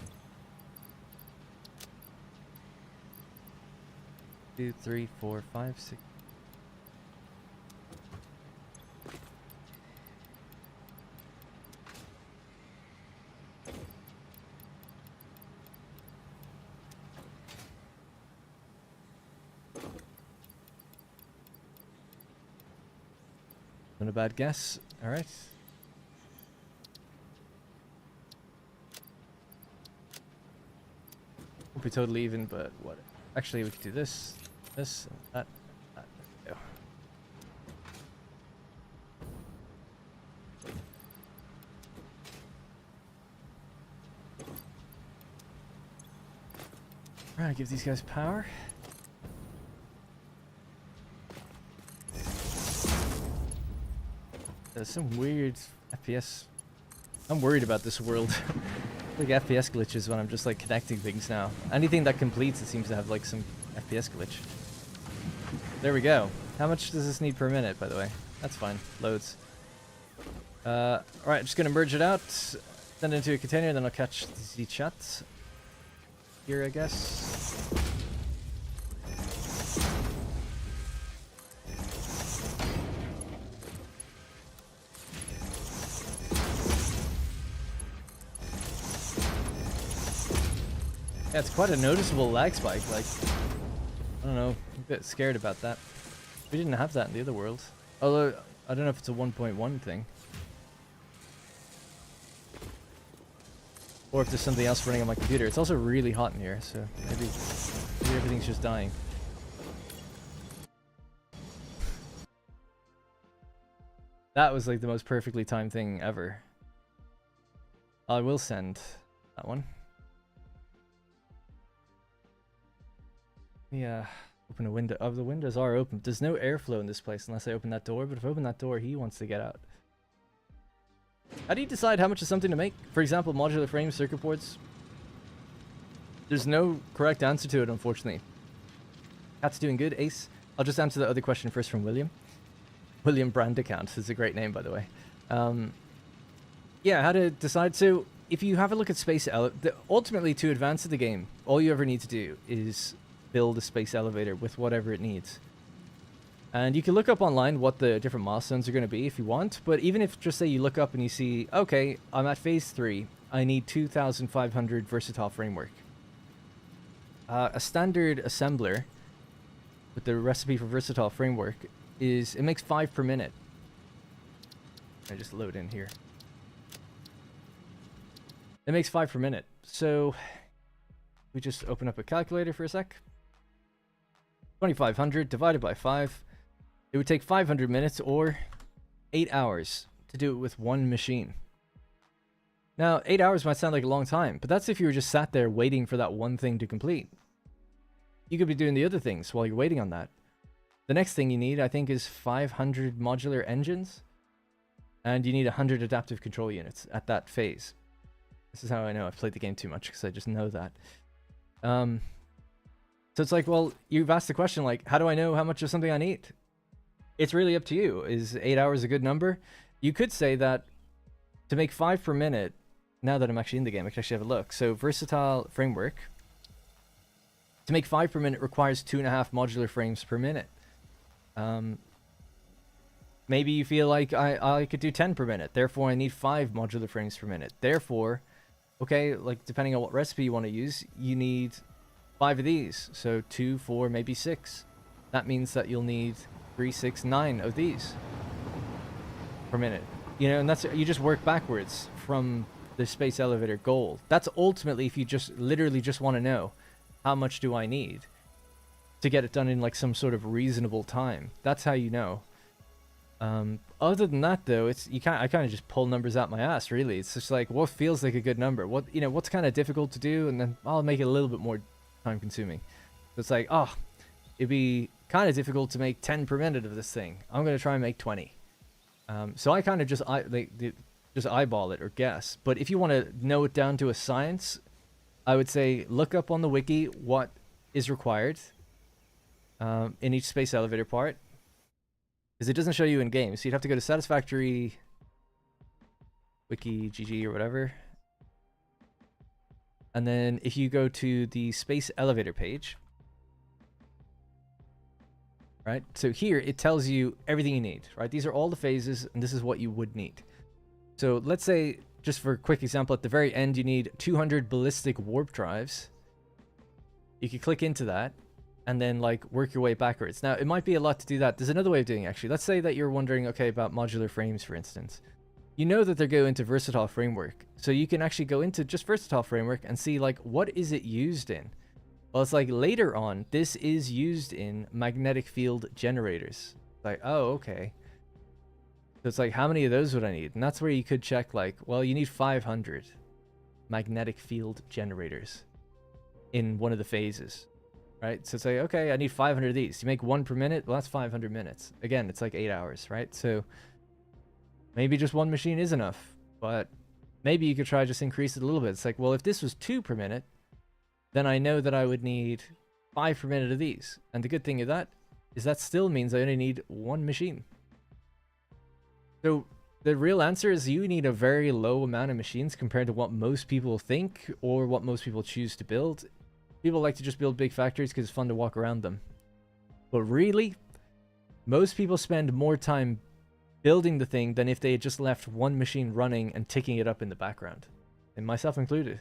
2, 3, 4, 5, 6. Not a bad guess. All right. Won't be totally even, but what? Actually, we could do this, this, and that. There we go. All right, give these guys power. There's some weird FPS. I'm worried about this world. Like FPS glitches when I'm just like connecting things now. Anything that completes, it seems to have like some FPS glitch. There we go. How much does this need per minute, by the way? That's fine. Loads. Alright, I'm just gonna merge it out, send it into a container, then I'll catch the chat here, I guess. Yeah, it's quite a noticeable lag spike, like, I don't know, I'm a bit scared about that. We didn't have that in the other world. Although, I don't know if it's a 1.1 thing. Or if there's something else running on my computer. It's also really hot in here, so maybe everything's just dying. That was like the most perfectly timed thing ever. I will send that one. Yeah, Open a window. Oh, the windows are open. There's no airflow in this place unless I open that door, but if I open that door, he wants to get out. How do you decide how much of something to make? For example, modular frames, circuit boards. There's no correct answer to it, unfortunately. Cat's doing good, Ace. I'll just answer the other question first from William. William Brandicant is a great name, by the way. Yeah, how to decide. So, if you have a look at space ultimately, to advance the game, all you ever need to do is build a space elevator with whatever it needs. And you can look up online what the different milestones are going to be if you want, but even if, just say you look up and you see, okay, I'm at phase 3, I need 2,500 versatile framework. A standard assembler with the recipe for versatile framework is, it makes 5 per minute. I just load in here. It makes 5 per minute. So we just open up a calculator for a sec. 2,500 divided by 5. It would take 500 minutes or 8 hours to do it with one machine. Now, 8 hours might sound like a long time, but that's if you were just sat there waiting for that one thing to complete. You could be doing the other things while you're waiting on that. The next thing you need, I think, is 500 modular engines. And you need 100 adaptive control units at that phase. This is how I know I've played the game too much, because I just know that. So it's like, well, you've asked the question, like, how do I know how much of something I need? It's really up to you. Is 8 hours a good number? You could say that to make 5 per minute, now that I'm actually in the game, I can actually have a look. So versatile framework, to make 5 per minute requires 2.5 modular frames per minute. Maybe you feel like I could do 10 per minute, therefore I need 5 modular frames per minute. Therefore, okay, like depending on what recipe you want to use, you need 5 of these. So 2, 4, maybe 6. That means that you'll need 3, 6, 9 of these per minute. You know, and that's, you just work backwards from the space elevator goal. That's ultimately if you just literally just want to know how much do I need to get it done in like some sort of reasonable time. That's how you know. Other than that, though, it's I kind of just pull numbers out my ass. Really, it's just like what feels like a good number. What what's kind of difficult to do, and then I'll make it a little bit more time-consuming. So it's like, oh, it'd be kind of difficult to make 10 per minute of this thing. I'm gonna try and make 20. So I kind of just eyeball it or guess. But if you want to know it down to a science, I would say look up on the wiki what is required in each space elevator part. Because it doesn't show you in game, so you'd have to go to Satisfactory Wiki GG or whatever. And then if you go to the space elevator page, right? So here it tells you everything you need, right? These are all the phases, and this is what you would need. So let's say, just for a quick example, at the very end you need 200 ballistic warp drives. You could click into that and then like work your way backwards. Now it might be a lot to do that. There's another way of doing it, actually. Let's say that you're wondering, okay, about modular frames, for instance. You know that they go into versatile framework, so you can actually go into just versatile framework and see like what is it used in. Well, it's like later on this is used in magnetic field generators. Like, oh, okay. So it's like, how many of those would I need? And that's where you could check like, well, you need 500 magnetic field generators in one of the phases. Right, so it's like, okay, I need 500 of these. You make 1 per minute, well, that's 500 minutes. Again, it's like 8 hours, right? So maybe just one machine is enough, but maybe you could try just increase it a little bit. It's like, well, if this was 2 per minute, then I know that I would need 5 per minute of these. And the good thing of that is that still means I only need 1 machine. So the real answer is you need a very low amount of machines compared to what most people think or what most people choose to build. People like to just build big factories because it's fun to walk around them. But really, most people spend more time building the thing than if they had just left one machine running and ticking it up in the background. And myself included.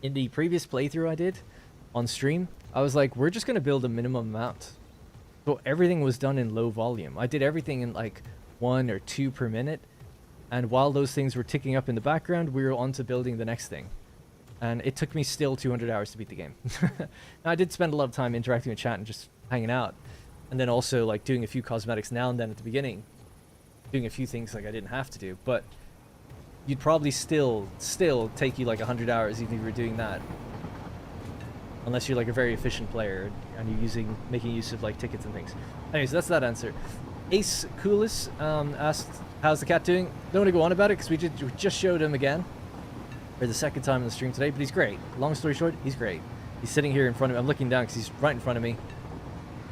In the previous playthrough I did on stream, I was like, we're just going to build a minimum amount. So everything was done in low volume. I did everything in like 1 or 2 per minute. And while those things were ticking up in the background, we were on to building the next thing. And it took me still 200 hours to beat the game. Now, I did spend a lot of time interacting with chat and just hanging out. And then also like doing a few cosmetics now and then at the beginning. Doing a few things like I didn't have to do. But you'd probably still take you like 100 hours even if you were doing that. unless you're like a very efficient player and you're making use of like tickets and things. Anyways, that's that answer. Ace Coolis asked, how's the cat doing? Don't want to go on about it because we just showed him again for the second time in the stream today, but he's great. Long story short, he's great. He's sitting here in front of me. I'm looking down because he's right in front of me,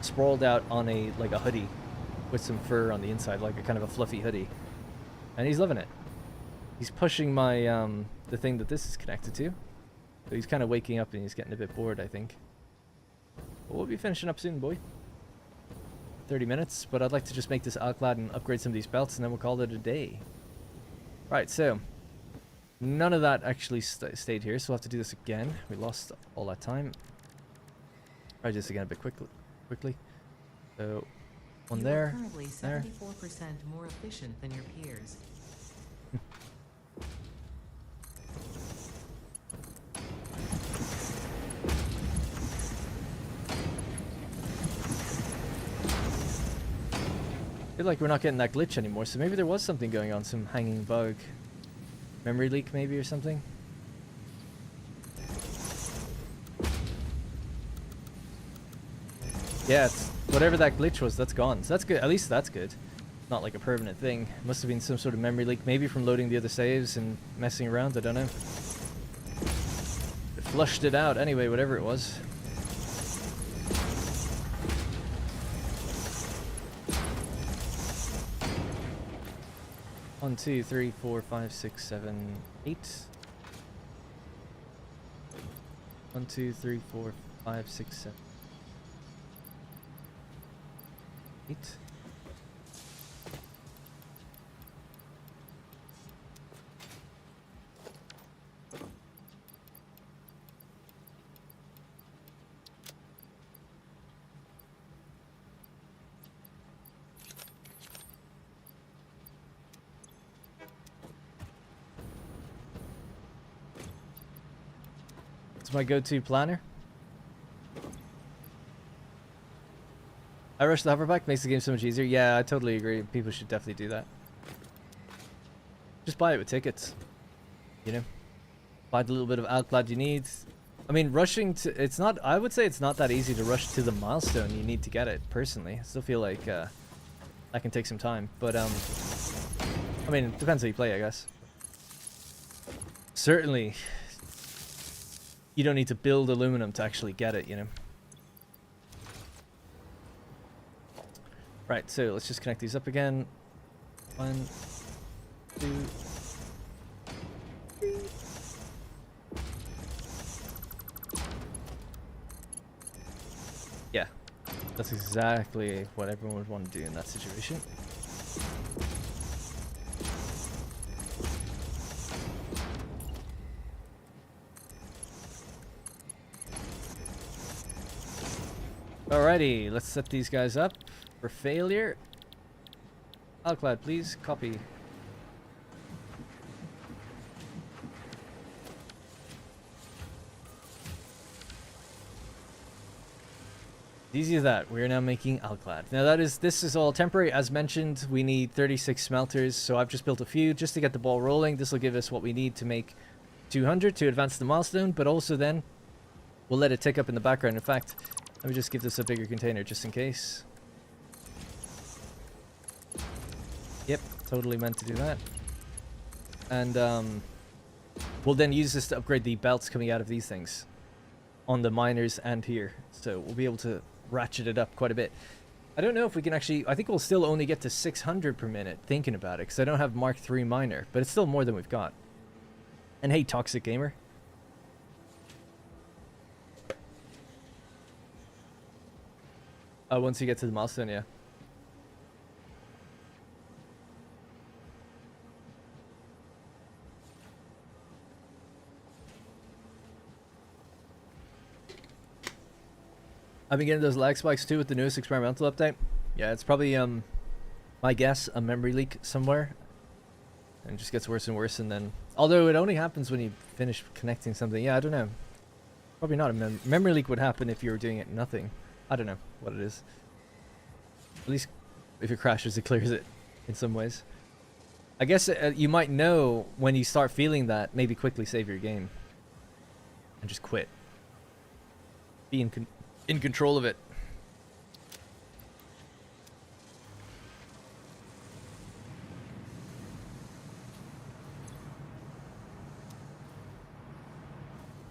sprawled out on a hoodie with some fur on the inside, like a kind of a fluffy hoodie, and he's loving it. He's pushing my the thing that this is connected to, so he's kind of waking up and he's getting a bit bored, I think. But we'll be finishing up soon, boy. 30 minutes, but I'd like to just make this Alclad and upgrade some of these belts, and then we'll call it a day. Right, so none of that actually stayed here, so we'll have to do this again. We lost all that time. Try this again a bit quickly. So one You there, are currently 74% more efficient than your peers. I feel like we're not getting that glitch anymore, so maybe there was something going on, some hanging bug. Memory leak maybe or something? Yeah, whatever that glitch was, that's gone. So that's good. At least that's good. Not like a permanent thing. Must have been some sort of memory leak, maybe from loading the other saves and messing around, I don't know. It flushed it out anyway, whatever it was. One, two, three, four, five, six, seven, 8. 1, 2, 3, 4, 5, 6, 7, 8. It's my go-to planner. I rush the hoverback, makes the game so much easier. Yeah, I totally agree. People should definitely do that. Just buy it with tickets. You know? Buy the little bit of Alclad you need. I mean, rushing to... It's not... I would say it's not that easy to rush to the milestone you need to get it, personally. I still feel like that can take some time. But, I mean, it depends how you play, I guess. Certainly... You don't need to build aluminum to actually get it, you know? Right, so let's just connect these up again. 1, 2, 3. Yeah, that's exactly what everyone would want to do in that situation. Alrighty, let's set these guys up for failure. Alclad, please copy. Easy as that. We are now making Alclad. Now this is all temporary. As mentioned, we need 36 smelters, so I've just built a few just to get the ball rolling. This will give us what we need to make 200 to advance the milestone, but also then we'll let it tick up in the background. In fact, let me just give this a bigger container just in case. Yep, totally meant to do that. And we'll then use this to upgrade the belts coming out of these things on the miners and here. So we'll be able to ratchet it up quite a bit. I don't know if we can actually... I think we'll still only get to 600 per minute thinking about it, because I don't have Mark III miner, but it's still more than we've got. And hey, Toxic Gamer. Once you get to the milestone, yeah. I've been getting those lag spikes too with the newest experimental update. Yeah, it's probably, my guess, a memory leak somewhere. And it just gets worse and worse, and then... Although it only happens when you finish connecting something. Yeah, I don't know. Probably not a memory leak would happen if you were doing it nothing. I don't know what it is. At least if it crashes, it clears it in some ways. I guess you might know when you start feeling that, maybe quickly save your game. And just quit. be in control of it.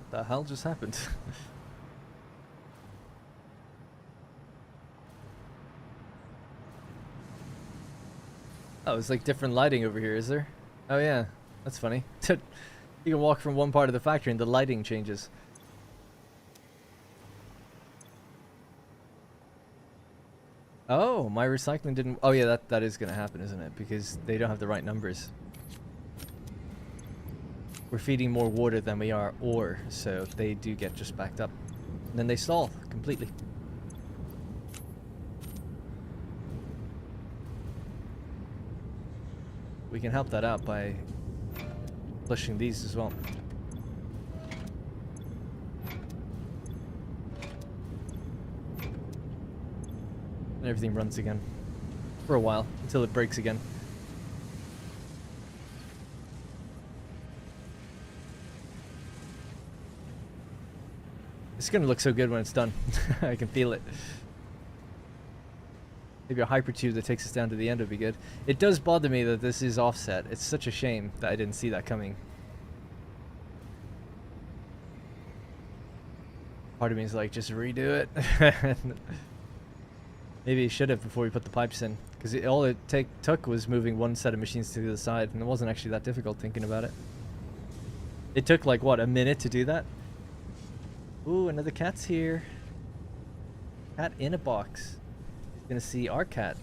What the hell just happened? Oh, it's like different lighting over here, is there? Oh yeah, that's funny. You can walk from one part of the factory and the lighting changes. Oh, my recycling didn't... Oh yeah, that is going to happen, isn't it? Because they don't have the right numbers. We're feeding more water than we are ore, so they do get just backed up. And then they stall completely. We can help that out by pushing these as well. And everything runs again. For a while, until it breaks again. It's gonna look so good when it's done. I can feel it. Maybe a hypertube that takes us down to the end would be good. It does bother me that this is offset. It's such a shame that I didn't see that coming. Part of me is like, just redo it. Maybe you should have before we put the pipes in. Because all it took was moving one set of machines to the other side. And it wasn't actually that difficult thinking about it. It took like, what, a minute to do that? Ooh, another cat's here. Cat in a box. Gonna see our cat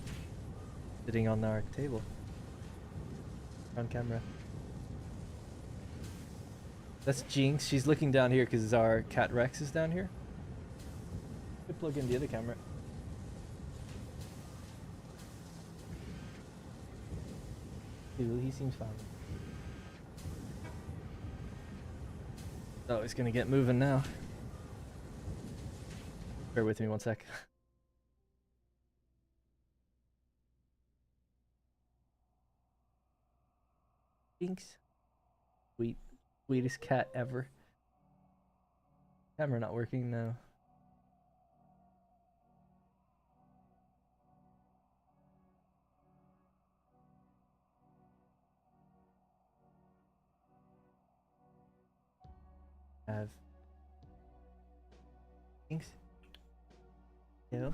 sitting on our table on camera. That's Jinx. She's looking down here because our cat Rex is down here. Could plug in the other camera. He seems fine. Oh, he's gonna get moving now. Bear with me one sec. Jinx. Sweetest cat ever. Camera not working now. Have Jinx. No.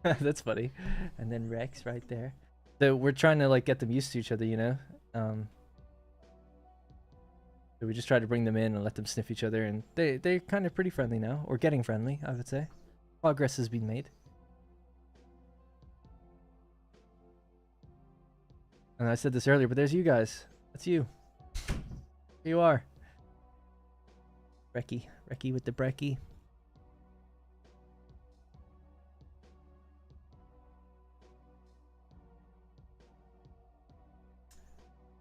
That's funny. And then Rex right there. So we're trying to like get them used to each other, you know. So we just try to bring them in and let them sniff each other, and they're kind of pretty friendly now, or getting friendly, I would say. Progress has been made. And I said this earlier, but there's you guys. That's you. Here you are. Recky with the brekkie.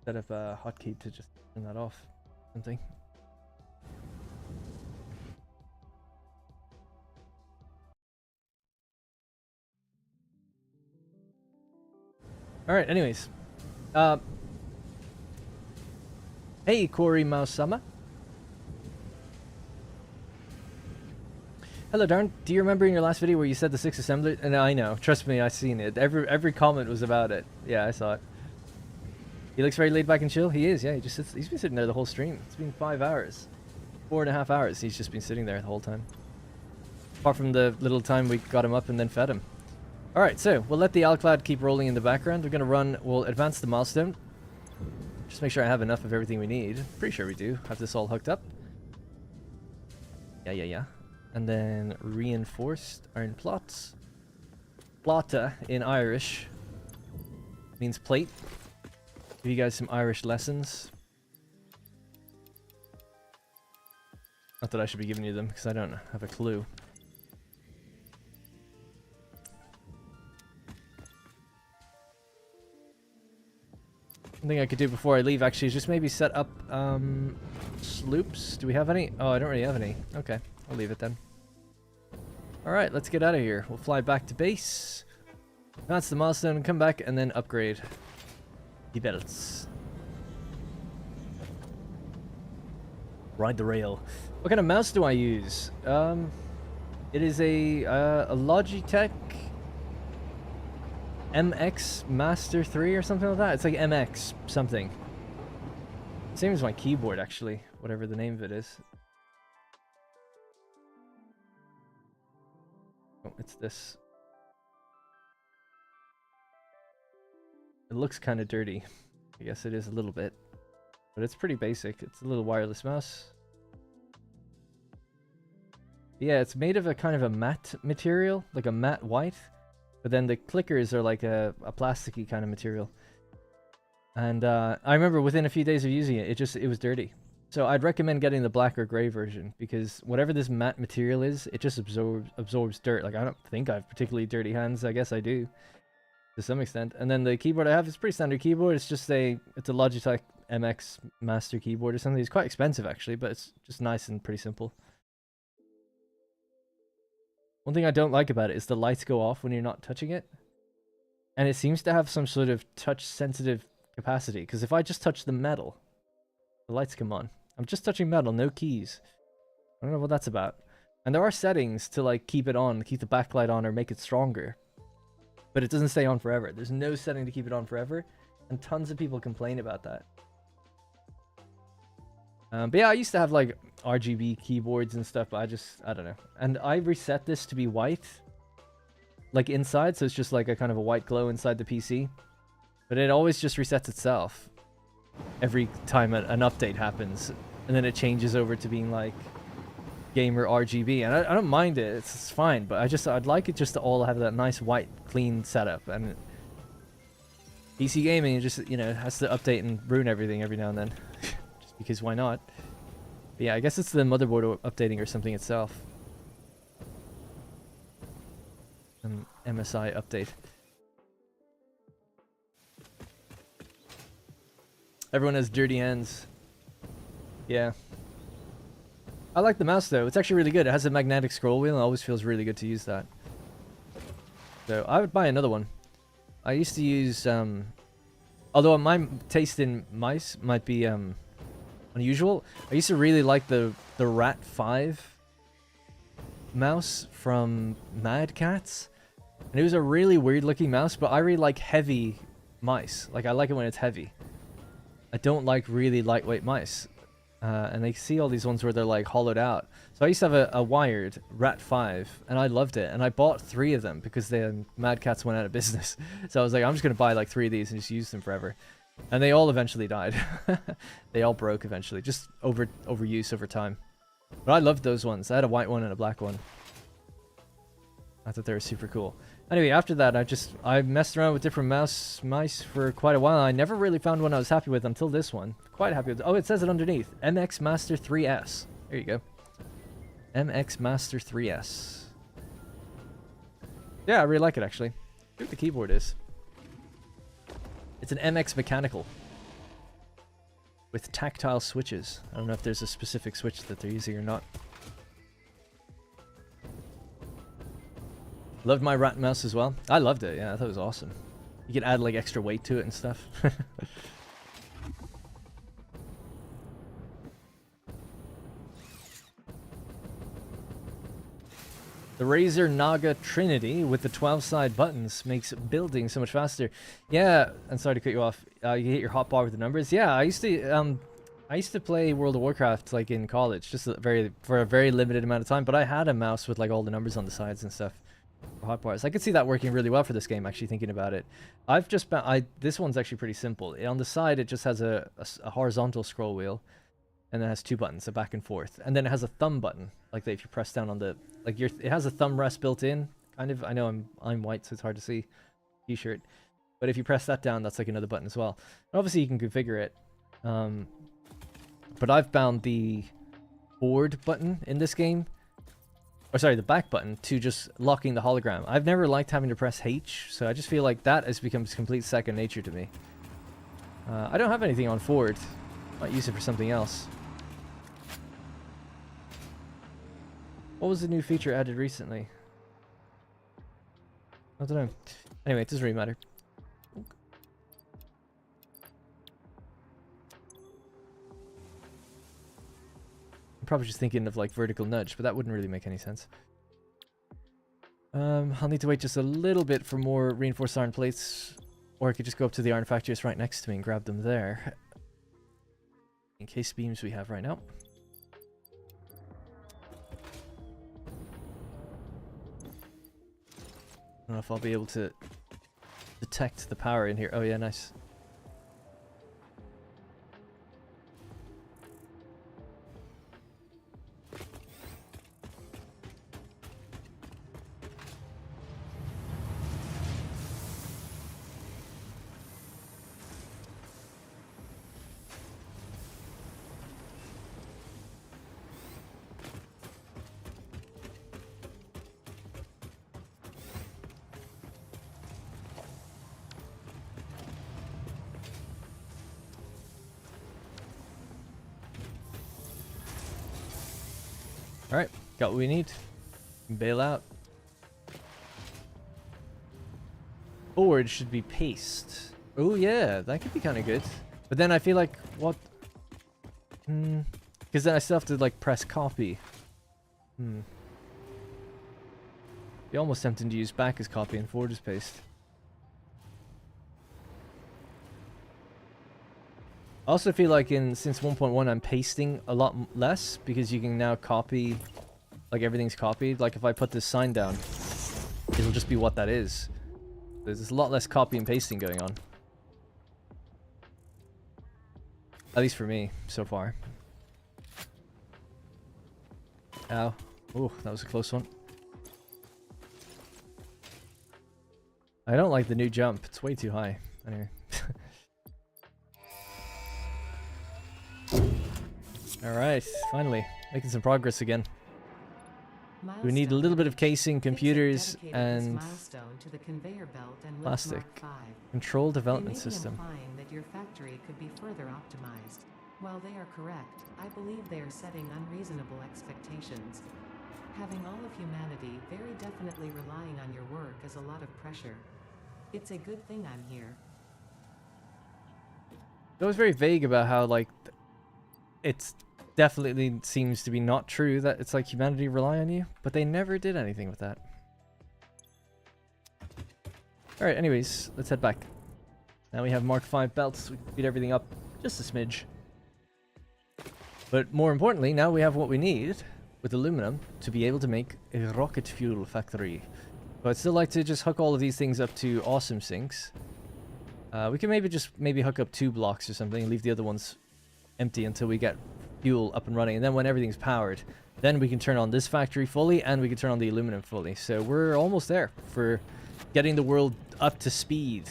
Set up a hotkey to just turn that off. Something. Alright, anyways. Hey, Corey Mausama. Hello, Darn. Do you remember in your last video where you said the 6 assembler? And I know. Trust me, I've seen it. Every comment was about it. Yeah, I saw it. He looks very laid back and chill. He is, yeah. He just sits. He's been sitting there the whole stream. It's been 5 hours. 4.5 hours. He's just been sitting there the whole time. Apart from the little time we got him up and then fed him. Alright, so we'll let the Alclad keep rolling in the background. We're going to run. We'll advance the milestone. Just make sure I have enough of everything we need. Pretty sure we do. Have this all hooked up. Yeah. And then reinforced iron plots. Plata in Irish means plate. Give you guys some Irish lessons. Not that I should be giving you them, because I don't have a clue. One thing I could do before I leave, actually, is just maybe set up sloops. Do we have any? Oh, I don't really have any. Okay, I'll leave it then. Alright, let's get out of here. We'll fly back to base. Advance the milestone and come back and then upgrade the belts. Ride the rail. What kind of mouse do I use? It is a Logitech MX Master 3 or something like that. It's like MX something. Same as my keyboard, actually. Whatever the name of it is. Oh, it's this. It looks kind of dirty. I guess it is a little bit. But it's pretty basic. It's a little wireless mouse. Yeah, it's made of a kind of a matte material, like a matte white. But then the clickers are like a plasticky kind of material. And I remember within a few days of using it, it was dirty. So I'd recommend getting the black or gray version, because whatever this matte material is, it just absorbs dirt. Like, I don't think I have particularly dirty hands. I guess I do, to some extent. And then the keyboard I have is pretty standard keyboard. It's a Logitech MX Master keyboard or something. It's quite expensive actually, but it's just nice and pretty simple. One thing I don't like about it is the lights go off when you're not touching it. And it seems to have some sort of touch sensitive capacity, because if I just touch the metal, the lights come on. I'm just touching metal, no keys. I don't know what that's about. And there are settings to like keep it on, keep the backlight on, or make it stronger. But it doesn't stay on forever. There's no setting to keep it on forever. And tons of people complain about that. But yeah, I used to have like RGB keyboards and stuff, but I don't know. And I reset this to be white, like inside, so it's just like a kind of a white glow inside the PC. But it always just resets itself every time an update happens, and then it changes over to being like gamer RGB. And I don't mind it; it's fine. But I'd like it just to all have that nice white, clean setup. And PC gaming, it just, you know, has to update and ruin everything every now and then. Because why not? But yeah, I guess it's the motherboard updating or something itself. MSI update. Everyone has dirty hands. Yeah. I like the mouse though. It's actually really good. It has a magnetic scroll wheel and it always feels really good to use that. So I would buy another one. I used to use although my taste in mice might be unusual. I used to really like the Rat 5 mouse from Mad Catz, and it was a really weird looking mouse, but I really like heavy mice. Like, I like it when it's heavy. I don't like really lightweight mice, and I see all these ones where they're like hollowed out. So I used to have a wired Rat 5, and I loved it, and I bought 3 of them because then Mad Catz went out of business. So I was like, I'm just gonna buy like 3 of these and just use them forever. And they all eventually died. They all broke eventually, just overuse over time. But I loved those ones. I had a white one and a black one. I thought they were super cool. Anyway, after that, I messed around with different mice for quite a while. I never really found one I was happy with until this one. Quite happy with. Oh, it says it underneath. MX Master 3S. There you go. MX Master 3S. Yeah, I really like it actually. Look what the keyboard is. It's an MX mechanical with tactile switches. I don't know if there's a specific switch that they're using or not. Loved my rat mouse as well. I loved it, yeah, I thought it was awesome. You could add like extra weight to it and stuff. The Razer Naga Trinity with the 12-side buttons makes building so much faster. Yeah, I'm sorry to cut you off. You hit your hotbar with the numbers. Yeah, I used to play World of Warcraft like in college, just for a very limited amount of time. But I had a mouse with like all the numbers on the sides and stuff for hotbars. I could see that working really well for this game. Actually, thinking about it, this one's actually pretty simple. On the side, it just has a horizontal scroll wheel. And then it has 2 buttons, a back and forth. And then it has a thumb button, like that if you press down on the, like it has a thumb rest built in, kind of. I know I'm white, so it's hard to see. T-shirt. But if you press that down, that's like another button as well. And obviously you can configure it. But I've bound the forward button in this game, or sorry, the back button, to just locking the hologram. I've never liked having to press H, so I just feel like that has become complete second nature to me. I don't have anything on forward. Might use it for something else. What was the new feature added recently? I don't know. Anyway, it doesn't really matter. probably just thinking of like vertical nudge, but that wouldn't really make any sense. I'll need to wait just a little bit for more reinforced iron plates, or I could just go up to the iron factory that's right next to me and grab them there. In case beams we have right now. I don't know if I'll be able to detect the power in here. Oh yeah, nice. Alright, got what we need. Bail out. Forward should be paste. Oh yeah, that could be kind of good. But then I feel like, what? Because then I still have to like press copy. Be almost tempting to use back as copy and forward as paste. I also feel like since 1.1 I'm pasting a lot less because you can now copy, like everything's copied. Like if I put this sign down, it'll just be what that is. There's a lot less copy and pasting going on. At least for me, so far. Ow. Oh, that was a close one. I don't like the new jump. It's way too high. Anyway. Alright, finally. Making some progress again. Milestone We need a little bit of casing, thinks they've computers, dedicated this and milestone to the conveyor belt and lift plastic. Mark 5. Control They development may be system. implying that your factory could be further optimized. While they are correct, I believe they are setting unreasonable expectations. Having all of humanity very definitely relying on your work is a lot of pressure. It's a good thing I'm here. It was very vague about how, like, it's definitely seems to be not true that it's like humanity rely on you, but they never did anything with that. Alright, anyways, let's head back. Now we have Mark 5 belts, we can speed everything up just a smidge. But more importantly, now we have what we need with aluminum to be able to make a rocket fuel factory. But I'd still like to just hook all of these things up to awesome sinks. We can maybe hook up 2 blocks or something and leave the other ones empty until we get fuel up and running, and then when everything's powered, then we can turn on this factory fully and we can turn on the aluminum fully. So we're almost there for getting the world up to speed,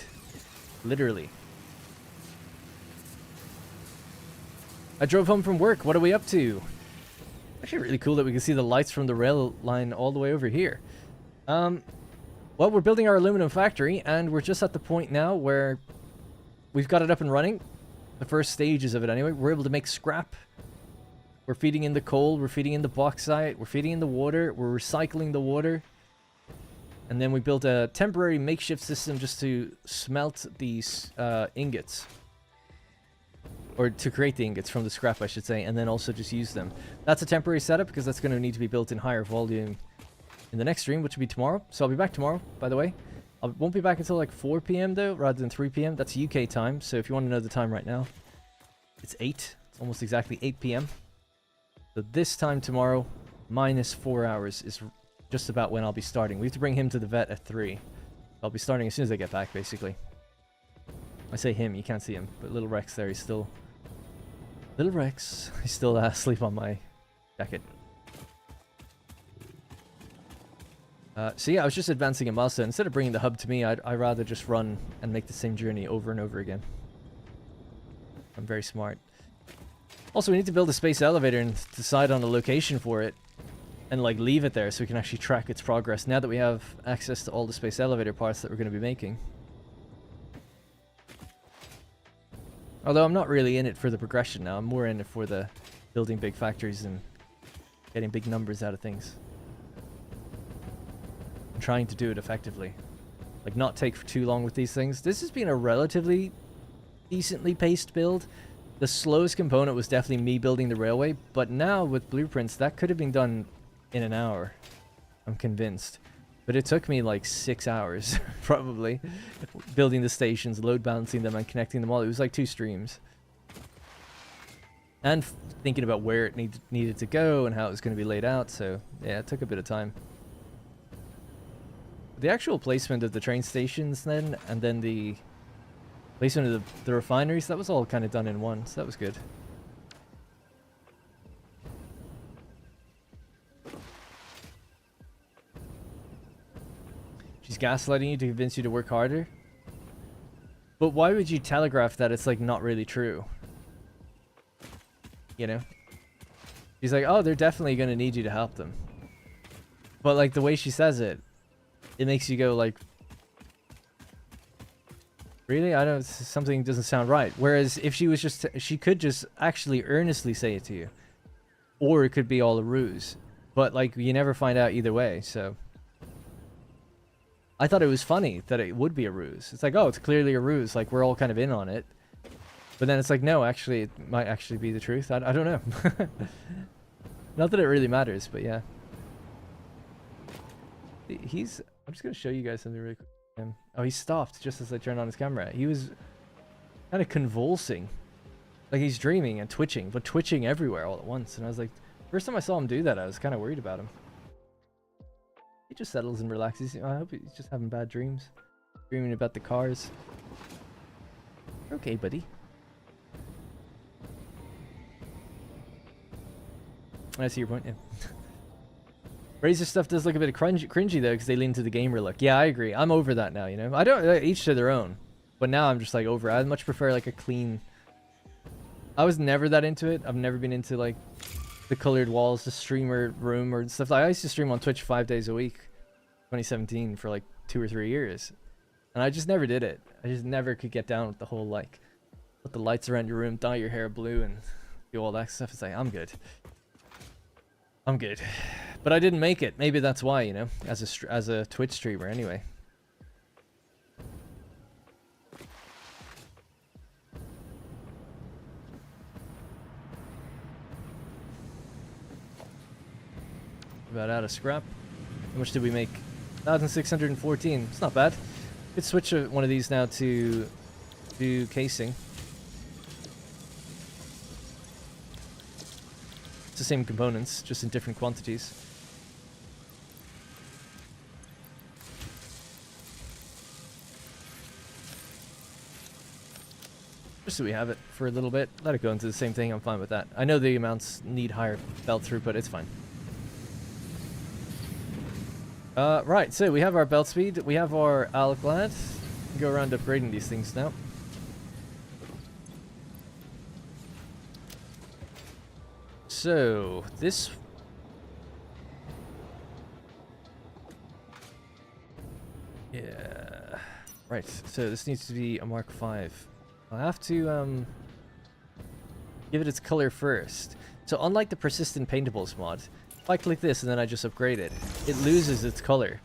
literally. I drove home from work. What are we up to? Actually really cool that we can see the lights from the rail line all the way over here. Well, we're building our aluminum factory and we're just at the point now where we've got it up and running. The first stages of it anyway. We're able to make scrap. We're feeding in the coal, we're feeding in the bauxite, we're feeding in the water, we're recycling the water. And then we built a temporary makeshift system just to smelt these ingots. Or to create the ingots from the scrap, I should say, and then also just use them. That's a temporary setup because that's going to need to be built in higher volume in the next stream, which will be tomorrow. So I'll be back tomorrow, by the way. I won't be back until like 4 PM though, rather than 3 PM. That's UK time, so if you want to know the time right now, it's 8. It's almost exactly 8 PM. So this time tomorrow, minus 4 hours, is just about when I'll be starting. We have to bring him to the vet at 3. I'll be starting as soon as I get back, basically. I say him, you can't see him, but little Rex there, he's still... Little Rex, he's still asleep on my jacket. So yeah, I was just advancing a milestone. Instead of bringing the hub to me, I'd rather just run and make the same journey over and over again. I'm very smart. Also, we need to build a space elevator and decide on a location for it. And like leave it there so we can actually track its progress now that we have access to all the space elevator parts that we're going to be making. Although I'm not really in it for the progression now. I'm more in it for the building big factories and getting big numbers out of things. I'm trying to do it effectively. Like not take for too long with these things. This has been a relatively decently paced build. the slowest component was definitely me building the railway, but now with blueprints, that could have been done in an hour. I'm convinced. But it took me like 6 hours, probably, building the stations, load balancing them, and connecting them all. It was like 2 streams. And thinking about where it needed to go and how it was going to be laid out, so yeah, it took a bit of time. The actual placement of the train stations then, and then the placement of the refineries, that was all kind of done in one, so that was good. She's gaslighting you to convince you to work harder. But why would you telegraph that it's like not really true? You know? She's like, oh, they're definitely going to need you to help them. But like the way she says it, it makes you go like, really? I don't, something doesn't sound right. Whereas if she was just, she could just actually earnestly say it to you. Or it could be all a ruse. But like, you never find out either way, so. I thought it was funny that it would be a ruse. It's like, oh, it's clearly a ruse. Like, we're all kind of in on it. But then it's like, no, actually, it might actually be the truth. I don't know. Not that it really matters, but yeah. I'm just going to show you guys something really quick. Oh, he stopped just as I turned on his camera. He was kind of convulsing. Like, he's dreaming and twitching, but twitching everywhere all at once. And I was like, first time I saw him do that, I was kind of worried about him. He just settles and relaxes. I hope he's just having bad dreams. Dreaming about the cars. Okay, buddy. I see your point, yeah. Razor stuff does look a bit cringy though, because they lean to the gamer look. Yeah, I agree. I'm over that now, you know? I don't, each to their own. But now I'm just like over it. I much prefer like a clean... I was never that into it. I've never been into like the colored walls, the streamer room or stuff. I used to stream on Twitch 5 days a week, 2017, for like 2 or 3 years. And I just never did it. I just never could get down with the whole like, put the lights around your room, dye your hair blue and do all that stuff. It's like, I'm good. I'm good. But I didn't make it. Maybe that's why, you know, as a Twitch streamer anyway. About out of scrap. How much did we make? 1,614. It's not bad. Could switch one of these now to do casing. It's the same components, just in different quantities. Just so we have it for a little bit. Let it go into the same thing. I'm fine with that. I know the amounts need higher belt throughput. It's fine. Right, so we have our belt speed, we have our Alclad. Go around upgrading these things now. So, this... Yeah... Right, so this needs to be a Mark V. I'll have to, give it its color first. So, unlike the persistent paintables mod, if I click this and then I just upgrade it, it loses its color.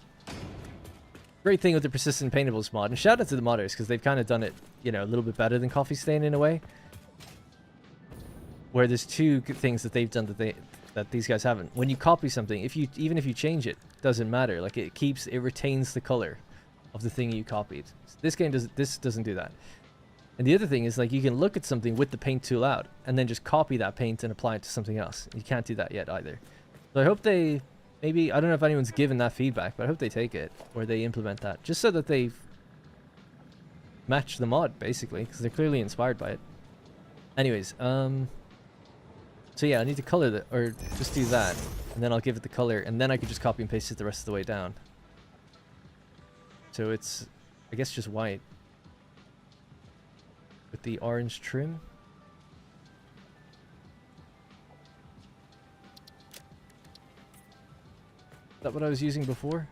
Great thing with the persistent paintables mod, and shout out to the modders because they've kind of done it, you know, a little bit better than Coffee Stain in a way. Where there's two good things that they've done that these guys haven't. When you copy something, even if you change it, doesn't matter. Like it retains the color of the thing you copied. So this game doesn't do that. And the other thing is, like, you can look at something with the paint tool out and then just copy that paint and apply it to something else. You can't do that yet either. So I hope they, maybe, I don't know if anyone's given that feedback, but I hope they take it, or they implement that, just so that they match the mod, basically, because they're clearly inspired by it. Anyways, so yeah, I need to color that, or just do that, and then I'll give it the color, and then I could just copy and paste it the rest of the way down. So it's, I guess, just white with the orange trim. Is that what I was using before?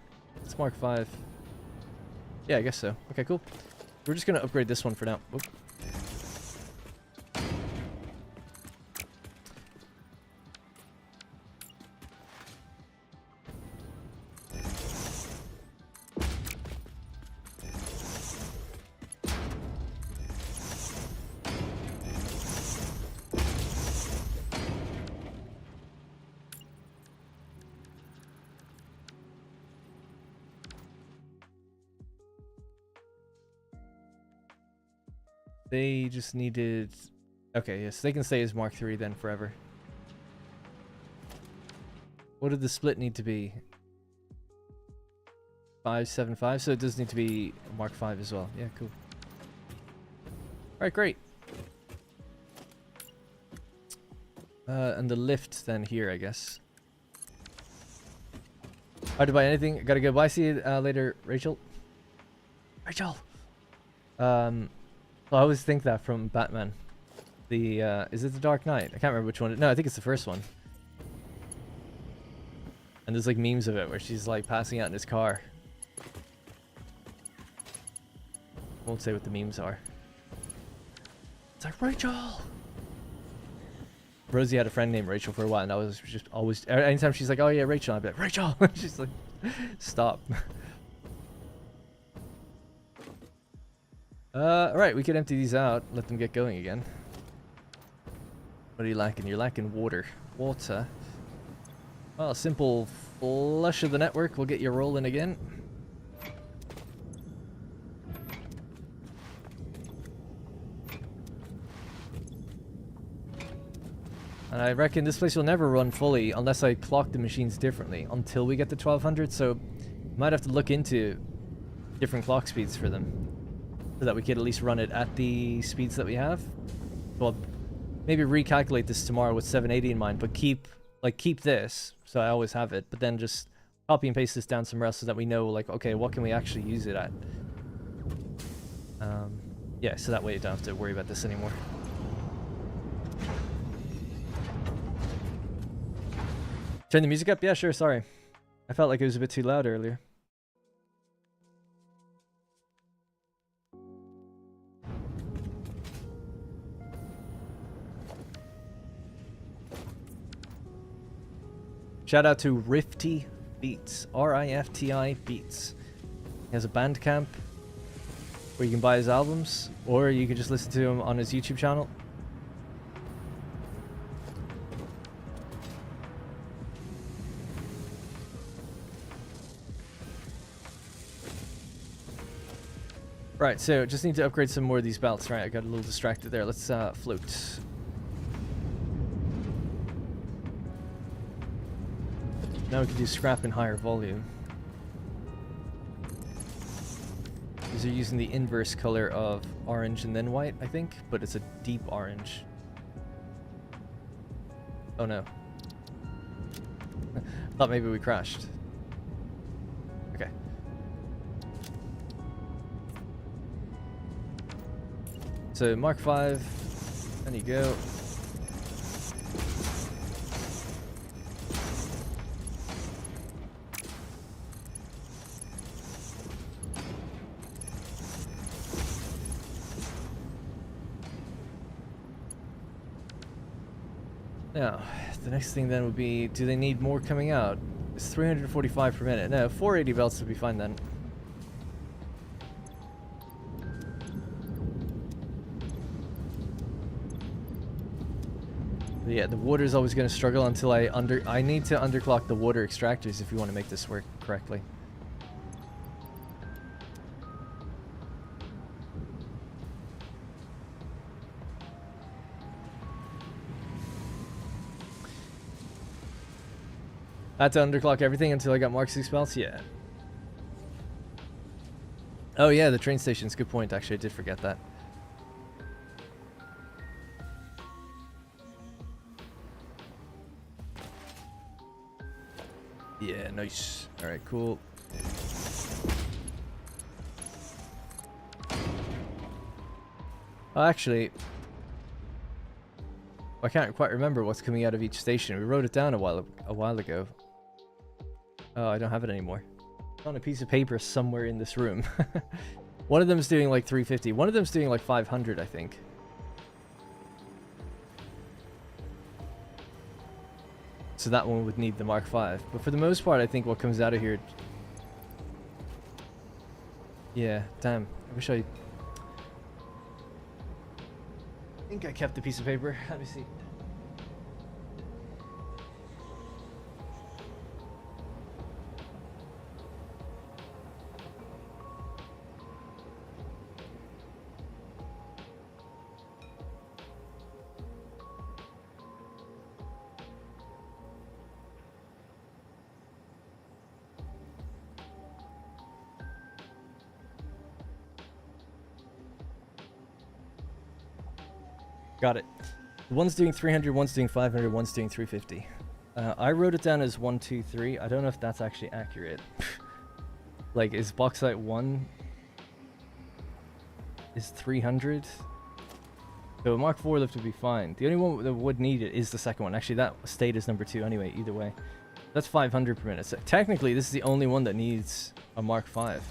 It's Mark V. Yeah, I guess so. Okay, cool. We're just gonna upgrade this one for now. Oop. They just needed... Okay, yes, they can stay as Mark III then forever. What did the split need to be? 575, so it does need to be Mark V as well. Yeah, cool. Alright, great. And the lift then here, I guess. Hard to buy anything. Gotta go. Bye. See you later, Rachel. Rachel! I always think that from Batman. The, is it the Dark Knight? I can't remember which one. No, I think it's the first one. And there's like memes of it where she's like passing out in his car. Won't say what the memes are. It's like, Rachel! Rosie had a friend named Rachel for a while, and I was just always... Anytime she's like, oh yeah, Rachel, I'd be like, Rachel! She's like, stop. Alright, we could empty these out, let them get going again. What are you lacking? You're lacking water. Water. Well, a simple flush of the network will get you rolling again. And I reckon this place will never run fully unless I clock the machines differently until we get to 1200, so might have to look into different clock speeds for them so that we could at least run it at the speeds that we have. Well, maybe recalculate this tomorrow with 780 in mind, but keep this so I always have it, but then just copy and paste this down somewhere else so that we know, like, okay, what can we actually use it at? Yeah, so that way you don't have to worry about this anymore. Turn the music up? Yeah, sure, sorry. I felt like it was a bit too loud earlier. Shout out to Rifty Beats. R-I-F-T-I Beats. He has a Bandcamp where you can buy his albums, or you can just listen to him on his YouTube channel. Right, so just need to upgrade some more of these belts. Right, I got a little distracted there. Let's float. Now we can do scrap in higher volume. These are using the inverse color of orange and then white, I think, but it's a deep orange. Oh no. Thought maybe we crashed. Okay. So Mark V, there you go. Now, the next thing then would be, do they need more coming out? It's 345 per minute. No, 480 belts would be fine then. But yeah, the water is always going to struggle until I need to underclock the water extractors if you want to make this work correctly. I had to underclock everything until I got Mark 6 belts? Yeah. Oh yeah, the train station's a good point, actually. I did forget that. Yeah, nice. Alright, cool. Oh, actually, I can't quite remember what's coming out of each station. We wrote it down a while ago. Oh, I don't have it anymore. It's on a piece of paper somewhere in this room. One of them's doing like 350. One of them's doing like 500, I think. So that one would need the Mark V. But for the most part, I think what comes out of here... Yeah, damn. I wish I think I kept the piece of paper. Let me see. Got it. One's doing 300, one's doing 500, one's doing 350. I wrote it down as 1, 2, 3. I don't know if that's actually accurate. Like, is bauxite 1 is 300? So Mark 4 lift would be fine. The only one that would need it is the second one. Actually, that stayed as number 2 anyway, either way. That's 500 per minute. So technically, this is the only one that needs a Mark 5.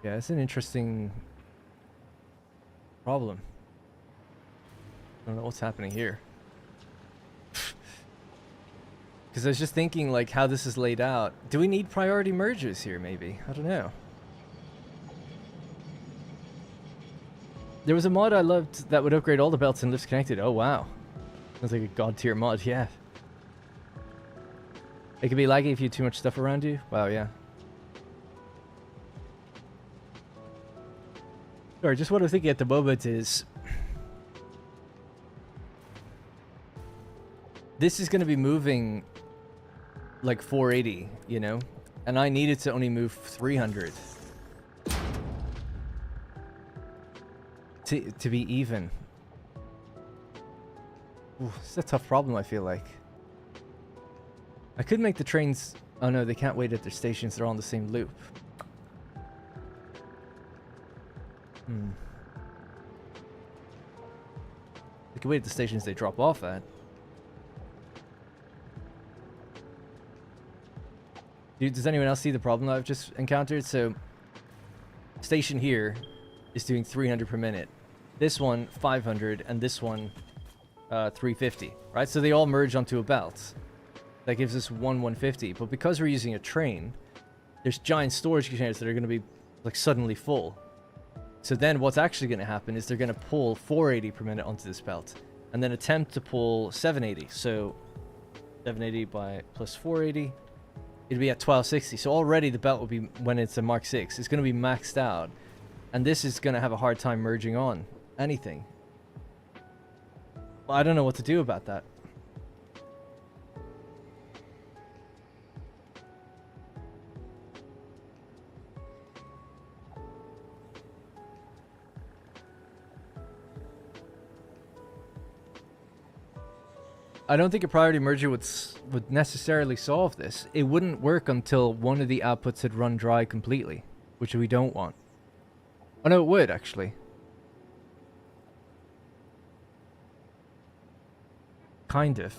Yeah, it's an interesting problem. I don't know what's happening here. Because I was just thinking, like, how this is laid out. Do we need priority mergers here, maybe? I don't know. There was a mod I loved that would upgrade all the belts and lifts connected. Oh, wow. Sounds like a god tier mod, yeah. It could be laggy if you have too much stuff around you. Wow, yeah. Sorry, just what I'm thinking at the moment is... this is going to be moving like 480, you know? And I needed to only move 300. To be even. Ooh, it's a tough problem, I feel like. I could make the trains... oh no, they can't wait at their stations, they're all on the same loop. They can wait at the stations they drop off at. Dude, does anyone else see the problem that I've just encountered? So, station here is doing 300 per minute. This one, 500, and this one, 350, right? So they all merge onto a belt. That gives us 150. But because we're using a train, there's giant storage containers that are going to be, like, suddenly full. So then what's actually going to happen is they're going to pull 480 per minute onto this belt. And then attempt to pull 780. So, 780 by plus 480... it'd be at 1260. So already the belt will be, when it's a Mark 6, it's going to be maxed out. And this is going to have a hard time merging on anything. Well, I don't know what to do about that. I don't think a priority merger would necessarily solve this. It wouldn't work until one of the outputs had run dry completely, which we don't want. Oh no, it would actually. Kind of.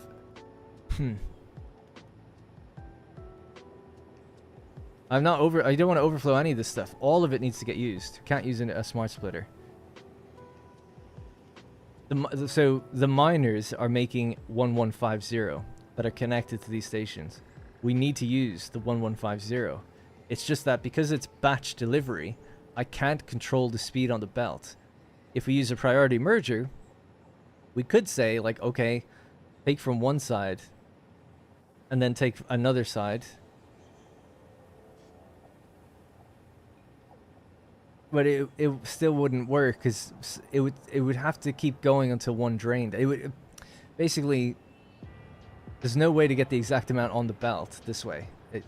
I don't want to overflow any of this stuff. All of it needs to get used. Can't use a smart splitter. So the miners are making 1150 that are connected to these stations. We need to use the 1150. It's just that because it's batch delivery, I can't control the speed on the belt. If we use a priority merger, we could say, like, okay, take from one side and then take another side. But it still wouldn't work because it would have to keep going until one drained. It would basically, there's no way to get the exact amount on the belt this way. It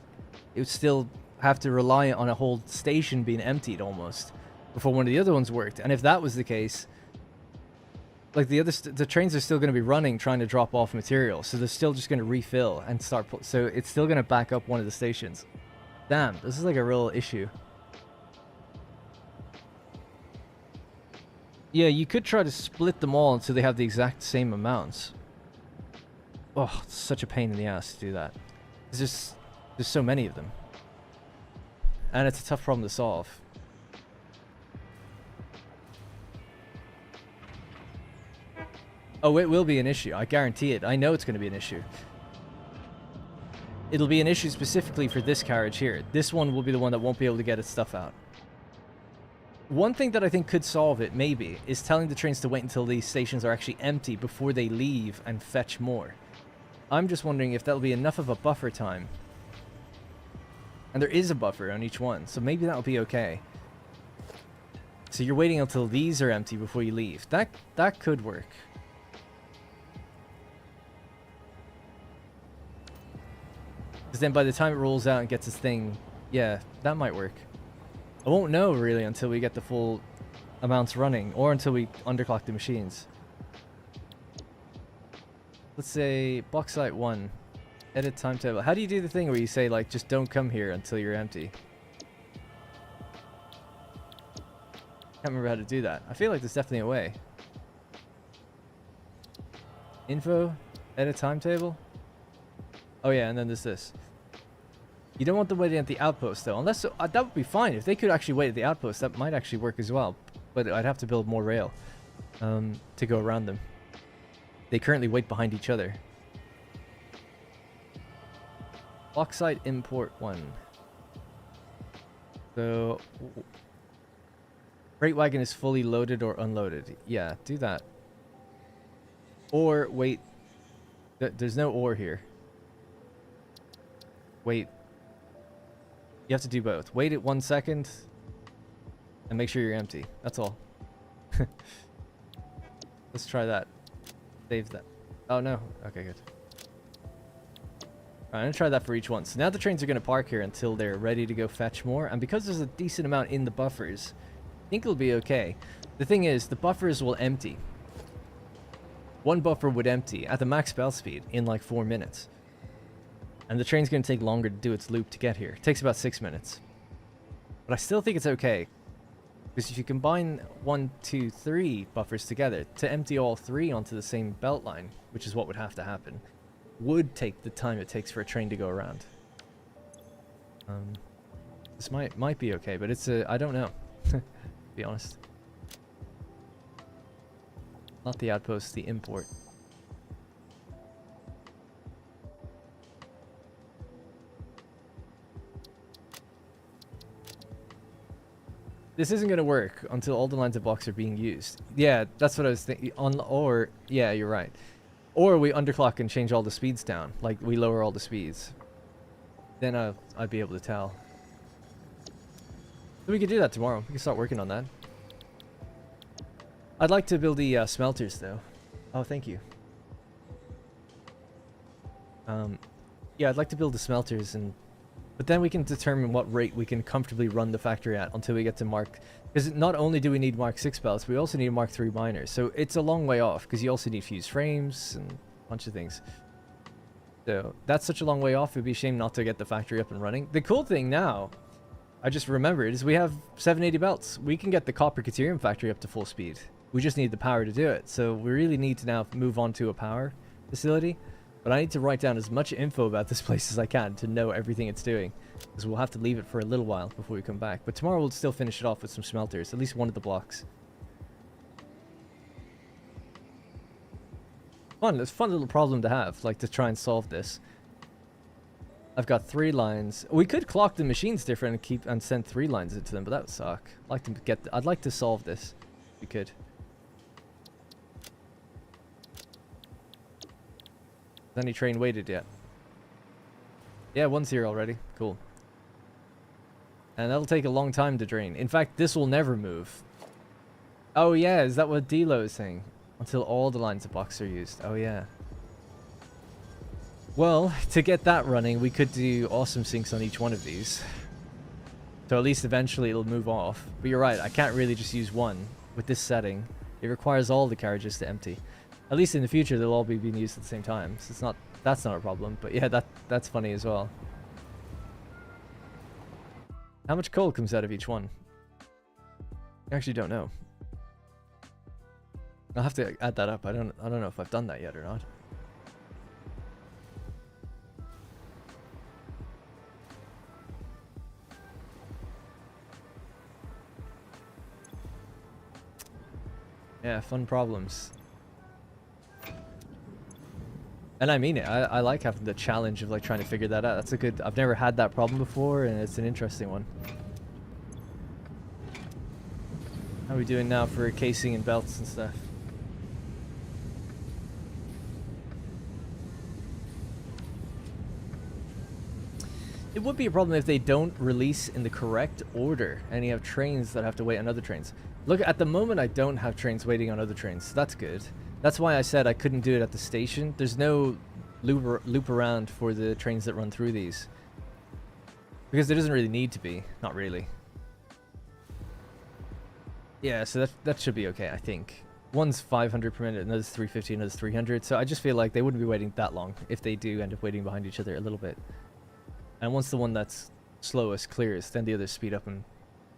would still have to rely on a whole station being emptied almost before one of the other ones worked. And if that was the case, like the trains are still going to be running trying to drop off material, so they're still just going to refill and start. So it's still going to back up one of the stations. Damn, this is like a real issue. Yeah, you could try to split them all until they have the exact same amounts. Oh, it's such a pain in the ass to do that. There's so many of them. And it's a tough problem to solve. Oh, it will be an issue. I guarantee it. I know it's going to be an issue. It'll be an issue specifically for this carriage here. This one will be the one that won't be able to get its stuff out. One thing that I think could solve it, maybe, is telling the trains to wait until these stations are actually empty before they leave and fetch more. I'm just wondering if that'll be enough of a buffer time. And there is a buffer on each one, so maybe that'll be okay. So you're waiting until these are empty before you leave. That could work. Because then by the time it rolls out and gets its thing, yeah, that might work. I won't know really until we get the full amounts running, or until we underclock the machines. Let's say bauxite 1. Edit timetable. How do you do the thing where you say like just don't come here until you're empty? Can't remember how to do that. I feel like there's definitely a way. Info, edit timetable. Oh yeah, and then there's this. You don't want them waiting at the outpost though, unless that would be fine. If they could actually wait at the outpost, that might actually work as well. But I'd have to build more rail to go around them. They currently wait behind each other. Bauxite import 1. So freight wagon is fully loaded or unloaded. Yeah, do that. Or wait. There's no ore here. Wait. You have to do both. Wait it 1 second and make sure you're empty. That's all. Let's try that. Save that. Oh no. Okay, good. Alright, I'm gonna try that for each one. So now the trains are gonna park here until they're ready to go fetch more. And because there's a decent amount in the buffers, I think it'll be okay. The thing is, the buffers will empty. One buffer would empty at the max spell speed in like 4 minutes. And the train's going to take longer to do its loop to get here. It takes about 6 minutes. But I still think it's okay. Because if you combine 1, 2, 3 buffers together, to empty all 3 onto the same belt line, which is what would have to happen, would take the time it takes for a train to go around. This might be okay, but it's I don't know. To be honest. Not the outpost, the import. This isn't going to work until all the lines of blocks are being used. Yeah, that's what I was thinking. Or, yeah, you're right. Or we underclock and change all the speeds down. Like, we lower all the speeds. Then I'd be able to tell. So we could do that tomorrow. We can start working on that. I'd like to build the smelters, though. Oh, thank you. Yeah, I'd like to build the smelters, but then we can determine what rate we can comfortably run the factory at until we get to Mark... Because not only do we need Mark 6 belts, we also need Mark 3 miners. So it's a long way off, because you also need fused frames and a bunch of things. So that's such a long way off, it'd be a shame not to get the factory up and running. The cool thing now, I just remembered, is we have 780 belts. We can get the copper caterium factory up to full speed. We just need the power to do it. So we really need to now move on to a power facility. But I need to write down as much info about this place as I can to know everything it's doing. Because we'll have to leave it for a little while before we come back. But tomorrow we'll still finish it off with some smelters. At least one of the blocks. Fun. It's a fun little problem to have. Like, to try and solve this. I've got 3 lines. We could clock the machines different and send 3 lines into them. But that would suck. I'd like to solve this. If we could. Has any train waited yet? Yeah, one's here already. Cool. And that'll take a long time to drain. In fact, this will never move. Oh yeah, is that what Delo is saying? Until all the lines of blocks are used. Oh yeah. Well, to get that running, we could do awesome sinks on each one of these. So at least eventually it'll move off. But you're right, I can't really just use one with this setting. It requires all the carriages to empty. At least in the future, they'll all be being used at the same time. So that's not a problem. But yeah, that's funny as well. How much coal comes out of each one? I actually don't know. I'll have to add that up. I don't know if I've done that yet or not. Yeah, fun problems. And I mean it. I like having the challenge of like trying to figure that out. That's a good... I've never had that problem before, and it's an interesting one. How are we doing now for casing and belts and stuff? It would be a problem if they don't release in the correct order, and you have trains that have to wait on other trains. Look, at the moment I don't have trains waiting on other trains, so that's good. That's why I said I couldn't do it at the station. There's no loop around for the trains that run through these. Because there doesn't really need to be. Not really. Yeah, so that should be okay, I think. One's 500 per minute, another's 350, another's 300. So I just feel like they wouldn't be waiting that long if they do end up waiting behind each other a little bit. And once the one that's slowest clears, then the others speed up, and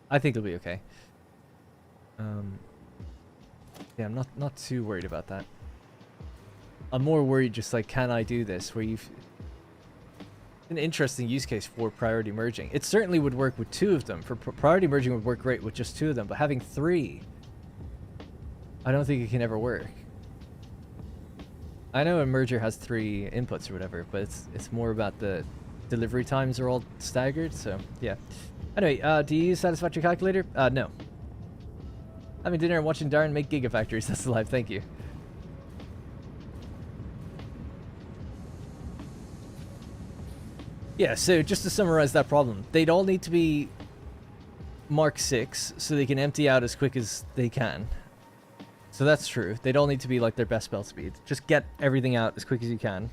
I think it'll be okay. Yeah, I'm not too worried about that. I'm more worried just like, can I do this? Where you've an interesting use case for priority merging. It certainly would work with 2 of them. For priority merging would work great with just 2 of them, but having 3, I don't think it can ever work. I know a merger has 3 inputs or whatever, but it's more about the delivery times are all staggered, so yeah. Anyway, do you use Satisfactory calculator? No. Having dinner and watching Darren make gigafactories. That's alive. Thank you. Yeah, so just to summarize that problem, they'd all need to be Mark 6 so they can empty out as quick as they can. So that's true. They'd all need to be like their best belt speed. Just get everything out as quick as you can.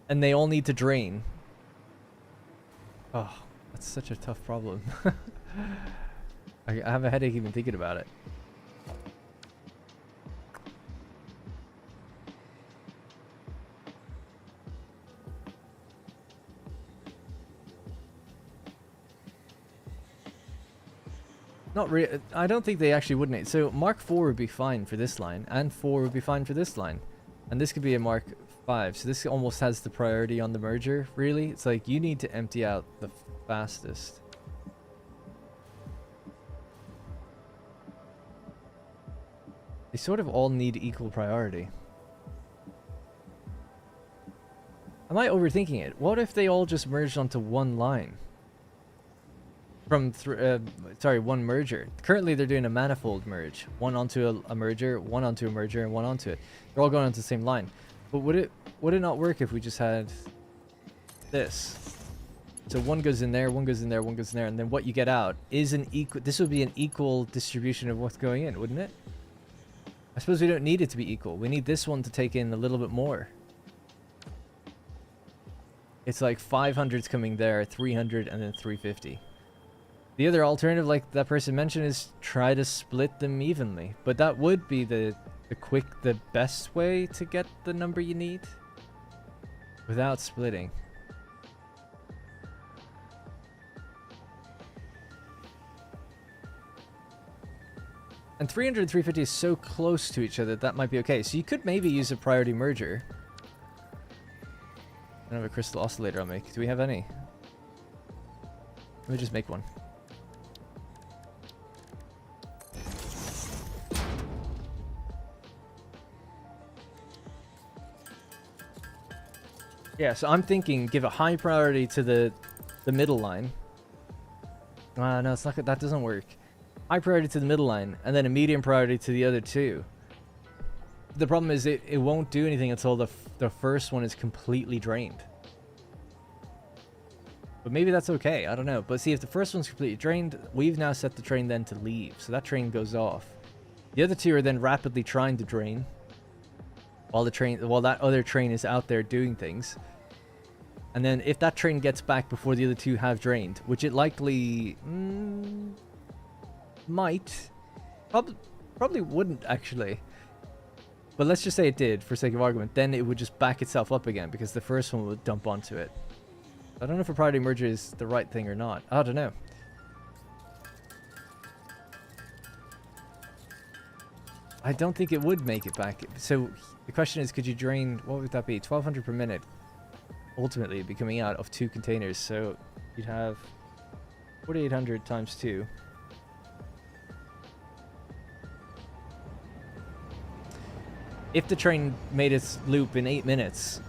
And they all need to drain. Oh, that's such a tough problem. I have a headache even thinking about it. Not really. I don't think they actually would need. So Mark 4 would be fine for this line, and 4 would be fine for this line, and this could be a Mark 5. So this almost has the priority on the merger. Really, it's like you need to empty out the fastest. They sort of all need equal priority. Am I overthinking it? What if they all just merged onto one line? From one merger. Currently they're doing a manifold merge. One onto a merger, one onto a merger, and one onto it. They're all going onto the same line. But would it not work if we just had this? So one goes in there, one goes in there, one goes in there, and then what you get out is an equal. This would be an equal distribution of what's going in, wouldn't it? I suppose we don't need it to be equal. We need this one to take in a little bit more. It's like 500's coming there, 300, and then 350. The other alternative, like that person mentioned, is try to split them evenly. But that would be the best way to get the number you need without splitting. And 300 and 350 is so close to each other that might be okay. So you could maybe use a priority merger. I don't have a crystal oscillator I'll make. Do we have any? Let me just make one. Yeah, so I'm thinking give a high priority to the middle line. No, it's not good. That doesn't work. High priority to the middle line, and then a medium priority to the other 2. The problem is it won't do anything until the first one is completely drained. But maybe that's okay. I don't know. But see, if the first one's completely drained, we've now set the train then to leave. So that train goes off. The other 2 are then rapidly trying to drain. While that other train is out there doing things. And then if that train gets back before the other 2 have drained, which it likely might, probably wouldn't actually, but let's just say it did for sake of argument, then it would just back itself up again because the first one would dump onto it. I don't know if a priority merger is the right thing or not. I don't know. I don't think it would make it back. So the question is, could you drain, what would that be? 1200 per minute. Ultimately, it'd be coming out of 2 containers. So you'd have 4800 times 2. If the train made its loop in 8 minutes,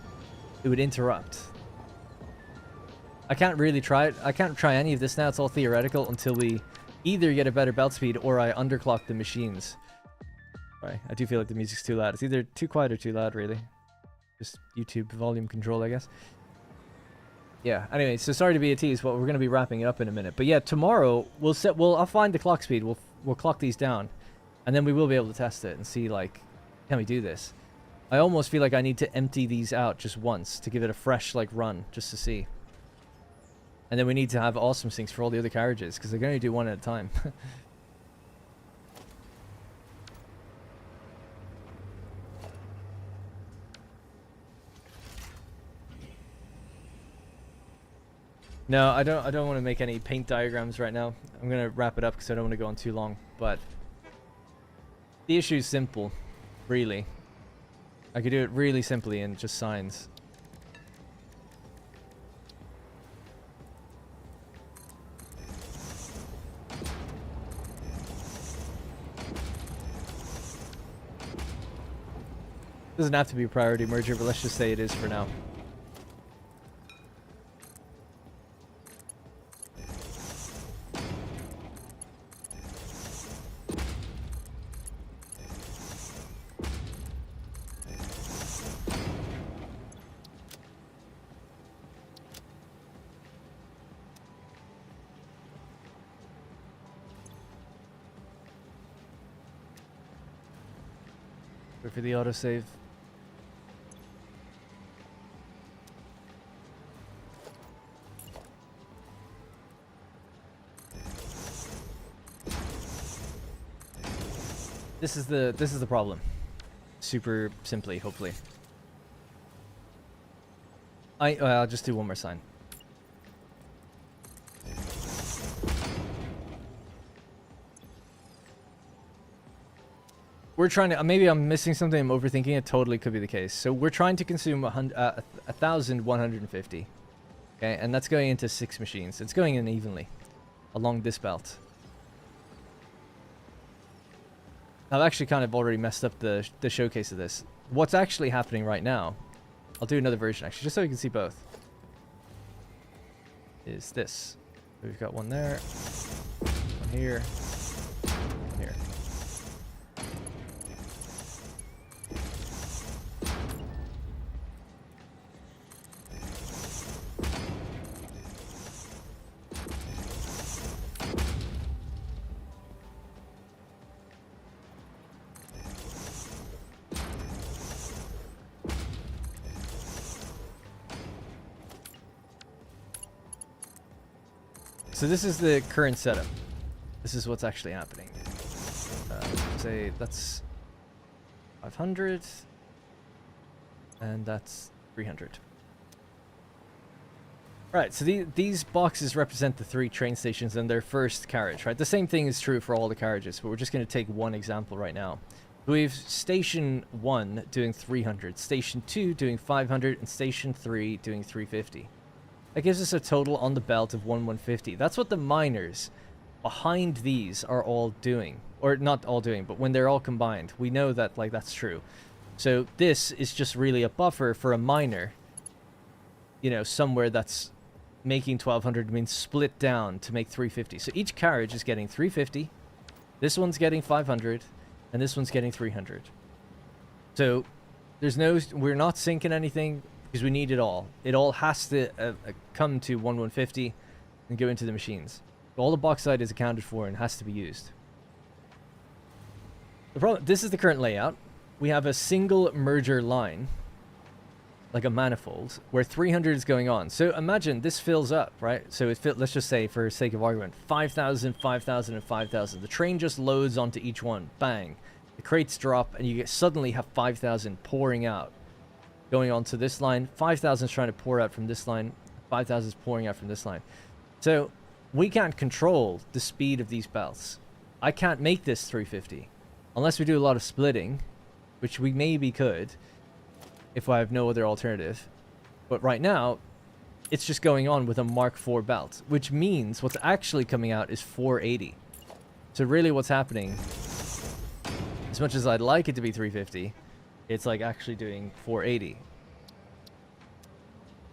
it would interrupt. I can't really try it. I can't try any of this now. It's all theoretical until we either get a better belt speed or I underclock the machines. Sorry, I do feel like the music's too loud. It's either too quiet or too loud, really. Just YouTube volume control, I guess. Yeah, anyway, so sorry to be a tease, but we're going to be wrapping it up in a minute. But yeah, tomorrow I'll find the clock speed. We'll clock these down, and then we will be able to test it and see, like, can we do this? I almost feel like I need to empty these out just once to give it a fresh, like, run, just to see. And then we need to have awesome syncs for all the other carriages, because they're going to do one at a time. No, I don't want to make any paint diagrams right now. I'm going to wrap it up because I don't want to go on too long. But the issue is simple, really. I could do it really simply in just signs. Doesn't have to be a priority merger, but let's just say it is for now. Wait for the autosave. This is the problem. Super simply, hopefully. I'll just do one more sign. We're trying to, maybe I'm missing something, I'm overthinking it, totally could be the case. So we're trying to consume 1,150. Okay, and that's going into 6 machines. It's going in evenly along this belt. I've actually kind of already messed up the showcase of this. What's actually happening right now, I'll do another version actually, just so you can see both, is this. We've got one there, one here, one here. So this is the current setup. This is what's actually happening. Say that's 500, and that's 300. Right, so these boxes represent the 3 train stations and their first carriage, right? The same thing is true for all the carriages, but we're just going to take one example right now. We've Station 1 doing 300, Station 2 doing 500, and Station 3 doing 350. That gives us a total on the belt of 1,150. That's what the miners behind these are all doing. Or not all doing, but when they're all combined. We know that, like, that's true. So this is just really a buffer for a miner, you know, somewhere that's making 1,200 means split down to make 350. So each carriage is getting 350, this one's getting 500, and this one's getting 300. So there's no, we're not syncing anything, because we need it all. It all has to come to 1,150 and go into the machines. All the bauxite is accounted for and has to be used. The problem, this is the current layout. We have a single merger line, like a manifold, where 300 is going on. So imagine this fills up, right? So let's just say, for sake of argument, 5,000, 5,000, and 5,000. The train just loads onto each one. Bang. The crates drop, and you suddenly have 5,000 pouring out. Going on to this line, 5,000 is trying to pour out from this line, 5,000 is pouring out from this line. So we can't control the speed of these belts. I can't make this 350 unless we do a lot of splitting, which we maybe could if I have no other alternative. But right now, it's just going on with a Mark IV belt, which means what's actually coming out is 480. So really what's happening, as much as I'd like it to be 350, it's like actually doing 480.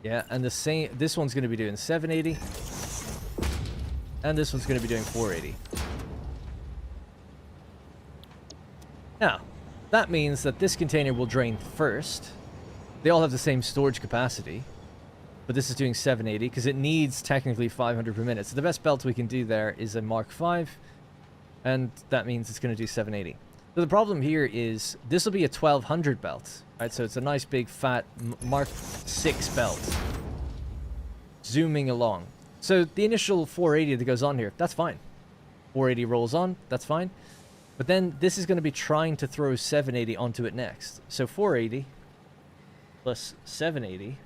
Yeah, and the same, this one's going to be doing 780. And this one's going to be doing 480. Now, that means that this container will drain first. They all have the same storage capacity. but this is doing 780 because it needs technically 500 per minute. So the best belt we can do there is a Mark 5, and that means it's going to do 780. So the problem here is this will be a 1200 belt, right? So it's a nice big fat Mark 6 belt zooming along. So the initial 480 that goes on here, that's fine. 480 rolls on, that's fine. But then this is going to be trying to throw 780 onto it next. So 480 plus 780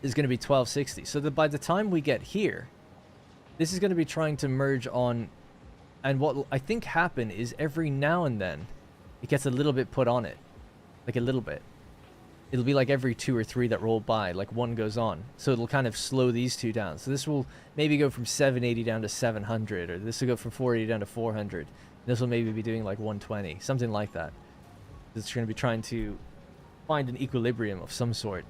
is going to be 1260. So that by the time we get here, this is going to be trying to merge on. And what will, I think, happen is every now and then it gets a little bit put on it. Like a little bit. It'll be like every 2 or 3 that roll by, like one goes on. So it'll kind of slow these two down. So this will maybe go from 780 down to 700, or this will go from 480 down to 400. This will maybe be doing like 120, something like that. It's going to be trying to find an equilibrium of some sort.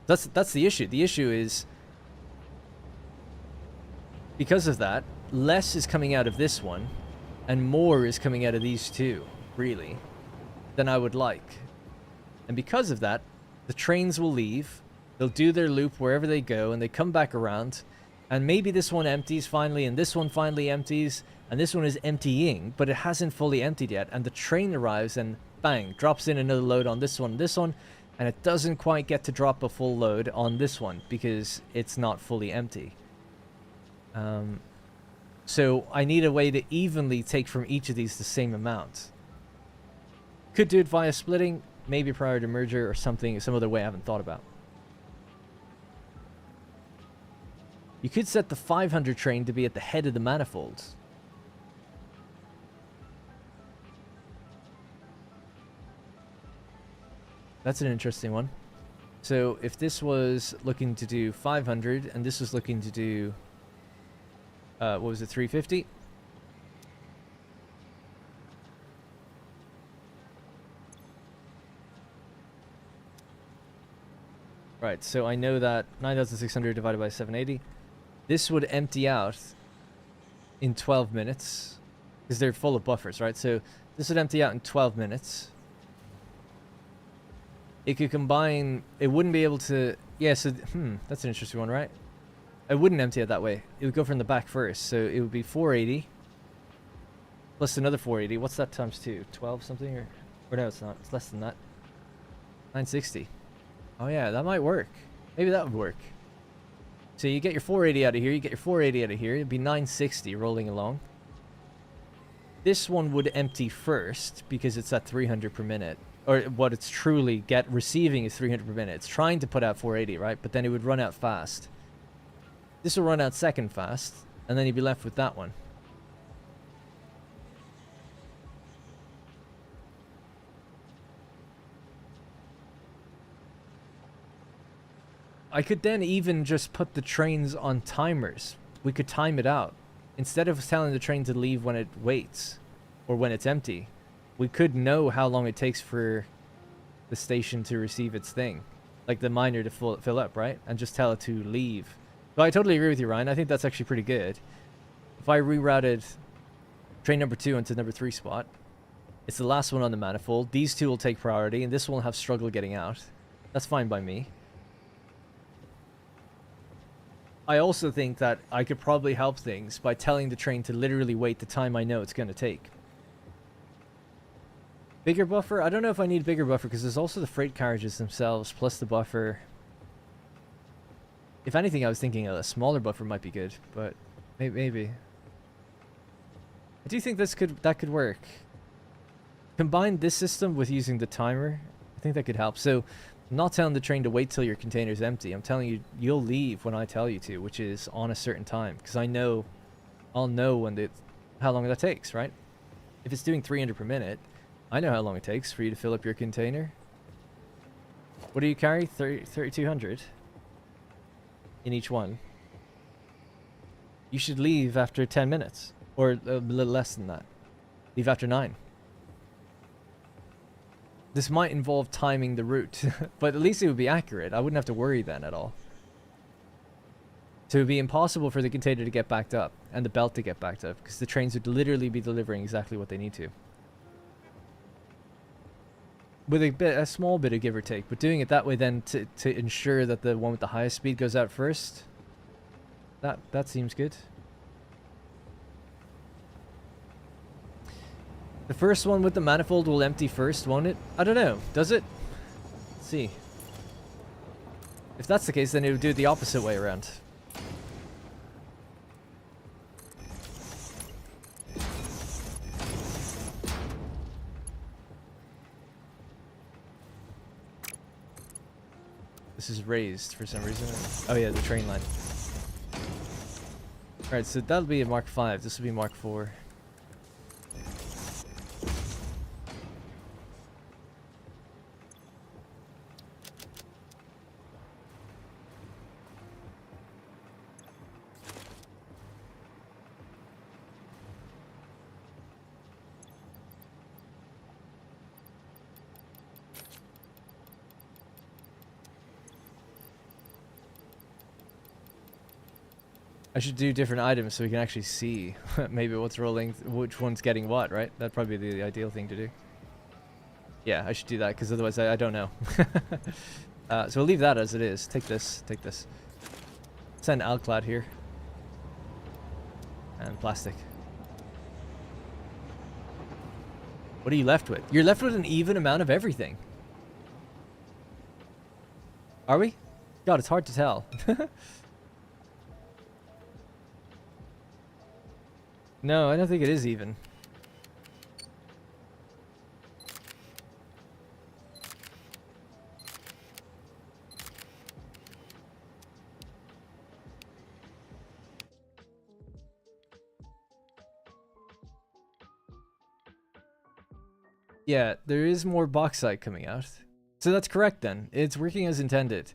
That's the issue. The issue is, because of that, less is coming out of this one, and more is coming out of these two, really, than I would like. And because of that, the trains will leave, they'll do their loop wherever they go, and they come back around, and maybe this one empties finally, and this one finally empties, and this one is emptying, but it hasn't fully emptied yet, and the train arrives and bang, drops in another load on this one, and it doesn't quite get to drop a full load on this one because it's not fully empty. So I need a way to evenly take from each of these the same amount. Could do it via splitting, maybe prior to merger or something, some other way I haven't thought about. You could set the 500 train to be at the head of the manifolds. That's an interesting one. So if this was looking to do 500 and this was looking to do, what was it, 350? Right, so I know that 9,600 divided by 780. This would empty out in 12 minutes because they're full of buffers, right? So this would empty out in 12 minutes. It could combine, it wouldn't be able to, yeah, so, that's an interesting one, right? It wouldn't empty it that way. It would go from the back first, so it would be 480 plus another 480. What's that times 2? 12 something, or no, it's not. It's less than that. 960. Oh yeah, that might work. Maybe that would work. So you get your 480 out of here, you get your 480 out of here, it'd be 960 rolling along. This one would empty first because it's at 300 per minute. Or what it's truly receiving is 300 per minute. It's trying to put out 480, right? But then it would run out fast. This will run out second fast, and then you'd be left with that one. I could then even just put the trains on timers. We could time it out. Instead of telling the train to leave when it waits, or when it's empty, we could know how long it takes for the station to receive its thing. Like the miner to fill up, right? And just tell it to leave. So I totally agree with you, Ryan. I think that's actually pretty good. If I rerouted train number 2 into number 3 spot, it's the last one on the manifold. These two will take priority, and this one will have struggle getting out. That's fine by me. I also think that I could probably help things by telling the train to literally wait the time I know it's going to take. Bigger buffer? I don't know if I need bigger buffer because there's also the freight carriages themselves plus the buffer. If anything, I was thinking a smaller buffer might be good, but maybe. I do think that could work. Combine this system with using the timer. I think that could help. So I'm not telling the train to wait till your container's empty. I'm telling you, you'll leave when I tell you to, which is on a certain time, because I'll know how long that takes, right? If it's doing 300 per minute, I know how long it takes for you to fill up your container. What do you carry? 3,200 in each one. You should leave after 10 minutes, or a little less than that. Leave after 9. This might involve timing the route, but at least it would be accurate. I wouldn't have to worry then at all. So it would be impossible for the container to get backed up and the belt to get backed up because the trains would literally be delivering exactly what they need to. with a small bit of give or take, but doing it that way then to ensure that the one with the highest speed goes out first, that seems good. The first one with the manifold will empty first, won't it? I don't know. Does it? Let's see. If that's the case, then it would do it the opposite way around. This is raised for some reason. Oh yeah, the train line. Alright, so that'll be a Mark 5. This will be Mark 4. I should do different items so we can actually see maybe what's rolling, which one's getting what, right? That'd probably be the ideal thing to do. Yeah, I should do that because otherwise I don't know. So we'll leave that as it is. Take this, take this. Send Alclad here. And plastic. What are you left with? You're left with an even amount of everything. Are we? God, it's hard to tell. No, I don't think it is even. Yeah, there is more bauxite coming out. So that's correct then. It's working as intended.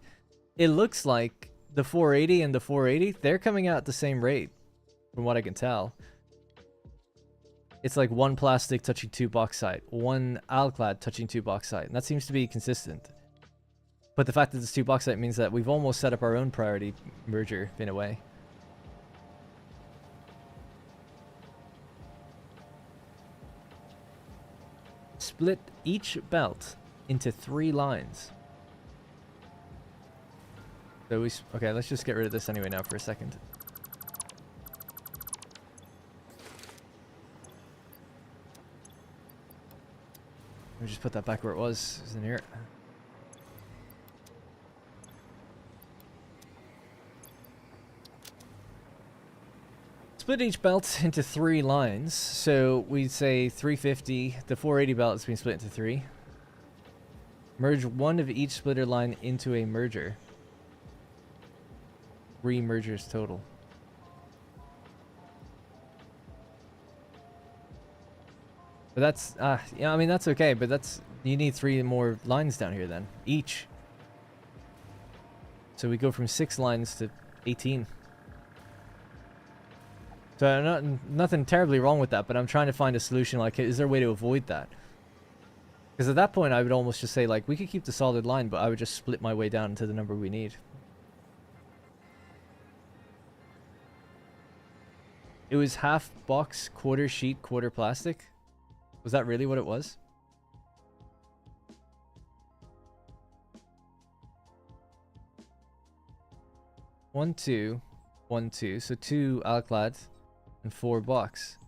It looks like the 480 and the 480, they're coming out at the same rate, from what I can tell. It's like one plastic touching two bauxite, one Alclad touching two bauxite, and that seems to be consistent. But the fact that it's two bauxite means that we've almost set up our own priority merger in a way. Split each belt into 3 lines. So okay, let's just get rid of this anyway now for a second. Let me just put that back where it was. It's in here. Split each belt into 3 lines. So we'd say 350. The 480 belt has been split into 3. Merge one of each splitter line into a merger. 3 mergers total. But that's, yeah, I mean, that's okay, but that's, you need 3 more lines down here then, each. So we go from 6 lines to 18. So nothing terribly wrong with that, but I'm trying to find a solution, like, is there a way to avoid that? Because at that point, I would almost just say, like, we could keep the solid line, but I would just split my way down to the number we need. It was half box, quarter sheet, quarter plastic. Was that really what it was? One, two, 1, 2. So 2 Alclad and 4 box.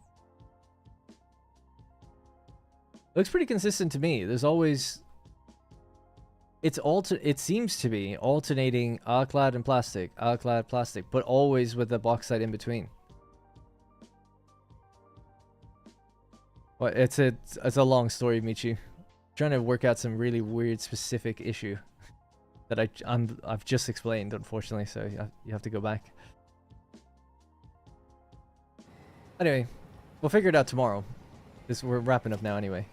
Looks pretty consistent to me. There's always... It seems to be alternating Alclad and plastic, Alclad, plastic, but always with the bauxite in between. Well, it's a long story, Michi. I'm trying to work out some really weird specific issue that I've just explained, unfortunately, so you have to go back. Anyway, we'll figure it out tomorrow. We're wrapping up now anyway.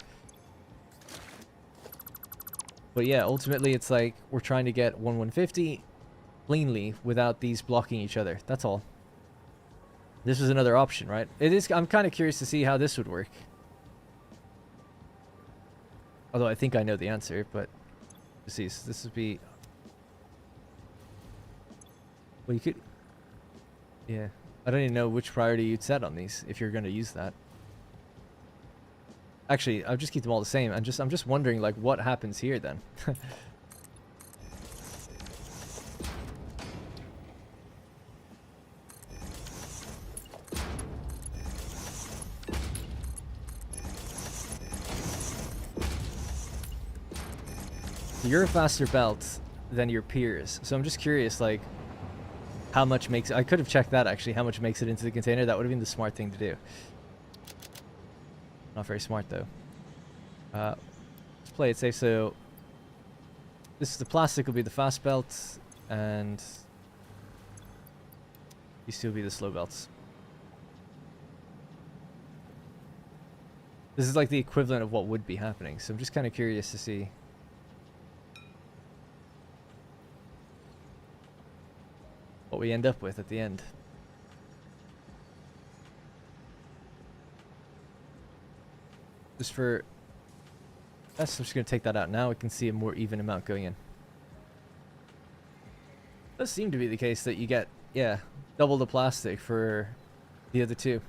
But yeah, ultimately it's like we're trying to get 150 cleanly without these blocking each other. That's all. This is another option, right? I'm kind of curious to see how this would work. Although I think I know the answer, but let's see. So this would be... Well, you could... Yeah. I don't even know which priority you'd set on these if you're going to use that. Actually, I'll just keep them all the same. I'm just wondering, like, what happens here then? You're a faster belt than your peers, so I'm just curious, like, how much makes... I could have checked that, actually, how much makes it into the container. That would have been the smart thing to do. Not very smart, though. Let's play it safe. So, this is the plastic will be the fast belt, and these two will be the slow belts. This is like the equivalent of what would be happening, so I'm just kind of curious to see... what we end up with at the end. Just for... I'm just going to take that out now. We can see a more even amount going in. Does seem to be the case that you get, yeah, double the plastic for the other two.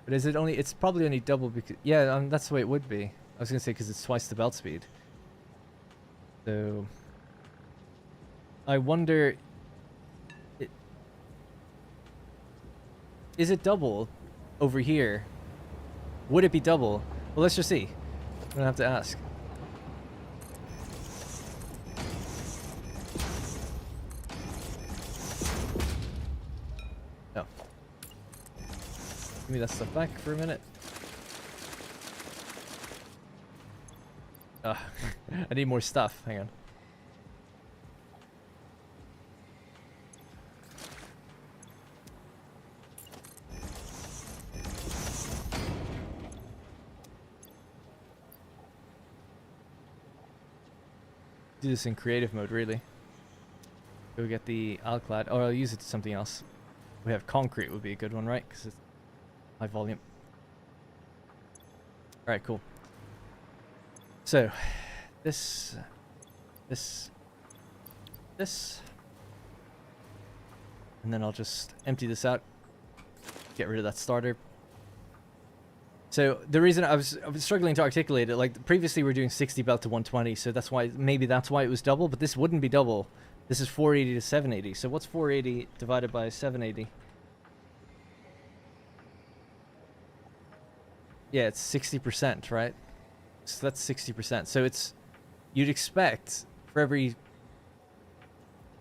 But is it only... it's probably only double because... yeah, that's the way it would be. I was going to say because it's twice the belt speed. So... I wonder... is it double over here? Would it be double? Well, let's just see. I'm gonna have to ask. No. Give me that stuff back for a minute. I need more stuff. Hang on. Do this in creative mode, really. Go get the Alclad. Oh, I'll use it to something else. We have concrete would be a good one, right? Because it's high volume. Alright, cool. So, this. And then I'll just empty this out. Get rid of that starter. So the reason I was struggling to articulate it, like previously we were doing 60 belt to 120, so that's why, maybe that's why it was double, but this wouldn't be double. This is 480 to 780. So what's 480 divided by 780? Yeah, it's 60%, right? So that's 60%. So it's, you'd expect for every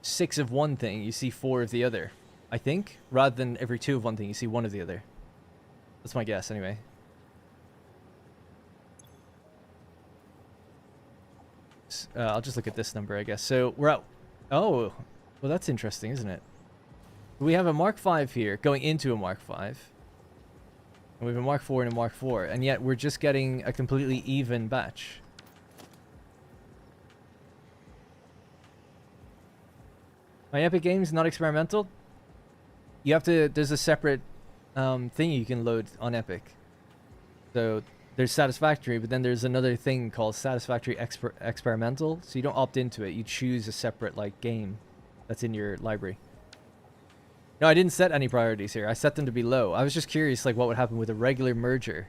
6 of one thing, you see 4 of the other, I think, rather than every 2 of one thing, you see 1 of the other. That's my guess, anyway. I'll just look at this number, I guess. So we're at... oh, well, that's interesting, isn't it? We have a Mark 5 here going into a Mark 5. And we have a Mark 4 and a Mark 4. And yet we're just getting a completely even batch. My Epic Games, not experimental. You have to... there's a separate thing you can load on Epic. So... there's Satisfactory, but then there's another thing called Satisfactory Experimental. So you don't opt into it. You choose a separate, like, game that's in your library. No, I didn't set any priorities here. I set them to be low. I was just curious, like, what would happen with a regular merger.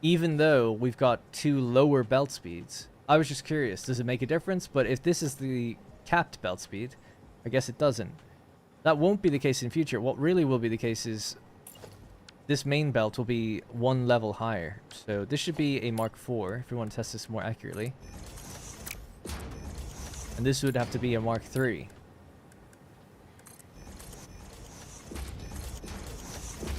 Even though we've got 2 lower belt speeds. I was just curious, does it make a difference? But if this is the capped belt speed, I guess it doesn't. That won't be the case in future. What really will be the case is... this main belt will be 1 level higher. So this should be a Mark 4 if we want to test this more accurately. And this would have to be a Mark 3.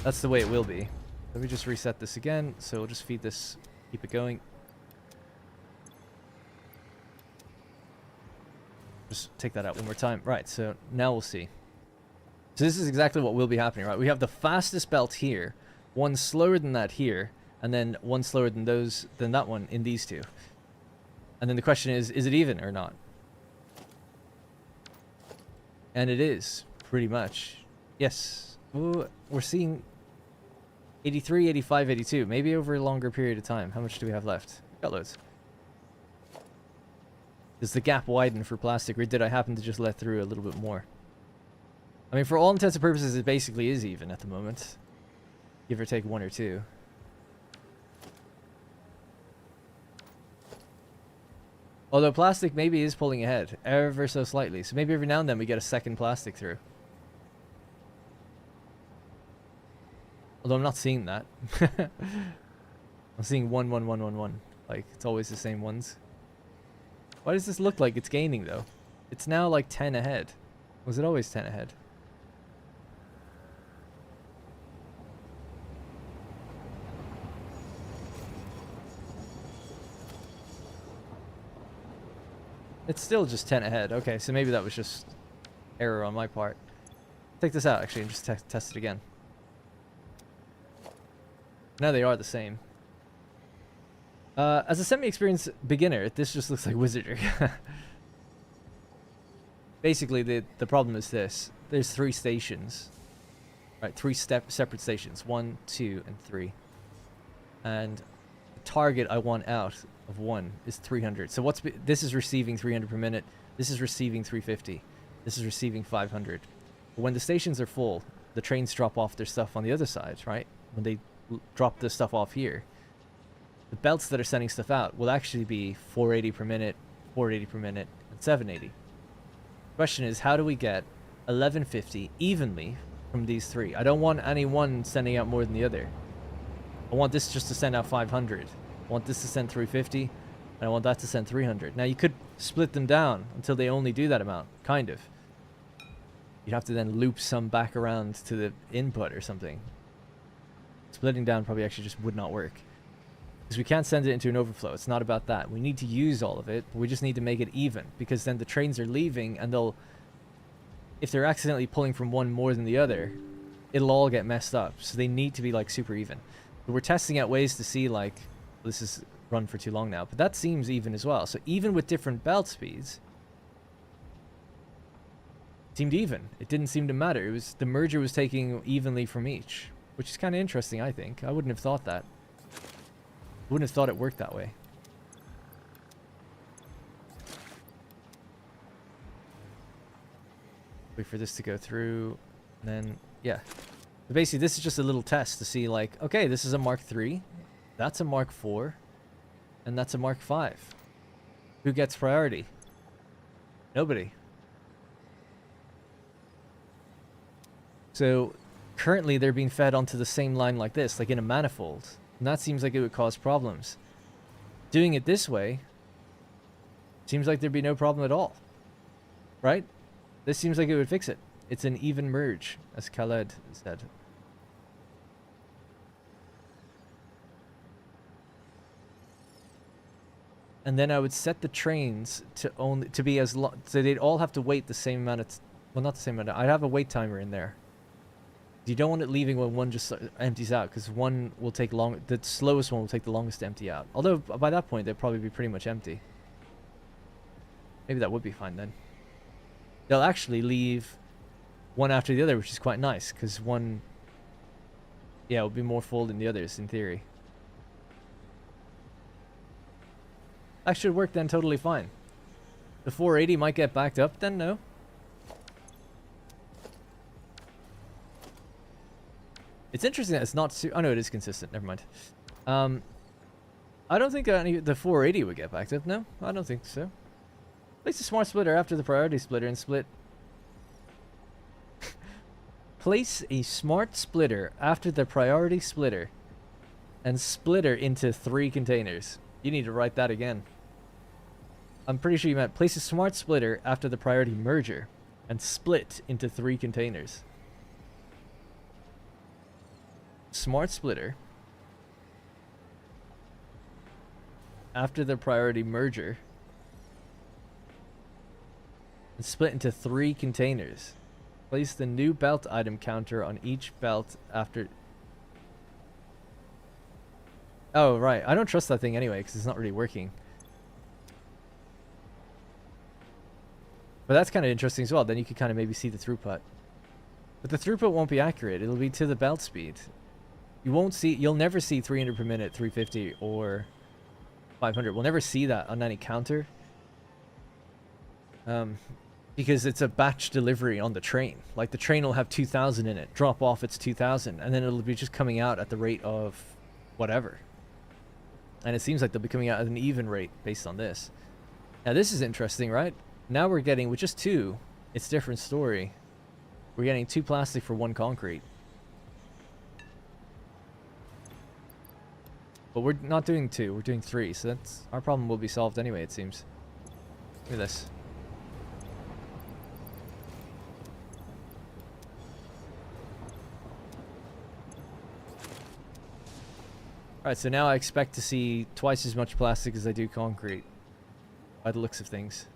That's the way it will be. Let me just reset this again. So we'll just feed this, keep it going. Just take that out one more time. Right, so now we'll see. So this is exactly what will be happening, right? We have the fastest belt here, 1 slower than that here, and then 1 slower than that one in these 2. And then the question is it even or not? And it is, pretty much. Yes. Ooh, we're seeing 83, 85, 82. Maybe over a longer period of time. How much do we have left? Got loads. Does the gap widen for plastic, or did I happen to just let through a little bit more? I mean, for all intents and purposes, it basically is even at the moment. Give or take 1 or 2. Although plastic maybe is pulling ahead ever so slightly. So maybe every now and then we get a second plastic through. Although I'm not seeing that. I'm seeing 1, 1, 1, 1, 1. Like, it's always the same ones. Why does this look like it's gaining, though? It's now like 10 ahead. Was it always 10 ahead? It's still just 10 ahead. Okay, so maybe that was just error on my part. Take this out, actually, and just test it again. Now they are the same. As a semi-experienced beginner, this just looks like wizardry. Basically, the problem is this. There's 3 stations. Right, 3 separate stations. 1, 2, and 3. And the target I want out of 1 is 300. So this is receiving 300 per minute. This is receiving 350. This is receiving 500. But when the stations are full, the trains drop off their stuff on the other side, right? When they drop the stuff off here, the belts that are sending stuff out will actually be 480 per minute, 480 per minute, and 780. The question is, how do we get 1150 evenly from these 3? I don't want any one sending out more than the other. I want this just to send out 500. I want this to send 350, and I want that to send 300. Now, you could split them down until they only do that amount, kind of. You'd have to then loop some back around to the input or something. Splitting down probably actually just would not work. Because we can't send it into an overflow. It's not about that. We need to use all of it, but we just need to make it even. Because then the trains are leaving, and they'll... If they're accidentally pulling from one more than the other, it'll all get messed up. So they need to be, like, super even. But we're testing out ways to see, like... This is run for too long now, but that seems even as well. So even with different belt speeds, it seemed even. It didn't seem to matter. It was the merger was taking evenly from each, which is kind of interesting, I think. I wouldn't have thought that. Wouldn't have thought it worked that way. Wait for this to go through, and then, yeah. But basically, this is just a little test to see, like, okay, this is a Mark III. That's a Mark IV, and that's a Mark V. Who gets priority? Nobody. So currently they're being fed onto the same line like this, like in a manifold, and that seems like it would cause problems. Doing it this way seems like there'd be no problem at all, right? This seems like it would fix it. It's an even merge, as Khaled said. And then I would set the trains to be as long, so they'd all have to wait the same amount of, well, not the same amount. I'd have a wait timer in there. You don't want it leaving when one just empties out, because one will take long. The slowest one will take the longest to empty out. Although by that point they'll probably be pretty much empty. Maybe that would be fine then. They'll actually leave one after the other, which is quite nice, because one, yeah, will be more full than the others in theory. That should work then totally fine. The 480 might get backed up then, no? It's interesting that it's not... Oh no, it is consistent. Never mind. I don't think the 480 would get backed up, no? I don't think so. Place a smart splitter after the priority splitter and split... Place a smart splitter after the priority splitter and splitter into 3 containers. You need to write that again. I'm pretty sure you meant place a smart splitter after the priority merger and split into 3 containers. Smart splitter after the priority merger and split into 3 containers. Place the new belt item counter on each belt after... Oh, right. I don't trust that thing anyway, because it's not really working. But that's kind of interesting as well. Then you could kind of maybe see the throughput. But the throughput won't be accurate. It'll be to the belt speed. You won't see... You'll never see 300 per minute, 350, or 500. We'll never see that on any counter. because it's a batch delivery on the train. Like the train will have 2,000 in it, drop off its 2,000, and then it'll be just coming out at the rate of whatever. And it seems like they'll be coming out at an even rate based on this. Now this is interesting, right? Now we're getting, with just 2, it's a different story. We're getting 2 plastic for 1 concrete. But we're not doing 2, we're doing 3, so that's, our problem will be solved anyway, it seems. Look at this. Alright, so now I expect to see twice as much plastic as I do concrete, by the looks of things.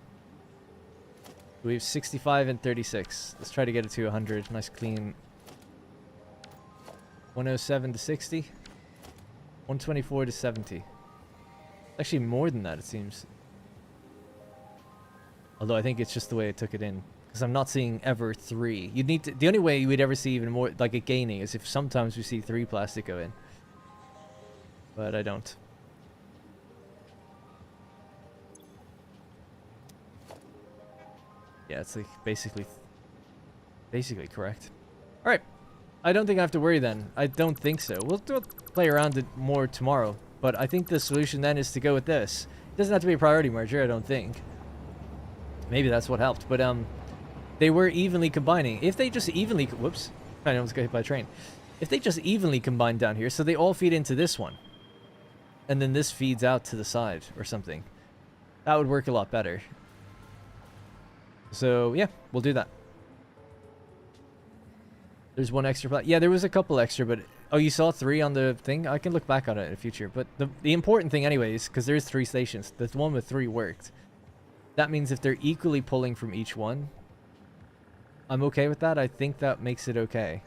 We have 65 and 36. Let's try to get it to 100. Nice clean. 107 to 60. 124 to 70. Actually more than that, it seems. Although I think it's just the way I took it in. Because I'm not seeing ever 3. You'd need to, the only way you would ever see even more, like it gaining, is if sometimes we see 3 plastic go in. But I don't. Yeah, it's like basically correct. Alright. I don't think I have to worry then. I don't think so. We'll play around it more tomorrow. But I think the solution then is to go with this. It doesn't have to be a priority merger, I don't think. Maybe that's what helped. But they were evenly combining. If they just evenly... Whoops. I almost got hit by a train. If they just evenly combine down here, so they all feed into this one. And then this feeds out to the side or something. That would work a lot better. So, yeah, we'll do that. There's 1 extra. Yeah, there was a couple extra, but... Oh, you saw 3 on the thing? I can look back on it in the future. But the important thing anyways, because there's 3 stations. The one with 3 worked. That means if they're equally pulling from each one, I'm okay with that. I think that makes it okay.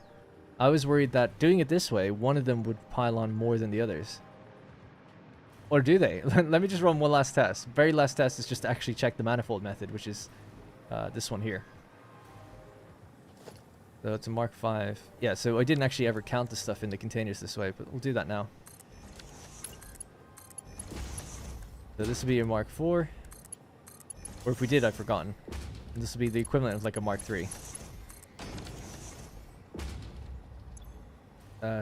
I was worried that doing it this way, one of them would pile on more than the others. Or do they? Let me just run one last test. Very last test is just to actually check the manifold method, which is this one here. So it's a Mark 5. Yeah, so I didn't actually ever count the stuff in the containers this way, but we'll do that now. So this will be a Mark 4. Or if we did, I've forgotten. And this will be the equivalent of like a Mark 3.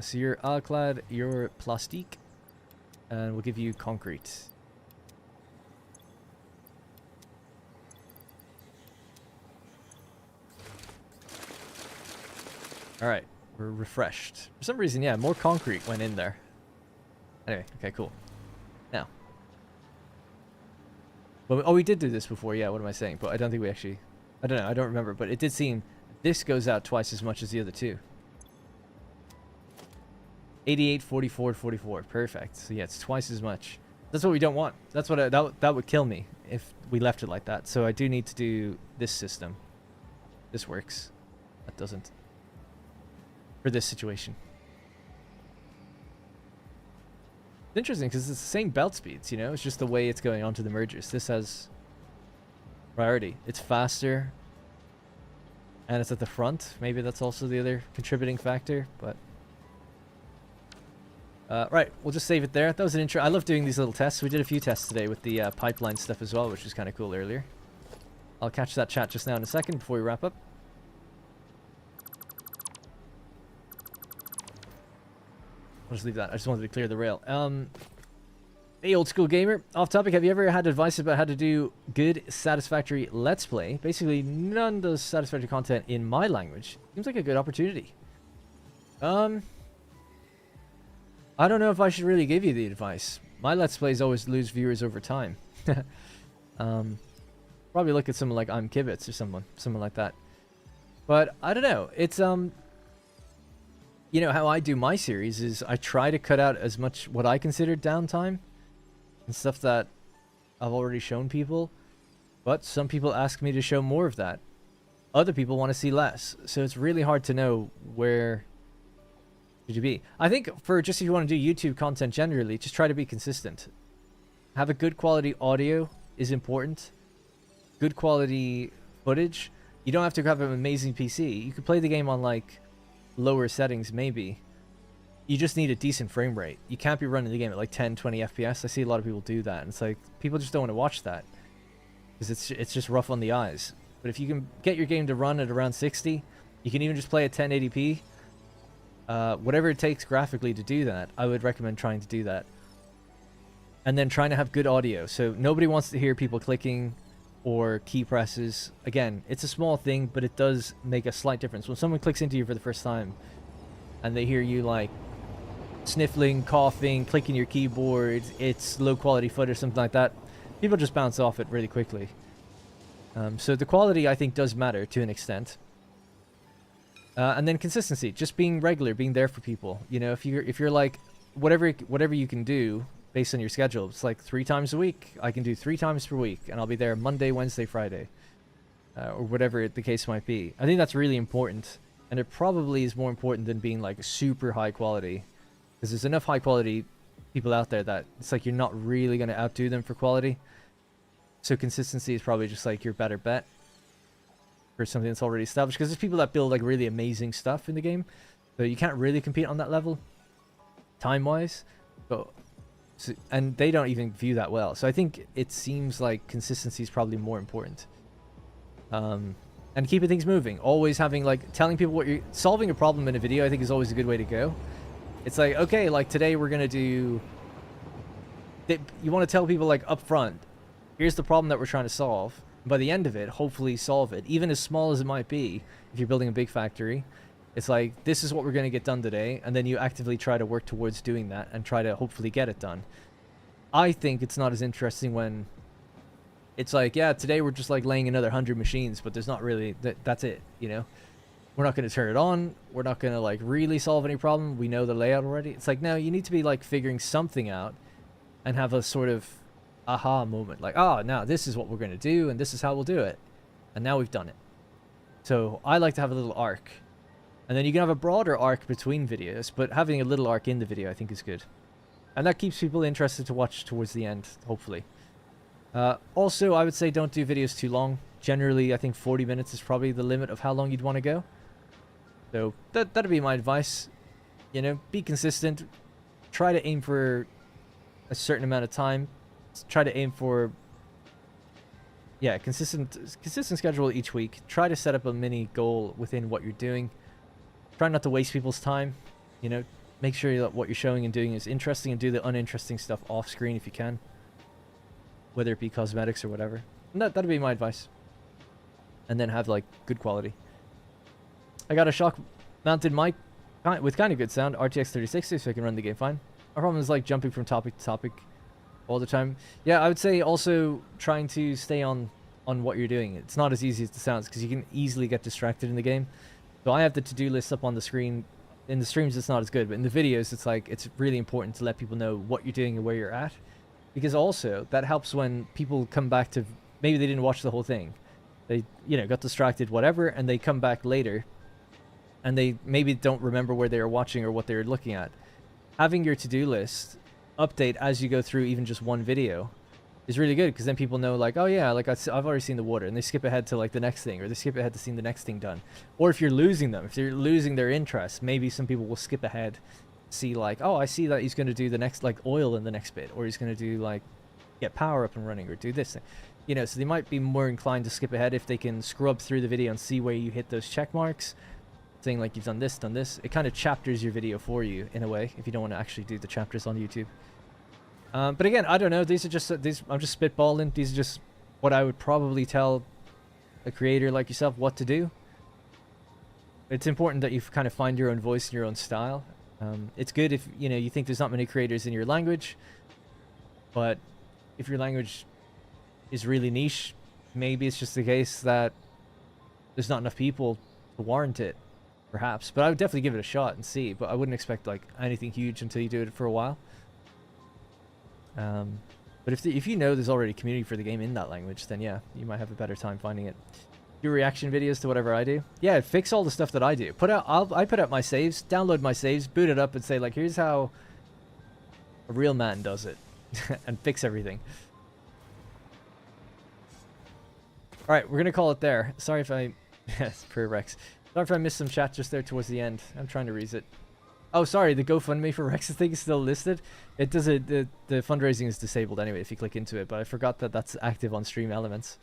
So you're Alclad, you're plastique, and we'll give you concrete. Alright, we're refreshed. For some reason, yeah, more concrete went in there. Anyway, okay, cool. Now. Well, oh, we did do this before, yeah, what am I saying? But I don't think we actually... I don't know, I don't remember, but it did seem... This goes out twice as much as the other 2. 88, 44, 44. Perfect. So yeah, it's twice as much. That's what we don't want. That's what that would kill me if we left it like that. So I do need to do this system. This works. That doesn't. For this situation. It's interesting because it's the same belt speeds, you know? It's just the way it's going onto the mergers. This has priority. It's faster. And it's at the front. Maybe that's also the other contributing factor, but... right, we'll just save it there. That was an intro. I love doing these little tests. We did a few tests today with the pipeline stuff as well, which was kind of cool earlier. I'll catch that chat just now in a second before we wrap up. I'll just leave that. I just wanted to clear the rail. Hey, old school gamer. Off topic, have you ever had advice about how to do good, satisfactory Let's Play? Basically, none does satisfactory content in my language. Seems like a good opportunity. I don't know if I should really give you the advice. My Let's Plays always lose viewers over time. Probably look at someone like I'm Kibitz or someone like that. But I don't know. It's you know how I do my series is I try to cut out as much what I consider downtime and stuff that I've already shown people. But some people ask me to show more of that. Other people want to see less. So it's really hard to know where should you be. I think for just if you want to do YouTube content generally, just try to be consistent. Have a good quality audio is important. Good quality footage. You don't have to have an amazing PC. You could play the game on like lower settings maybe. You just need a decent frame rate. You can't be running the game at like 10, 20 FPS. I see a lot of people do that. And it's like, people just don't want to watch that. Because it's just rough on the eyes. But if you can get your game to run at around 60, you can even just play at 1080p. Whatever it takes graphically to do that, I would recommend trying to do that. And then trying to have good audio. So nobody wants to hear people clicking or key presses. Again, it's a small thing, but it does make a slight difference. When someone clicks into you for the first time and they hear you like sniffling, coughing, clicking your keyboard, it's low quality footage, something like that, people just bounce off it really quickly. So the quality, I think, does matter to an extent. And then consistency, just being regular, being there for people. You know, if you're like, whatever you can do based on your schedule, it's like 3 times a week. I can do 3 times per week, and I'll be there Monday, Wednesday, Friday, or whatever the case might be. I think that's really important, and it probably is more important than being like super high quality, because there's enough high quality people out there that it's like you're not really going to outdo them for quality. So consistency is probably just like your better bet for something that's already established, because there's people that build like really amazing stuff in the game, so you can't really compete on that level time wise, and they don't even view that well. So I think it seems like consistency is probably more important, and keeping things moving, always having like telling people what you're solving a problem in a video, I think is always a good way to go. It's like, okay, like today we're gonna do, you want to tell people like up front, here's the problem that we're trying to solve. By the end of it, hopefully solve it, even as small as it might be. If you're building a big factory, it's like, this is what we're going to get done today, and then you actively try to work towards doing that and try to hopefully get it done. I think it's not as interesting when it's like, yeah, today we're just like laying another 100 machines, but there's not really, that's it, you know? We're not going to turn it on. We're not going to like really solve any problem. We know the layout already. It's like, no, you need to be like figuring something out and have a sort of aha moment, like, oh, now this is what we're going to do, and this is how we'll do it, and now we've done it. So I like to have a little arc, and then you can have a broader arc between videos, but having a little arc in the video I think is good, and that keeps people interested to watch towards the end, hopefully. Also, I would say don't do videos too long. Generally, I think 40 minutes is probably the limit of how long you'd want to go. So that'd be my advice. You know, be consistent, try to aim for a certain amount of time. Try to aim for, yeah, consistent schedule each week. Try to set up a mini goal within what you're doing. Try not to waste people's time. You know, make sure that what you're showing and doing is interesting, and do the uninteresting stuff off screen if you can, whether it be cosmetics or whatever. And that'd be my advice. And then have like good quality. I got a shock mounted mic with kind of good sound, RTX 3060, so I can run the game fine. Our problem is like jumping from topic to topic all the time. Yeah, I would say also trying to stay on what you're doing. It's not as easy as it sounds, because you can easily get distracted in the game. So I have the to-do list up on the screen. In the streams it's not as good, but in the videos it's like, it's really important to let people know what you're doing and where you're at, because also that helps when people come back to, maybe they didn't watch the whole thing, they, you know, got distracted, whatever, and they come back later and they maybe don't remember where they were watching or what they were looking at. Having your to-do list update as you go through even just one video is really good, because then people know like, oh yeah, like I've already seen the water, and they skip ahead to like the next thing, or they skip ahead to seeing the next thing done. Or if you're losing them, if you're losing their interest, maybe some people will skip ahead, see like, oh, I see that he's going to do the next like oil in the next bit, or he's going to do like get power up and running, or do this thing, you know. So they might be more inclined to skip ahead if they can scrub through the video and see where you hit those check marks, saying like you've done this, done this. It kind of chapters your video for you in a way, if you don't want to actually do the chapters on YouTube. But again, I don't know. These are just I'm just spitballing. These are just what I would probably tell a creator like yourself what to do. It's important that you kind of find your own voice and your own style. It's good if you think there's not many creators in your language, but if your language is really niche, maybe it's just the case that there's not enough people to warrant it, perhaps. But I would definitely give it a shot and see. But I wouldn't expect like anything huge until you do it for a while. But if you know there's already community for the game in that language, then yeah, you might have a better time finding it. Do reaction videos to whatever I do. Yeah, fix all the stuff that I do. I put out my saves, download my saves, boot it up, and say like, here's how a real man does it, and fix everything. All right, we're gonna call it there. Sorry if I, yes, per Rex. Sorry if I missed some chat just there towards the end. I'm trying to read it. Oh, sorry, the GoFundMe for Rex's thing is still listed. It does it. The fundraising is disabled anyway if you click into it, but I forgot that that's active on Stream Elements.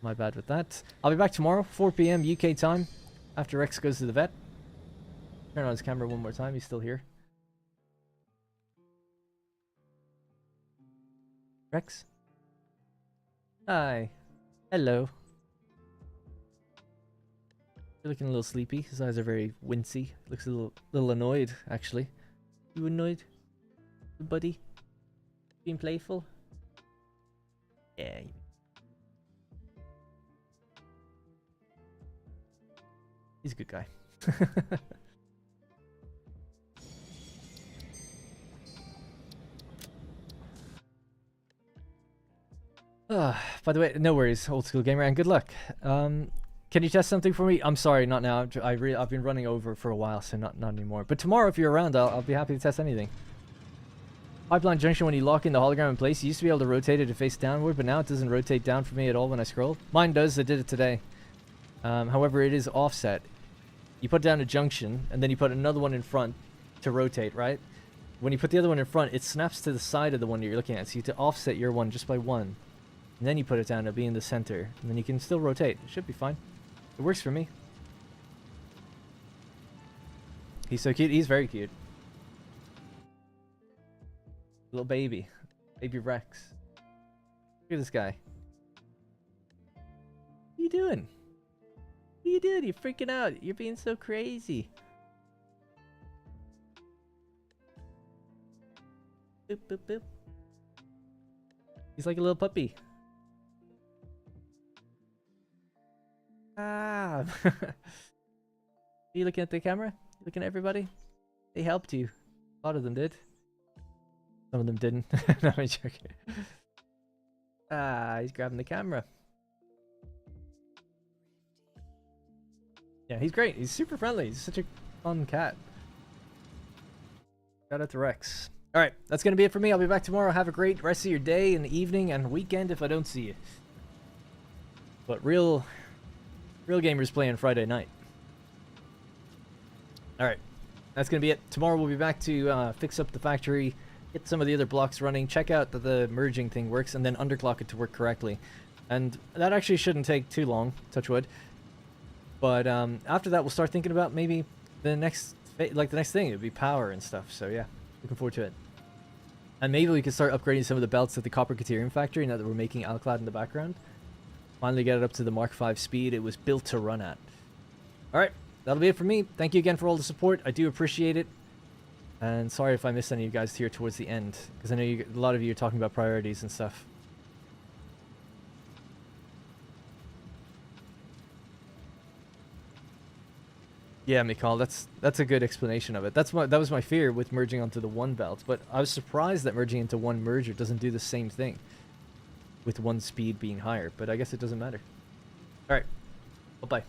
My bad with that. I'll be back tomorrow, 4 p.m. UK time, after Rex goes to the vet. Turn on his camera one more time. He's still here. Rex? Hi. Hello. You're looking a little sleepy. His eyes are very wincy. Looks a little annoyed, actually. You annoyed? Buddy? Being playful? Yeah. He's a good guy. By the way, no worries, old school gamer, and good luck. Can you test something for me? I'm sorry, not now. I've been running over for a while, so not anymore. But tomorrow, if you're around, I'll be happy to test anything. Pipeline junction, when you lock in the hologram in place, you used to be able to rotate it to face downward, but now it doesn't rotate down for me at all when I scroll. Mine does. I did it today. However, it is offset. You put down a junction, and then you put another one in front to rotate, right? When you put the other one in front, it snaps to the side of the one you're looking at, so you have to offset your one just by one. And then you put it down, it'll be in the center, and then you can still rotate. It should be fine. It works for me. He's so cute. He's very cute. Little baby. Baby Rex. Look at this guy. What are you doing? What are you doing? You're freaking out. You're being so crazy. Boop, boop, boop. He's like a little puppy. Ah. Are you looking at the camera? Looking at everybody? They helped you. A lot of them did. Some of them didn't. No, I'm joking. Ah, he's grabbing the camera. Yeah, he's great. He's super friendly. He's such a fun cat. Shout out to Rex. Alright, that's going to be it for me. I'll be back tomorrow. Have a great rest of your day and evening and weekend if I don't see you. But real gamers play on Friday night. Alright, that's going to be it. Tomorrow we'll be back to fix up the factory, get some of the other blocks running, check out that the merging thing works, and then underclock it to work correctly. And that actually shouldn't take too long, touch wood. But after that, we'll start thinking about maybe the next thing. It'd be power and stuff. So yeah, looking forward to it. And maybe we can start upgrading some of the belts at the Copper Caterium factory now that we're making Alclad in the background. Finally get it up to the Mark 5 speed it was built to run at. Alright, that'll be it for me. Thank you again for all the support. I do appreciate it. And sorry if I missed any of you guys here towards the end, because I know a lot of you are talking about priorities and stuff. Yeah, Mikhail, that's a good explanation of it. That was my fear with merging onto the one belt, but I was surprised that merging into one merger doesn't do the same thing, with one speed being higher, but I guess it doesn't matter. Alright, bye-bye.